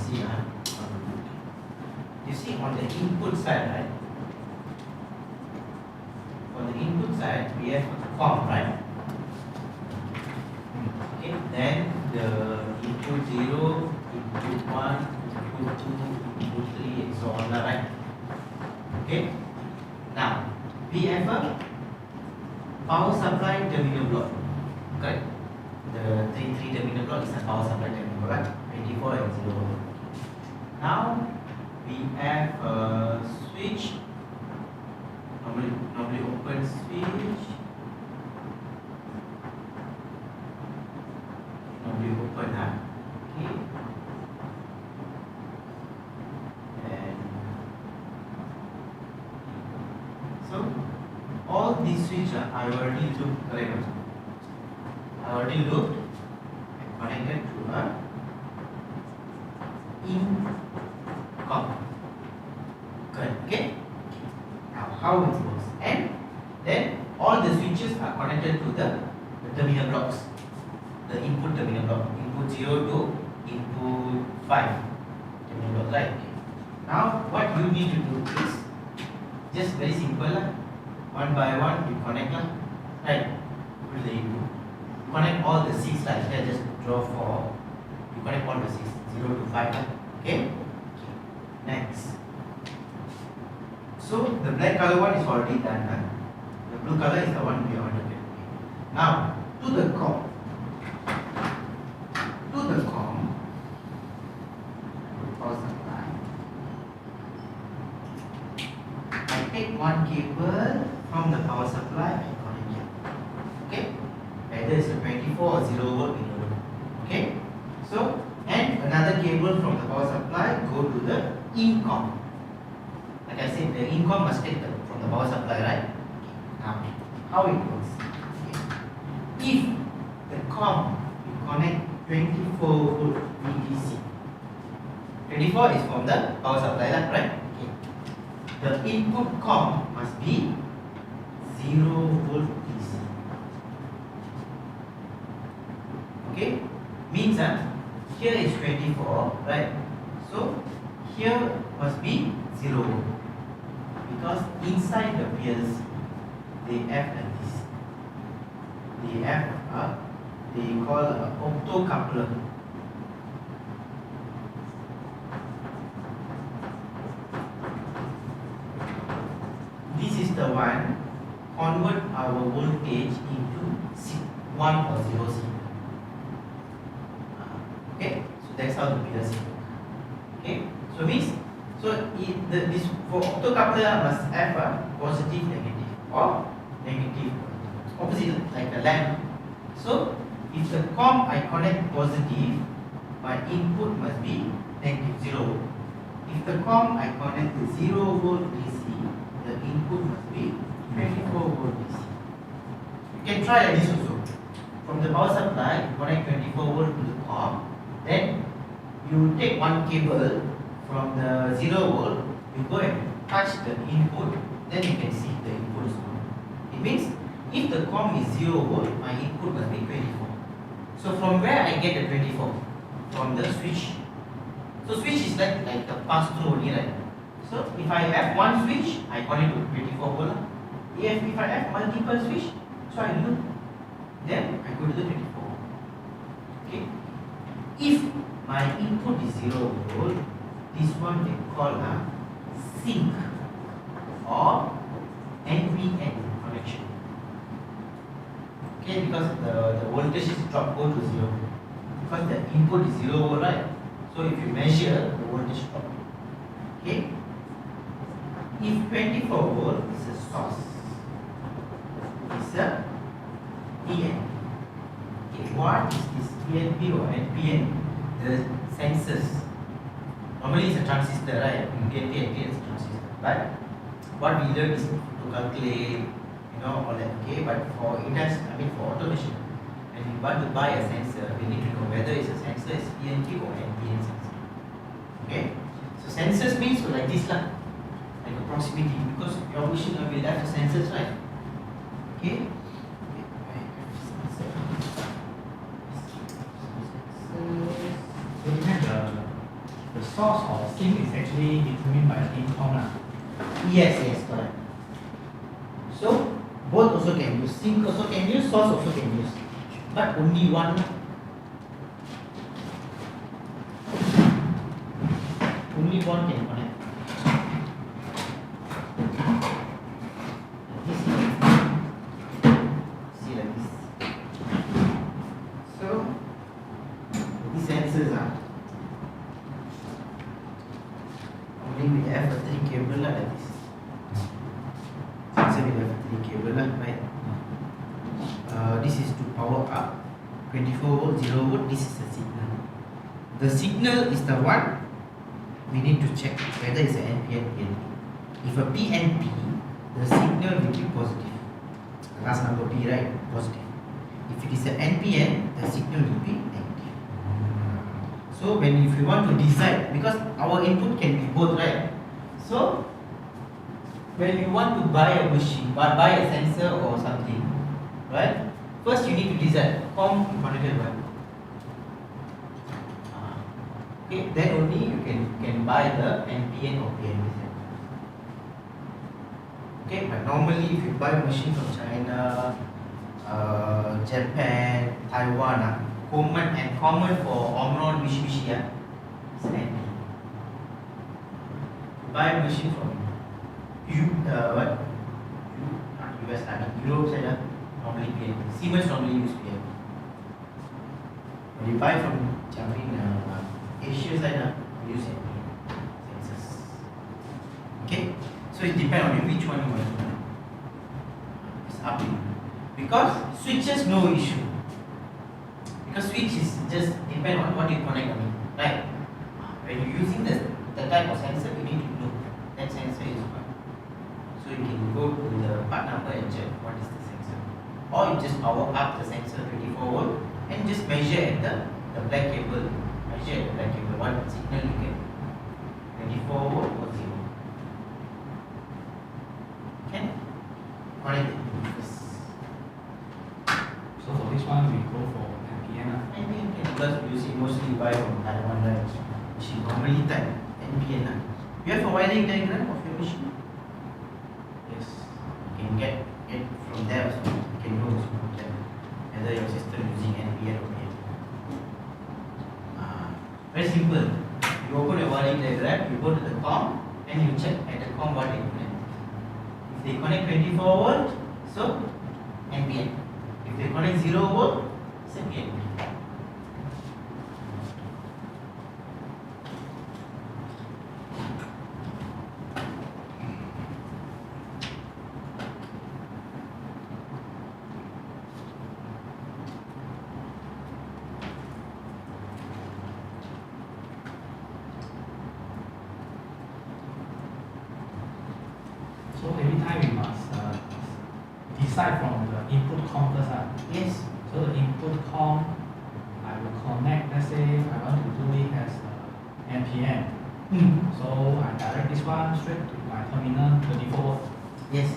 [SPEAKER 2] see you see on the input side, right? On the input side, we have COM, right? Okay, then the input 0, input 1, input 2, input 3, and so on, right? Okay, now we have a power supply terminal block, correct? The three terminal block is a power supply terminal block, 24 and 0. Now we have a switch, normally open switch, normally open, okay, and so all these switches I already looked, correct? I already looked and connected to a in-com. Correct, okay? Now how it works, and then all the switches are connected to the terminal blocks, the input terminal block, input 0 to input 5 terminal block, right? Okay. Now what you need to do is just very simple, one by one you connect, right? Put the input, connect all the 6 lines here, just draw 4, you connect all the 6, 0 to 5, okay? Next, so the black color one is already done, the blue color is the one we already did. Now to the COM, power supply, I take one cable from the power supply and connect here, okay? Either it's a 24 or 0 volt below, okay? So, and another cable from the power supply go to the in-com. Like I said, the in-com must take from the power supply, right? Okay. Now, how it works? Okay. If the COM you connect 24 volt VDC, 24 is from the power supply, right? Okay. The input COM must be 0 volt DC. Okay, means here is 24, right? So here must be 0 volt, because inside the PLC they have this. They have they call a optocoupler. This is the one convert our voltage into 1 or 0 signal. Okay, so that's how the PLC works. Okay, so means this for optocoupler must have a positive, negative, or negative, opposite, like a lamp. So if the COM I connect positive, my input must be negative 0 volt. If the COM I connect to 0 volt DC, the input must be 24 volt DC. You can try this also. From the power supply, you connect 24 volt to the COM. Then you take one cable from the 0 volt, you go and touch the input, then you can see the input is on. It means if the COM is 0 volt, my input must be 24. So from where I get the 24? From the switch. So switch is like a pass-through only, right? So if I have one switch, I connect to 24 volt. If I have multiple switch, so I look, then I go to the 24. Okay. If my input is 0 volt, this one they call a sync or NVN connection. Okay, because the voltage is drop go to 0. Because the input is 0 volt, right? So if you measure, the voltage drop. Okay. If 24 volt is a source, it's a PNP. Okay, what is this PNP or NPN? The sensors. Normally it's a transistor, right? PNP is a transistor. But what we learn is to calculate, all that. Okay, but for for automation, when we want to buy a sensor, we need to know whether it's a sensor is PNP or NPN sensor. Okay, so sensors means like this lah, like a proximity, because your machine will have the sensors, right? Okay.
[SPEAKER 3] So we have the the source or sync is actually determined by the income lah.
[SPEAKER 2] Yes, correct. So both also can use, sync also can use, source also can use, but only one. Only one can connect. This see like this. So these sensors are only we have a 3 cable like this. Sensor will have a 3 cable right. This is to power up 24 volt, 0 volt. This is the signal. The signal is the one we need to check whether it's an NPN PNP. If a PNP, the signal will be positive. The last number P, right? Positive. If it is an NPN, the signal will be negative. So if you want to decide, because our input can be both, right? So when you want to buy a machine, buy a sensor or something, right? First you need to decide COM connected one. Okay, then only you can buy the NPN or PNP sensor. Okay, but normally if you buy a machine from China, Japan, Taiwan, common for Omron, Mitsubishi, it's an NPN. Buy a machine from US, Europe side, normally PNP. Siemens normally use PNP. When you buy from Japan, Asia side, we use NPN sensors. Okay, so it depends on you which one you want to do. It's up to you. Because switches no issue. Because switch is just depend on what you connect on it, right? When you're using the type of sensor, you need to know that sensor is what. So you can go to the part number and check what is the sensor. Or you just power up the sensor 24 volt and just measure at the black cable. Measure at the black cable what signal you get. 24 volt or 0. Okay? Connect it.
[SPEAKER 3] So for this one, we go for NPN.
[SPEAKER 2] NPN because you see mostly buy from Taiwan, right? She normally type NPN. You have a wiring diagram of your machine? Yes. You can get it from there also. You can know also from there whether your system using NPN or PNP. Very simple. You open your wiring diagram, you go to the COM, and you check at the COM what they connect. If they connect 24 volt, so NPN. If they connect 0 volt, it's a PNP.
[SPEAKER 3] So every time we must decide from the input COM first.
[SPEAKER 2] Yes.
[SPEAKER 3] So the input COM, I will connect, let's say I want to do it as NPN. So I direct this one straight to my terminal 24 volt.
[SPEAKER 2] Yes.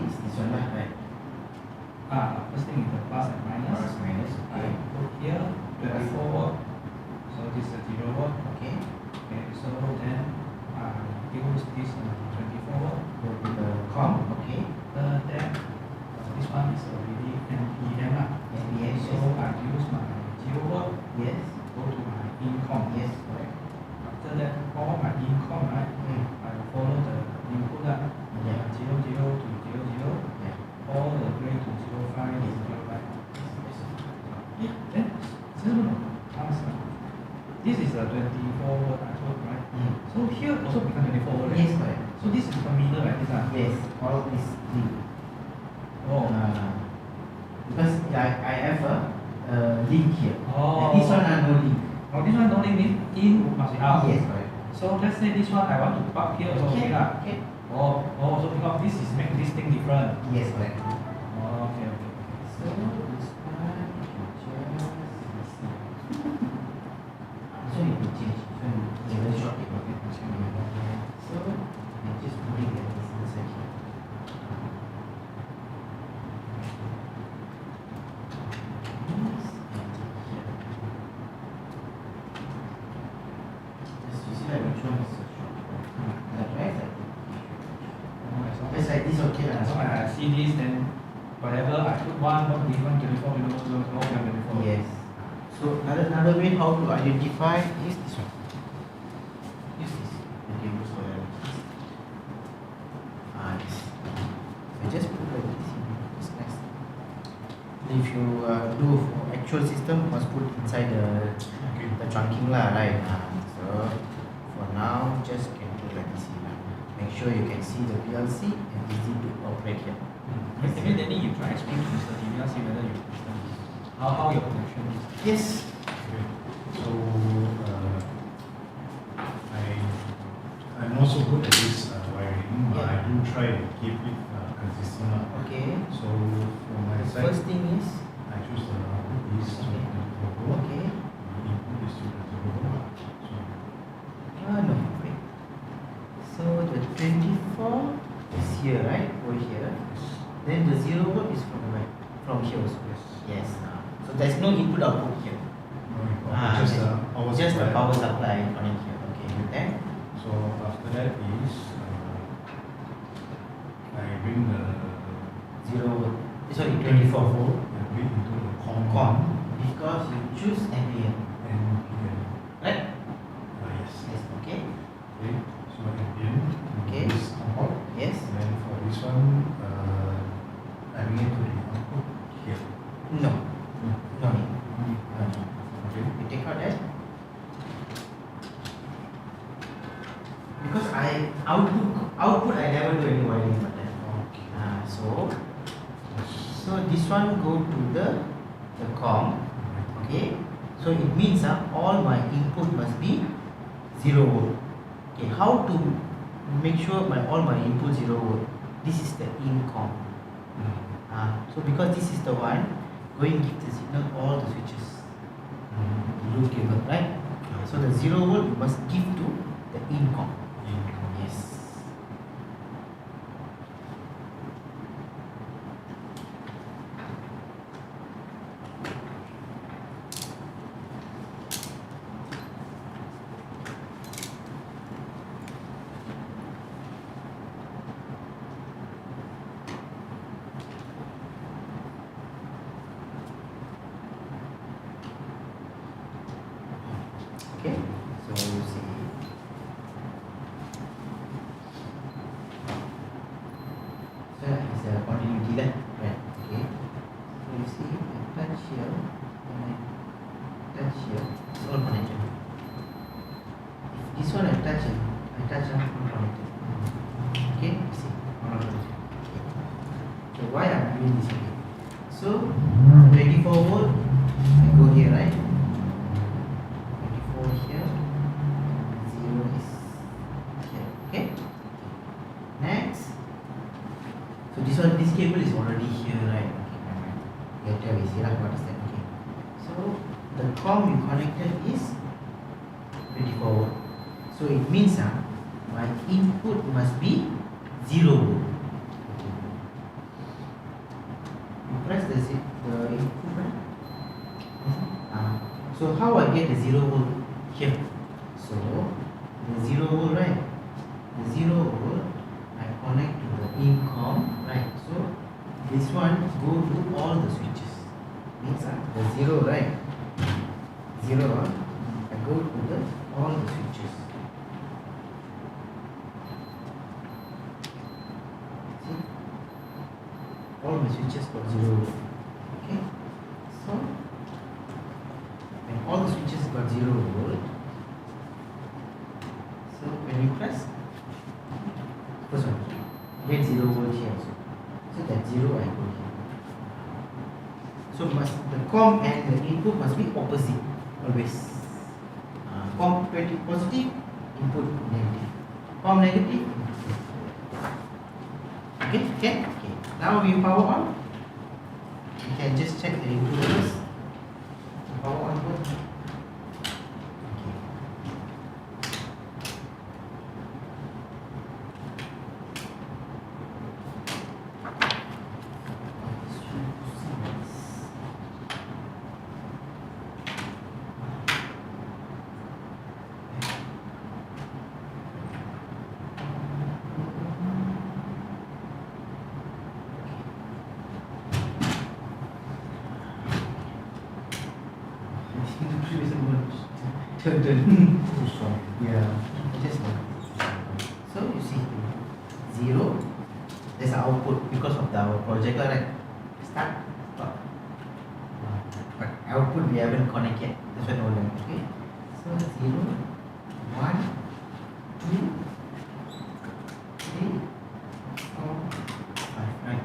[SPEAKER 2] is this one lah, right?
[SPEAKER 3] First thing is the plus and minus.
[SPEAKER 2] Plus minus,
[SPEAKER 3] I
[SPEAKER 2] okay.
[SPEAKER 3] put here 24 volt. So this is 0 volt.
[SPEAKER 2] Okay.
[SPEAKER 3] Okay, so then I use this 24 volt.
[SPEAKER 2] Go to the com, okay.
[SPEAKER 3] Then this one is already NPM lah.
[SPEAKER 2] NPM,
[SPEAKER 3] So I use my 0 volt.
[SPEAKER 2] yes.
[SPEAKER 3] Go to my income.
[SPEAKER 2] Yes, correct.
[SPEAKER 3] After that, all my income, right? I will follow the input lah.
[SPEAKER 2] Yeah.
[SPEAKER 3] 0 0 to 0 0.
[SPEAKER 2] Yeah.
[SPEAKER 3] All the way to 0 5 to 0 5. Yeah, then this is a 24 volt I told, right? So here also become 24 volt. Right?
[SPEAKER 2] Yes, correct.
[SPEAKER 3] So this is the middle, right? This one.
[SPEAKER 2] Yes, all is link.
[SPEAKER 3] Oh.
[SPEAKER 2] Because I have a link here.
[SPEAKER 3] Oh.
[SPEAKER 2] And this one I no link.
[SPEAKER 3] Oh, this one only means in must be out.
[SPEAKER 2] Yes, correct.
[SPEAKER 3] So let's say this one I want to plug here also okay lah.
[SPEAKER 2] Okay.
[SPEAKER 3] Oh, so because this is make this thing different.
[SPEAKER 2] Yes, correct.
[SPEAKER 3] Oh, okay.
[SPEAKER 2] So this one you can just see. So you can change. So it's a very short table. So you just put it like this inside here. This and here. Just you see like which one is so short. That right? Just like this, okay lah.
[SPEAKER 3] So when I see this, then whatever I put one, this one 24, 24.
[SPEAKER 2] Yes. So another way how to identify is this one. Use this. Okay, use for that. Yes. So just put like this. It's nice. If you do for actual system, must put inside the trunking lah, right? So for now, just can do like this. Make sure you can see the PLC and easy to operate here.
[SPEAKER 3] Maybe then you try explain to Mr. TV, see whether you understand how your connection is.
[SPEAKER 2] Yes.
[SPEAKER 5] Okay. So I'm not so good at this wiring, but I do try and keep it consistent.
[SPEAKER 2] Okay.
[SPEAKER 5] So for my side,
[SPEAKER 2] First thing is,
[SPEAKER 5] I choose the output is to
[SPEAKER 2] okay.
[SPEAKER 5] the input is to
[SPEAKER 2] No, wait. So the 24 is here, right? Over here. Then the 0 volt is from where? From here also. Yes. So there's no input output here. Just the power supply connect here. Okay. Then
[SPEAKER 5] So after that is I bring the
[SPEAKER 2] 0 volt. Sorry, 24 volt.
[SPEAKER 5] I bring into the
[SPEAKER 2] Com. Because you choose NPM.
[SPEAKER 5] NPM.
[SPEAKER 2] Right?
[SPEAKER 5] Yes.
[SPEAKER 2] Yes. Okay.
[SPEAKER 5] Okay. So NPM.
[SPEAKER 2] Okay.
[SPEAKER 5] This output.
[SPEAKER 2] Yes.
[SPEAKER 5] And then for this one, I bring it to the output here.
[SPEAKER 2] No. No need. No need.
[SPEAKER 5] Okay.
[SPEAKER 2] You take out that. Because I output I never do any wiring for that.
[SPEAKER 5] Okay.
[SPEAKER 2] So this one go to the com. Okay. So it means all my input must be 0 volt. Okay. How to make sure all my input 0 volt? This is the in com. So because this is the one going to give the signal all the switches. Loop cable, right? So the 0 volt you must give to the in com. Yes. Okay, so you see. So it's a continuity lah, right? Okay. So you see, I touch here and I touch here. It's all connected. If this one I touch all connected. Okay, you see, all connected. Okay, why I'm doing this again? So 24 volt, I go here, right? 24 here, 0 is here. Okay. Next. So this cable is already here, right? Okay, never mind. You have to have a see what is that? Okay. So the com you connected is 24 volt. So it means my input must be 0 volt. press the input button. So how I get the 0 volt here? So the 0 volt, right? The 0 volt I connect to the incom, right? So this one go to all the switches. Means the 0, right? 0 I go to the all the switches. See? All the switches got 0 volt. Okay? So when all the switches got 0 volt, so when you press first one, get 0 volt here also. So that 0 I go here. So the COM and the input must be opposite always. COM 20 positive, input negative. COM negative. Okay. Now we power on. You can just check the input levels. Power on both. Turn.
[SPEAKER 5] Too strong.
[SPEAKER 2] Yeah. Just like so you see 0. There's an output because of our projector, right? Start. Stop. But output we haven't connect yet. That's why no line. Okay. So 0, 1, 2, 3, 4, 5. Right.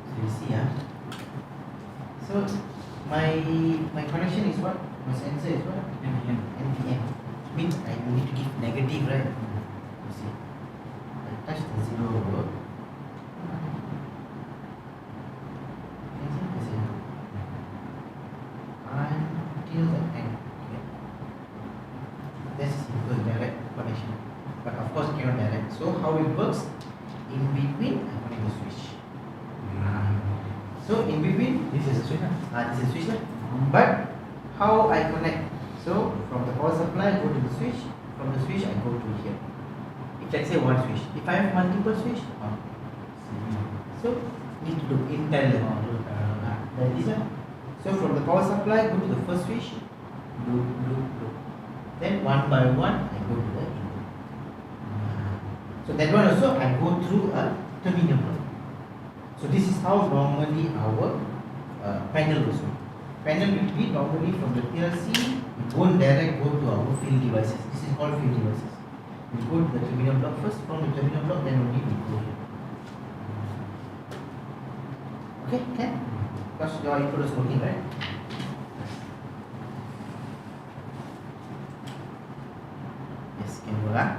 [SPEAKER 2] So you see, so my connection is what? My sensor is what? NPN. Means I need to give negative, right? You see. I touch the 0 volt. Until the end. Okay. That's simple direct connection. But of course cannot direct. So how it works? In between I connect the switch. So in between
[SPEAKER 3] This is a switch.
[SPEAKER 2] this is switch. But how I connect? So from the power supply I go to the switch. From the switch I go to here. If let's say one switch. If I have multiple switch, so need to do in parallel. That is one. So from the power supply go to the first switch. Loop. Then one by one I go to the input. So that one also I go through a terminal block. So this is how normally our panel also. Panel will be normally from the PLC, it won't direct go to our field devices. This is called field devices. We go to the terminal block first, from the terminal block, then only we go here. Okay, can? Because your input is working, right? Yes, can go lah.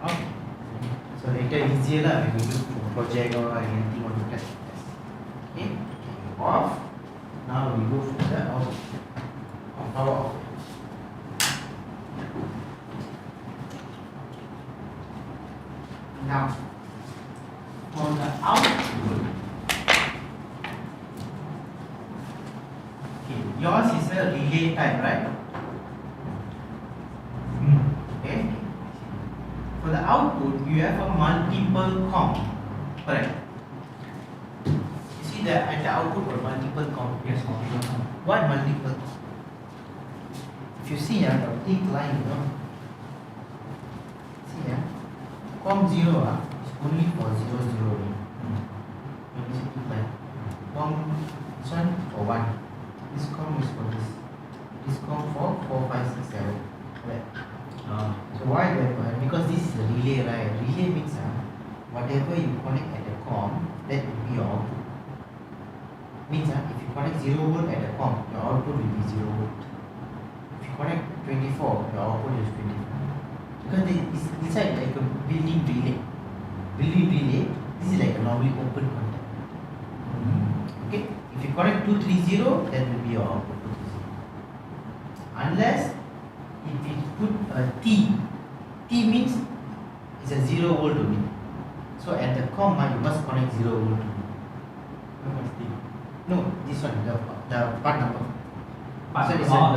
[SPEAKER 2] Okay. So later easier lah when you do project or anything on the test. Okay, off. Now we go for the off. Power off. Now on the output. Okay, yours is a relay type, right? Okay. For the output, you have a multiple COM, correct? You see that at the output or multiple COM?
[SPEAKER 3] Yes, multiple.
[SPEAKER 2] Why multiple? If you see the thick line, see COM 0 is only for 0, 0 only. You see thick line. COM this one for 1. This COM is for this. This COM for 4, 5, 6, 7. Correct? So why that one? Because this is a relay, right? Relay means whatever you connect at the COM, that will be your output. Means if you connect 0 volt at the COM, your output will be 0 volt. If you connect 24, your output is 24. Because it's inside like a building relay. Building relay, this is like a normally open contact. Okay? If you connect 230, that will be your output 230. Unless if we put a T means It's a 0 volt only. So at the COM, you must connect 0 volt only. No, this one, the part number. So it's a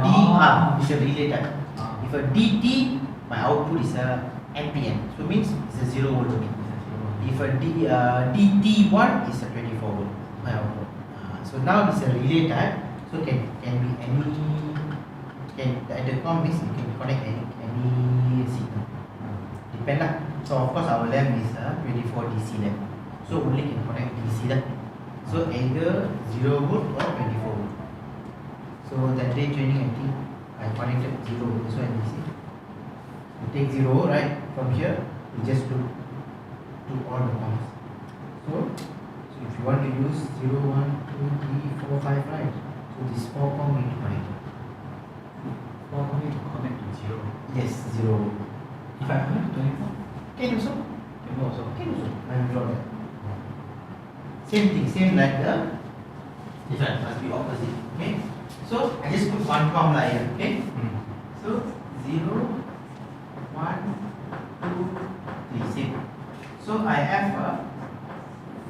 [SPEAKER 2] DR, is a relay type. If a DT, my output is a NPN, so means it's a 0 volt only. If a DT1 is a 24 volt, my output. So now it's a relay type, so can be any, at the COM means you can connect any signal. Depend lah. So of course our lamp is a 24 DC lamp, so only can connect DC lah. So either 0 volt or 24 volt. So that day training, I think I connected 0. This one you see. You take 0, right? From here, you just look to all the COMs. So if you want to use 0, 1, 2, 3, 4, 5, right? So this 4 COM need to connect.
[SPEAKER 3] 4 COM need to connect to 0.
[SPEAKER 2] Yes, 0.
[SPEAKER 3] If I connect to 24,
[SPEAKER 2] Can also.
[SPEAKER 3] can go also.
[SPEAKER 2] Can also. I will draw that. Same thing, same like the. This one must be opposite. Okay. So I just put one COM like here. Okay. So 0, 1, 2, 3. Same. So I have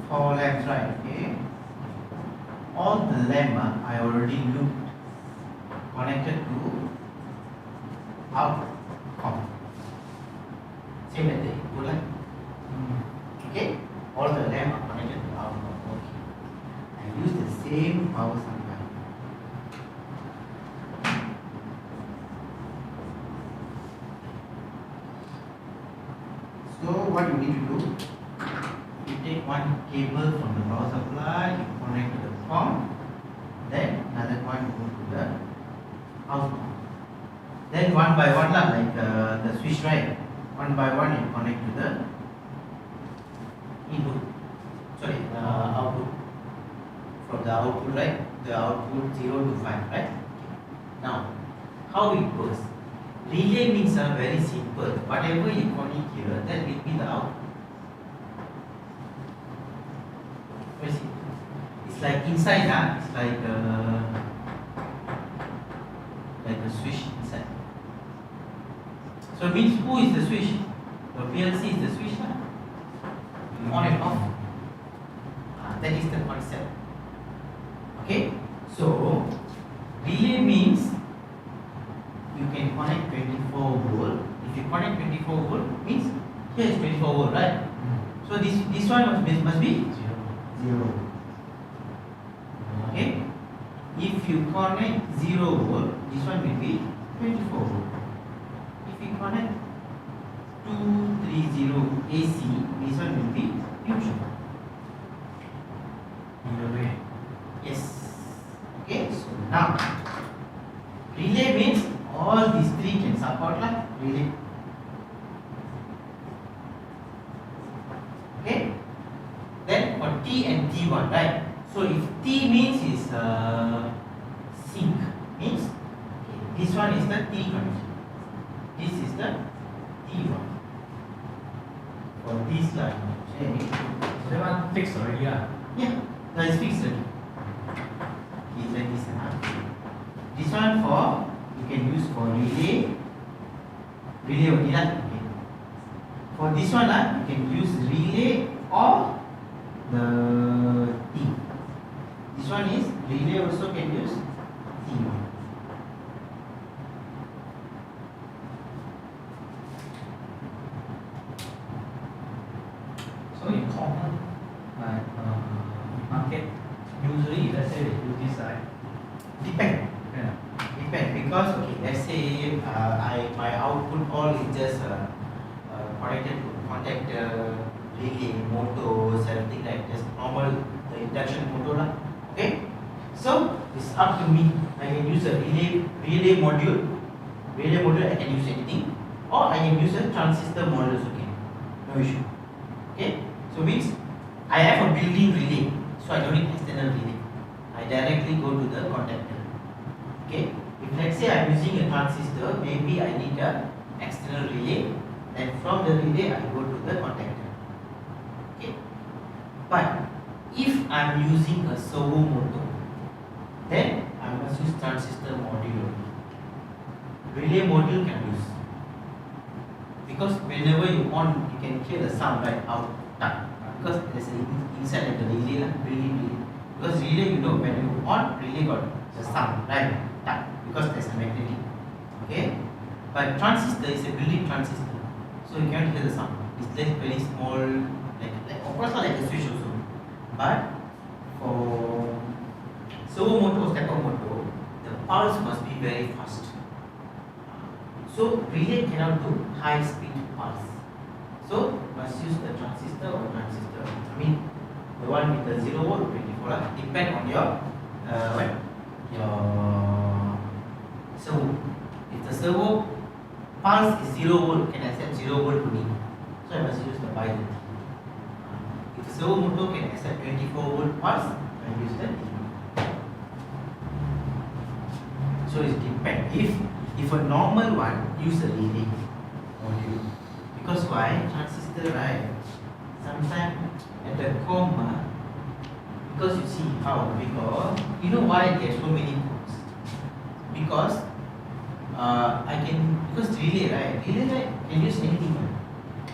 [SPEAKER 2] 4 lamps, right? Okay. All the lamp I already looked connected to out COM. Same like the input line. Okay. All the lamp are connected to out COM. Okay. I use the same power supply. So what you need to do, you take one cable from the power supply, you connect to the COM, then another one go to the out COM. Then one by one like the switch, right? One by one you connect to the input, sorry, output. From the output, right? The output 0 to 5, right? Now, how it goes? Relay means very simple. Whatever you connect here, that will be the output. Very simple. It's like inside, it's like a switch inside. So it means who is the switch? The PLC is the switch, on and off. That is the concept. Okay, so relay means you can connect 24 volt. If you connect 24 volt, means here is 24 volt, right? So this one must be 0. Okay, if you connect 0 volt, this one will be 24 volt. If you connect 230 AC, this one will be neutral.
[SPEAKER 3] Either way.
[SPEAKER 2] Yes. Okay, so now relay means all these three can support like relay. Okay. Then for T and T1, right? So if T means is sync, means this one is the T connection. This is the T1. For this line,
[SPEAKER 3] So that one fixed already,
[SPEAKER 2] yeah, that is fixed already. This one for you can use for relay only lah. Okay. For this one you can use relay or the T. This one is relay also can use T1.
[SPEAKER 3] So in common, like market, usually let's say they do this side.
[SPEAKER 2] Depend.
[SPEAKER 3] Yeah.
[SPEAKER 2] Depend because okay, let's say my output all is just connected to contactor, relay, motors, everything like just normal the induction motor lah. Okay, so it's up to me. I can use a relay module. Relay module I can use anything, or I can use a transistor module. Okay, no issue. Okay, so means I have a built-in relay, so I don't need external relay. I directly go to the contactor. Okay, if let's say I'm using a transistor, maybe I need a external relay, and from the relay I go to the contactor. Okay, but if I'm using a servo motor, then I must use transistor module only. Relay module can use. because whenever you on, you can hear the sound right out, tuck. Because there's an inside like the relay, relay. Because relay, you know, when you on, relay got the sound, right? Tuck. Because there's a magnetic. Okay? But transistor is a built-in transistor, so you can't hear the sound. It's like very small, like of course not like a switch also. But for servo motor, stepper motor, the pulse must be very fast. So relay cannot do high speed pulse. So must use the transistor or transistor. I mean the one with the 0 volt 24 depend on your your servo. If the servo pulse is 0 volt, can accept 0 volt to me. So I must use the bipolar. If the servo motor can accept 24 volt pulse, I use the D. So it depends. If a normal one, use a relay module. Because why? Transistor, right? Sometimes at the comma, because you see how, because you know why there are so many codes? Because because relay, right? Relay, right, can use anything.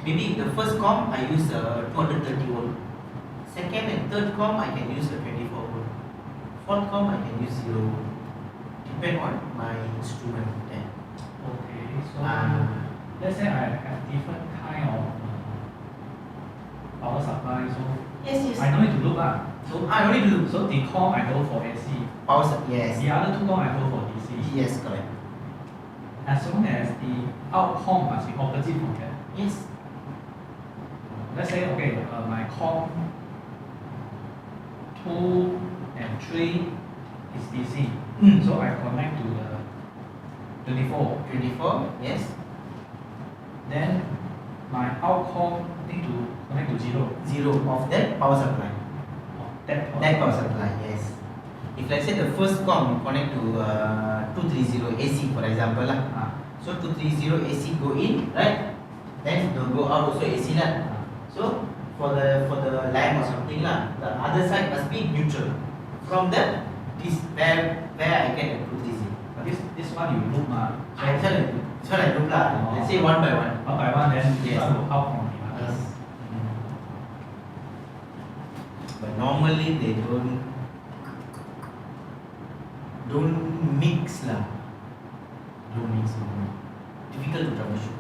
[SPEAKER 2] Maybe the first com I use 230 volt. Second and third com I can use a 24 volt. Fourth com I can use 0 volt. Depend on my instrument then.
[SPEAKER 3] Okay, so let's say I have different kind of power supply, so
[SPEAKER 2] Yes.
[SPEAKER 3] I don't need to look up.
[SPEAKER 2] So I only do
[SPEAKER 3] So the com I go for AC.
[SPEAKER 2] power supply. Yes.
[SPEAKER 3] The other two com I go for DC.
[SPEAKER 2] Yes, correct.
[SPEAKER 3] As long as the out com must be opposite from that.
[SPEAKER 2] Yes.
[SPEAKER 3] Let's say okay, my com 2 and 3 is DC. So I connect to the 24.
[SPEAKER 2] 24. Yes.
[SPEAKER 3] Then my out com need to connect to 0.
[SPEAKER 2] 0 of that power supply. That power supply. Yes. If let's say the first com you connect to 230 AC for example lah. So 230 AC go in, right? Then it will go out also AC lah. So for the lamp or something lah, the other side must be neutral. From the this where I get the 230.
[SPEAKER 3] But this one you loop ma.
[SPEAKER 2] I tell you, this one I look lah. Let's say one by one.
[SPEAKER 3] One by one, then this
[SPEAKER 2] Yes.
[SPEAKER 3] one will out from the other.
[SPEAKER 2] Yes. But normally they don't mix lah. Don't mix. Difficult to troubleshoot.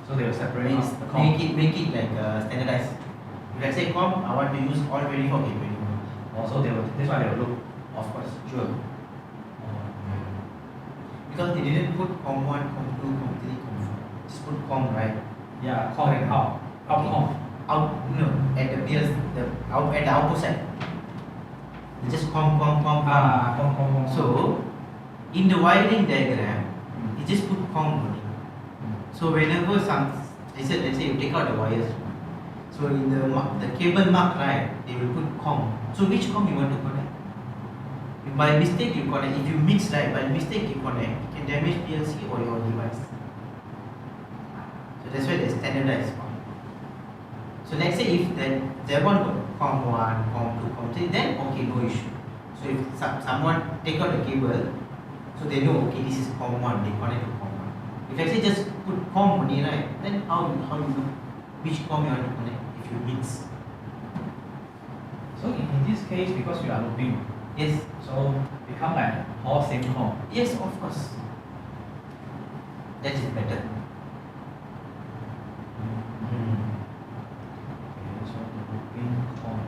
[SPEAKER 3] So they will separate
[SPEAKER 2] Make,
[SPEAKER 3] out the com.
[SPEAKER 2] make it like standardized. If I say com, I want to use all 24, okay, 24.
[SPEAKER 3] Also they will, this one they will look.
[SPEAKER 2] Of course, sure. Because they didn't put com 1, com 2, com 3, com 4. Just put com, right?
[SPEAKER 3] Yeah, com and out. Out com.
[SPEAKER 2] Out, no, at the BS, at the output side. They just com.
[SPEAKER 3] Com.
[SPEAKER 2] So, in the wiring diagram, you just put com only. So whenever let's say you take out the wires. So in the cable mark, right, they will put com. So which com you want to connect? If by mistake you connect, if you mix, right, by mistake you connect, it can damage PLC or your device. So that's why they standardize com. So let's say if that one got com 1, com 2, com 3, then okay, no issue. So if someone take out the cable, so they know okay, this is com 1, they connect to com 1. If I say just put com only, right, then how you know which com you want to connect if you mix?
[SPEAKER 3] So in this case, because we are looping,
[SPEAKER 2] Yes.
[SPEAKER 3] so become like all same com.
[SPEAKER 2] Yes, of course. That is better.
[SPEAKER 3] Okay, so the looping com.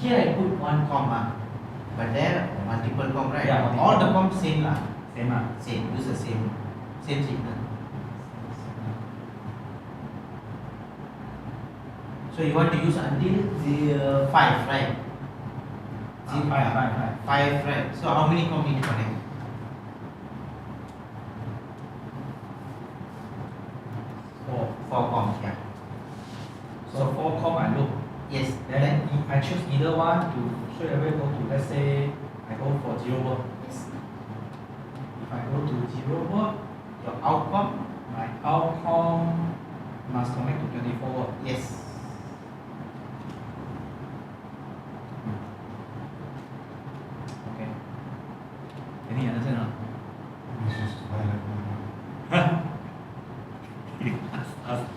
[SPEAKER 2] Here I put one comma, but there are multiple com, right?
[SPEAKER 3] Yeah, multiple.
[SPEAKER 2] All the com same lah.
[SPEAKER 3] Same ah.
[SPEAKER 2] Same, use the same signal. So you want to use until the 5, right?
[SPEAKER 3] Five.
[SPEAKER 2] 5, right? So how many com need to connect?
[SPEAKER 3] 4.
[SPEAKER 2] 4 com, yeah.
[SPEAKER 3] So 4 com I loop.
[SPEAKER 2] Yes.
[SPEAKER 3] Then if I choose either one to straight away go to, let's say I go for 0 volt.
[SPEAKER 2] Yes.
[SPEAKER 3] If I go to 0 volt,
[SPEAKER 2] Your outcome?
[SPEAKER 3] my outcome must connect to 24 volt.
[SPEAKER 2] Yes.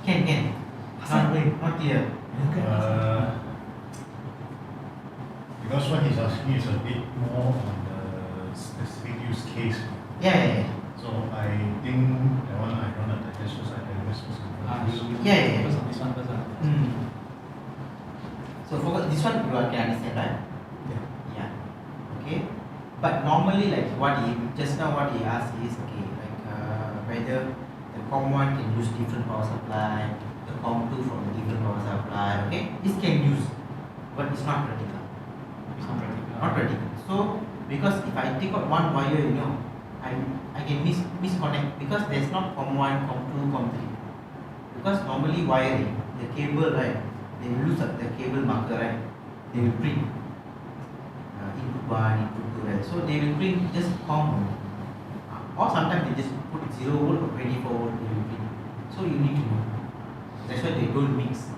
[SPEAKER 2] Can. Not clear.
[SPEAKER 4] Because what he's asking is a bit more on the specific use case.
[SPEAKER 2] Yeah.
[SPEAKER 4] So I think that one I don't attach because I don't know.
[SPEAKER 2] Yeah.
[SPEAKER 3] Focus on this one first.
[SPEAKER 2] So for this one you all can understand, right? Yeah. Okay. But normally, like what he just now what he asked is okay, like whether the COM1 can use different power supply, the COM2 from a different power supply. Okay, this can use, but it's not practical.
[SPEAKER 3] It's not practical.
[SPEAKER 2] Not practical. So because if I take out one wire, I can misconnect because there's not COM1, COM2, COM3. Because normally wiring, the cable, right, they will use the cable marker, right, they will print input 1, input 2, right, so they will print just COM, or sometimes they just put 0 volt or 24 volt, they will print. So you need to know, that's why they don't mix.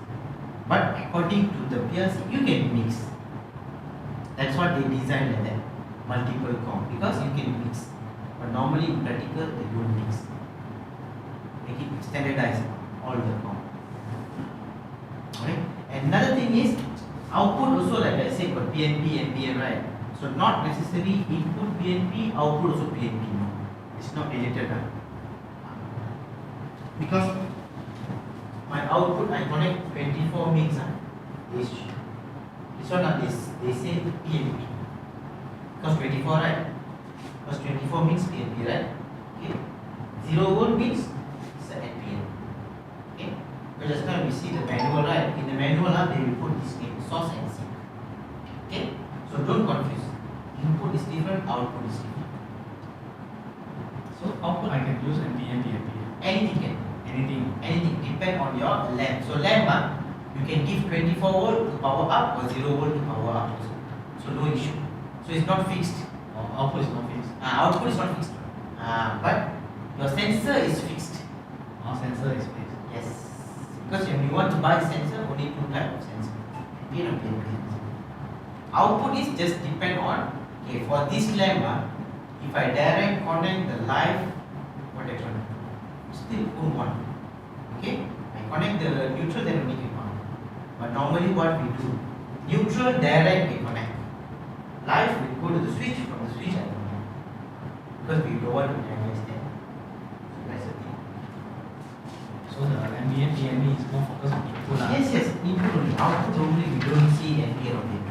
[SPEAKER 2] But according to the PLC, you can mix. That's what they design like that, multiple COM, because you can mix. But normally in practical, they don't mix. Make it standardized, all the COM. Okay. And another thing is, output also, like I said, got PNP, NPN, right? So not necessarily input PNP, output also PNP. No, it's not related. Because my output I connect 24 mix. This one they say PNP. Because 24, right? Because 24 means PNP, right? Okay. 0 volt means it's an NPN. Okay. But just now we see the manual, right? In the manual, they will put this name, source and sink. Okay. So don't confuse. Input is different, output is different.
[SPEAKER 3] So output I can use NPN, PNP.
[SPEAKER 2] Anything can.
[SPEAKER 3] Anything.
[SPEAKER 2] Depend on your lamp. So lamp, you can give 24 volt to power up or 0 volt to power up. So no issue. So it's not fixed.
[SPEAKER 3] Output is not fixed.
[SPEAKER 2] Output is not fixed. But your sensor is fixed.
[SPEAKER 3] Our sensor is fixed.
[SPEAKER 2] Yes. Because when you want to buy sensor, only two type of sensor. NPN and PNP. Output is just depend on, okay, for this lamp, if I direct connect the live protection, still on one. Okay? I connect the neutral, then only get one. But normally what we do, neutral direct we connect. Live we go to the switch, from the switch I connect. Because we don't want to damage them. So that's the thing.
[SPEAKER 3] So the NPN, PNP is more focused on input.
[SPEAKER 2] Yes, input only. Output only we don't see NPN or PNP.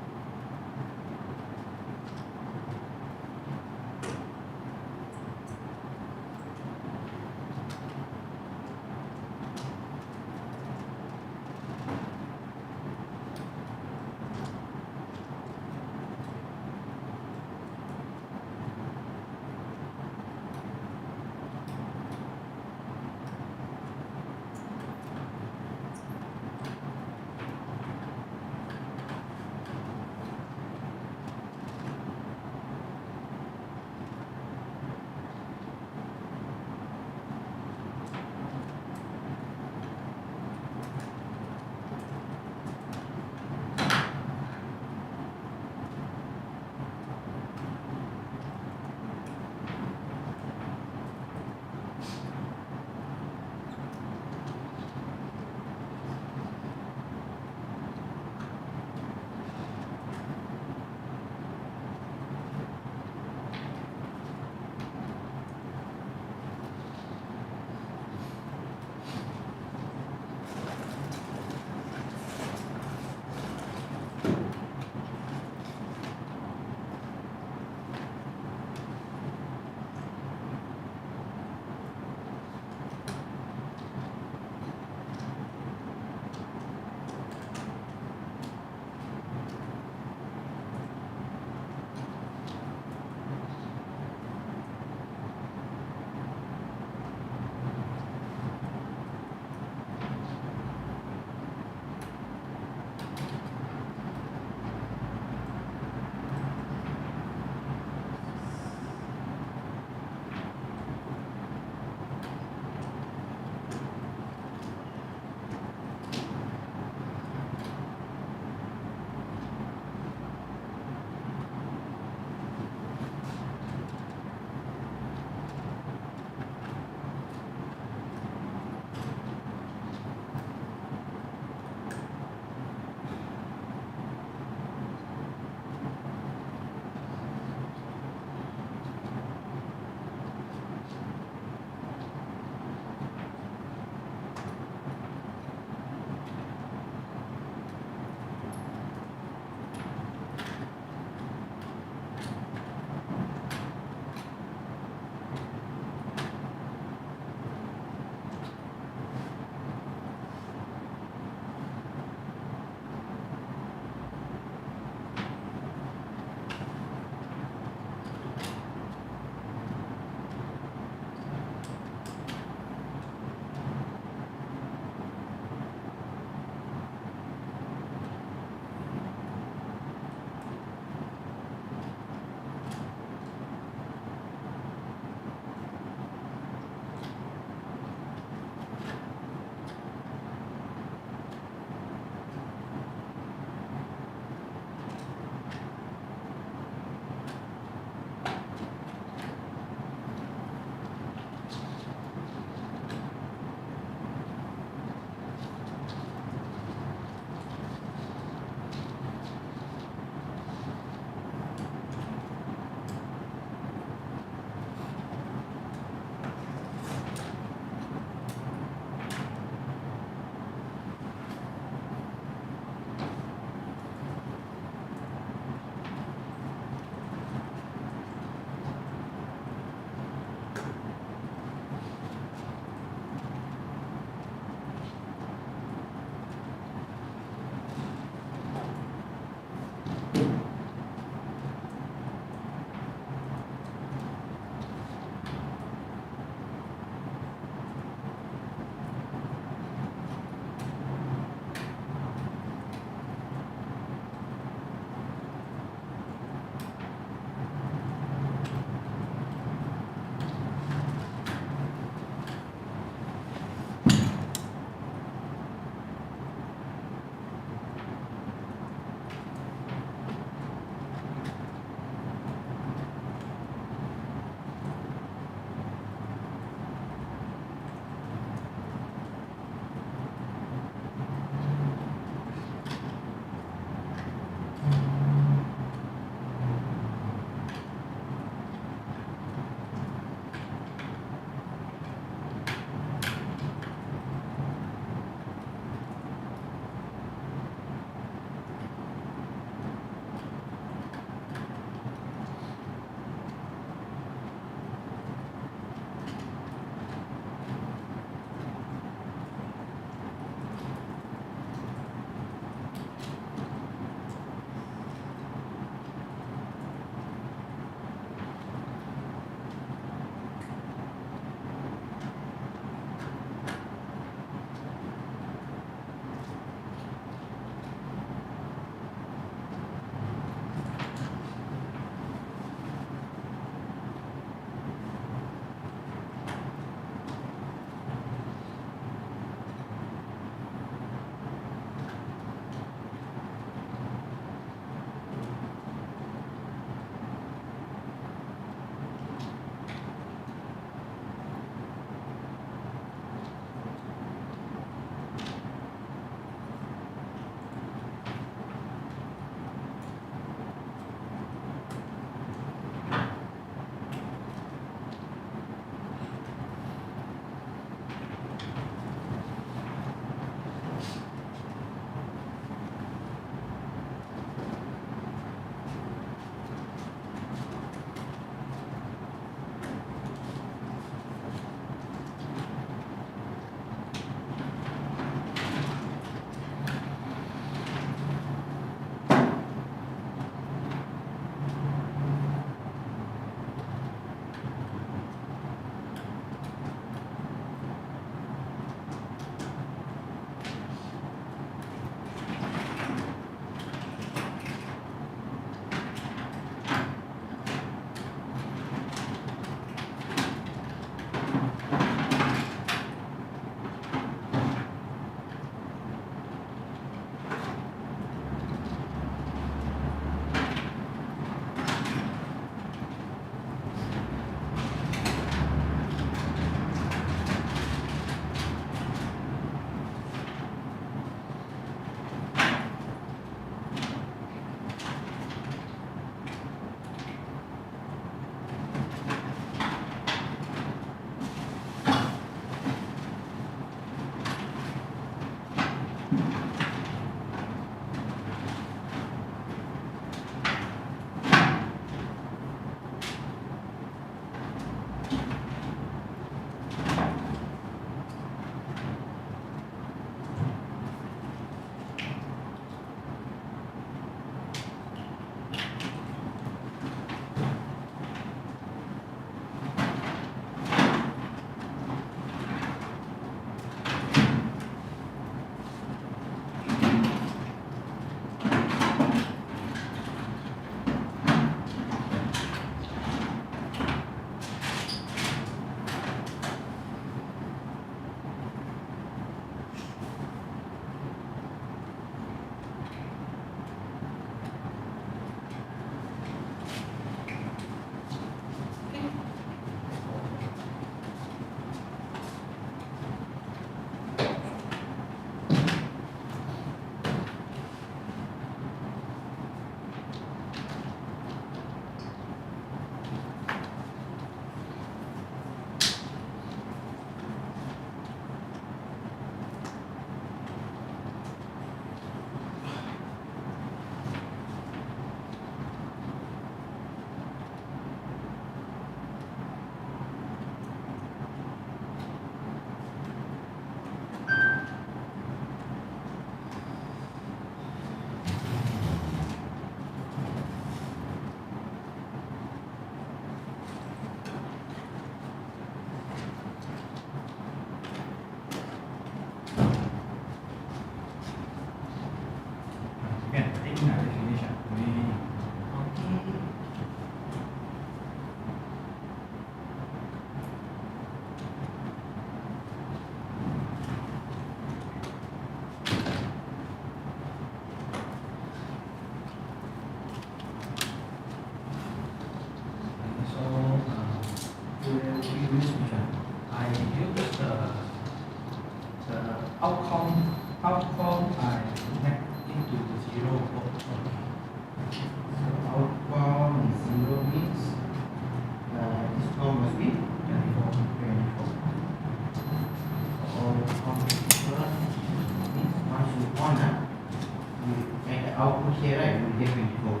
[SPEAKER 2] will get 24.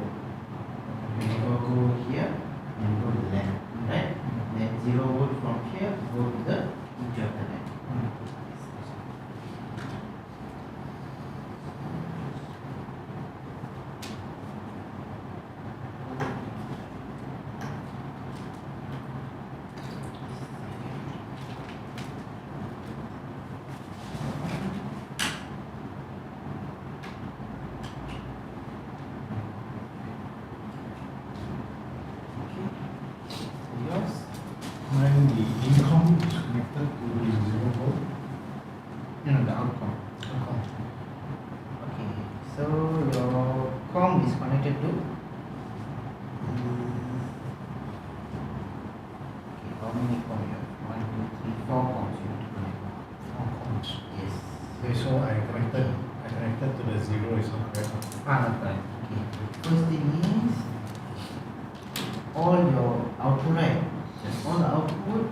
[SPEAKER 2] 24 go here and go to the left, right? Then 0 volt from here go to the each of the left. Yours?
[SPEAKER 5] Mine, the income is connected to the 0 volt.
[SPEAKER 2] No, the outcome.
[SPEAKER 5] Income.
[SPEAKER 2] Okay, so your com is connected to okay, how many com you have? 1, 2, 3, 4 coms you have to connect.
[SPEAKER 5] 4 coms.
[SPEAKER 2] Yes.
[SPEAKER 5] Okay, so I connected to the 0 is not correct.
[SPEAKER 2] Not correct. Okay. First thing is all your output, right? All the output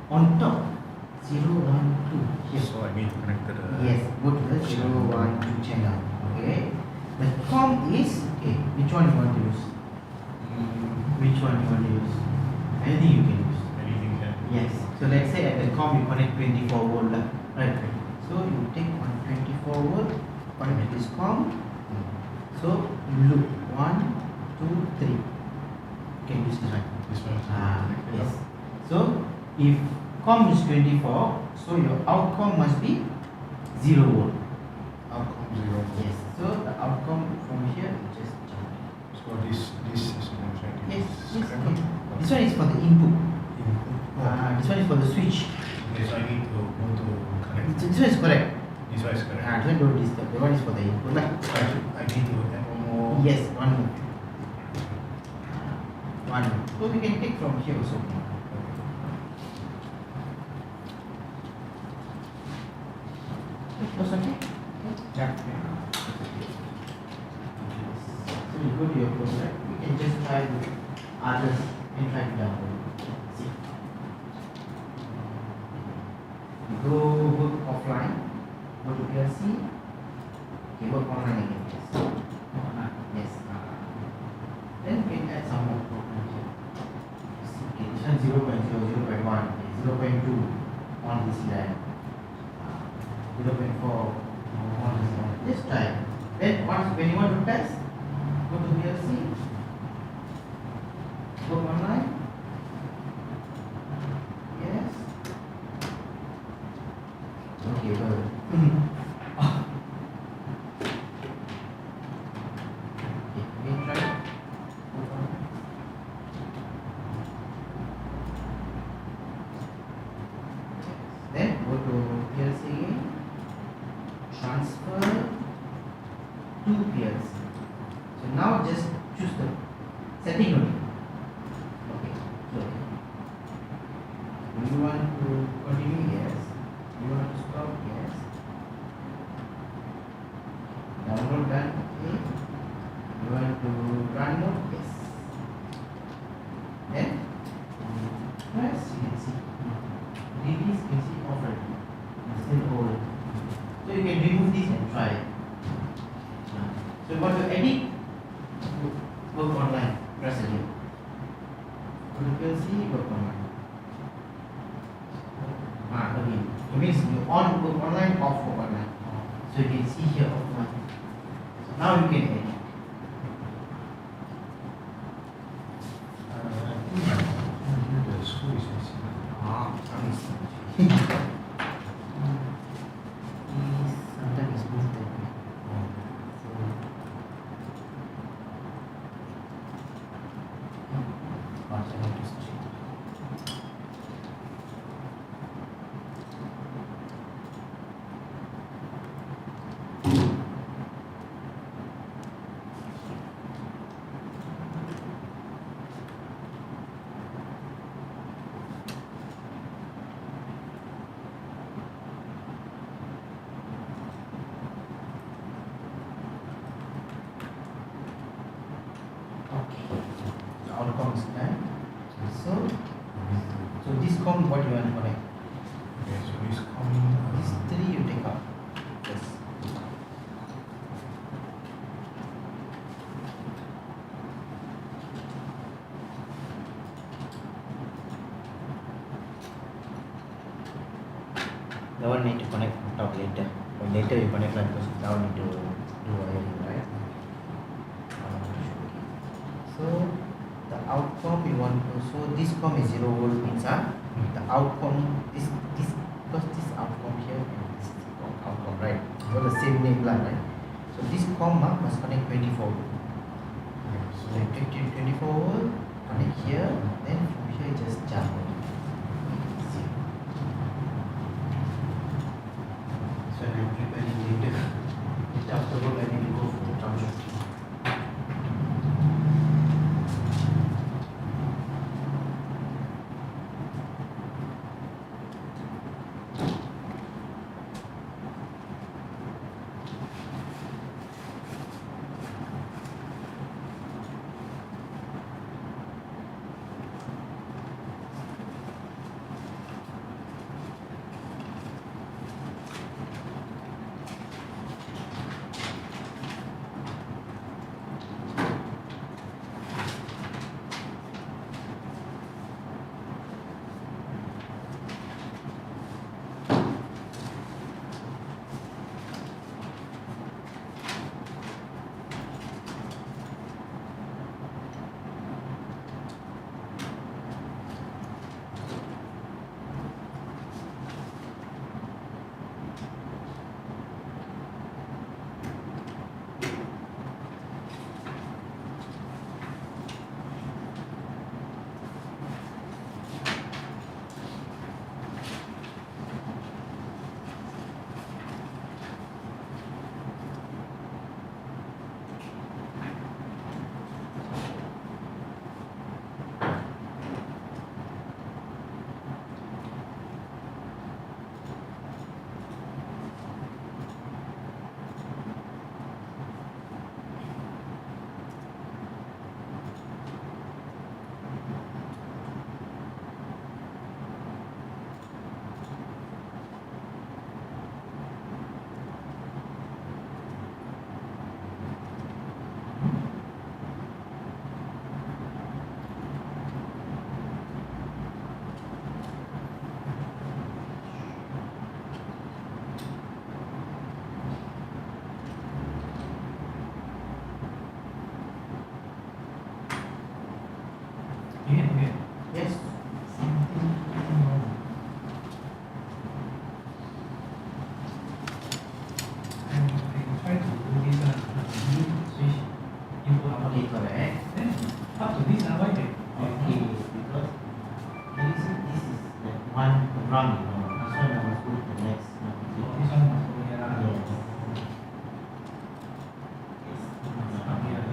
[SPEAKER 2] on top 0, 1, 2. Here.
[SPEAKER 5] So I need to connect to the
[SPEAKER 2] Yes, go to the 0, 1, 2 channel. Okay. The com is okay. Which one you want to use? Which one you want to use? Anything you can use.
[SPEAKER 5] anything can.
[SPEAKER 2] Yes. So let's say at the com you connect 24 volt, lah. Right. So you take on 24 volt, connect to this com. So you look 1, 2, 3. You can use this one.
[SPEAKER 5] This one.
[SPEAKER 2] Yes. So if com is 24, so your outcome must be 0 volt.
[SPEAKER 5] Outcome 0 volt.
[SPEAKER 2] Yes. So the outcome from here is just jump.
[SPEAKER 5] So this is what I'm trying to
[SPEAKER 2] Yes.
[SPEAKER 5] use.
[SPEAKER 2] Yes. Okay. This one is for the input.
[SPEAKER 5] Input.
[SPEAKER 2] This one is for the switch.
[SPEAKER 5] Okay, so I need to go to connect.
[SPEAKER 2] This one is correct.
[SPEAKER 5] This one is correct.
[SPEAKER 2] This one don't disturb. The one is for the input. Lah.
[SPEAKER 5] I need to add one more.
[SPEAKER 2] Yes. One more. One more. So we can take from here also. That's okay.
[SPEAKER 5] Yeah.
[SPEAKER 2] So you go to your program. We can just try with others and try to download. See. You go work offline. Go to PLC. Okay, work online again. Yes. Yes. Then we can add some more programs here. Okay, this one 0.0, 0.1, 0.2 on this line. 0.4 on this line. Just try. Then once when you want to test, go to PLC. Work online. Yes. Okay, well. Okay, try. Then go to PLC again. Transfer to PLC. So now just choose the setting only. Okay. So do you want to continue? Yes. Do you want to stop? Yes. Download done. Okay. You want to run mode? Yes. Then press, you can see. Release, you can see off already. It's still hold. So you can remove this and try it. So you want to edit? Work online. Press again. You can see work online. Again. It means you on work online, off work online. So you can see here offline. So now you can edit.
[SPEAKER 5] The school is
[SPEAKER 2] Sometimes it's moved that way. outcome is done. So this com what you want to connect?
[SPEAKER 5] Okay, so this
[SPEAKER 2] These three you take out. Yes. That one need to connect on top later. Or later you connect like because now need to do wiring, right? So the outcome we want to, so this com is 0 volt means the outcome this because this outcome here and this is outcome, right? So the same name lah, right? So this com must connect 24 volt. So 24 volt connect here, then from here just jump. So I'm preparing later. Afterward I need to go for the troubleshooting. Yes.
[SPEAKER 3] Try to do this switch input output.
[SPEAKER 2] Okay, correct.
[SPEAKER 3] Then up to this, why they
[SPEAKER 2] Okay, because the reason this is like one rung, you know. That's why I must go to the next.
[SPEAKER 3] this one must go here.
[SPEAKER 2] Yes.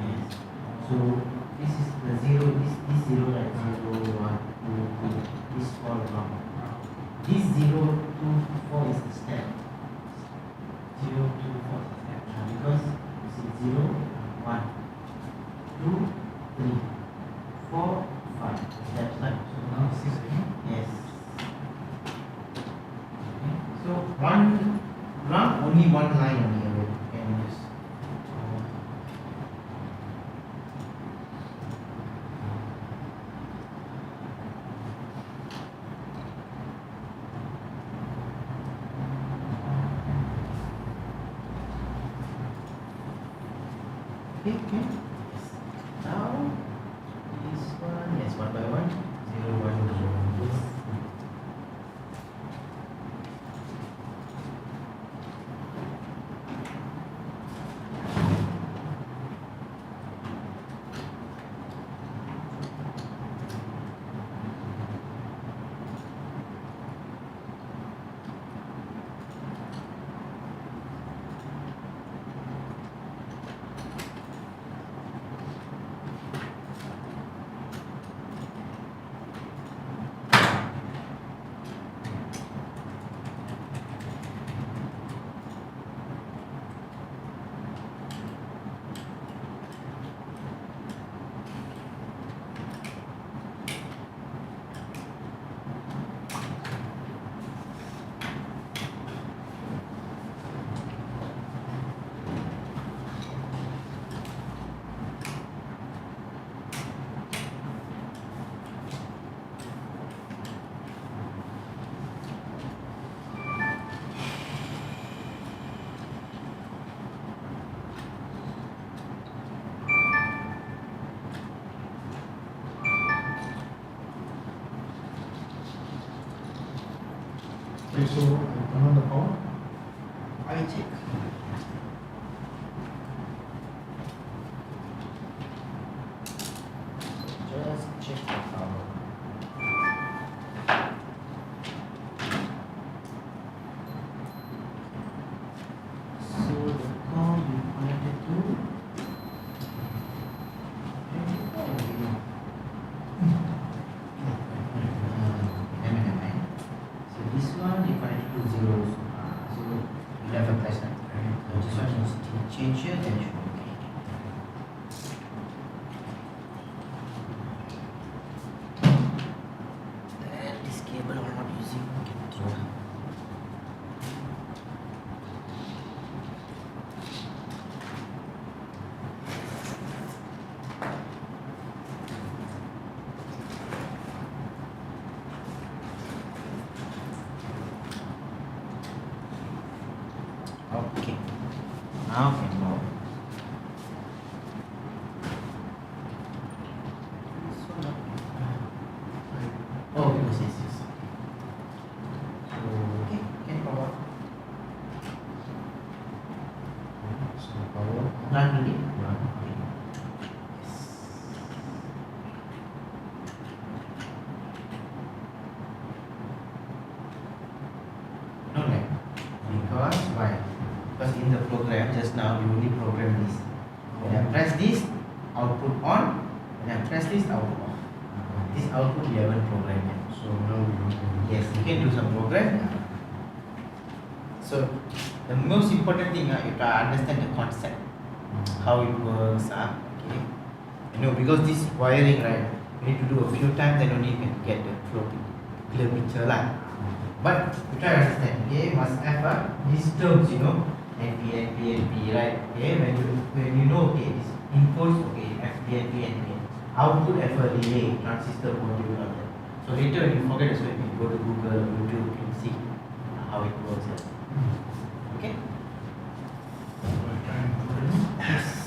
[SPEAKER 2] Yes. So this is the zero. This zero like 0, 1, 2, 3. This all wrong. This 0, 2, 4 is the step.
[SPEAKER 3] 0, 2, 4, step.
[SPEAKER 2] Because this is 0, 1, 2, 3, 4, 5 steps like.
[SPEAKER 3] So now 6 again.
[SPEAKER 2] Yes.
[SPEAKER 3] Okay.
[SPEAKER 2] So one rung, only one line only you can use. Okay. Yes. Now this one, yes, one by one. 0, 1, 2, 1.
[SPEAKER 5] Okay, so I turn on the power.
[SPEAKER 2] I will check. Just check the power. So the call you connected to MNMI. So this one you connected to zero. So you have a present. So this one needs to change here, then you should be okay. And this cable I'm not using. Okay. Okay. Now can go. This one not. Oh, because this is. So okay, can go.
[SPEAKER 5] So power.
[SPEAKER 2] Run really.
[SPEAKER 5] Run.
[SPEAKER 2] Yes. No lag. Because why? Because in the program just now you only program this. When I press this, output on. When I press this, output off. This output we haven't programmed yet.
[SPEAKER 5] So now we want to.
[SPEAKER 2] Yes, you can do some program. So the most important thing you have to understand the concept, how it works. Okay. You know, because this wiring, right, you need to do a few times, then only you can get the clear picture lah. But you try to understand. Okay, must have these terms, you know, NP, right? Okay, when you know, okay, this inputs, okay, NP, output have a relay, transistor, module, all that. So later when you forget, so you can go to Google, YouTube, you can see how it works. Okay. Yes.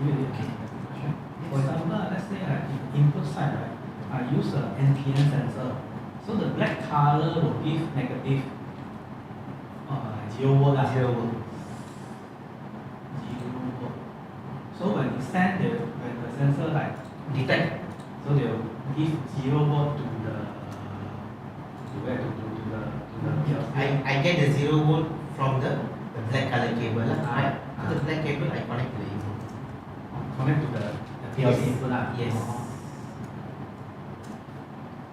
[SPEAKER 3] really okay. For example, let's say in input side, right, I use a NPN sensor. So the black color will give negative 0 volt.
[SPEAKER 2] 0 volt.
[SPEAKER 3] 0 volt. So when you send when the sensor like detect, so they will give 0 volt to the PLC.
[SPEAKER 2] I get the 0 volt from the black color cable lah. Right?
[SPEAKER 3] Ah.
[SPEAKER 2] The black cable I connect to the input.
[SPEAKER 3] Connect to the PLC
[SPEAKER 2] Yes.
[SPEAKER 3] input lah.
[SPEAKER 2] Yes.
[SPEAKER 3] Oh.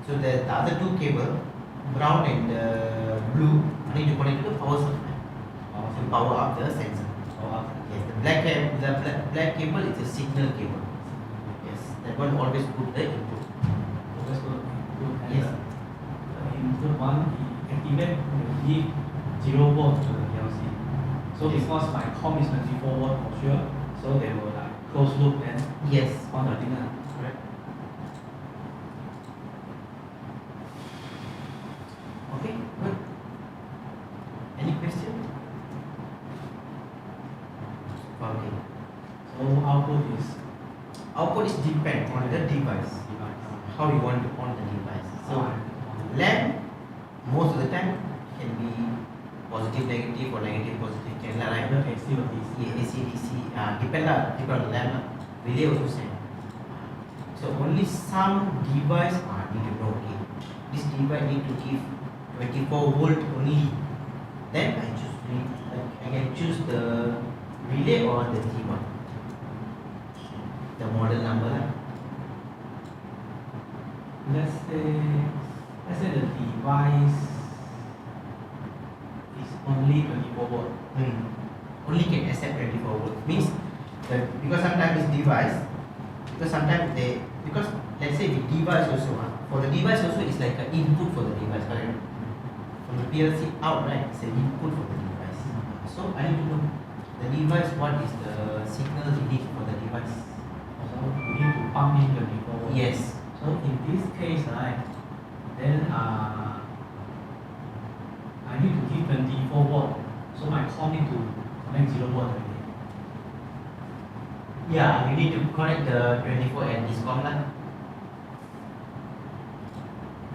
[SPEAKER 2] So the other two cable, brown and blue, I need to connect to the power supply to power up the sensor. Yes, the black cable is a signal cable. Yes, that one always put the input.
[SPEAKER 3] That's good. Good. And
[SPEAKER 2] Yes.
[SPEAKER 3] the input one, activate will give 0 volt to the PLC. So
[SPEAKER 2] Yes.
[SPEAKER 3] because my COM is 24 volt for sure, so they will like close loop and
[SPEAKER 2] Yes.
[SPEAKER 3] on the thing lah. Correct.
[SPEAKER 2] Okay, good. Any question? Okay.
[SPEAKER 3] So output is
[SPEAKER 2] Output is depend on the device.
[SPEAKER 3] device.
[SPEAKER 2] How you want to on the device. So
[SPEAKER 3] Ah,
[SPEAKER 2] lamp most of the time can be positive, negative or negative, positive. Can lah, right?
[SPEAKER 3] either AC or DC.
[SPEAKER 2] Yeah, AC/DC. Depend on the lamp lah. Relay also same. So only some device need to know. Okay, this device need to give 24 volt only. Then I can choose the relay or the T1. The model number lah.
[SPEAKER 3] Let's say the device is only 24 volt.
[SPEAKER 2] Only can accept 24 volt. Means because sometimes it's device. Because sometimes because let's say the device also for the device also is like an input for the device, correct? From the PLC out, right? It's an input for the device. So I need to know the device what is the signal it needs for the device.
[SPEAKER 3] So you need to pump in 24 volt.
[SPEAKER 2] Yes.
[SPEAKER 3] So in this case, right, then I need to give 24 volt. So my COM need to connect 0 volt already.
[SPEAKER 2] Yeah, you need to connect the 24 and discom lah.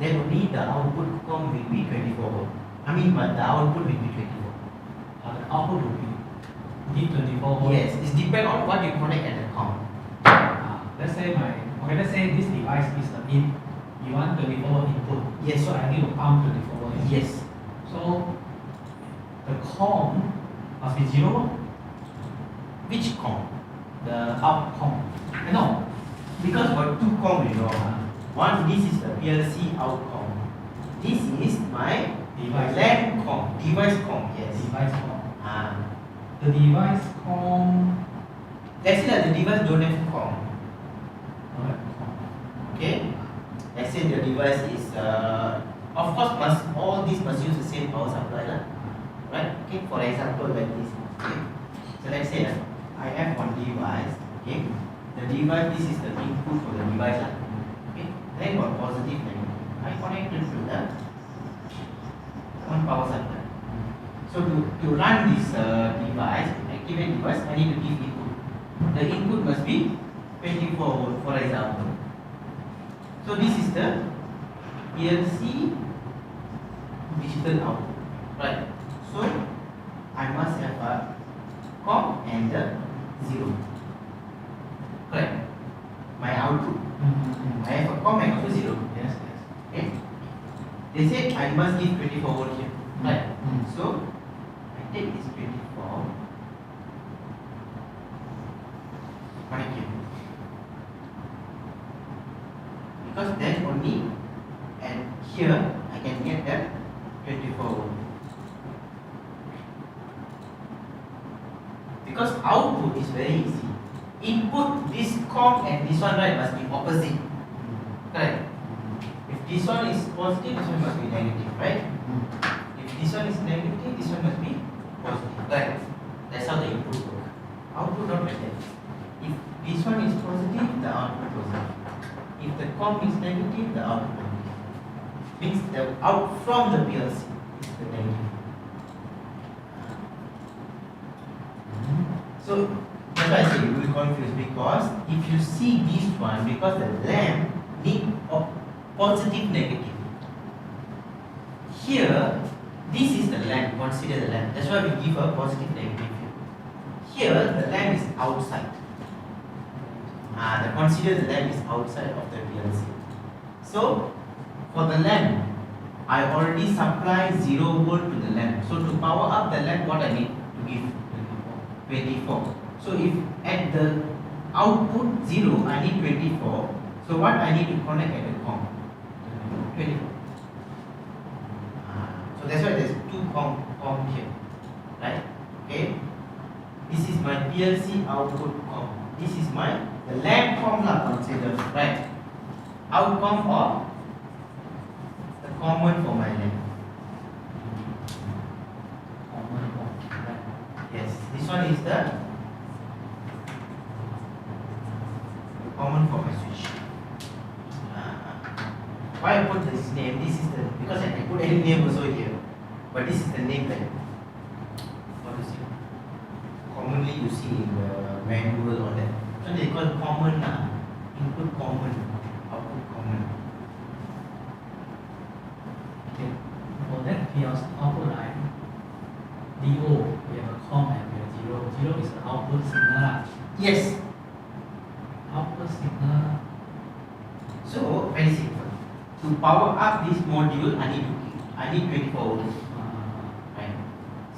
[SPEAKER 2] Then only the output COM will be 24 volt. But the output will be 24.
[SPEAKER 3] The output will be give 24 volt.
[SPEAKER 2] Yes, it depends on what you connect at the COM.
[SPEAKER 3] Let's say this device is the in. You want 24 volt input.
[SPEAKER 2] Yes.
[SPEAKER 3] So I need to pump 24 volt. in.
[SPEAKER 2] Yes.
[SPEAKER 3] So the COM must be 0 volt.
[SPEAKER 2] Which COM?
[SPEAKER 3] The out COM. No.
[SPEAKER 2] Because got two COM, you know. One, this is the PLC out COM. This is my
[SPEAKER 3] Device.
[SPEAKER 2] LAN COM, device COM. Yes.
[SPEAKER 3] Device COM.
[SPEAKER 2] Ah.
[SPEAKER 3] The device COM.
[SPEAKER 2] Let's say that the device don't have COM.
[SPEAKER 3] Alright, COM.
[SPEAKER 2] Okay. Let's say the device is of course all these must use the same power supply lah. Right? Okay. For example, like this. Okay. So let's say that I have one device. Okay. The device, this is the input for the device lah. Okay. Then got positive, negative. I connected to the one power supply. So to run this device, activate device, I need to give input. The input must be 24 volt, for example. So this is the PLC digital output, right? So I must have a COM and the 0. Correct. My output. I have a COM and also 0.
[SPEAKER 3] Yes, yes.
[SPEAKER 2] Okay. They said I must give 24 volt here. Right. So I take this 24. Connect here. Because then only and here I can get that 24 volt. Because output is very easy. Input this COM and this one, right, must be opposite. Correct. If this one is positive, this one must be negative, right? If this one is negative, this one must be positive. Right. That's how the input works. Output not like that. If this one is positive, the output positive. If the COM is negative, the output negative. Means the out from the PLC is the negative. So that's why I say we will confused because if you see this one, because the lamp need a positive negative. Here, this is the lamp, consider the lamp. That's why we give a positive negative here. Here, the lamp is outside. Consider the lamp is outside of the PLC. So, for the lamp, I already supply 0 volt to the lamp. So, to power up the lamp, what I need to give? 24. So, if at the output 0, I need 24. So, what I need to connect at the COM? 24. So, that's why there's 2 COM here. Right? Okay. This is my PLC output COM. This is the lamp COM consider. Right? Outcome or the common for my lamp. Yes, this one is the common for my switch. Why I put this name? This is the, because I can put any name also here, but this is the name that what you see. Commonly you see in the manual or that. So they call common input common, output common.
[SPEAKER 3] Okay. For that PLC output line, DO, we have a COM and we have 0. 0 is the output signal.
[SPEAKER 2] Yes.
[SPEAKER 3] Output signal.
[SPEAKER 2] So very simple. To power up this module, I need 24 volts. Right.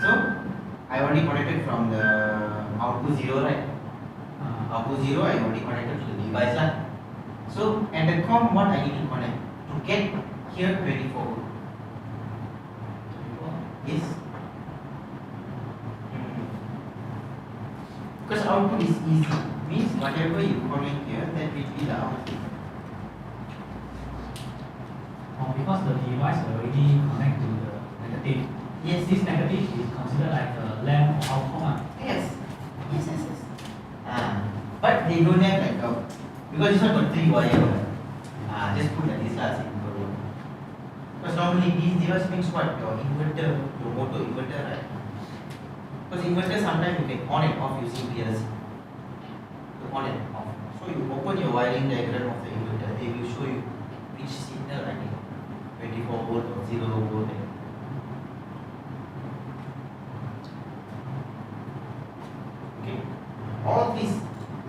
[SPEAKER 2] So I already connected from the output 0, right? Output 0, I already connected to the device lah. So at the COM, what I need to connect to get here 24 volt. Yes. Because output is easy, means whatever you connect here, that will be the output.
[SPEAKER 3] Because the device already connect to the negative.
[SPEAKER 2] Yes.
[SPEAKER 3] This negative is considered like a lamp or outcome.
[SPEAKER 2] Yes. But they don't have like a, because this one got 3 wire. Just put like this lah, simple. Because normally these devices makes what? Your inverter, your motor inverter, right? Because inverter sometimes you can on and off using PLC. On and off. So you open your wiring diagram of the inverter, they will show you which signal I need. 24 volt or 0 volt. Okay. All these,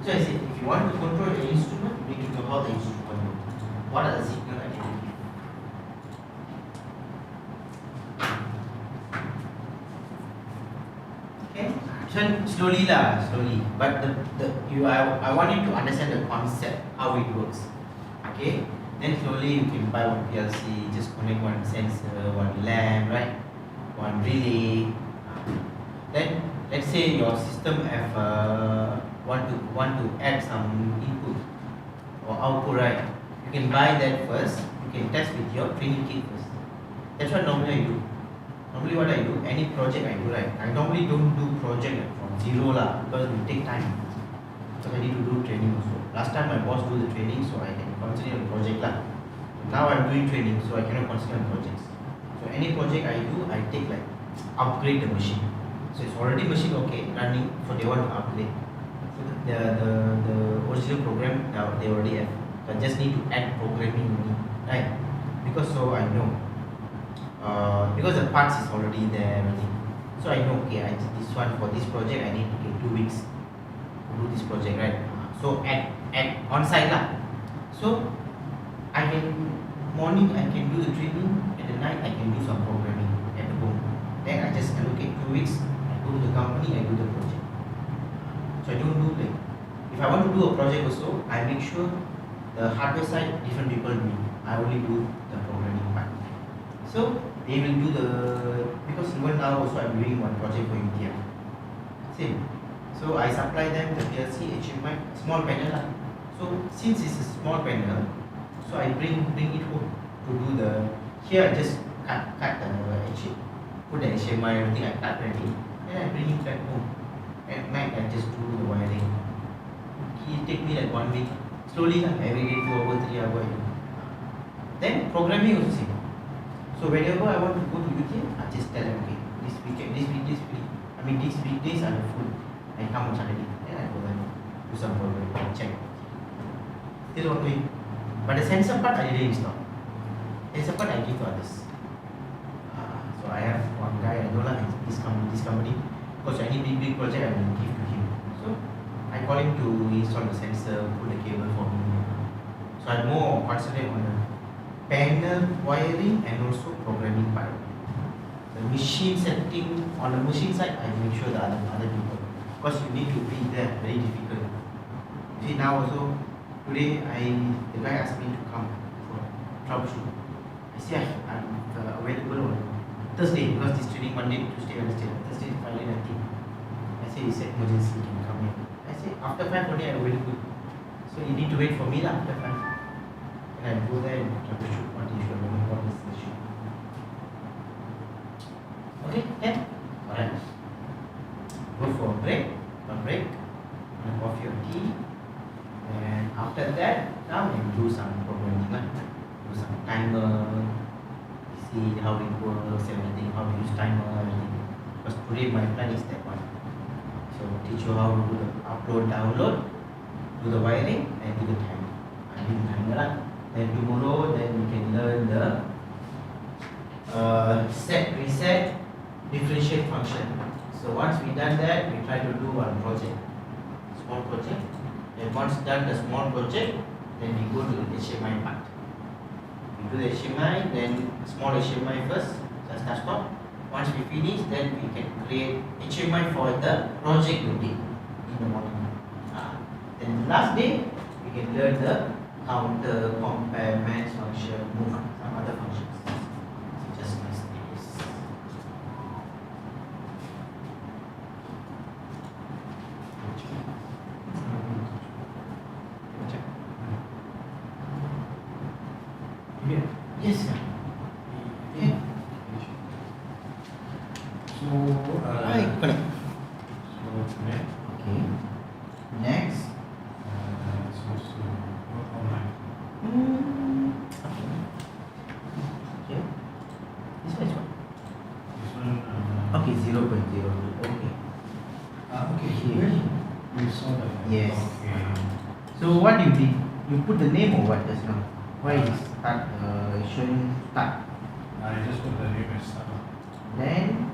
[SPEAKER 2] so I said, if you want to control the instrument, you need to know how the instrument works. What are the signal I need to give? Okay. So slowly. But I want you to understand the concept, how it works. Okay. Then slowly you can buy one PLC, just connect one sensor, one lamp, right? One relay. Then let's say your system have want to add some input or output, right? You can buy that first. You can test with your training kit first. That's what normally I do. Normally what I do, any project I do, right? I normally don't do project from 0 lah, because it will take time. So I need to do training also. Last time my boss do the training, so I can concentrate on project lah. Now I'm doing training, so I cannot concentrate on projects. So any project I do, I take like upgrade the machine. So it's already machine okay running, so they want to upgrade. So the original program they already have. So I just need to add programming only, right? Because so I know. Because the parts is already there, everything. So I know okay, this one for this project I need to take 2 weeks to do this project, right? So at on-site lah. So I can morning I can do the training, at the night I can do some programming at the home. Then I just allocate 2 weeks, I go to the company, I do the project. So I don't do like, if I want to do a project also, I make sure the hardware side different people do it. I only do the programming part. So they will do because even now also I'm doing one project for India. Same. So I supply them the PLC HMI small panel lah. So since it's a small panel, so I bring it home to do the, here I just cut the put the HMI, everything I cut ready, then I bring it back home. At night I just do the wiring. It take me like 1 week. Slowly lah, every day 2 hours, 3 hours. Then programming also same. So whenever I want to go to UK, I just tell them okay, this weekdays are full. I come on Saturday, then I go there. do some programming, check. Still working. But the sensor part I didn't install. Sensor part I give to others. So I have one guy I know lah, this company. Because any big project I will give to him. So I call him to install the sensor, put the cable for me. So I'm more concentrate on the panel wiring and also programming part. The machine setting on the machine side, I make sure the other people. Because you need to be there, very difficult. See now also, today the guy asked me to come for troubleshoot. I say I'm available on Thursday because this training Monday, Tuesday, Wednesday, Thursday, Friday, nothing. I say it's emergency, you can come in. I say after 5 only I'm available. So you need to wait for me lah after 5. And I go there and troubleshoot what issue, what is the issue. Okay, then, alright. Go for a break, and coffee or tea. And after that, now we do some programming, do some timer, see how it works, everything, how to use timer, everything. Because today my plan is that one. So teach you how to do the upload, download, do the wiring, and do the timer. I do the timer lah. Then tomorrow, then we can learn the set, reset, differentiate function. So once we done that, we try to do one project, small project. And once done the small project, then we go to the HMI part. We do the HMI, then small HMI first, just stop. Once we finish, then we can create HMI for the project duty in the morning. Then last day, we can learn the counter, compare, match function, move, some other functions. So just nice days. Yes, sir. Yeah.
[SPEAKER 4] So,
[SPEAKER 2] Connect.
[SPEAKER 4] so next,
[SPEAKER 2] Okay. Next.
[SPEAKER 4] supposed to work online.
[SPEAKER 2] Okay. This one is what?
[SPEAKER 4] This one,
[SPEAKER 2] Okay, 0.02. Okay.
[SPEAKER 4] okay,
[SPEAKER 2] Here.
[SPEAKER 4] here we saw that.
[SPEAKER 2] Yes.
[SPEAKER 4] Okay.
[SPEAKER 2] So what you did? You put the name or what just now? Why is start showing start?
[SPEAKER 4] I just put the name as start.
[SPEAKER 2] Then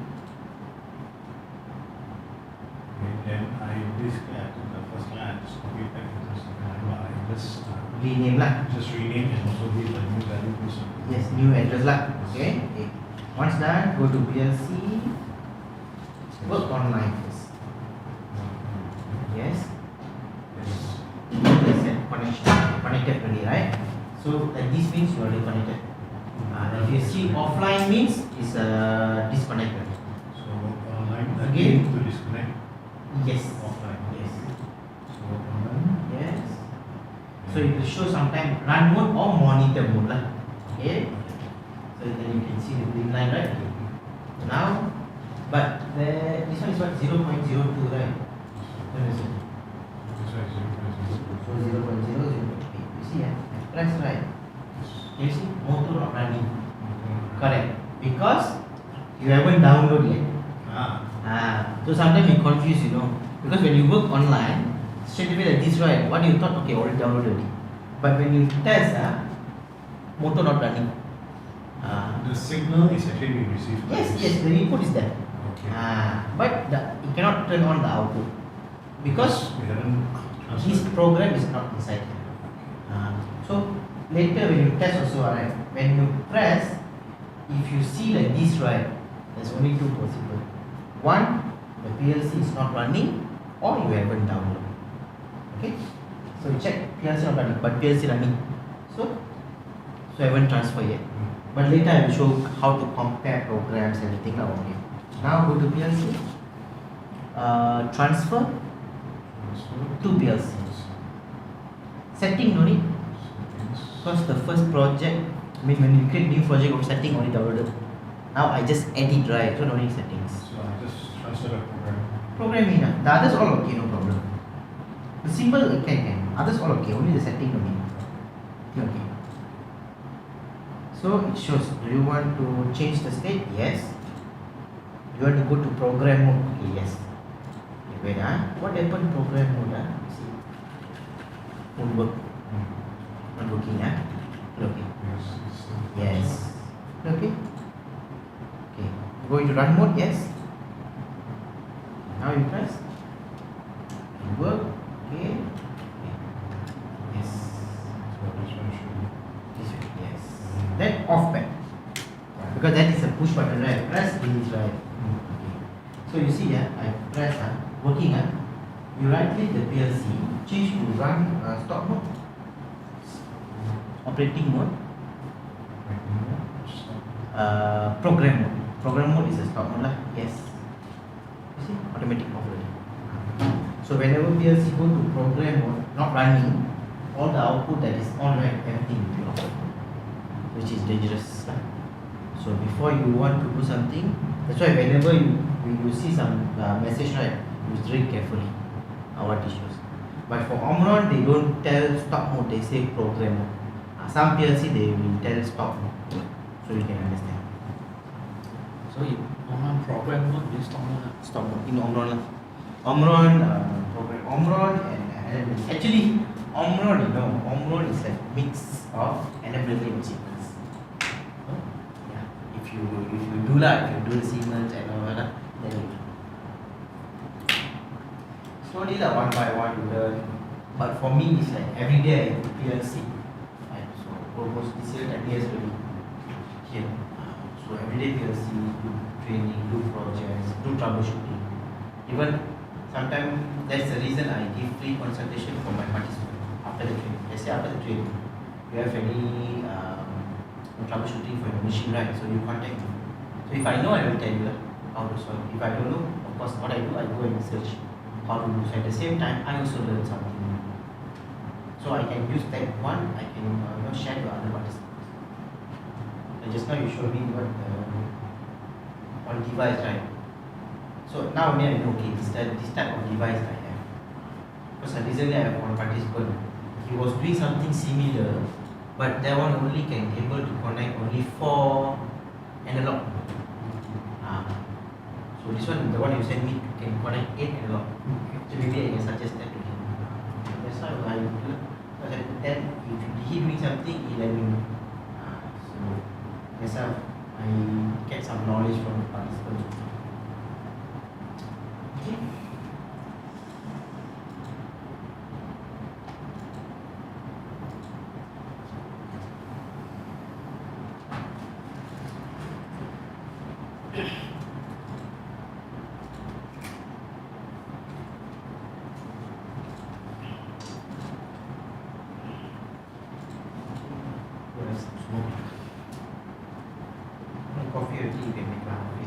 [SPEAKER 4] Okay, then I basically I took the first line, I just copy back into the second line, but I
[SPEAKER 2] rename lah.
[SPEAKER 4] just rename and also give the new value to some.
[SPEAKER 2] Yes, new address lah. Okay. Once done, go to PLC. Work online first. Yes.
[SPEAKER 4] Yes.
[SPEAKER 2] Set connection. Connected already, right? So like this means you already connected. If you see offline means is disconnected.
[SPEAKER 4] So online
[SPEAKER 2] Again?
[SPEAKER 4] to disconnect
[SPEAKER 2] Yes.
[SPEAKER 4] offline.
[SPEAKER 2] Yes.
[SPEAKER 4] So online.
[SPEAKER 2] Yes. So it will show sometime run mode or monitor mode lah. Okay. So then you can see the green line, right? Okay. So now, but this one is what 0.02, right? Let me see.
[SPEAKER 4] This one is 0.0.
[SPEAKER 2] So 0.0, 0.8. You see, I press right. You see, motor not running. Correct. Because you haven't downloaded yet. So sometimes you confuse, because when you work online, straight away like this, right? What you thought, okay, already downloaded it. But when you test, motor not running.
[SPEAKER 4] The signal is actually being received. by
[SPEAKER 2] Yes,
[SPEAKER 4] this.
[SPEAKER 2] yes, the input is there.
[SPEAKER 4] Okay.
[SPEAKER 2] But it cannot turn on the output because
[SPEAKER 4] we haven't
[SPEAKER 2] this
[SPEAKER 4] transferred.
[SPEAKER 2] program is not inside here. So later when you test also, right? When you press, if you see like this, right? There's only two possible. One, the PLC is not running, or you haven't downloaded. Okay? So you check PLC not running, but PLC running. So I haven't transferred yet. But later I will show how to compare programs, everything. Okay. Now go to PLC. Transfer to PLC. Setting no need. Because the first project, when you create new project of setting only downloaded. Now I just edit, right? So no need settings.
[SPEAKER 4] So I just transfer the program.
[SPEAKER 2] Programming, the others all okay, no problem. The symbol can. Others all okay, only the setting only. Okay. So it shows, do you want to change the state? Yes. You want to go to program mode? Okay, yes. Okay, wait, what happened program mode? See, won't work. Not working, yeah? Okay.
[SPEAKER 5] Yes, it's,
[SPEAKER 2] Yes. Okay. Okay. Going to run mode, yes. Now you press. It work. Okay. Okay. Yes.
[SPEAKER 5] So this one should be.
[SPEAKER 2] This way. Yes. Then off back. Because that is a push button, right? Press is right. Okay. So you see, yeah, I press, working, you right click the PLC, change to run stop mode, operating mode, program mode. Program mode is a stop mode lah. Yes. You see, automatic off already. So whenever PLC go to program mode, not running, all the output that is on, right, everything will be off, which is dangerous. So before you want to do something, that's why whenever you see some message, right, you read carefully what it shows. But for Omron, they don't tell stop mode, they say program mode. Some PLC they will tell stop mode, so you can understand.
[SPEAKER 3] So in Omron program mode, this stop mode.
[SPEAKER 2] Stop mode in Omron. Omron program Omron and actually Omron, you know, Omron is a mix of enablement and Siemens. Yeah, if you do that, if you do the Siemens and all that, then you slowly lah, one by one you learn. But for me, it's like every day I do PLC. Right? So almost this year 10 years already here. So every day PLC, do training, do projects, do troubleshooting. Even sometimes that's the reason I give free consultation for my participants after the training. Let's say after the training, you have any troubleshooting for your machine, right? So you contact me. So if I know, I will tell you how to solve. If I don't know, of course, what I do, I go and research how to do. So at the same time, I also learn something new. So I can use that one. I can share to other participants. And just now you showed me what on device, right? So now only I know, okay, this type of device I have. Because recently I have one participant. He was doing something similar, but that one only can able to connect only 4 analog. So this one, the one you sent me, can connect 8 analog. So maybe I can suggest that to him. That's why I do. Because then if he doing something, he let me know. So that's how I get some knowledge from the participants. Okay. Coffee or tea, you can make a coffee.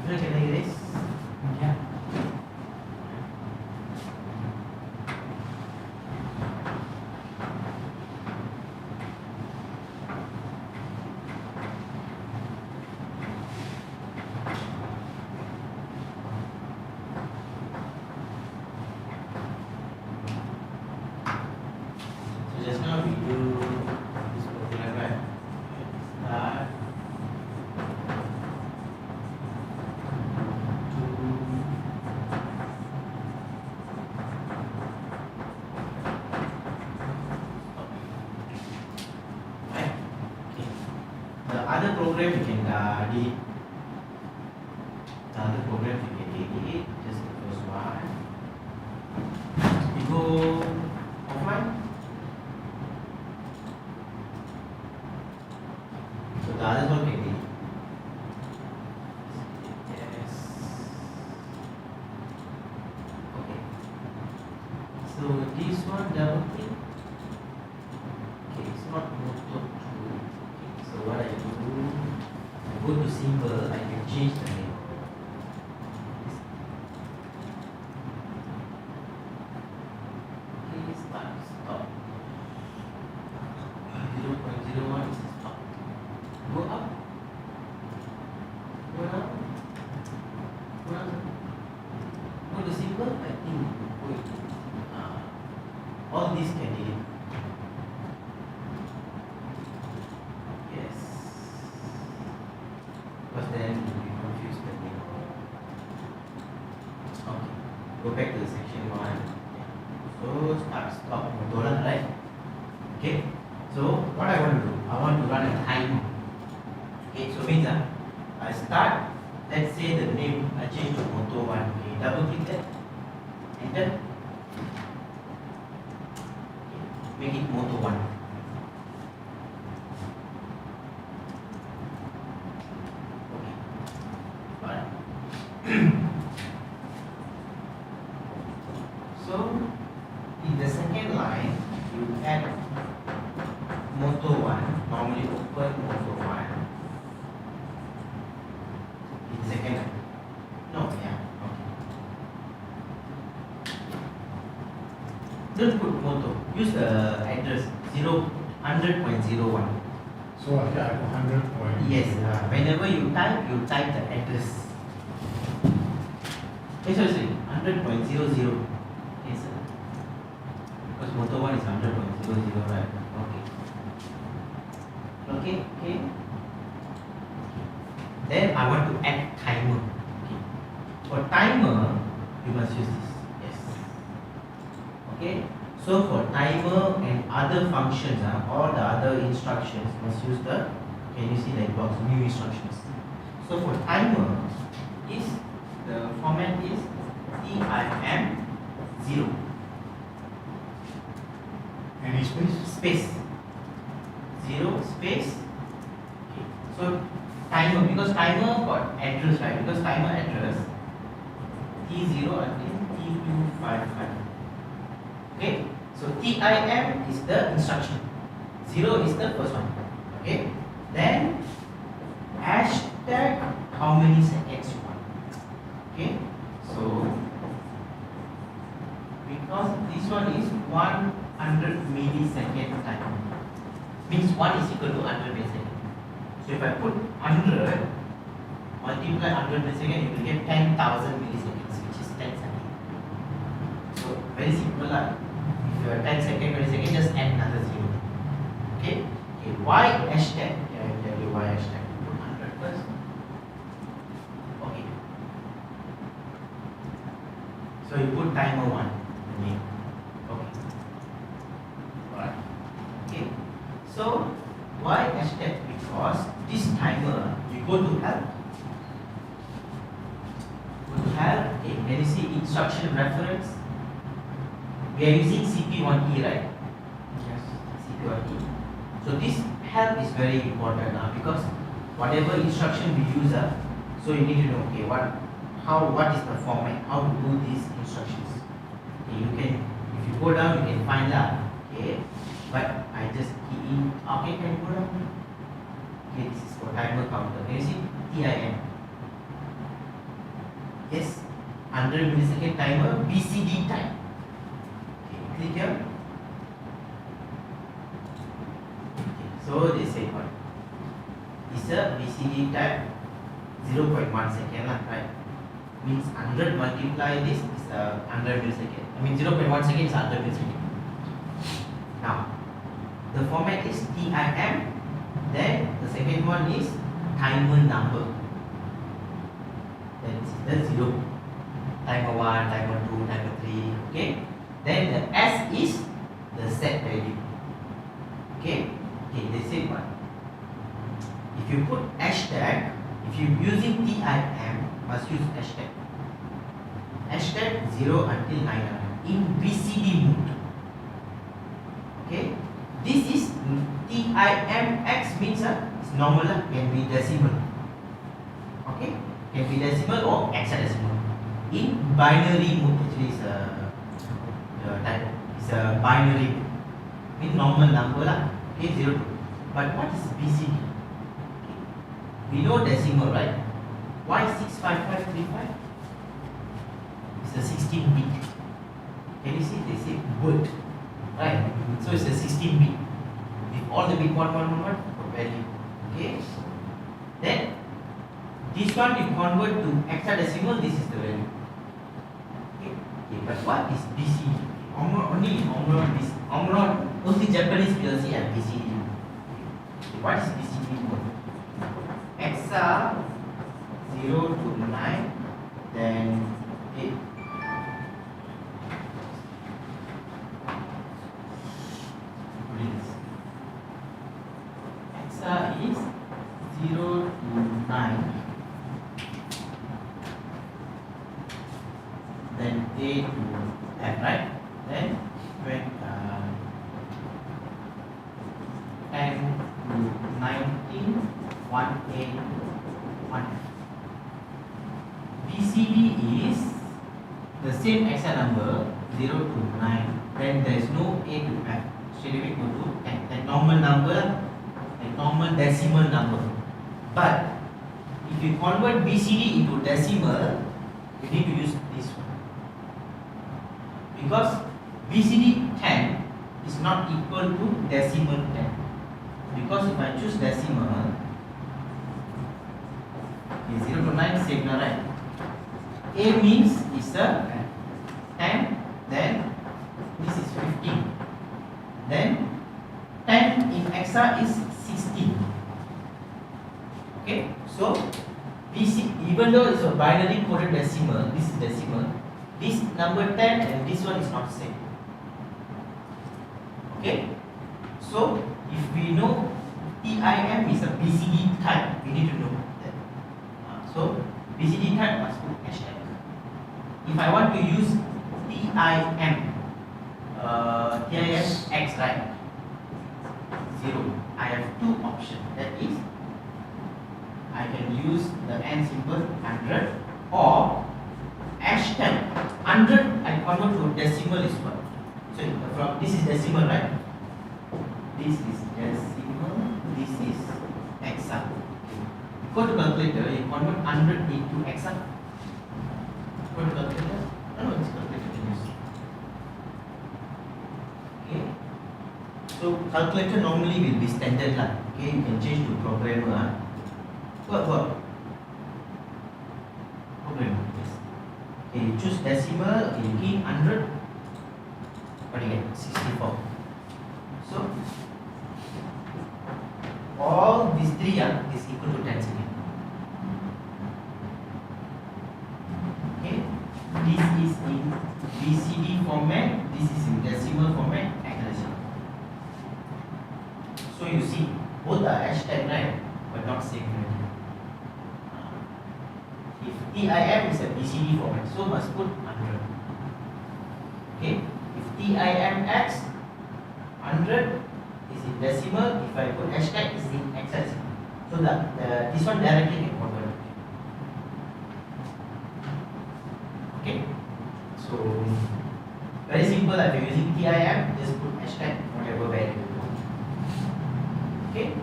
[SPEAKER 2] Sir, can I erase?
[SPEAKER 3] Yeah.
[SPEAKER 2] So just now we do this program, right? Start right? Okay. The other program you can delete. The other program you can delete. Just the first one. We go offline. So the other one can delete. Yes. Okay. So this one double click. Okay, it's not motor 2. Okay, so what I do, I go to symbol, I can change the name. Okay, start, stop. 0.01 is stop. Go up. Go down. Go down. Go to symbol, I think. Wait. All these can delete. Yes. Because then we confuse the name. Okay. Go back to the section 1. So start, stop, motor, right? Okay. So what I want to do, I want to run a timer. Okay, so means I start, let's say the name I change to motor 1. Okay, double click that, enter. Okay, make it motor 1. Okay, alright. So in the second line, you add motor 1, normally open motor 1. In second line. No, yeah, okay. Don't put motor, use the address 100.01.
[SPEAKER 4] So here I put 100 point.
[SPEAKER 2] Yes, whenever you type the address. Sorry, 100.00. Yes, sir. Because motor 1 is 100.00, right? Okay. Okay. Then I want to add timer. Okay. For timer, you must use this. Yes. Okay. So for timer and other functions, all the other instructions must use the. Can you see that box? New instructions. So for timer, is the format is TIM 0.
[SPEAKER 4] Any space?
[SPEAKER 2] Space 0 space. Okay. So timer, because timer got address, right? Because timer address T0 until T255. Okay. So TIM is the instruction. 0 is the first one. Okay. Then hashtag how many seconds you want. Okay. So because this one is 100 millisecond time. Means 1 is equal to 100 milliseconds. So if I put 100, multiply 100 milliseconds, you will get 10,000 milliseconds, which is 10 seconds. So very simple. If you have 10 seconds, 20 seconds, just add another 0. Okay? Okay, why hashtag? I will tell you why hashtag. Put 100 first. Okay. So you put timer 1. Name. Okay. Alright. Okay. So why hashtag? Because this timer, you go to help. Go to help. Okay. Can you see instruction reference? We are using CP1E, right?
[SPEAKER 3] Yes.
[SPEAKER 2] CP1E. So this help is very important because whatever instruction we use, so you need to know what is the format, how to do these instructions. Okay, you can, if you go down, you can find that. Okay, but I just key in. Okay, can you go down? Okay, this is for timer counter. Can you see TIM? Yes, 100 millisecond timer, BCD time. Okay, click here. Okay, so they say what? It's a BCD time 0.1 second lah, right? Means 100 multiply this is 100 millisecond. I mean 0.1 second is 100 millisecond. Now, the format is TIM. Then the second one is timer number. Then it's the 0. Timer 1, timer 2, timer 3. Okay. Then the S is the set value. Okay. Okay, they say what? If you put hashtag, if you're using TIM, must use hashtag. Hashtag 0 until 900 in BCD mode. Okay. This is TIMX means it's normal, can be decimal. Okay, can be decimal or hexadecimal. In binary mode, actually is it's a binary mode. Mean normal number lah. Okay, 0 to. But what is BCD? Okay. We know decimal, right? Why 65535? It's a 16 bit. Can you see? They say word. Right, so it's a 16 bit with all the bit 1111 value. Okay, then this one you convert to hexadecimal. This is the value. Okay, okay, but what is BCD? Omron only Japanese PLC and BCD. Okay, what is BCD mode? Hexa 0 to 9, then 8. Hexa is 0 to 9, then A to F, right? Then when 10 to 19, 1A, 1F. BCD is the same hexa number 0 to 9, then there is no A to F. Straight away go to F, the normal number. A normal decimal number. But if you convert BCD into decimal, you need to use this one. Because BCD 10 is not equal to decimal 10. Because if I choose decimal, okay, 0 to 9 same, right? A means is a 10, then this is 15. Then 10 in hexa is 16. Okay, so BC, even though it's a binary coded decimal, this is decimal, this number 10 and this one is not same. Okay, so if we know TIM is a BCD type, we need to know that. So BCD type must put hashtag. If I want to use TIM X, right? 0. I have two options. That is, I can use the N symbol 100 or hashtag 100. I convert to decimal is what? So from this is decimal, right? This is decimal. This is hexa. Go to calculator. You convert 100 into hexa. Go to calculator. No, it's calculator. Okay. So calculator normally will be standard lah. Okay, you can change to programmer. What? Programmer. Yes. Okay, you choose decimal. Okay, you key 100. What do you get? 64. So all these three is equal to 10 seconds. Okay, this is in BCD format. This is in decimal format. So you see, both are hashtag, right? But not same value. If TIM is a BCD format, so must put 100. Okay. If TIMX 100 is in decimal, if I put hashtag is in hexadecimal. So this one directly can convert. Okay. So very simple. If you're using TIM, just put hashtag whatever value. Okay,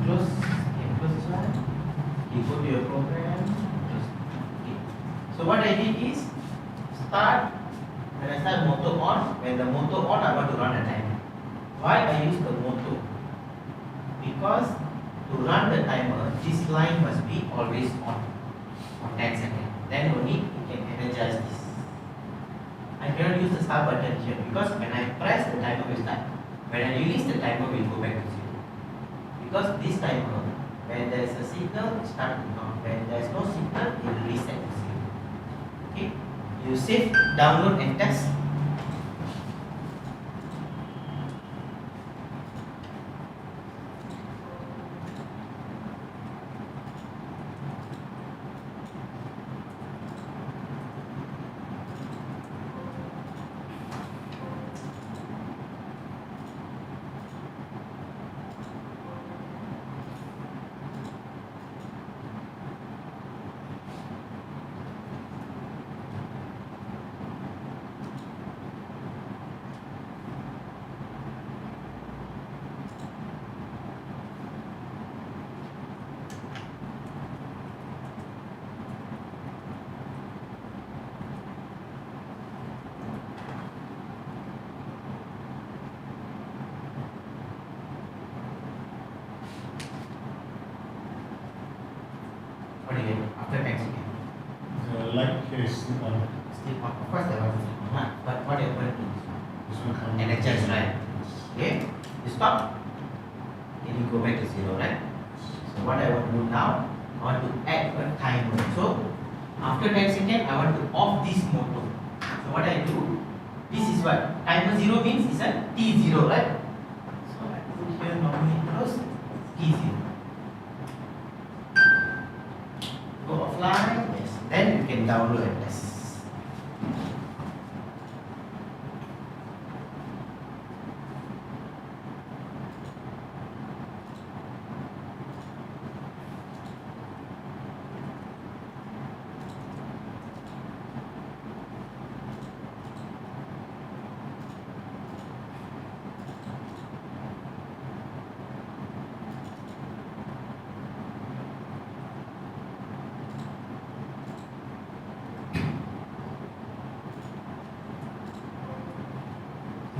[SPEAKER 2] close this one. You go to your program. Okay. So what I did is start. When I start motor on, when the motor on, I want to run a timer. Why I use the motor? Because to run the timer, this line must be always on 10 seconds. Then only you can energize this. I cannot use the start button here because when I press, the timer will start. When I release, the timer will go back to zero. Because this timer, when there is a signal, it starts to count. When there is no signal, it will reset to zero. Okay? You save, download and test. What do you get after 10 seconds?
[SPEAKER 4] The light here is still on.
[SPEAKER 2] Still on. Of course, there was one. But what happened to this one?
[SPEAKER 4] This one comes.
[SPEAKER 2] Energize, right? Okay, you stop. Then you go back to zero, right? So what I want to do now, I want to add a timer. So after 10 seconds, I want to off this motor. So what I do, this is what timer zero means is a T0, right? So I put here normally close T0. Go offline, yes. Then you can download and test.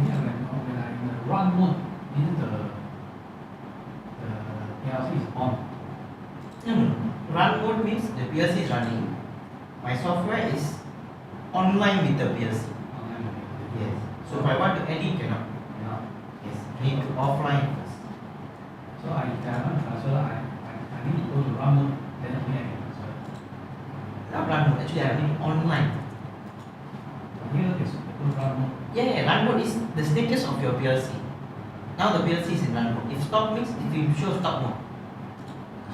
[SPEAKER 3] Yeah, when I in the run mode, means the PLC is on.
[SPEAKER 2] Run mode means the PLC is running. My software is online with the PLC.
[SPEAKER 3] Online with the
[SPEAKER 2] Yes. So if I want to edit, cannot.
[SPEAKER 3] Yeah.
[SPEAKER 2] Yes. Need to offline first.
[SPEAKER 3] So I cannot transfer. I need to go to run mode, then only I can transfer.
[SPEAKER 2] Not run mode. Actually, I need online.
[SPEAKER 3] Here is go run mode.
[SPEAKER 2] Yeah, run mode is the status of your PLC. Now the PLC is in run mode. If stop means it will show stop mode.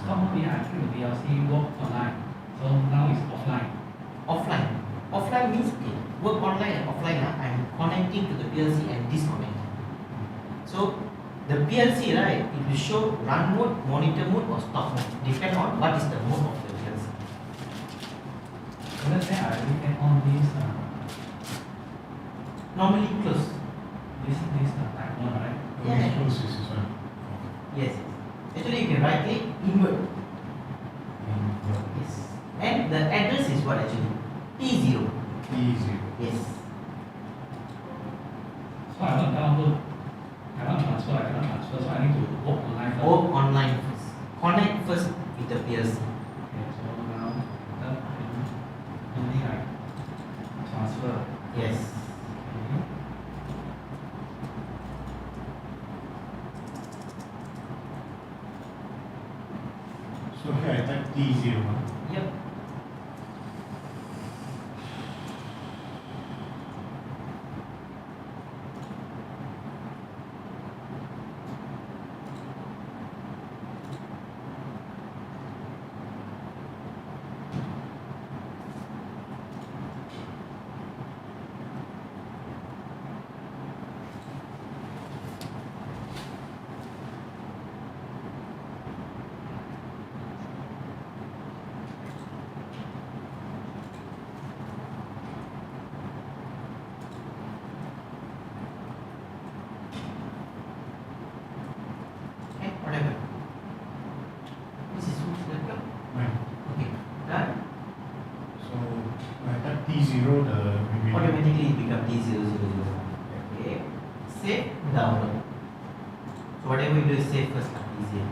[SPEAKER 3] Stop mode means I keep the PLC work online. So now it's offline.
[SPEAKER 2] Offline. Offline means okay, work online and offline. I'm connecting to the PLC and disconnecting. So the PLC, right, it will show run mode, monitor mode or stop mode. Depend on what is the mode of the PLC.
[SPEAKER 3] So let's say I can on this
[SPEAKER 2] Normally close.
[SPEAKER 3] timer, right?
[SPEAKER 2] Yeah.
[SPEAKER 4] Close this is one.
[SPEAKER 2] Yes. Actually, you can right click invert. Yes. And the address is what actually? T0.
[SPEAKER 4] Easy.
[SPEAKER 2] Yes.
[SPEAKER 3] So I want download, I want transfer, so I need to work online first.
[SPEAKER 2] Work online first. Connect first with the PLC.
[SPEAKER 3] Okay, so now only I transfer.
[SPEAKER 2] Yes.
[SPEAKER 3] Okay.
[SPEAKER 4] So here I type T0.
[SPEAKER 2] Yep. become T0001. Okay, save, download. So whatever you do is save first, easier.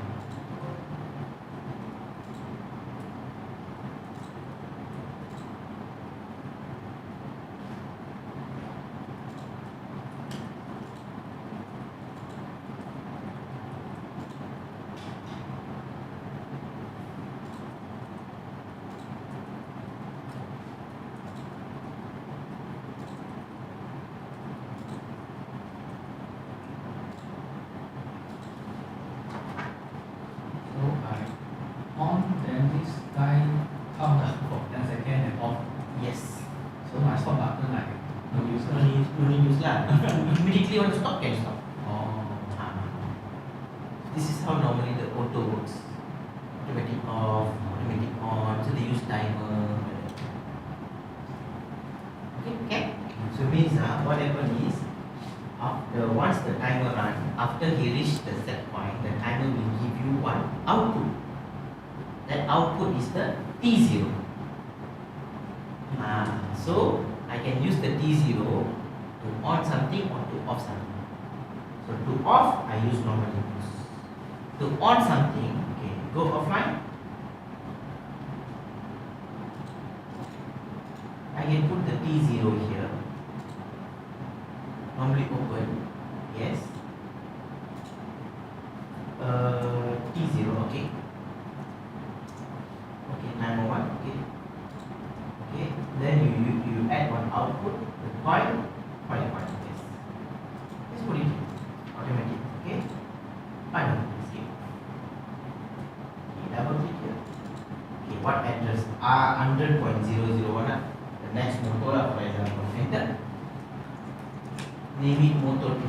[SPEAKER 3] Then this guy count down for 10 seconds and off.
[SPEAKER 2] Yes.
[SPEAKER 3] So my stop button like no use.
[SPEAKER 2] No need use lah. Immediately want to stop, can stop.
[SPEAKER 3] Oh.
[SPEAKER 2] This is how normally the auto works. Automatic off, automatic on. So they use timer. Okay. So means what happens is after once the timer runs, after he reach the set point, the timer will give you one output. That output is the T0. So I can use the T0 to on something or to off something. So to off, I use normal inputs. To on something, okay, go offline. I can put the T0 here. Normally open, yes. T0, okay. Okay, timer 1, okay. Okay, then you add one output, the point, yes. This is what it is. Automatic, okay. Final, escape. Okay, double click here. Okay, what address? 100.001. The next motor, for example, enter. Name it motor 2.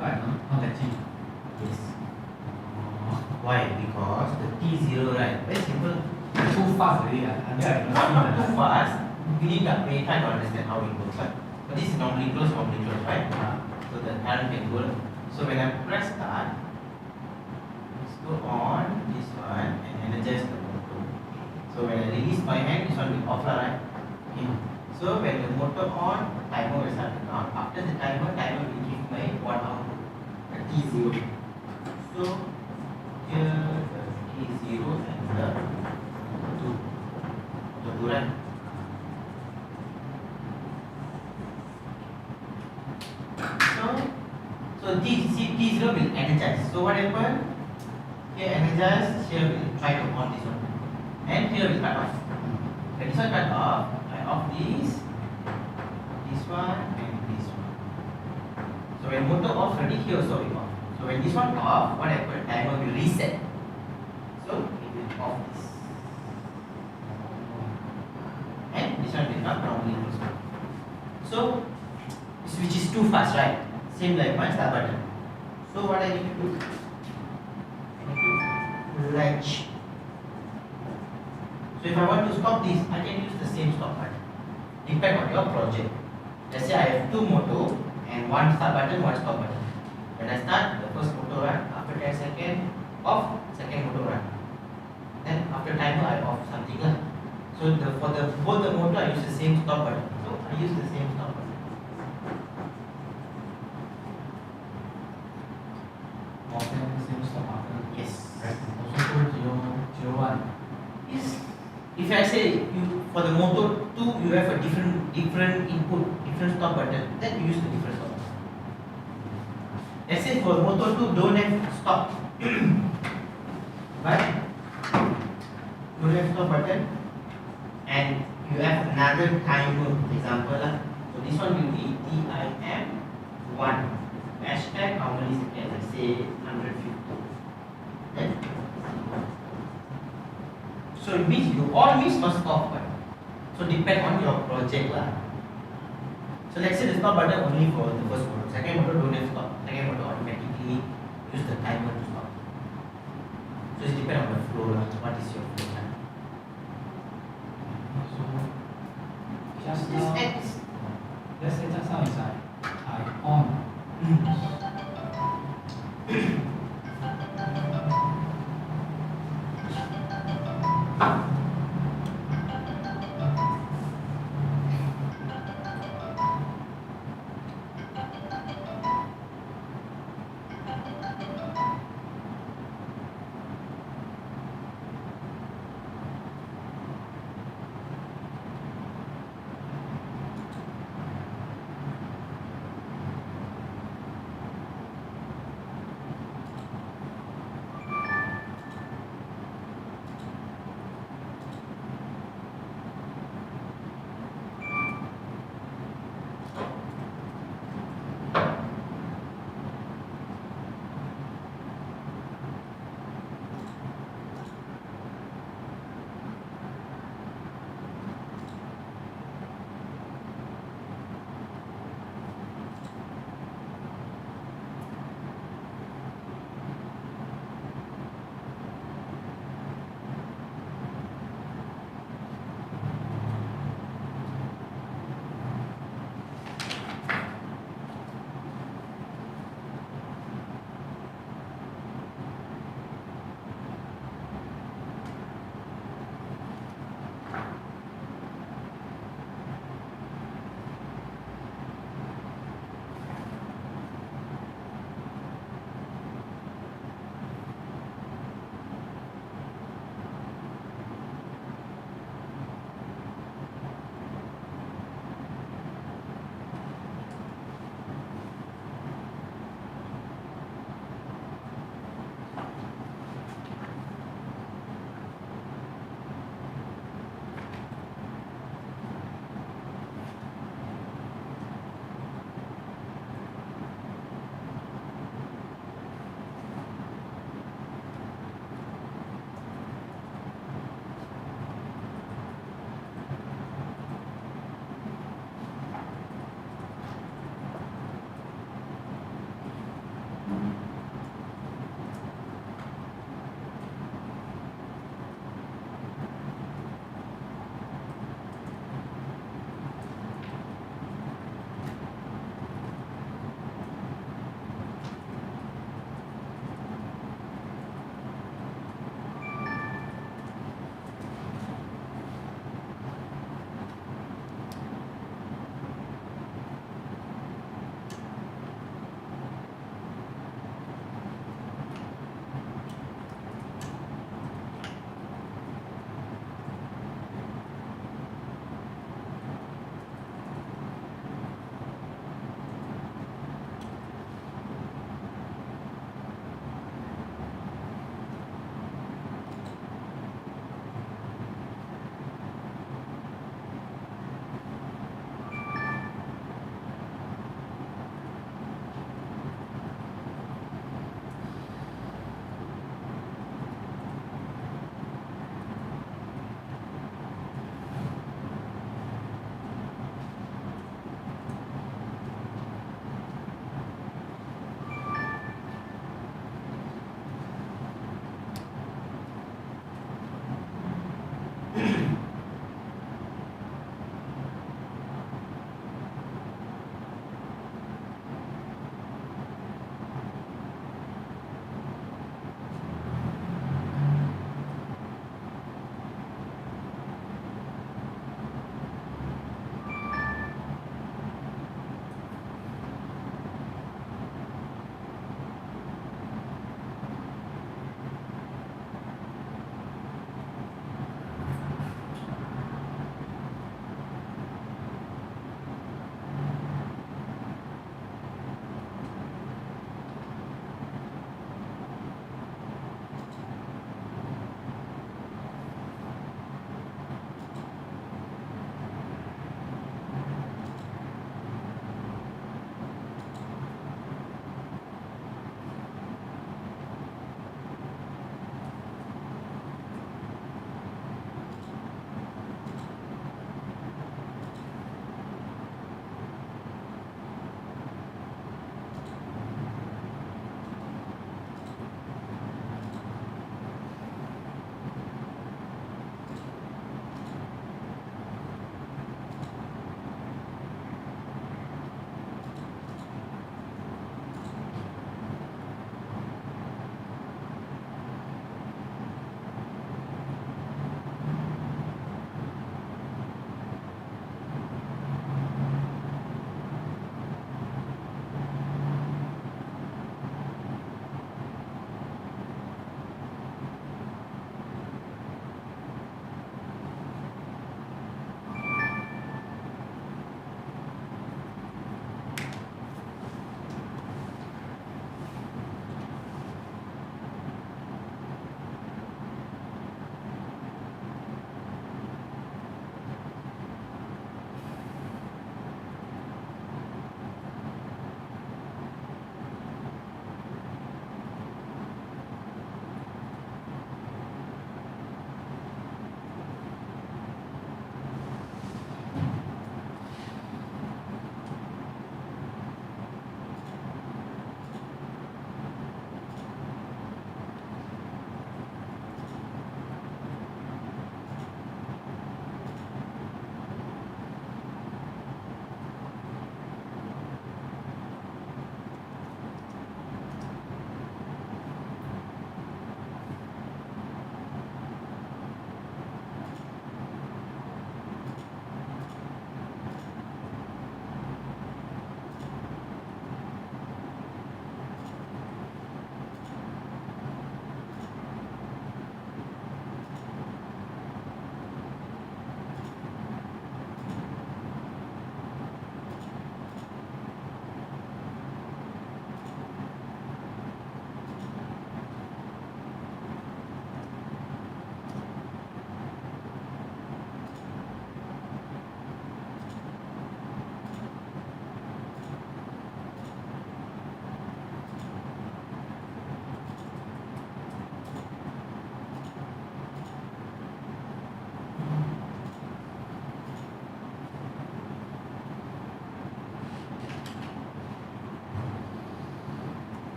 [SPEAKER 2] Why?
[SPEAKER 3] Because not that cheap.
[SPEAKER 2] Yes. Why? Because the T0, right? Very simple.
[SPEAKER 3] Too fast already.
[SPEAKER 2] Not too fast. We need to try to understand how it works. But this is normally close, right? So the current can go. So when I press start, let's go on this one and energize the motor. So when I release my hand, this one will off, right? Okay. So when the motor on, timer will start to count. After the timer will give my one output, the T0. So here the T0 and the 2. So 2, right? So T0 will energize. So what happened? Here energize, here will try to on this one. And here will cut off. When this one cut off, I off this one and this one. So when motor off already, here also will off. So when this one off, what happened? Timer will reset. So it will off this. And this one will not normally close. So which is too fast, right? Same like my start button. So what I need to do? I need to latch. So if I want to stop this, I can use the same stop button. Depend on your project. Let's say I have 2 motor and 1 start button, 1 stop button. When I start, the first motor run. After 10 seconds, off, second motor run. Then after timer, I off something. So for both the motor, I use the same stop button. So I use the same stop button.
[SPEAKER 3] Same stop button.
[SPEAKER 2] Yes.
[SPEAKER 3] Also 001.
[SPEAKER 2] Yes. If I say you for the motor 2 you have a different input, different stop button, then you use the different stop button. Let's say for motor 2 don't have stop, but you have stop button and you have another timer, for example So this one will be TIM1. Hashtag how many seconds? Let's say 150. Okay. So it means you all means must stop. Right? So depend on your project lah. So let's say the stop button only for the first motor. Second motor don't have stop. Second motor automatically use the timer to stop. So it depends on the flow lah. What is your flow time?
[SPEAKER 3] So just
[SPEAKER 2] This
[SPEAKER 3] now,
[SPEAKER 2] app is
[SPEAKER 3] let's say just now is I on.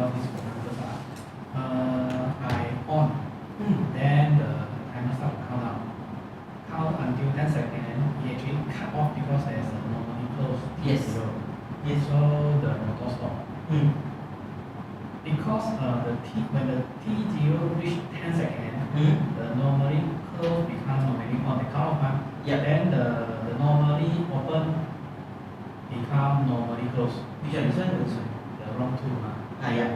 [SPEAKER 3] of these parameters I on, then the timer start to count down. Count until 10 seconds, it actually cut off because there's a normally close
[SPEAKER 2] Yes.
[SPEAKER 3] T0.
[SPEAKER 2] Yes.
[SPEAKER 3] So the motor stop. Because when the T0 reach 10 seconds, the normally close become normally on, the cut off.
[SPEAKER 2] Yeah.
[SPEAKER 3] Then the normally open become normally close.
[SPEAKER 2] Which one? This one or this one?
[SPEAKER 3] The wrong two.
[SPEAKER 2] Yeah.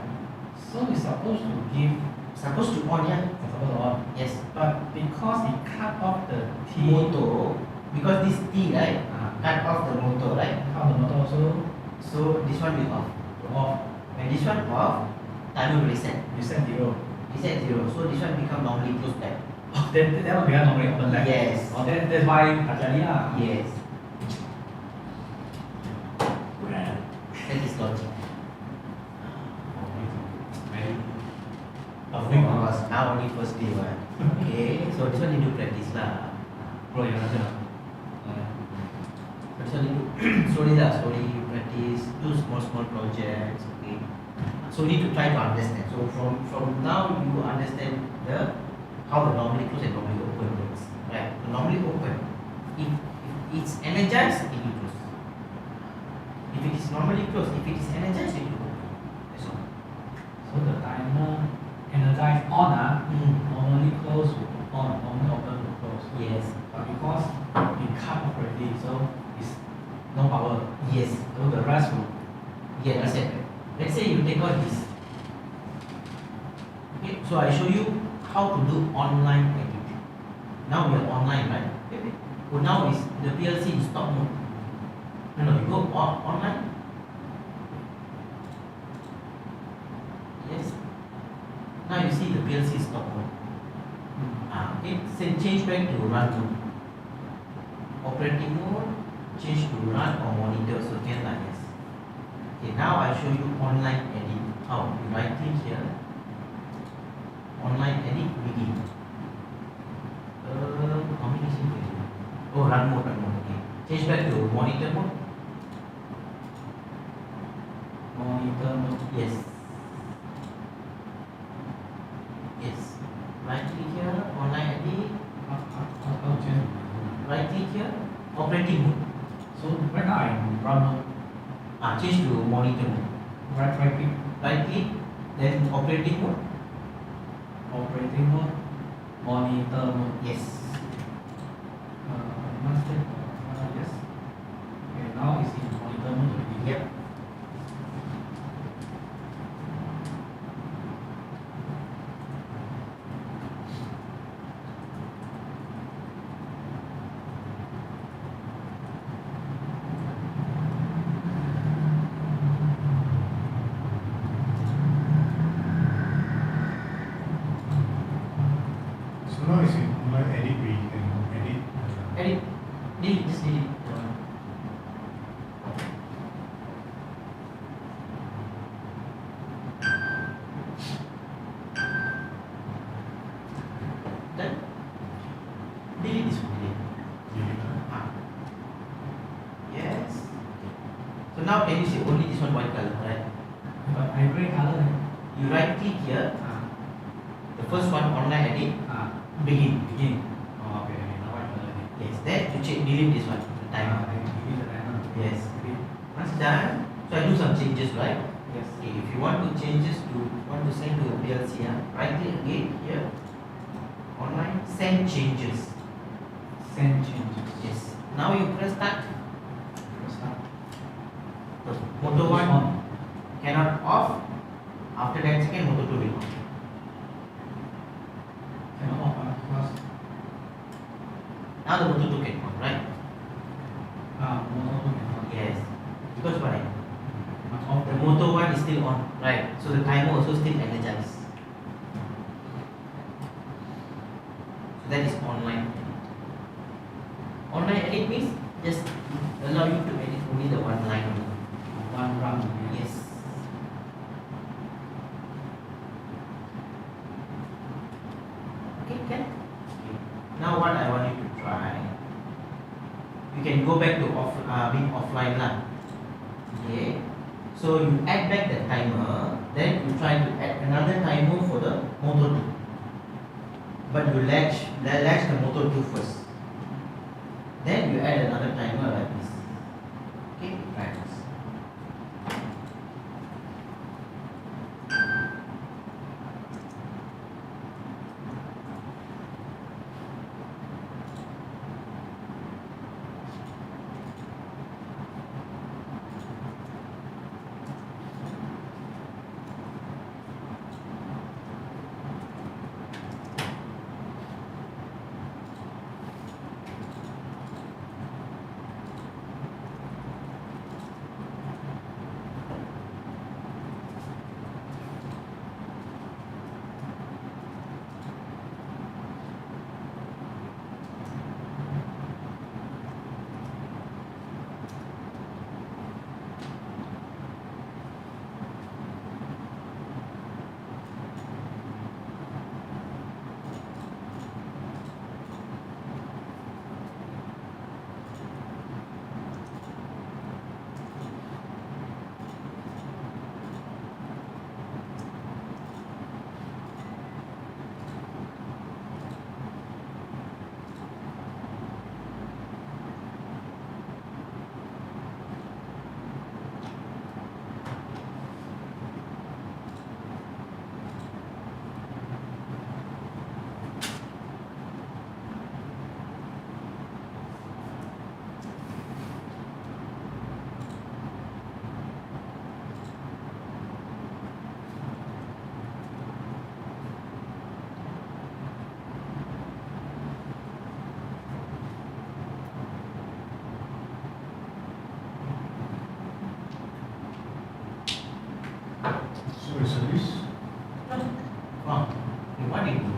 [SPEAKER 3] So it's supposed to give
[SPEAKER 2] Supposed to on, yeah?
[SPEAKER 3] supposed to on.
[SPEAKER 2] Yes.
[SPEAKER 3] But because it cut off the T
[SPEAKER 2] Motor, because this T, right? Cut off the motor, right?
[SPEAKER 3] cut the motor also
[SPEAKER 2] So this one will off.
[SPEAKER 3] off.
[SPEAKER 2] When this one off, timer will reset.
[SPEAKER 3] You set 0.
[SPEAKER 2] Reset 0. So this one become normally closed back.
[SPEAKER 3] Oh, then that one become normally open back.
[SPEAKER 2] Yes.
[SPEAKER 3] Oh, that's why tak jadi lah.
[SPEAKER 2] Yes. That is logic. Of course, now only first day one. Okay, so this one need to practice lah.
[SPEAKER 3] Bro, yang ada.
[SPEAKER 2] This one need to slowly practice, do small projects. Okay, so you need to try to understand. So from now you understand how the normally close and normally open works. Right? The normally open, if it's energized, it will close. If it is normally closed, if it is energized, it will open. That's all.
[SPEAKER 3] So the timer energize on normally close will on, normally open will close.
[SPEAKER 2] Yes.
[SPEAKER 3] But because it cut off already, so it's no power.
[SPEAKER 2] Yes.
[SPEAKER 3] So the rest will
[SPEAKER 2] Yeah, reset. Let's say you take out this. Okay, so I show you how to do online edit. Now we are online, right? Okay. So now is the PLC in stop mode. No, you go online. Yes. Now you see the PLC stop mode. Okay, so change back to run mode. Operating mode, change to run or monitor, so can like yes. Okay, now I show you online edit. How? You right click here. Online edit begin. Combination begin. Oh, run mode. Okay. Change back to monitor mode.
[SPEAKER 3] monitor mode.
[SPEAKER 2] Yes. Yes. Right click here. Online edit.
[SPEAKER 3] How change?
[SPEAKER 2] Right click here. Operating mode.
[SPEAKER 3] So right now I'm run mode.
[SPEAKER 2] Change to monitor mode.
[SPEAKER 3] Right click.
[SPEAKER 2] Right click. Then operating mode.
[SPEAKER 3] Operating mode. Monitor mode.
[SPEAKER 2] Yes.
[SPEAKER 3] Master. Yes. Okay, now it's in monitor mode already.
[SPEAKER 2] Yep.
[SPEAKER 4] So now is in online edit where you can edit.
[SPEAKER 2] Edit. Delete. Just delete. Done. Delete this one. Delete. Yes. So now can you see only this one white color, right?
[SPEAKER 3] But I gray color.
[SPEAKER 2] You right click here. The first one online edit. Begin.
[SPEAKER 3] Begin. Oh, okay. Now white color.
[SPEAKER 2] Yes. Then you check delete this one. The timer.
[SPEAKER 3] Delete the timer.
[SPEAKER 2] Yes. Once done, so I do some changes, right?
[SPEAKER 3] Yes.
[SPEAKER 2] Okay, if you want to changes to send to a PLC, right click again here. Online send changes.
[SPEAKER 3] Send changes.
[SPEAKER 2] Yes. Now you press start.
[SPEAKER 3] Start.
[SPEAKER 2] The motor one cannot off. After that second motor two will off.
[SPEAKER 3] Cannot off because
[SPEAKER 2] Now the motor two can on, right?
[SPEAKER 3] motor cannot.
[SPEAKER 2] Yes. Because why?
[SPEAKER 3] Off
[SPEAKER 2] The motor one is still on, right? So the timer also still energized. So that is online. Online edit means just allow you to edit only the one line only.
[SPEAKER 3] one run.
[SPEAKER 2] Yes. Okay, can? Now what I want you to try, you can go back to being offline lah. Okay. So you add back the timer. Then you try to add another timer for the motor 2. But you latch the motor 2 first. Then you add another timer like this. Okay, right.
[SPEAKER 4] So it's a list.
[SPEAKER 2] Wow. Okay, what you do?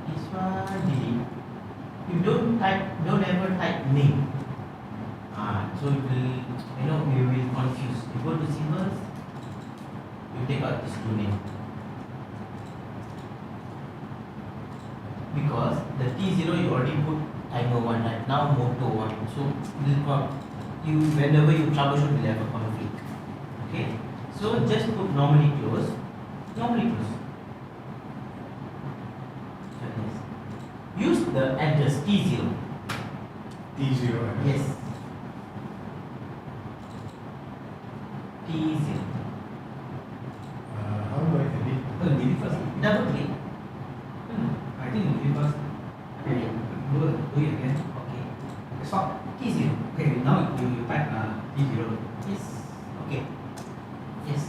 [SPEAKER 2] This one delete. You don't ever type name. So it will, you will confuse. You go to symbols, you take out this two name. Because the T0 you already put timer 1, right? Now motor 1. So whenever you troubleshoot will have a conflict. Okay? So just put normally close. Normally close. Use the address T0.
[SPEAKER 4] T0.
[SPEAKER 2] Yes. T0.
[SPEAKER 4] How do I edit?
[SPEAKER 3] Delete first.
[SPEAKER 2] Double click.
[SPEAKER 3] I think you delete first.
[SPEAKER 2] Okay.
[SPEAKER 3] Do it again.
[SPEAKER 2] Okay.
[SPEAKER 3] Stop.
[SPEAKER 2] T0.
[SPEAKER 3] Okay, now you type T0.
[SPEAKER 2] Yes. Okay. Yes.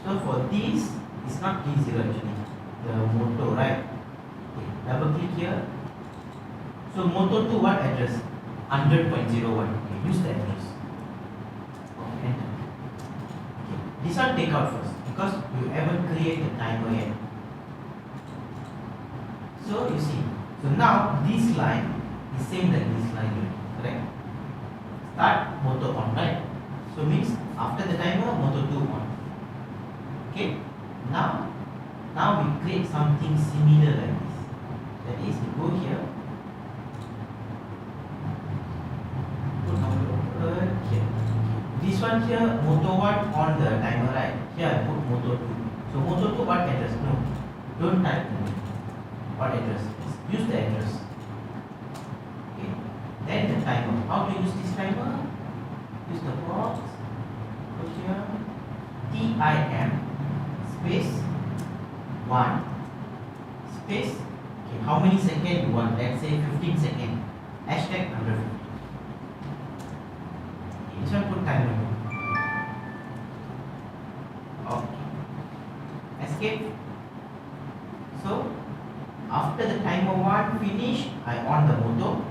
[SPEAKER 2] So for this, it's not T0 actually. The motor, right? Okay. Double click here. So motor to what address? 100.01. Okay. Use the address. Okay. Enter. Okay. This one take out first because you haven't created the timer yet. So you see. So now this line is same like this line here. Correct? Start motor on, right? So means after the timer, motor 2 on. Okay. Now we create something similar like this. That is, we go here. Put motor here. This one here, motor 1 on the timer, right? Here I put motor 2. So motor 2 what address? No. Don't type what address. Use the address. Okay. Then the timer. How to use this timer? Use the box. Go here. TIM space 1 space. Okay. How many seconds you want? Let's say 15 seconds. Hashtag 150. Okay. This one put timer. Okay. Escape. So after the timer 1 finish, I on the motor.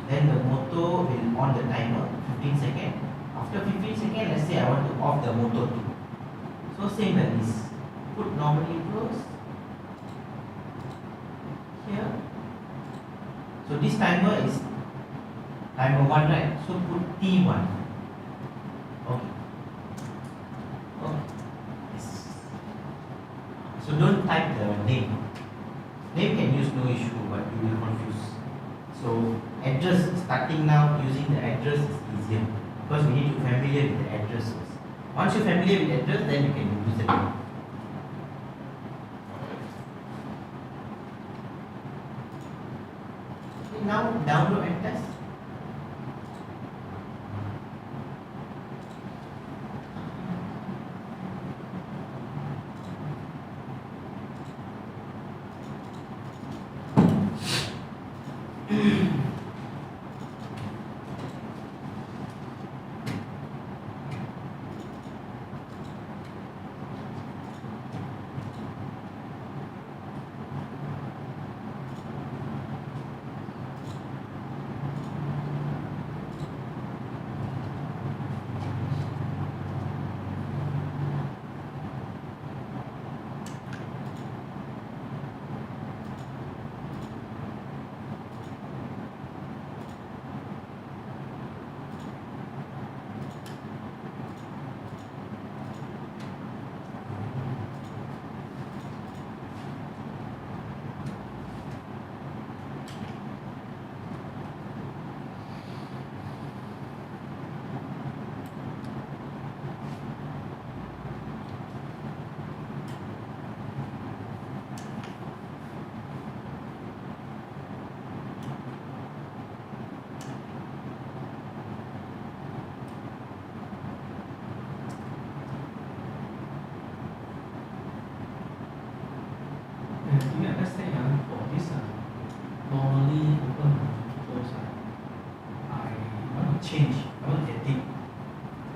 [SPEAKER 2] Then the motor will on the timer 15 seconds. After 15 seconds, let's say I want to off the motor 2. So same like this. Put normally close here. So this timer is timer 1, right? So put T1. Okay. Okay. Yes. So don't type the name. Name can use no issue, but you will confuse. So address, starting now using the address is easier because we need to familiar with the addresses. Once you're familiar with the address, then you can use the name. Okay, now download and test.
[SPEAKER 3] Yeah, let's say for this normally open close, I want to change, I want to edit.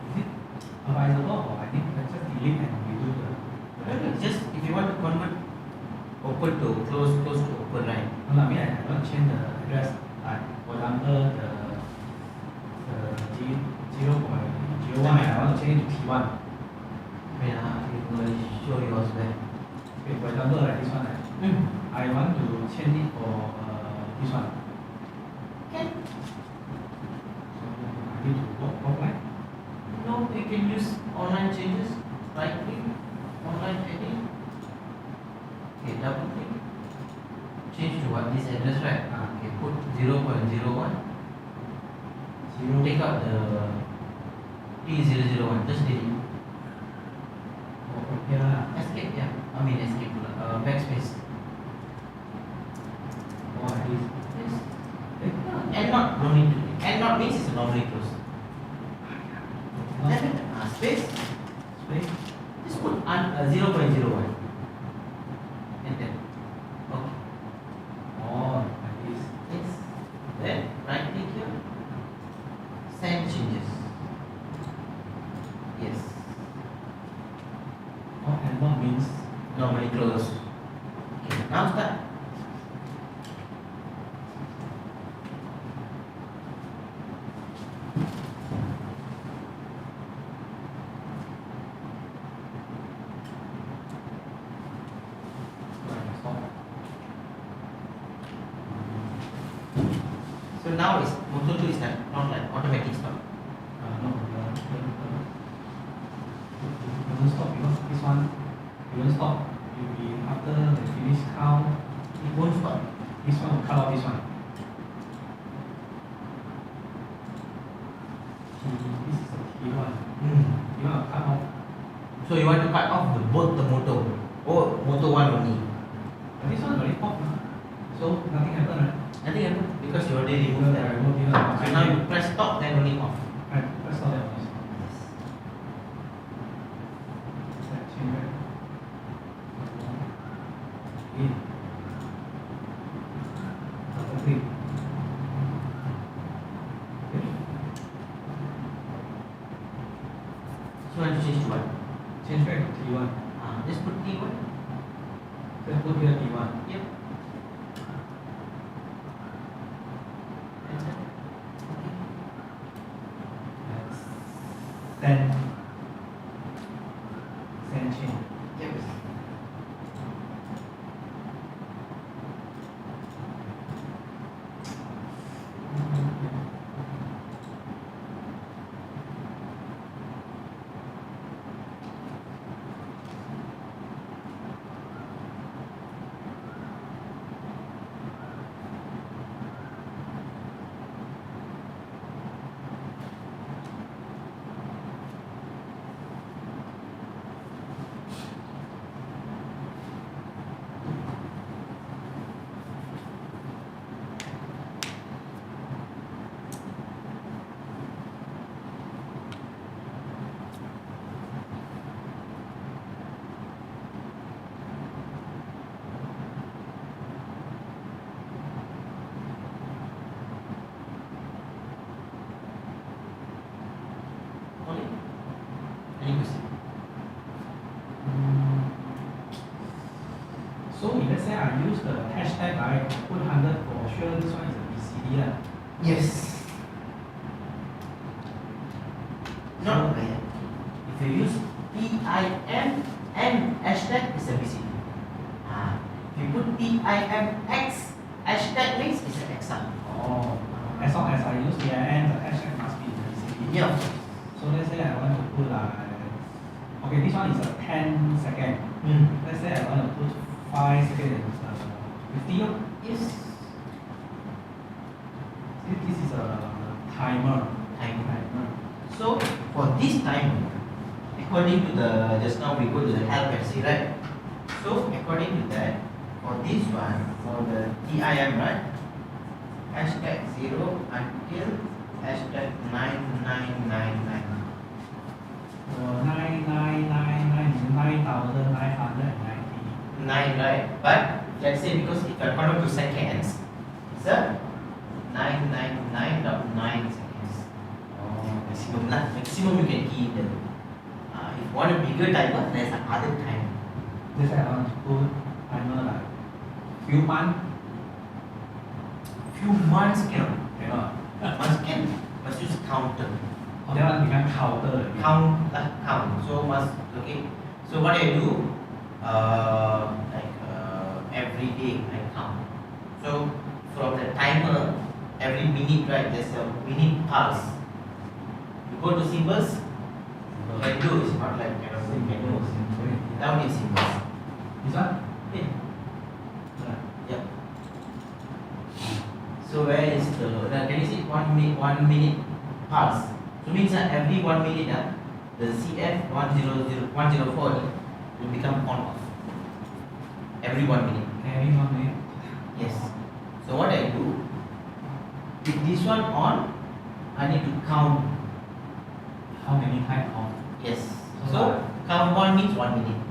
[SPEAKER 3] Is it advisable or I think I just delete and redo the
[SPEAKER 2] Just if you want to convert open to close, close to open, right?
[SPEAKER 3] no, I mean I want to change the address. Like for example the 0.01 I want to change to T1.
[SPEAKER 2] Yeah, you will show yours back.
[SPEAKER 3] Okay, for example like this one I want to change it for this one.
[SPEAKER 2] Can
[SPEAKER 3] So I need to go offline.
[SPEAKER 2] no, you can use online changes. Right click, online edit. Okay, double click. Change to what? This address, right? Okay, put 0.01. Take out the T001. Just delete.
[SPEAKER 3] Oh, yeah.
[SPEAKER 2] Escape, yeah. I mean escape. Backspace.
[SPEAKER 3] Oh, at least.
[SPEAKER 2] Yes.
[SPEAKER 3] Eh?
[SPEAKER 2] And not, no need to. And not means it's normally closed.
[SPEAKER 3] Not
[SPEAKER 2] Space.
[SPEAKER 3] space.
[SPEAKER 2] Just put 0.01. Enter. Okay.
[SPEAKER 3] Oh, at least.
[SPEAKER 2] Yes. Then right click here. Send changes. Yes.
[SPEAKER 3] Oh, and not means
[SPEAKER 2] Normally close. Okay. Now start. So now it's motor 2 is not like automatic stop.
[SPEAKER 3] no, it won't stop because this one, it won't stop. It will be after the finish count,
[SPEAKER 2] It won't stop.
[SPEAKER 3] this one will cut off this one. This is the T1. You want to cut off,
[SPEAKER 2] So you want to cut off both the motor. Oh, motor 1 only.
[SPEAKER 3] but this one already off now. So nothing happened, right?
[SPEAKER 2] Nothing happened because you already removed
[SPEAKER 3] I
[SPEAKER 2] that.
[SPEAKER 3] removed it.
[SPEAKER 2] So now you press stop, then only off.
[SPEAKER 3] Right, let's stop that one. Set change back. In. Double click. Okay.
[SPEAKER 2] So you want to change to what?
[SPEAKER 3] Change back to T1.
[SPEAKER 2] Just put T1.
[SPEAKER 3] Then put here T1.
[SPEAKER 2] Yep. Enter. Okay.
[SPEAKER 3] Then send change.
[SPEAKER 2] Yep. need to see.
[SPEAKER 3] So if let's say I use the hashtag, right, put 100 for sure, this one is a BCD.
[SPEAKER 2] Yes. No, if you use PIN and hashtag is a BCD. If you put PIMX, hashtag means it's an XR.
[SPEAKER 3] Oh, as long as I use PIN, the hashtag must be BCD.
[SPEAKER 2] Yeah.
[SPEAKER 3] So let's say I want to put okay, this one is a 10 second. Let's say I want to put 5 seconds, 50.
[SPEAKER 2] Yes.
[SPEAKER 3] See, this is a timer.
[SPEAKER 2] Timer. So for this timer, according to the just now we go to the help and see, right? So according to that, for this one, for the TIM, right? Hashtag 0 until hashtag 9999.
[SPEAKER 3] 9999 is 9,990.
[SPEAKER 2] 9, right? But let's say because if I convert to seconds, it's a 999.9 seconds. Maximum lah. Maximum you can key in the. If you want a bigger timer, there's another time.
[SPEAKER 3] Let's say I want to put timer like few months.
[SPEAKER 2] Few months cannot.
[SPEAKER 3] Cannot.
[SPEAKER 2] Must can. Must use counter.
[SPEAKER 3] Oh, that one become counter already.
[SPEAKER 2] Count. So must okay. So what I do? Every day I count. So from the timer, every minute, right? There's a minute pulse. You go to symbols. Can do is not like can do. Down in symbols.
[SPEAKER 3] This one?
[SPEAKER 2] Yeah. Yep. So where is the can you see 1 minute pulse? So means that every 1 minute the CF 104 will become on off. Every 1 minute.
[SPEAKER 3] Every 1 minute.
[SPEAKER 2] Yes. So what I do, with this one on, I need to count.
[SPEAKER 3] How many times on?
[SPEAKER 2] Yes. So count 1 means 1 minute.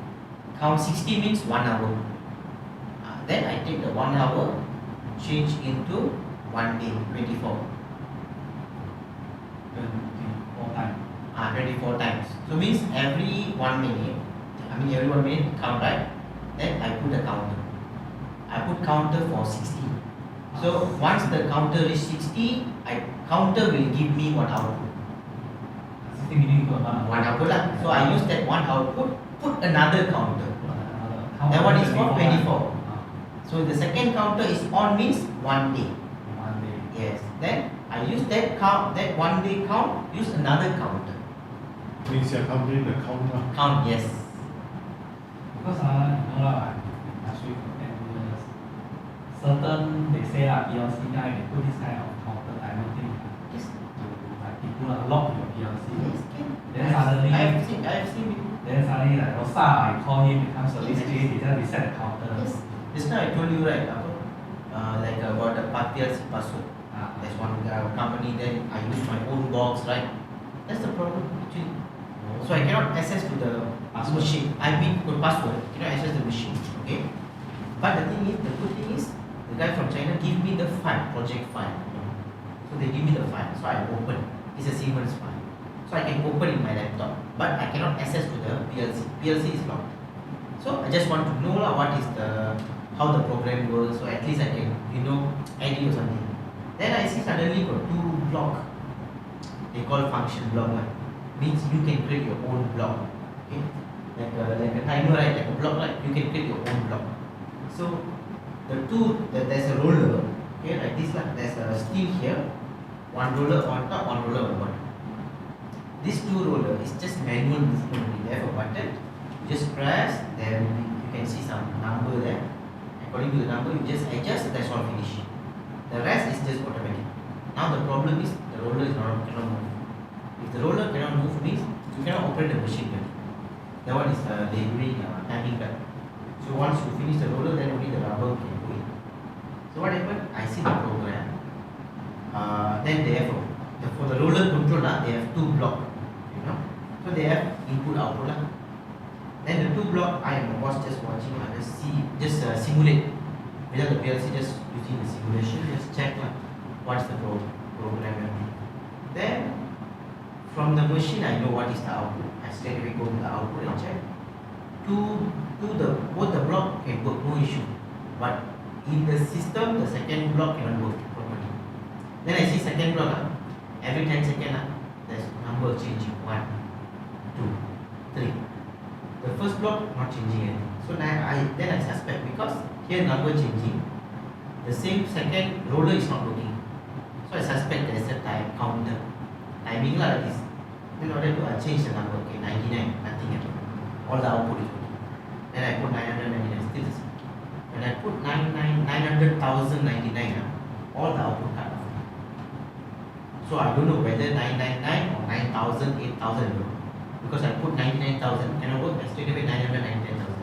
[SPEAKER 2] Count 60 means 1 hour. Then I take the 1 hour, change into 1 day, 24.
[SPEAKER 3] 24 times.
[SPEAKER 2] 24 times. So means every 1 minute, every 1 minute count, right? Then I put a counter. I put counter for 60. So once the counter is 60, counter will give me what output?
[SPEAKER 3] 60 minutes per month.
[SPEAKER 2] 1 output lah. So I use that 1 output, put another counter.
[SPEAKER 3] How
[SPEAKER 2] That one
[SPEAKER 3] much
[SPEAKER 2] is for 24.
[SPEAKER 3] Ah,
[SPEAKER 2] So the second counter is on means 1 day.
[SPEAKER 3] 1 day.
[SPEAKER 2] Yes. Then I use that count, that 1 day count, use another counter.
[SPEAKER 4] Means you're counting the count lah.
[SPEAKER 2] Count, yes.
[SPEAKER 3] Because you know lah, industry for 10 years. Certain they say PLC guy they put this kind of counter timer thing
[SPEAKER 2] Yes.
[SPEAKER 3] to like people lock your PLC.
[SPEAKER 2] Yes, can.
[SPEAKER 3] Then suddenly
[SPEAKER 2] I have seen it.
[SPEAKER 3] then suddenly like Rosa, I call him become service
[SPEAKER 2] Yes.
[SPEAKER 3] case, he just reset the counter.
[SPEAKER 2] Yes. Just now I told you right, like about the PLC password. There's one company, then I use my own box, right? That's the problem actually. So I cannot access to the
[SPEAKER 3] Password.
[SPEAKER 2] machine. I mean the password, cannot access the machine. Okay. But the thing is, the good thing is, the guy from China give me the file, project file. So they give me the file. So I open. It's a Siemens file. So I can open in my laptop. But I cannot access to the PLC. PLC is locked. So I just want to know what is how the program works. So at least I can ID or something. Then I see suddenly got 2 block. They call function block lah. Means you can create your own block. Okay, like a timer, right? Like a block, right? You can create your own block. So there's a roller. Okay, like this lah. There's a steel here. 1 roller on top, 1 roller on bottom. These 2 roller is just manual movement only. They have a button. You just press. Then you can see some number there. According to the number, you just adjust. That's all finish. The rest is just automatic. Now the problem is the roller cannot move. If the roller cannot move means you cannot operate the machine. That one is they doing timing belt. So once you finish the roller, then only the rubber can go in. So what happened? I see the program. Then they have for the roller control they have 2 block. So they have input output lah. Then the 2 block I was just watching just simulate. Without the PLC, just using the simulation, just check what's the program. Then from the machine I know what is the output. I straight away go to the output and check. Both the block can work, no issue. But in the system, the second block cannot work properly. Then I see second block, every 10 seconds, there's number changing, 1, 2, 3. The first block not changing anything. So then I suspect, because here number changing, the same second roller is not working. So I suspect there's a time counter. Timing like this. In order to change the number, okay, 99, nothing at all. All the output is working. Then I put 999, still the same. When I put 900,099, all the output cut off. So I don't know whether 999 or 9,000, 8,000, because I put 99,000, cannot work, I straight away 999,000.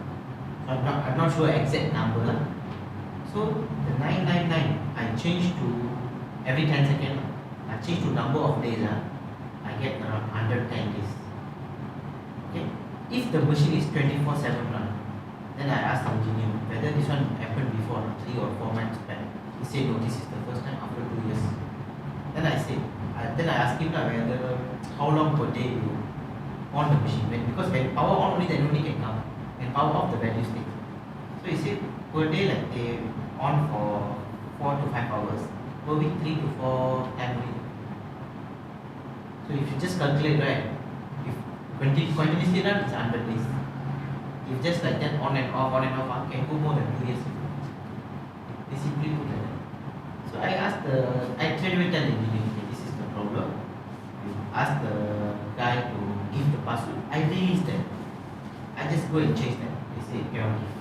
[SPEAKER 2] So I'm not sure exact number. So the 999, I change to every 10 seconds. I change to number of days. I get around 110 days. Okay. If the machine is 24/7 run, then I ask the engineer whether this one happened before 3 or 4 months back. He said no, this is the first time after 2 years. Then I ask him whether how long per day you on the machine, because when power on only, then only can come, and power off the value stays. So he said per day like they on for 4 to 5 hours, per week 3 to 4 times. So if you just calculate, right, if continuously run, it's 100 days. If just like that on and off, can go more than 2 years. They simply put like that. So I straight away tell the engineer, okay, this is the problem. You ask the guy to give the password. I release that. I just go and change that. They say cannot give.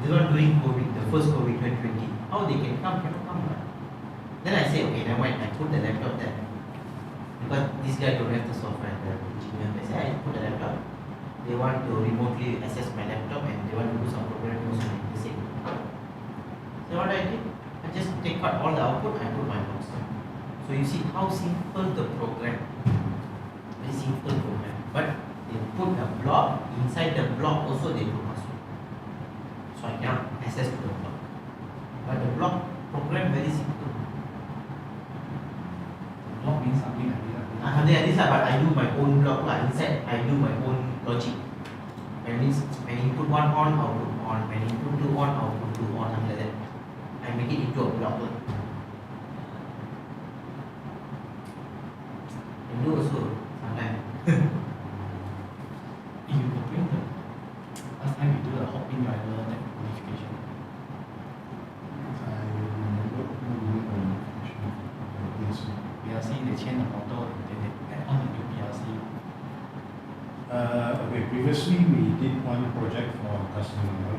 [SPEAKER 2] They were during COVID, the first COVID 2020. How they can come, cannot come. Right? Then I say, okay, never mind, I put the laptop there. Because this guy don't have the software, the engineer. They say, I put the laptop. They want to remotely access my laptop and they want to do some programming also like the same. So what I did, I just take out all the output and put my box. So you see how simple the program. Very simple program. But they put a block, inside the block also they put password. So I cannot access to the block. But the block program very simple.
[SPEAKER 3] Block means something like this.
[SPEAKER 2] Something like this, but I do my own block. Inside I do my own logic. When input 1 on, output on. When input 2 on, output 2 on, something like that. I make it into a block. And do also sometimes.
[SPEAKER 3] If you compare the last time we do the hopping driver that modification,
[SPEAKER 5] I remember doing a modification of PLC.
[SPEAKER 3] PLC they change the motor, then they add on the new PLC.
[SPEAKER 5] Okay, previously we did one project for a customer.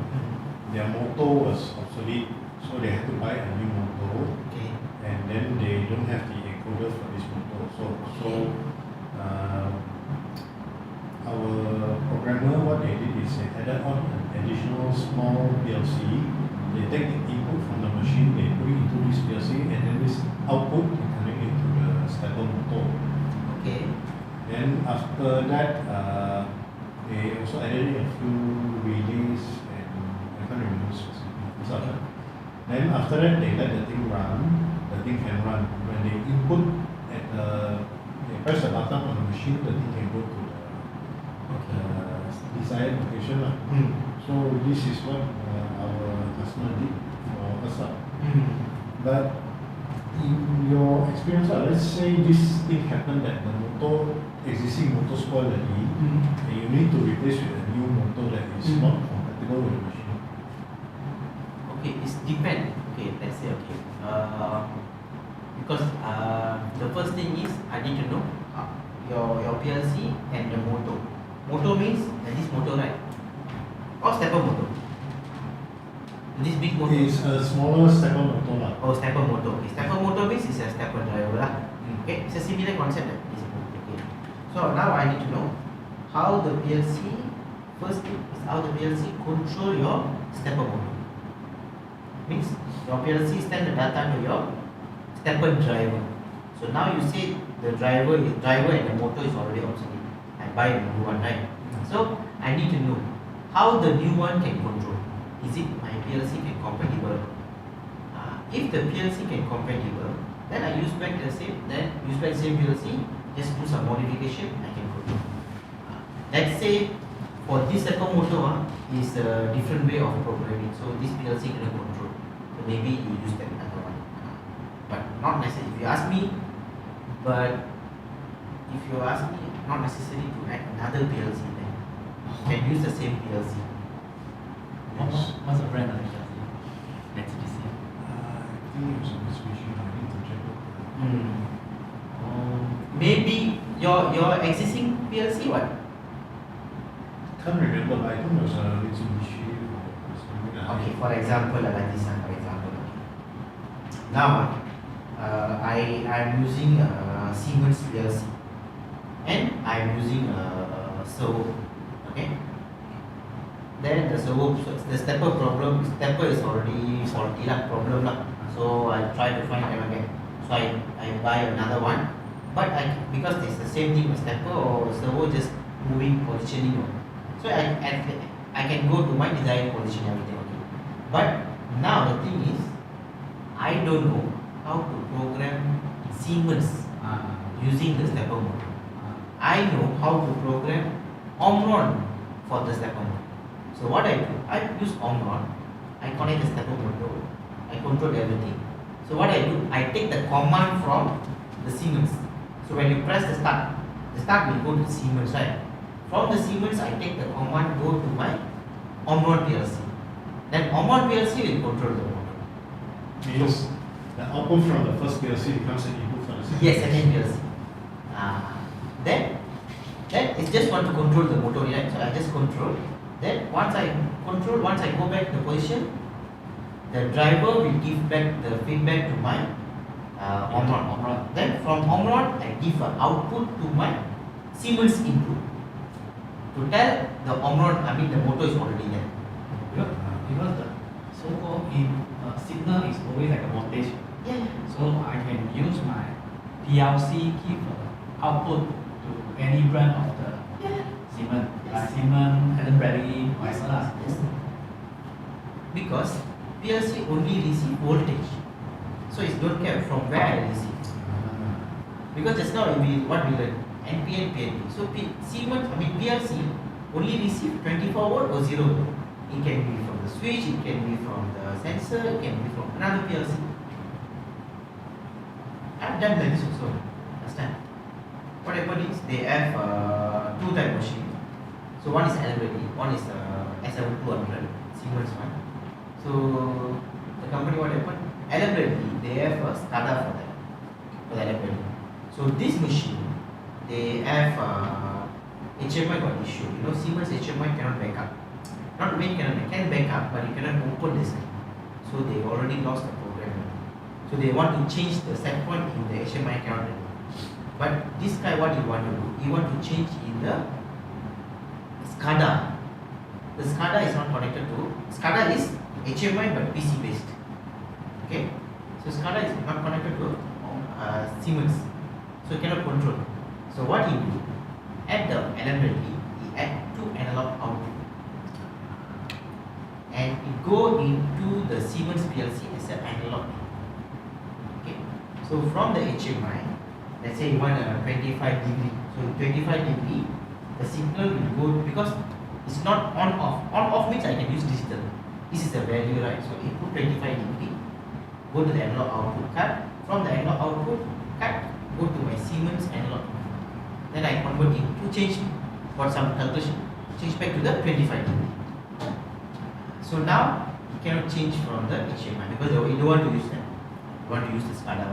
[SPEAKER 5] Their motor was obsolete, so they had to buy a new motor,
[SPEAKER 2] Okay.
[SPEAKER 5] and then they don't have the encoder for this motor. So our programmer, what they did is they added on an additional small PLC. They take the input from the machine, they put it into this PLC, and then this output they connect it to the stepper motor.
[SPEAKER 2] Okay.
[SPEAKER 5] Then after that, they also added in a few relays and I can't remember specifically. Then after that, they let the thing run. The thing can run. When they input they press the button on the machine, the thing can go to the desired location. So this is what our customer did for us. But in your experience, let's say this thing happened that the existing motor spoiled already, and you need to replace with a new motor that is not compatible with the machine.
[SPEAKER 2] Okay, it depends. Okay, let's say because the first thing is I need to know your PLC and the motor. Motor means this motor, right? Or stepper motor. This big motor.
[SPEAKER 5] It's a smaller stepper motor.
[SPEAKER 2] Oh, stepper motor. Okay, stepper motor means it's a stepper driver. Okay, it's a similar concept like this. Okay. So now I need to know how the PLC. First thing is how the PLC control your stepper motor. Means your PLC send the data to your stepper driver. So now you say the driver and the motor is already obsolete. I buy a new one, right? So I need to know how the new one can control. Is it my PLC can compatible? If the PLC can compatible, then I use back the same PLC. just do some modification, I can control. Let's say for this stepper motor is a different way of programming, so this PLC can control. So maybe you use that other one, but not necessary. If you ask me, not necessary to add another PLC. Then you can use the same PLC.
[SPEAKER 3] What's the brand of HRD? HRDC.
[SPEAKER 5] I think it was a Mitsubishi. I need to check it.
[SPEAKER 2] Maybe your existing PLC what?
[SPEAKER 5] Can't remember, but I think it was a Mitsubishi or something.
[SPEAKER 2] Okay, for example, like this one, for example. Okay. Now, I am using Siemens PLC and I am using servo. Okay. Then the servo, the stepper is already faulty problem lah. So I try to find again. So I buy another one, but because it's the same thing with stepper or servo, just moving positioning. So I can go to my desired position everything. Okay. But now the thing is, I don't know how to program Siemens using the stepper motor. I know how to program Omron for the stepper motor. So what I do, I use Omron, I connect the stepper motor, I control everything. So what I do, I take the command from the Siemens. So when you press the start will go to Siemens, right? From the Siemens, I take the command, go to my Omron PLC. Then Omron PLC will control the motor.
[SPEAKER 5] Means the output from the first PLC becomes an input for the second.
[SPEAKER 2] Yes, second PLC. Then it's just want to control the motor, right? So I just control. Then once I go back to the position, the driver will give back the feedback to my Omron. Then from Omron, I give an output to my Siemens input to tell the Omron, the motor is already there.
[SPEAKER 3] Because the so-called signal is always like a voltage.
[SPEAKER 2] Yeah.
[SPEAKER 3] So I can use my PLC give output to any brand of the Siemens, like Siemens, Helen Bradley, whatever.
[SPEAKER 2] Yes. Because PLC only receive voltage, so it don't care from where I receive. Because just now what we learned, NPN, PNP. So PLC only receive 24 volt or 0 volt. It can be from the switch, it can be from the sensor, it can be from another PLC. I've done like this also. Understand? What happened is they have two type of machine. So one is Already, one is S7200, Siemens one. So the company what happened? Already they have a SCADA for the Already. So this machine they have HMI got issue. Siemens HMI cannot back up. Not only can back up, but you cannot open this. So they already lost the program. So they want to change the set point in the HMI cannot. But this guy, what he want to do? He want to change in the SCADA. The SCADA is not connected to. SCADA is HMI but PC based. Okay. So SCADA is not connected to Siemens. So he cannot control. So what he do? At the LMLD, he add two analog output. And it go into the Siemens PLC as an analog. Okay. So from the HMI, let's say you want a 25 degree. So 25 degree, the signal will go because it's not on off. On off means I can use digital. This is the value, right? So input 25 degree, go to the analog output, cut. From the analog output, cut, go to my Siemens analog. Then I convert it to change for some calculation, change back to the 25 degree. So now you cannot change from the HMI because you don't want to use that. You want to use the SCADA.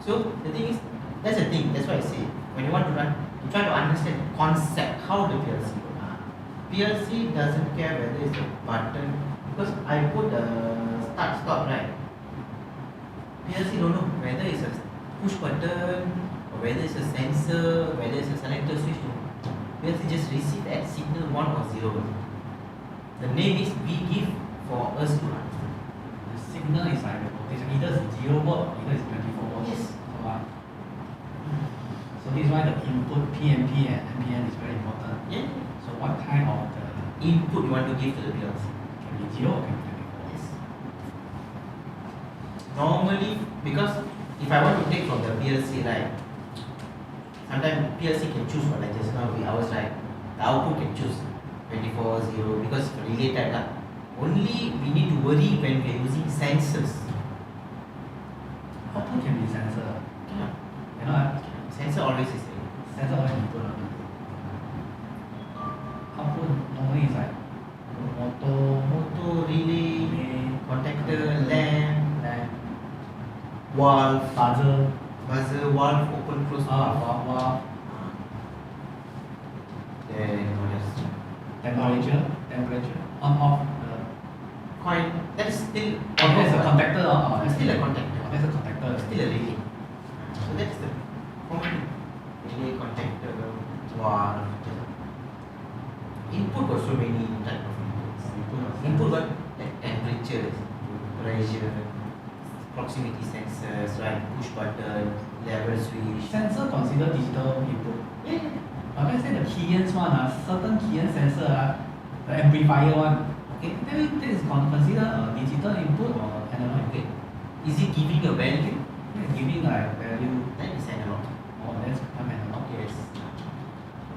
[SPEAKER 2] So the thing is, that's the thing. That's why I say when you want to run, you try to understand the concept how the PLC works. PLC doesn't care whether it's a button because I put a start stop, right. PLC don't know whether it's a push button or whether it's a sensor, whether it's a selector switch. PLC just receive that signal 1 or 0. The name is we give for us to run.
[SPEAKER 3] The signal is like it's either 0 volt or either it's 24 volt.
[SPEAKER 2] Yes.
[SPEAKER 3] So this is why the input PNP and NPN is very important.
[SPEAKER 2] Yeah.
[SPEAKER 3] So what kind of the
[SPEAKER 2] Input you want to give to the PLC.
[SPEAKER 3] can be 0 or can be 24?
[SPEAKER 2] Yes. Normally, because if I want to take from the PLC, right, sometimes PLC can choose what, like just now I was like, the output can choose 24, 0, because related lah. Only we need to worry when we are using sensors.
[SPEAKER 3] Output can be sensor.
[SPEAKER 2] Yeah.
[SPEAKER 3] You know,
[SPEAKER 2] Sensor always is there.
[SPEAKER 3] sensor always input. Output normally is like motor,
[SPEAKER 2] Relay, contactor, lamp,
[SPEAKER 3] lamp,
[SPEAKER 2] valve,
[SPEAKER 3] buzzer,
[SPEAKER 2] valve, open, close,
[SPEAKER 3] valve,
[SPEAKER 2] then what else?
[SPEAKER 3] temperature, on off.
[SPEAKER 2] Coil, that is still
[SPEAKER 3] Oh, that's a contactor.
[SPEAKER 2] It's still a contactor.
[SPEAKER 3] That's a contactor.
[SPEAKER 2] Still a relay. So that's the common relay, contactor, valve. Input also many type of inputs. Input what? Like temperature, pressure, proximity sensors, right? Push button, level switch.
[SPEAKER 3] Sensor consider digital input.
[SPEAKER 2] Yeah.
[SPEAKER 3] Let's say the keyence one, certain keyence sensor, the amplifier one. Okay, that is considered a digital input or analog.
[SPEAKER 2] Okay. Is it giving a value?
[SPEAKER 3] Yeah, giving like value.
[SPEAKER 2] That is analog.
[SPEAKER 3] Oh, that's become analog.
[SPEAKER 2] Yes.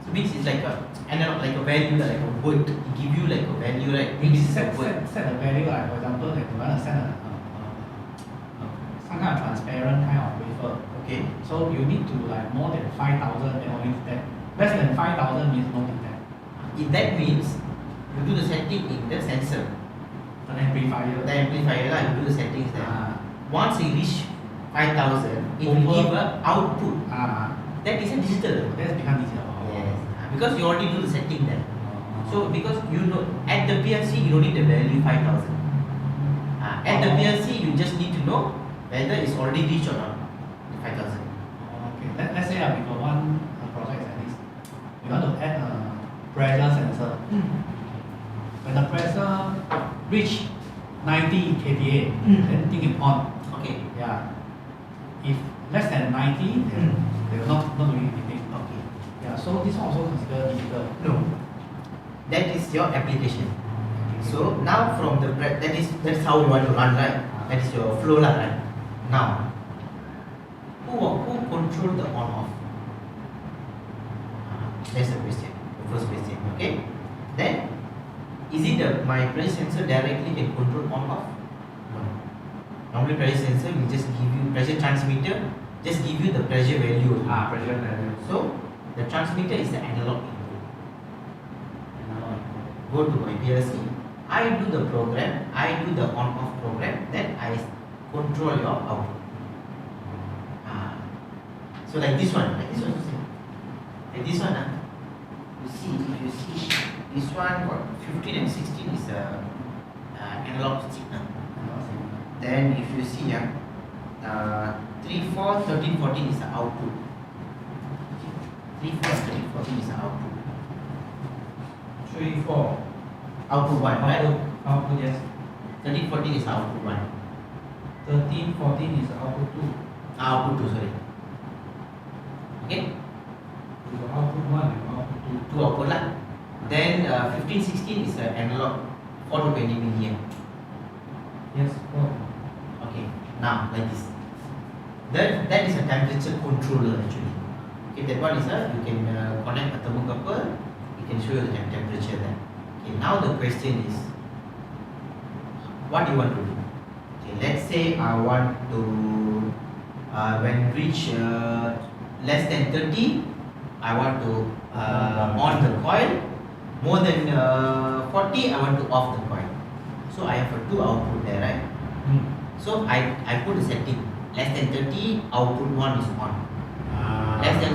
[SPEAKER 2] So means it's like a analog, like a value, like a word. It give you like a value, right?
[SPEAKER 3] Maybe
[SPEAKER 2] This is a
[SPEAKER 3] set
[SPEAKER 2] word.
[SPEAKER 3] a value, like for example, like you want to send some kind of transparent kind of wafer.
[SPEAKER 2] Okay.
[SPEAKER 3] So you need to like more than 5,000, then only that. Less than 5,000 means no detect.
[SPEAKER 2] If that means you do the setting in the sensor,
[SPEAKER 3] The amplifier.
[SPEAKER 2] the amplifier, lah, you do the settings there. Once you reach 5,000, it will
[SPEAKER 3] Over.
[SPEAKER 2] give a output. That is a digital.
[SPEAKER 3] That's become digital.
[SPEAKER 2] Yes. Because you already do the setting there.
[SPEAKER 3] Oh.
[SPEAKER 2] So because you know at the PLC you don't need the value 5,000. At the PLC you just need to know whether it's already reached or not. 5,000.
[SPEAKER 3] Okay. Let's say we got one project like this. We want to add a pressure sensor. When the pressure reach 90 kPa, then thing is on.
[SPEAKER 2] Okay.
[SPEAKER 3] Yeah. If less than 90, then they will not doing anything.
[SPEAKER 2] Okay.
[SPEAKER 3] Yeah. So this one also considered digital.
[SPEAKER 2] No. That is your application. So now from the that's how you want to run, right? That is your flow lah, right? Now, who control the on off? That's the question. The first question. Okay. Then, is it my pressure sensor directly can control on off? No. Normally pressure sensor will just give you pressure transmitter, just give you the pressure value.
[SPEAKER 3] Pressure value.
[SPEAKER 2] So the transmitter is the analog input.
[SPEAKER 3] Analog.
[SPEAKER 2] Go to my PLC. I do the program. I do the on-off program. Then I control your output. So like this one, you see. Like this one, if you see, this one got 15 and 16 is analog signal. Then if you see 3, 4, 13, 14 is the output. 3, 4, 13, 14 is the output.
[SPEAKER 3] 3, 4.
[SPEAKER 2] Output 1, right?
[SPEAKER 3] Output, yes.
[SPEAKER 2] 13, 14 is output 1.
[SPEAKER 3] 13, 14 is output 2.
[SPEAKER 2] Output 2, sorry. Okay?
[SPEAKER 3] We got output 1 and output 2.
[SPEAKER 2] 2 output lah. Then 15, 16 is analog 4 to 20 milliamp.
[SPEAKER 3] Yes, 4.
[SPEAKER 2] Okay, now like this. That is a temperature controller actually. Okay, that one is you can connect a thermocouple, you can show you the temperature there. Okay, now the question is, what do you want to do? Okay, let's say I want to when reach less than 30, I want to on the coil. More than 40, I want to off the coil. So I have 2 output there, right? So I put a setting. Less than 30, output 1 is on. Less than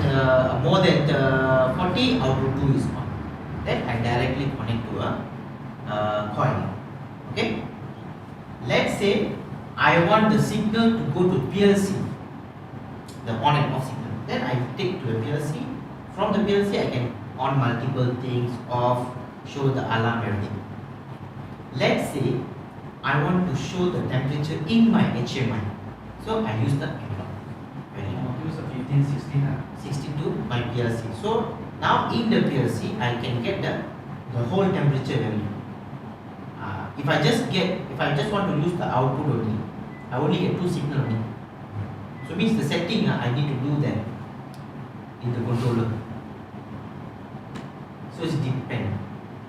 [SPEAKER 2] more than 40, output 2 is on. Then I directly connect to a coil. Okay. Let's say I want the signal to go to PLC, the on and off signal. Then I take to the PLC. From the PLC, I can on multiple things, off, show the alarm, everything. Let's say I want to show the temperature in my HMI. So I use the analog value.
[SPEAKER 3] Use the 15, 16.
[SPEAKER 2] 62 my PLC. So now in the PLC, I can get the whole temperature value. If I just want to use the output only, I only get 2 signal only. So means the setting I need to do that in the controller. So it depends.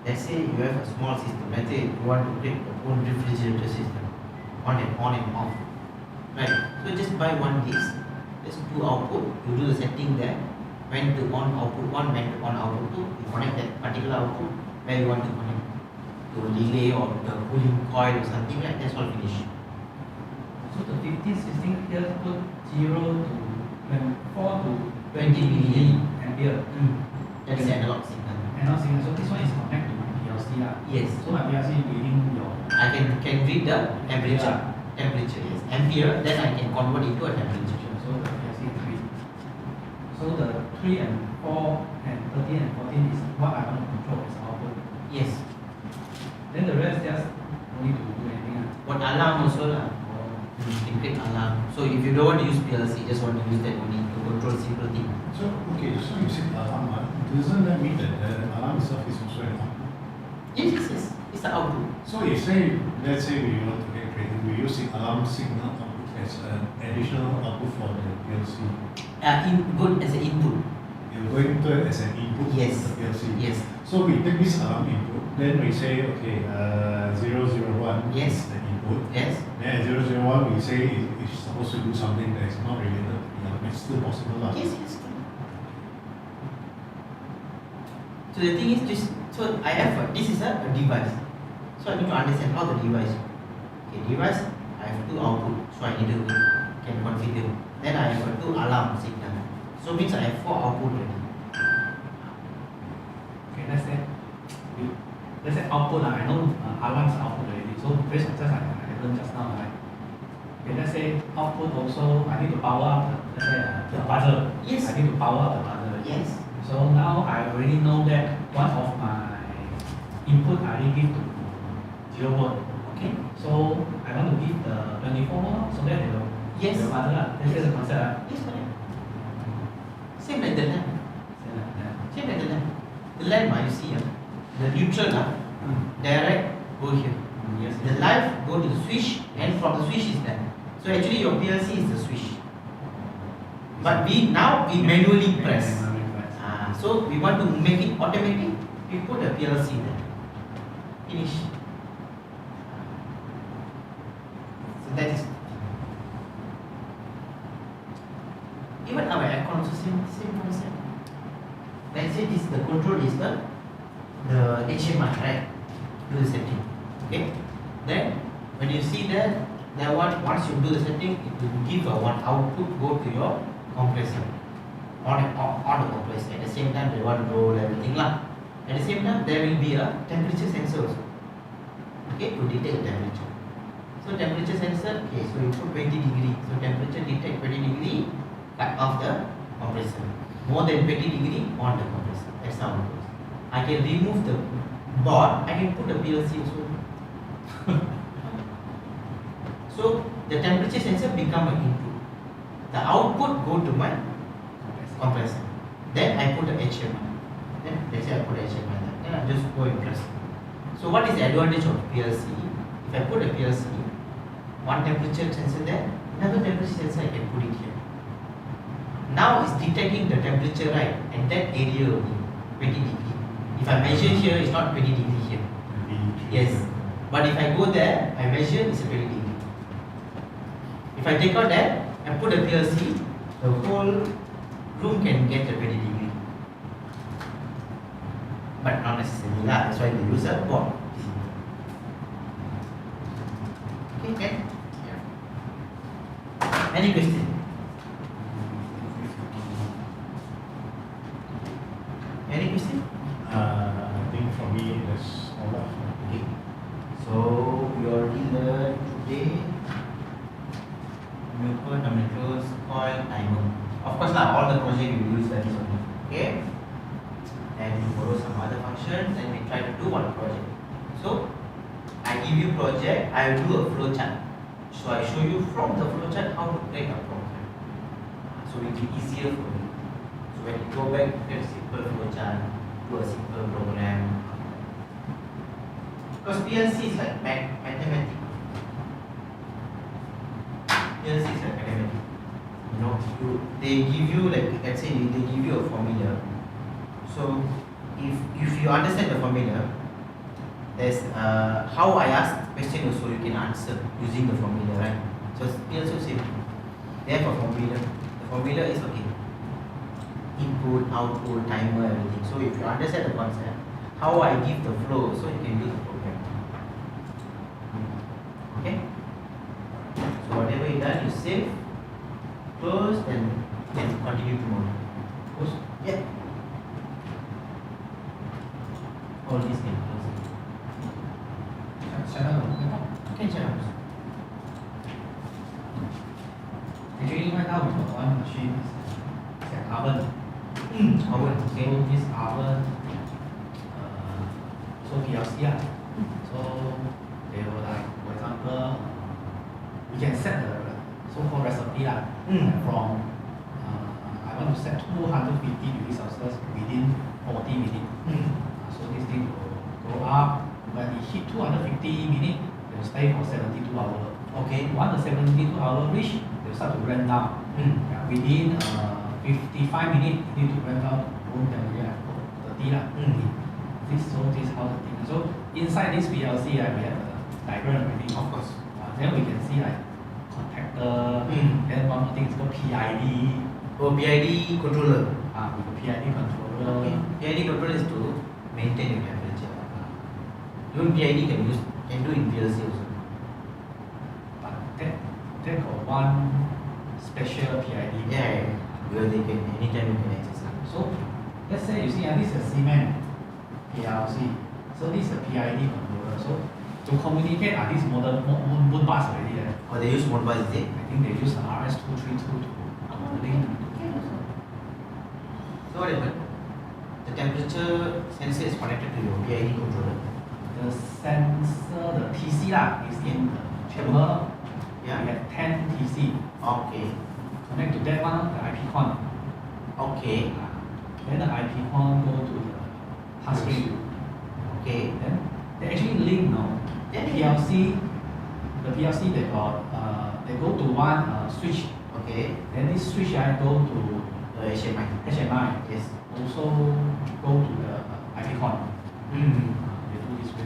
[SPEAKER 2] Let's say you have a small system. Let's say you want to create your own refrigerator system, on and off. Right. So just buy one disk. Just 2 output. You do the setting there. When to on output 1, when to on output 2. You connect that particular output where you want to connect to a relay or the cooling coil or something like that's all finished.
[SPEAKER 3] So the 15, 16 here put 0 to 4 to
[SPEAKER 2] 20
[SPEAKER 3] milliampere.
[SPEAKER 2] That is analog signal.
[SPEAKER 3] Analog signal. So this one is connected to my PLC lah.
[SPEAKER 2] Yes.
[SPEAKER 3] So my PLC reading your
[SPEAKER 2] I can read the temperature. Temperature, yes. Ampere, then I can convert it to a temperature.
[SPEAKER 3] So the PLC 3. So the 3 and 4 and 13 and 14 is what I want to control as output.
[SPEAKER 2] Yes.
[SPEAKER 3] Then the rest just no need to do anything.
[SPEAKER 2] What alarm also lah. Integrate alarm. So if you don't want to use PLC, just want to use that only to control simple thing.
[SPEAKER 5] So, okay, so you said alarm, doesn't that mean that the alarm itself is also an output?
[SPEAKER 2] Yes. It's the output.
[SPEAKER 5] So if say, let's say we want to get training, we use the alarm signal output as an additional output for the PLC.
[SPEAKER 2] Good as an input.
[SPEAKER 5] You're going to it as an input
[SPEAKER 2] Yes.
[SPEAKER 5] for the PLC.
[SPEAKER 2] Yes.
[SPEAKER 5] So we take this alarm input, then we say, okay, 001
[SPEAKER 2] Yes.
[SPEAKER 5] is the input.
[SPEAKER 2] Yes.
[SPEAKER 5] Then at 001 we say it's supposed to do something that is not related to the alarm. It's still possible lah.
[SPEAKER 2] Yes. So the thing is this. So I have this is a device. So I need to understand how the device. Okay, device. I have 2 output. So I need to can configure. Then I have 2 alarm signal. So means I have 4 output already.
[SPEAKER 3] Okay, let's say output. I know alarms output already. So based on just like I learned just now, right? Okay, let's say output also I need to power up let's say the buzzer.
[SPEAKER 2] Yes.
[SPEAKER 3] I need to power up the buzzer.
[SPEAKER 2] Yes.
[SPEAKER 3] So now I already know that one of my input I already give to 0 volt.
[SPEAKER 2] Okay.
[SPEAKER 3] So I want to give the 24 volt so that they will
[SPEAKER 2] Yes.
[SPEAKER 3] the buzzer lah. That's the concept lah.
[SPEAKER 2] Yes, correct. Same like the lamp.
[SPEAKER 3] So, yeah.
[SPEAKER 2] Same like the lamp. The lamp, you see, the neutral, direct go here.
[SPEAKER 3] Yes.
[SPEAKER 2] The live go to the switch, and from the switch is there. So actually, your PLC is the switch. But we manually press. So we want to make it automatic. We put a PLC there. Finish. So that is. Even our aircon also same concept. Let's say this the control is the HMI, right? Do the setting. Okay. Then when you see that one, once you do the setting, it will give one output go to your compressor on the compressor. At the same time, they want to roll everything lah. At the same time, there will be a temperature sensor also. Okay, to detect the temperature. So temperature sensor, okay, so you put 20 degree. So temperature detect 20 degree of the compressor. More than 20 degree on the compressor. That's how it goes. I can remove the board. I can put the PLC also. So the temperature sensor become an input. The output go to my compressor. Then I put the HMI. Then let's say I put HMI there. Then I just go and press. So what is the advantage of PLC? If I put a PLC, one temperature sensor there, another temperature sensor I can put it here. Now it's detecting the temperature right at that area only, 20 degree. If I measure here, it's not 20 degree here. Yes. But if I go there, I measure it's a 20 degree. If I take out that and put a PLC, the whole room can get a 20 degree. But not necessarily lah. That's why we use a board. Okay, okay. Yeah. Any question? Any question?
[SPEAKER 5] I think for me, that's all of
[SPEAKER 2] Okay. So we already learned today numericals, coil, timer. Of course lah, all the project we will use that is only. Okay. And we borrow some other functions and we try to do one project. So I give you project, I will do a flow chart. So I show you from the flow chart how to break a program. So it will be easier for you. So when you go back, you have a simple flow chart, do a simple program. Because PLC is like mathematics. PLC is academic. You know, they give you like, let's say they give you a formula. So if you understand the formula, there's how I ask question also you can answer using the formula, right? So PLC also same. They have a formula. The formula is okay. Input, output, timer, everything. So if you understand the concept, how I give the flow, so you can do the program. Okay? So whatever you done, you save, close, and then continue tomorrow. Close? Yeah. All these can close. Okay, shut up.
[SPEAKER 3] Actually, right now we got one machine is an oven.
[SPEAKER 2] Oven,
[SPEAKER 3] So
[SPEAKER 2] okay.
[SPEAKER 3] this oven, so PLC ah. So they will like, for example, we can set the so-called recipe lah. From I want to set 250 degrees Celsius within 40 minutes. So this thing will go up. When it hit 250 minutes, it will stay for 72 hours.
[SPEAKER 2] Okay.
[SPEAKER 3] Once the 72 hours reach, they will start to run down. Yeah, within 55 minutes, you need to run down to room temperature at 30 lah. This is how the thing. So inside this PLC, we have a diagram already.
[SPEAKER 2] Of course.
[SPEAKER 3] Then we can see like contactor. Then one more thing is called PID.
[SPEAKER 2] Oh, PID controller.
[SPEAKER 3] With the PID controller.
[SPEAKER 2] Okay. PID controller is to maintain your temperature. Even PID can do in PLC also.
[SPEAKER 3] But that got one special PID.
[SPEAKER 2] Yeah, because they can anytime you can access it.
[SPEAKER 3] So let's say you see this is a Siemens PLC. So this is a PID controller. So to communicate these modern bus already.
[SPEAKER 2] Or they use Modbus, is it?
[SPEAKER 3] I think they use RS232 to link.
[SPEAKER 2] So what happened? The temperature sensor is connected to your PID controller.
[SPEAKER 3] The sensor, the TC is in the chamber.
[SPEAKER 2] Yeah.
[SPEAKER 3] We have 10 TC.
[SPEAKER 2] Okay.
[SPEAKER 3] Connect to that one, the IP con.
[SPEAKER 2] Okay.
[SPEAKER 3] Then the IP con go to the touch screen.
[SPEAKER 2] Okay.
[SPEAKER 3] Then they actually link now.
[SPEAKER 2] Yeah.
[SPEAKER 3] PLC, the PLC they got they go to one switch.
[SPEAKER 2] Okay.
[SPEAKER 3] Then this switch go to
[SPEAKER 2] The HMI.
[SPEAKER 3] HMI.
[SPEAKER 2] Yes.
[SPEAKER 3] Also go to the IP con. They do this way.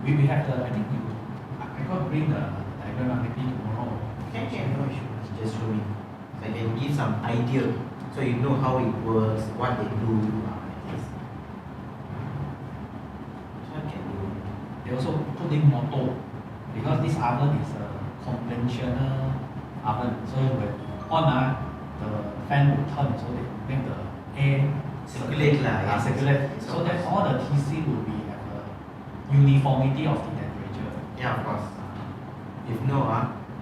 [SPEAKER 3] We have the, I think I got bring the diagram maybe tomorrow.
[SPEAKER 2] Okay, no issue. Just show me. So I can give some idea. So you know how it works, what they do. Like this. So I can do.
[SPEAKER 3] They also put in motor because this oven is a conventional oven. So when on the fan will turn, so they make the air
[SPEAKER 2] Circulate lah, yes.
[SPEAKER 3] circulate. So that all the TC will be have a uniformity of the temperature.
[SPEAKER 2] Yeah, of course. If no,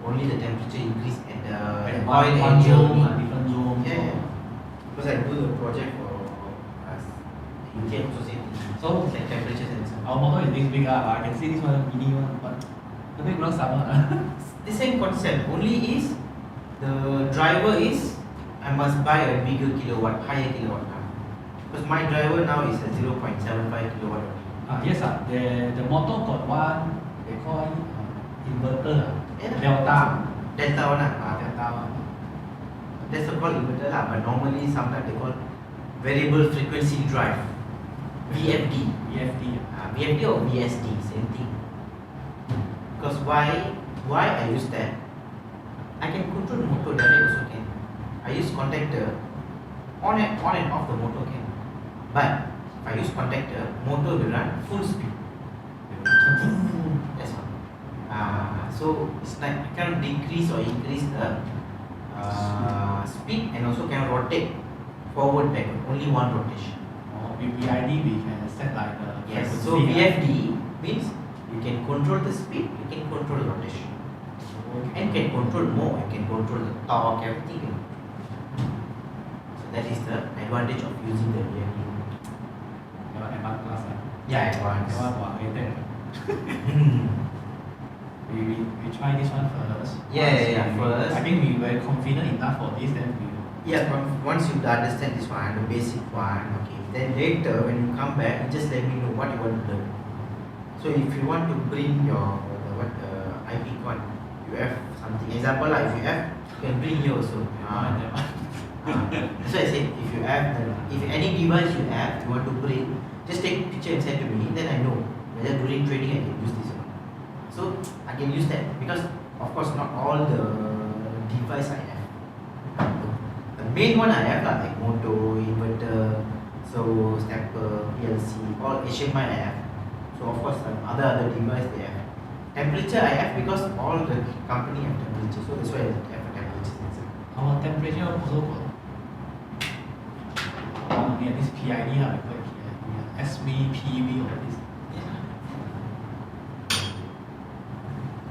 [SPEAKER 2] only the temperature increase at the
[SPEAKER 3] And
[SPEAKER 2] oil
[SPEAKER 3] one
[SPEAKER 2] and
[SPEAKER 3] room,
[SPEAKER 2] gel.
[SPEAKER 3] different room.
[SPEAKER 2] Yeah, yeah. Because I do the project for us. You can also say
[SPEAKER 3] So
[SPEAKER 2] like temperature sensor.
[SPEAKER 3] our motor is this big, but I can see this one mini one, but the background summer.
[SPEAKER 2] The same concept, only is the driver is I must buy a bigger kilowatt, higher kilowatt. Because my driver now is a 0.75 kilowatt.
[SPEAKER 3] Yes, the motor got one, they call it inverter,
[SPEAKER 2] Yeah.
[SPEAKER 3] delta.
[SPEAKER 2] Delta one.
[SPEAKER 3] Delta one.
[SPEAKER 2] That's the called inverter lah, but normally sometimes they call variable frequency drive. VFD.
[SPEAKER 3] VFD.
[SPEAKER 2] VFD or VSD, same thing. Because why I use that? I can control the motor direct also can. I use contactor, on and off the motor can. But if I use contactor, motor will run full speed. That's all. So it's like I cannot decrease or increase the speed, and also cannot rotate forward backward, only one rotation.
[SPEAKER 3] With VID we can set like the
[SPEAKER 2] Yes,
[SPEAKER 3] frequency,
[SPEAKER 2] so VFD means you can control the speed, you can control the rotation, and can control more, you can control the torque, everything. So that is the advantage of using the VFD.
[SPEAKER 3] advanced class.
[SPEAKER 2] Yeah,
[SPEAKER 3] That
[SPEAKER 2] advanced.
[SPEAKER 3] one rated. We try this one first.
[SPEAKER 2] Yeah, first.
[SPEAKER 3] I think we were confident enough for this, then we will.
[SPEAKER 2] Yeah, once you understand this one, the basic one, okay, then later when you come back, you just let me know what you want to learn. So if you want to bring your IP con, you have something. Example like if you have, you can bring here also. That's why I said if you have, if any device you have, you want to bring, just take picture and send to me. Then I know whether during training I can use this or not. So I can use that because of course not all the device I have. The main one I have like motor, inverter, so stepper, PLC, all HMI I have. So of course other device they have. Temperature I have because all the company have temperature, so that's why I have a temperature sensor.
[SPEAKER 3] Our temperature also got this PID, we call it PID, SV, PV, all this.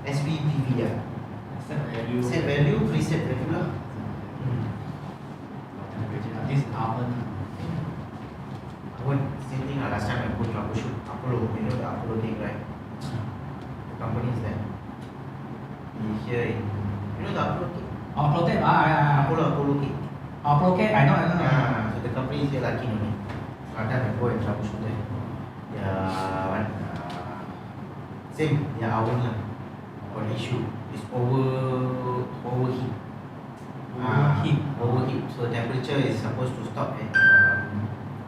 [SPEAKER 2] SVPV
[SPEAKER 3] Set value.
[SPEAKER 2] set value, preset value lah.
[SPEAKER 3] Temperature. This is oven.
[SPEAKER 2] Same thing last time I go troubleshoot Apollo, you know the Apollo thing, right? The company is there. Here in, you know the Apollo cake?
[SPEAKER 3] Apollo tape,
[SPEAKER 2] Apollo cake.
[SPEAKER 3] Apollo cake, I know.
[SPEAKER 2] So the company is here like only. So last time I go and troubleshoot there. Yeah, same, yeah, oven lah. Got issue. It's overheat. Overheat. So temperature is supposed to stop at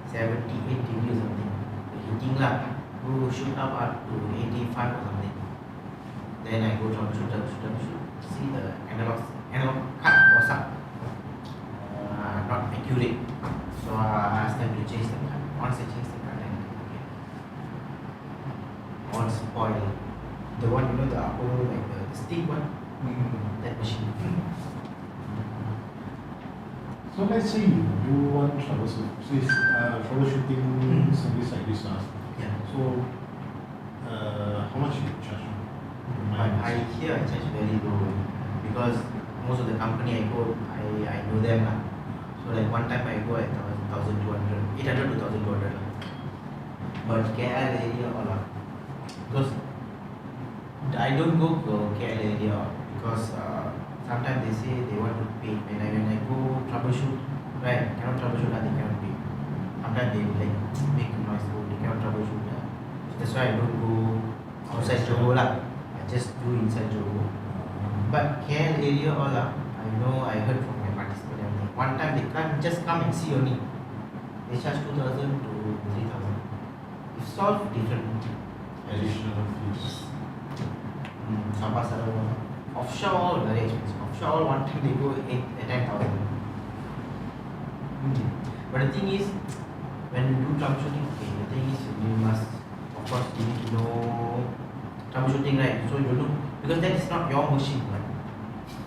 [SPEAKER 2] 78 degrees or something. The heating lah. Go shoot up to 85 or something. Then I go troubleshoot. See the analog cut was up. Not accurate. So I asked them to change the cut. Once I change the cut, then okay. Once spoil. The one, you know, the Apollo, like the stick one, that machine.
[SPEAKER 5] So let's say you do one troubleshooting service like this.
[SPEAKER 2] Yeah.
[SPEAKER 5] So how much you charge?
[SPEAKER 2] I here I charge very low because most of the company I go, I know them lah. So like one time I go at 1,200, 800 to 1,200 lah. But KL area all lah. Because I don't go to KL area because sometimes they say they want to pay. When I go troubleshoot, right, cannot troubleshoot, they cannot pay. Sometimes they like make noise, so they cannot troubleshoot. So that's why I don't go outside Johor lah. I just do inside Johor. But KL area all lah, I know, I heard from my participants. One time they can't just come and see only. They charge 2,000 to 3,000. If solve different
[SPEAKER 5] Additional fees.
[SPEAKER 2] Sabah Sarawak. Offshore all very expensive. Offshore all one time they go 10,000. But the thing is, when you do troubleshooting, okay, the thing is you must, of course, you need to know troubleshooting, right? So you know, because that is not your machine, right?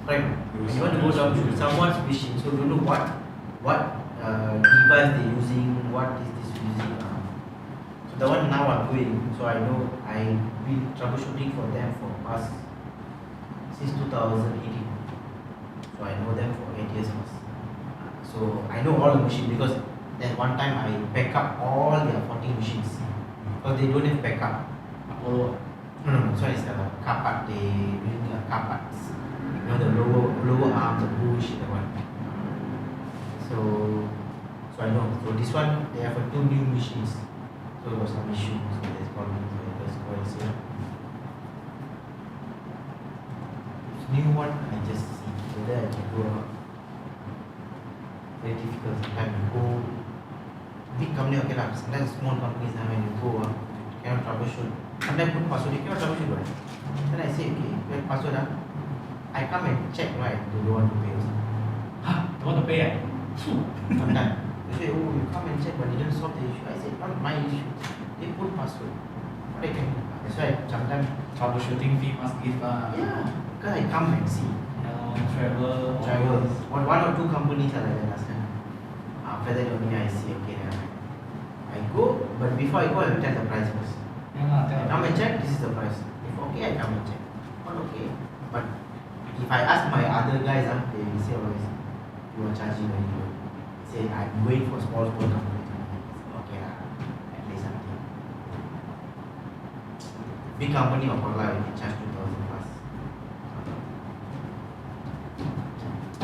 [SPEAKER 2] Right? When you want to go troubleshoot someone's machine, so you know what device they're using, what is this using. So the one now I'm doing, so I know I've been troubleshooting for them for past since 2018. So I know them for 8 years plus. So I know all the machines because then one time I back up all their 40 machines because they don't have backup.
[SPEAKER 3] Apollo.
[SPEAKER 2] No, so it's the car part, they doing the car parts. You know the lower arm, the bush, the one. So I know. So this one they have 2 new machines. So there was some issue. So they called me. So let's go and see. This new one I just see whether I can go or not. Very difficult. Sometimes you go big company, okay lah. Sometimes small companies when you go cannot troubleshoot. Sometimes put password, you cannot troubleshoot right. Then I say okay, where password I come and check, right? They don't want to pay also.
[SPEAKER 3] Huh? You want to pay?
[SPEAKER 2] Sometimes they say, oh, you come and check, but they don't solve the issue. I said, not my issue. They put password. What I can do? That's why sometimes
[SPEAKER 3] Troubleshooting fee must give.
[SPEAKER 2] yeah, because I come and see.
[SPEAKER 3] Travel.
[SPEAKER 2] One or 2 companies are like that last time. After that only I see, okay, I go, but before I go, I will tell the price first.
[SPEAKER 3] Yeah,
[SPEAKER 2] I come and check, this is the price. If okay, I come and check. Not okay. But if I ask my other guys, they will say always, you are charging very low. Say, I'm going for small companies. Okay, at least something. Big company of Allah, you can charge 2,000 plus.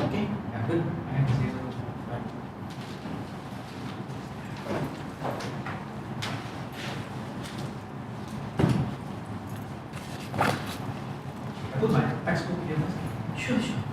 [SPEAKER 2] Okay, yeah, good.
[SPEAKER 3] I have to say so.
[SPEAKER 2] Right.
[SPEAKER 3] I textbook here first?
[SPEAKER 6] Sure, sure.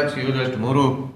[SPEAKER 1] right, see you guys tomorrow.